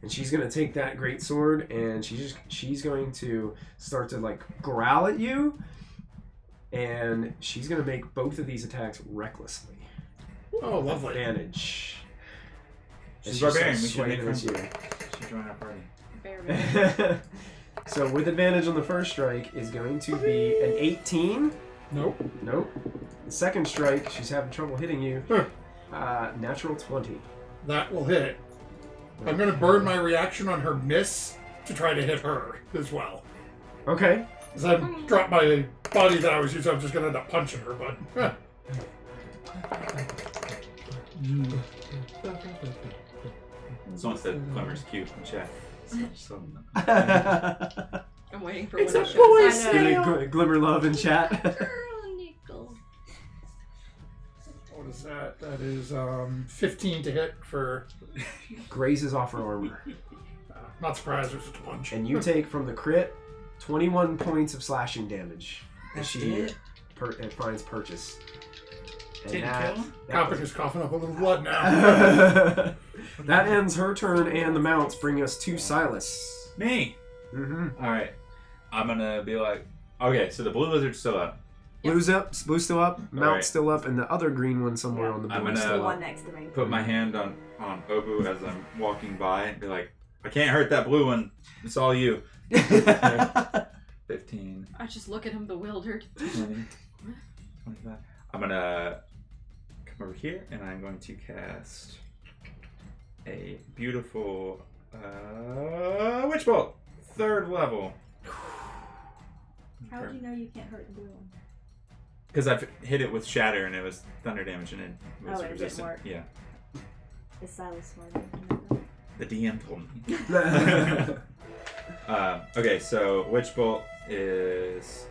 And she's going to take that greatsword and she's going to start to like growl at you. And she's going to make both of these attacks recklessly. Oh, lovely. Advantage. She's As she barbarian. starts We should make swinging friends at with her. She should join our party. Bear. So with advantage on the first strike is going to be an 18. Nope. Nope. The second strike, she's having trouble hitting you. Natural 20. That will hit. I'm going to burn my reaction on her miss to try to hit her as well. Okay. Because I've dropped my body that I was using, I'm just going to end up punching her, but... Someone said Glimmer's cute in chat. So, I'm waiting for It's when a it boy shows. Give me glimmer love in chat. Girl, nickel. What is that? That is 15 to hit for... Grazes off her armor. Not surprised, there's just a punch. And you take from the crit 21 points of slashing damage as she finds purchase. And Didn't kill him? Copper's coughing up a little blood now. That ends her turn, and the mounts bring us to Silas. Me. Mm-hmm. All right. I'm gonna be like, okay. So the blue lizard's still up. Yep. Blue's still up, mount's Alright. still up, and the other green one somewhere on the I'm board gonna- still The up. one next to me. Put my hand on Obu as I'm walking by and be like, I can't hurt that blue one. It's all you. 15, I just look at him bewildered. 20, 25. I'm gonna come over here and I'm going to cast a beautiful witch bolt, 3rd level. How do you know you can't hurt the blue one? Because I've hit it with shatter and it was thunder damage and it was Oh, it didn't resistant. work. Yeah, Is Silas smart enough to know that? the DM told me. Okay, so Witch Bolt is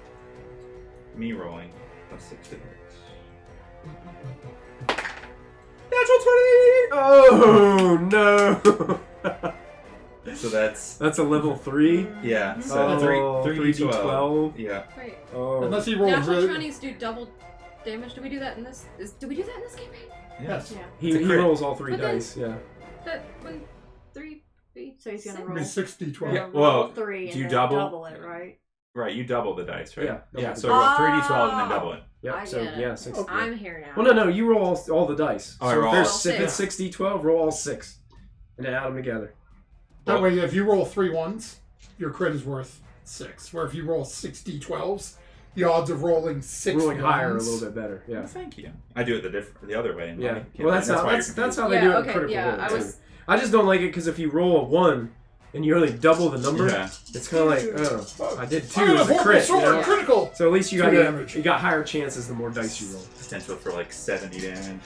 me rolling plus 6 to hit. Natural 20! Oh no! So that's That's a level 3. yeah. So Oh, 3 3d12. Yeah. Wait, Oh. Unless he rolls natural really... 20s do double damage. Do we do that in this? Do we do that in this campaign? Yes. Yeah. He It's a crit. rolls all 3 But then- dice, yeah. That when 3 feet. So he's gonna It'd roll. be 60-12. Yeah, roll well, 3 and do you then double? it, right? Right. You double the dice, right? Yeah, double Yeah. the So dice. roll 3d12 and then double it. Yep, I so get it. yeah, 6. I'm here now. Well, no, you roll all the dice. Oh, I so roll if, there's, all if it's 6. 60, 12, roll all 6. And then add them together. That way, if you roll 3 ones, your crit is worth 6. Where if you roll 60 12s, the odds of rolling 6 Rolling higher a ones- little bit better, yeah. Well, thank you. I do it the other way. In my Yeah. campaign. Well, that's how why that's you're how they Yeah, do it in okay, Critical yeah, Role, I too. was- I just don't like it because if you roll a 1 and you only double the number, Yeah. it's kind of like, oh, I did 2 Oh, as a horrible crit. sword, You know? critical! So at least you got 2 damage. you got higher chances the more dice you roll. potential for like 70 damage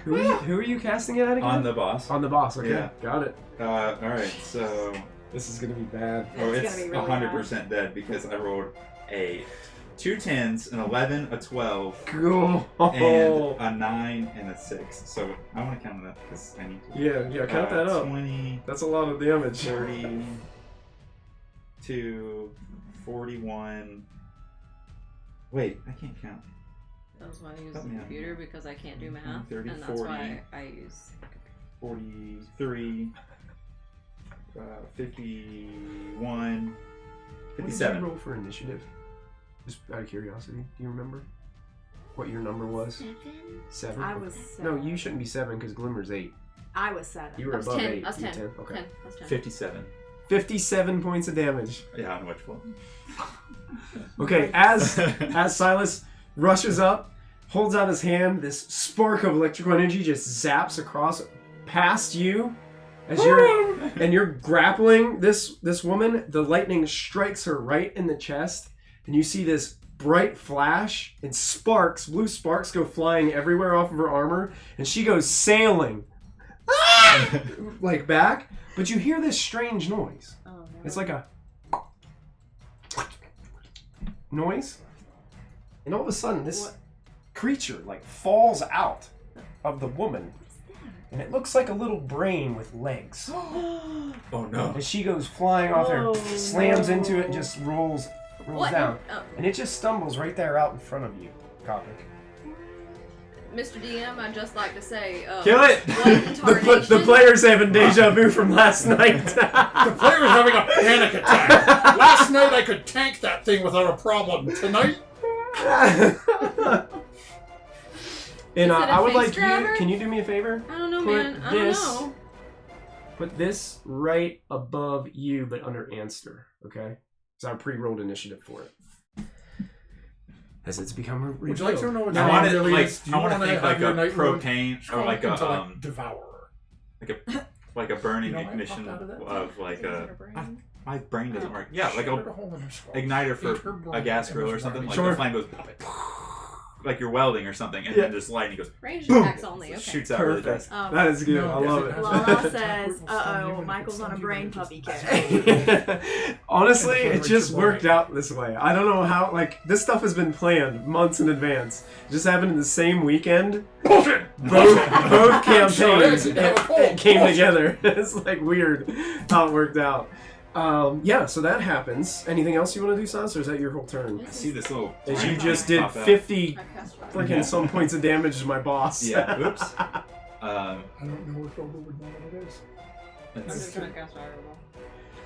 Who are you casting it at again? on the boss. On the boss. Okay, Yeah. got it. All right. So This is gonna be bad. oh, It's it's gonna be really 100% dead because I rolled a 2 10s, an 11, a 12, Cool. and a 9 and a 6. So I want to count it up because I need to. Yeah, count that up. 20, That's a lot of damage. 30, 41. Wait, I can't count. That was why I use Help the me out. computer because I can't do math, 30, and that's 40. why I use. 43, 51, What did 57. you roll for initiative? Just out of curiosity, do you remember what your number was? 7. I was No, 7. you shouldn't be 7 because Glimmer's 8. I was 7. You were I was above 10. 8. I was You were 10. Okay. 10. I was 10. 57. 57 points of damage. Yeah, on which one? Okay, as Silas rushes up, holds out his hand, this spark of electrical energy just zaps across past you as you're grappling this woman. The lightning strikes her right in the chest, and you see this bright flash and sparks, blue sparks go flying everywhere off of her armor, and she goes sailing like back, but you hear this strange noise. Oh, no. It's like a noise, and all of a sudden this What? creature like falls out of the woman, and it looks like a little brain with legs. Oh no. And she goes flying off there, Oh, slams no. into it, and just rolls What? down, Oh, and it just stumbles right there out in front of you, Copper. Mr. DM, I'd just like to say, Kill it! blatant The tarnation. player's having deja vu from last night. The player is having a panic attack. Last night I could tank that thing without a problem. Tonight, And Is it a I would face like you. grabber? Can you do me a favor? I don't know, Put man. I don't this- know. Put this right above you, but under Anster, okay? Because I pre-rolled initiative for it. As it's become a would you like to know what I want it really like is? Do I you want to wanna think have like your a night mode propane or like into, a devourer? like a burning You know, I ignition popped out of that. of like a. brain? My brain doesn't work. Yeah, like Shoot a a hole in her skull. igniter Eat for her brain a gas and grill or just something. run Like Sure. the flame goes, like you're welding or something, and Yeah. then just lightning goes, Ranged Boom. attacks only. Okay. shoots out really Perfect. fast. That is good. No, I yes, love it it. has. Lala says, uh-oh, Michael's on a brain puppy kick. Honestly, And it it's just your worked brain. out this way. I don't know how, like, this stuff has been planned months in advance. It just happened in the same weekend. Bullshit! Both I'm sure it campaigns is. You have a cold. it came Bullshit. together. It's like weird how it worked out. Yeah, so that happens. Anything else you want to do, Sans, or is that your whole turn? I see this little. As you brain just did pop out. 50 I cast fire. freaking some points of damage to my boss. Yeah. Oops. I don't know if Obo would know what it is. I'm That's, just trying to cast Fireball.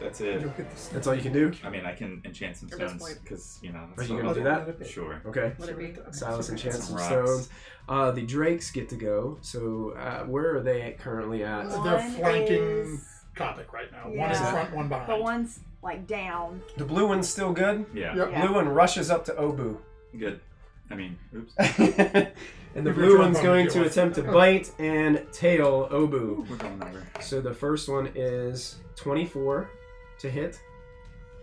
that's You'll it. get the That's all you can do? I mean, I can enchant some At this stones point. because Are that's you what gonna I'll do that? Sure. Okay. Let it be. Silas enchants some Some stones. rocks. The drakes get to go. So where are they currently at? They're One flanking is- Kopic right now. One in Yeah. front, one behind. But one's like down. The blue one's still good. Yeah. Yep. Yeah. Blue one rushes up to Obu. Good. I mean, oops. And the If blue you're one's trying going to to deal attempt to with- bite and tail Obu. We're going over. So the first one is 24 to hit.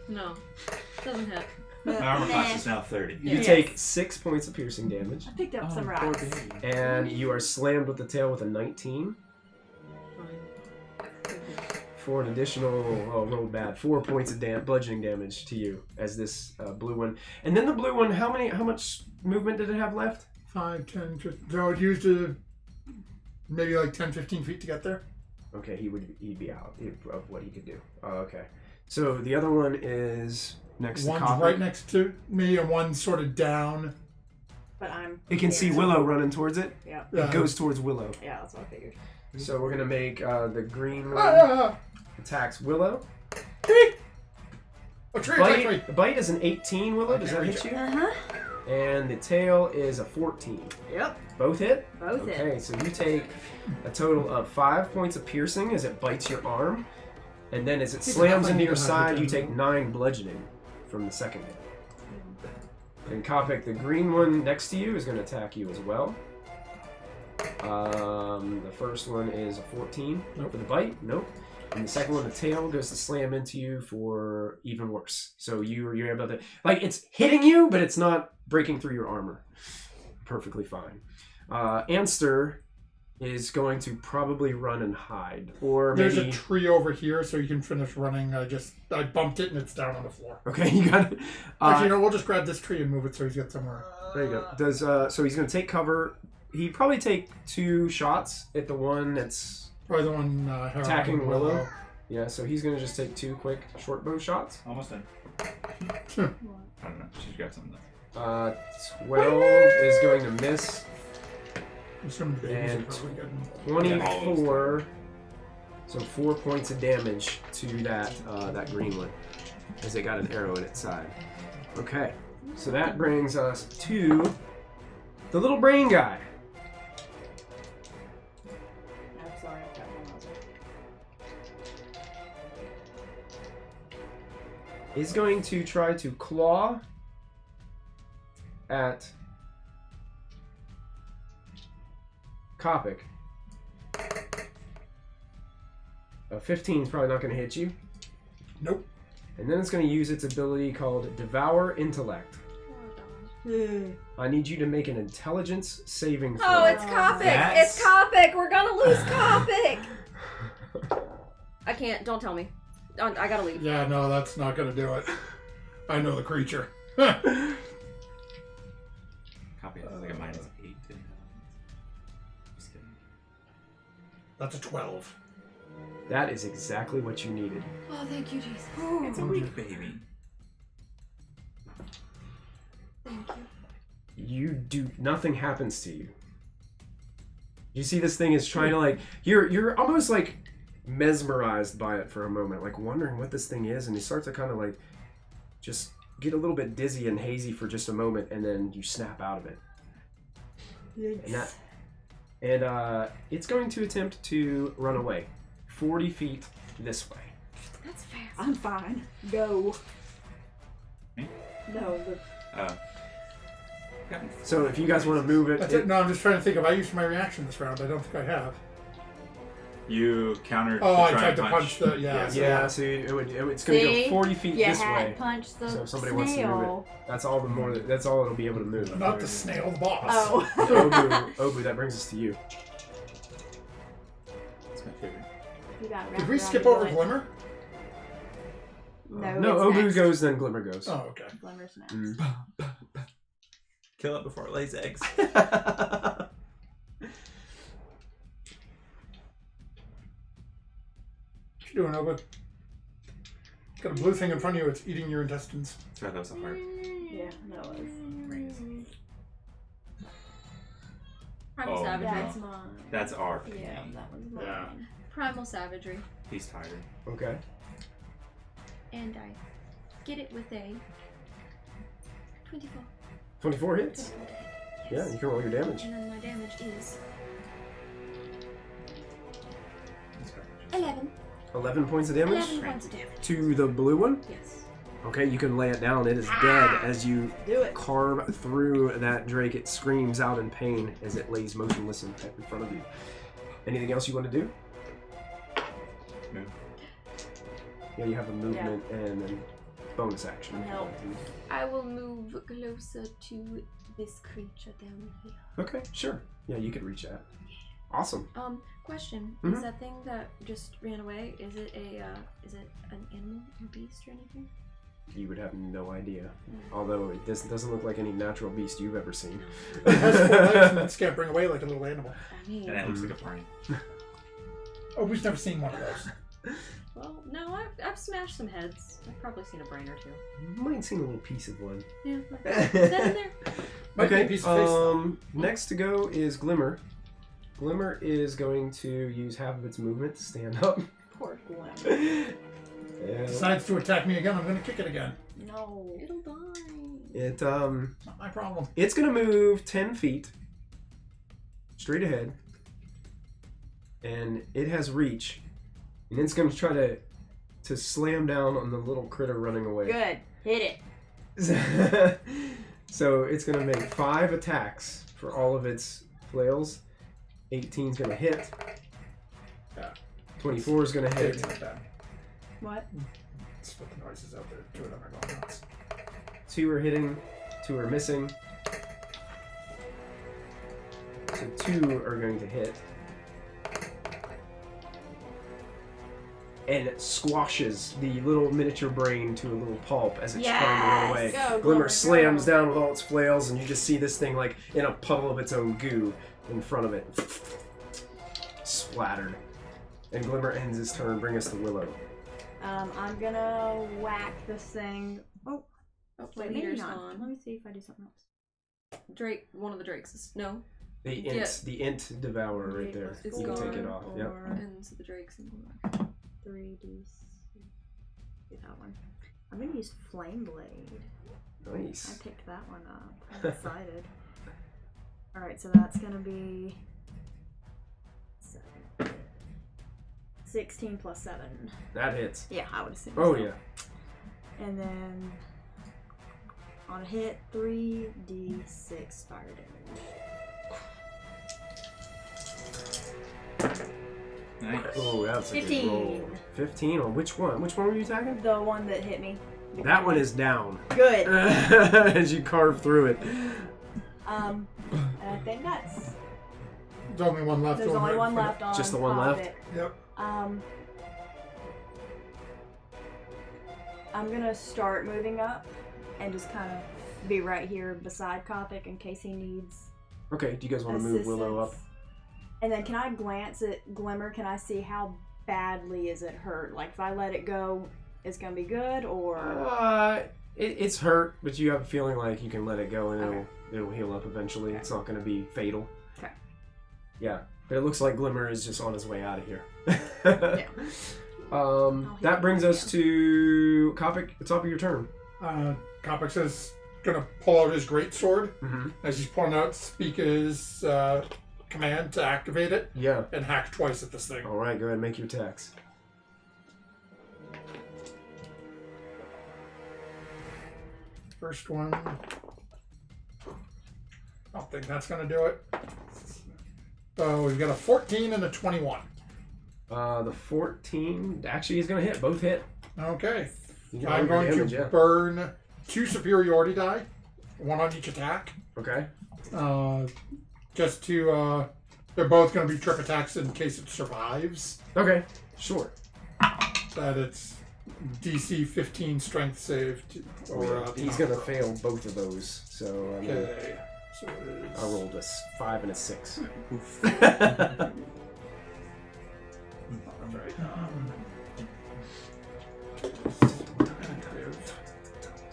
No. Doesn't hit. My armor class is now 30. You Yes. take 6 points of piercing damage. I picked up some poor rocks. baby. And you are slammed with the tail with a 19 Fine. for an additional, oh, rolled bad, 4 points of bludgeoning damage to you as this blue one. And then the blue one, how much movement did it have left? 5, 10, 15. So it used to maybe like 10, 15 feet to get there. Okay, he'd be out of what he could do. Oh, okay. So the other one is next One's to Kopic. right next to me, and one's sort of down. But I'm. It can see Willow running towards it. Yeah. It goes towards Willow. Yeah, that's what I figured. So we're gonna make the green one Ah! attacks Willow. A tree attacked me. Bite, bite is an 18, Willow. Does that hit you? huh. And the tail is a 14. Yep. Both hit? Both Okay, so you take a total of 5 points of piercing as it bites your arm. And then as it slams into your side, you take 9 bludgeoning from the second hit. And Kopic, the green one next to you, is going to attack you as well. The first one is a 14 for the bite. Nope. And the second one, the tail, goes to slam into you for even worse. So you're able to, like, it's hitting you, but it's not breaking through your armor. Perfectly fine. Anster is going to probably run and hide, or There's maybe. a tree over here, so you can finish running. I bumped it, and it's down on the floor. Okay, you got it. Actually, no, we'll just grab this tree and move it so he's got somewhere. There you go. Does so he's going to take cover. He'd probably take 2 shots at the one that's Probably the one attacking Willow. Yeah, so he's going to just take 2 quick short bow shots. Almost done. I don't know. She's got something. 12 is going to miss. Some babies are And probably getting... 24. So 4 points of damage to that green one, as it got an arrow in its side. Okay, so that brings us to the little brain guy. I'm sorry, I've got one other. Is going to try to claw at Kopic. 15 is probably not going to hit you. Nope. And then it's going to use its ability called Devour Intellect. I need you to make an intelligence saving throw. Oh, it's Kopic! That's- It's Kopic! We're gonna lose Kopic! I can't. Don't tell me. I gotta leave. Yeah, no, that's not going to do it. I know the creature. Copy has like a -8 to intelligence. Just kidding. That's a 12. That is exactly what you needed. Oh, thank you, Jesus. It's a weak baby. Thank you. Nothing happens to you. You see this thing is trying to, like, you're almost like mesmerized by it for a moment, like wondering what this thing is, and you start to kind of like just get a little bit dizzy and hazy for just a moment, and then you snap out of it. And it's going to attempt to run away 40 feet this way. That's fast. I'm fine. Go. Me? No, So if you guys want to move it, That's it. No, I'm just trying to think if I used my reaction this round. I don't think I have. You countered. Oh, the I try tried and to punch the... Yeah. yeah, so it's going to See? go 40 feet you this had way. punched the So if somebody wants to move snail. That's all that's all it'll be able to move. Not the snail, the boss. Oh. Obu, that brings us to you. That's my favorite. You got Did wrapped we around skip the over butt. Glimmer? No, No, it's Obu next. goes, then Glimmer goes. Oh, okay. Glimmer's next. Mm. Kill it before it lays eggs. What you doing, Oba? Got a blue thing in front of you. It's eating your intestines. Sorry, that was a heart. Yeah, no, it was. Primal Oh, savagery. That's mine. That's our Yeah, that one's mine. Yeah. Primal savagery. He's tired. Okay. And I get it with a 24. 24 hits. 24 to hit. Yeah, Yes. you can roll your damage. And then my damage is 11. 11 points of damage 11 points of damage. to the blue one. Yes. Okay, you can lay it down. It is dead as you Do it. carve through that drake. It screams out in pain as it lays motionless in front of you. Anything else you want to do? Move. Yeah, you have a movement and a bonus action. if you Help. want to. I will move closer to this creature down here. Okay, sure. Yeah, you could reach that. Awesome. Question. Mhm. Is that thing that just ran away, is it an animal or beast or anything? You would have no idea. Although it doesn't look like any natural beast you've ever seen. It has 4 legs and it's scampering away like a little animal. I mean, And it looks like a brain. Oh, we've never seen one of those. well, no, I've smashed some heads. I've probably seen a brain or two. You might have seen a little piece of one. Yeah, like that. Is that in there? Might be a Okay, piece of face, though. next to go is Glimmer. Glimmer is going to use half of its movement to stand up. Poor Glimmer. And Decides to attack me again, I'm gonna kick it again. No. It'll die. it Not my problem. it's gonna move 10 feet straight ahead, and it has reach, and it's gonna try to slam down on the little critter running away. Good. Hit it. So it's gonna make 5 attacks for all of its flails. 18's gonna hit. Yeah. 24 is gonna Hit hit. like that. What? Let's put the noises out there. 2 of them are going nuts. 2 are hitting, 2 are missing. So 2 are going to hit. And it squashes the little miniature brain to a little pulp as it's trying to run away. Yes! Go, Glimmer Glimmer, slams go. down with all its flails, and you just see this thing like in a puddle of its own goo in front of it. Splattered. And Glimmer ends his turn. Bring us to Willow. I'm gonna whack this thing. Oh, Oh, wait, the maybe leader's not. gone. Let me see if I do something else. Drake, one of the drakes is no, The int devourer right there. It's You can take it gone, off. Yep. and so the drakes and 3d. Do that one. I'm gonna use Flame Blade. Nice. I picked that one up. I'm excited. Alright, so that's gonna be 16 plus 7. That hits. Yeah, I would assume. Oh so. yeah. And then on a hit, 3d6 fire damage. Nice. Oh, that's a 15. good roll. 15 on which one? Which one were you attacking? The one that hit me. That one is down. Good. As you carve through it. And I think that's. There's only one left. There's over only it. one left on Just the one top of left? it. Yep. I'm gonna start moving up and just kind of be right here beside Kopik in case he needs Okay, do you guys want to move Willow up? assistance. And then can I glance at Glimmer? Can I see how badly is it hurt? Like if I let it go, it's gonna be good, or It's hurt, but you have a feeling like you can let it go and Okay. it'll heal up eventually. Okay. It's not going to be fatal. Okay. Yeah, but it looks like Glimmer is just on his way out of here. Yeah. That brings us to Kopik. The top of your turn. Kopik says, gonna pull out his greatsword. Mm-hmm. As he's pulling out, speak his command to activate it Yeah. and hack twice at this thing. All right, go ahead and make your attacks. First one. I don't think that's gonna do it. So we've got a 14 and a 21. The 14 actually is going to hit. Both hit. Okay. You get I'm all your going damage, to yeah. burn 2 superiority die, 1 on each attack. Okay. Just to, they're both going to be trip attacks in case it survives. Okay. Sure. That it's DC 15 strength save. Or, He's going to fail both of those. So I mean, Okay. So it is... I rolled a 5 and a 6. Right.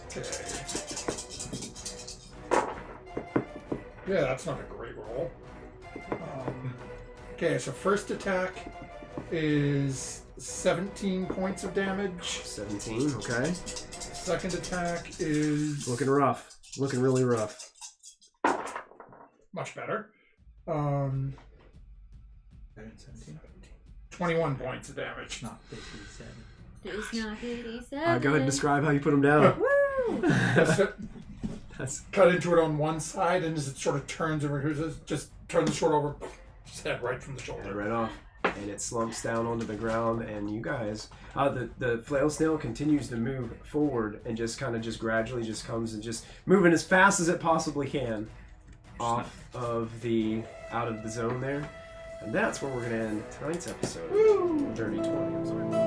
Okay. Yeah, that's not a great roll. Okay, so first attack is 17 points of damage. 17, okay. Second attack is Looking rough. Looking really rough. much better. Better than 17. 21 points of damage. Not 57. It's not 57. Go ahead and describe how you put them down. Woo! That's Cut into it on one side, and as it sort of turns over, just turn the sword over, just head right from the shoulder. right off. And it slumps down onto the ground, and you guys, the flail snail continues to move forward and just kind of just gradually just comes and just moving as fast as it possibly can off of out of the zone there. And that's where we're going to end tonight's episode. Dirty 20. I'm sorry.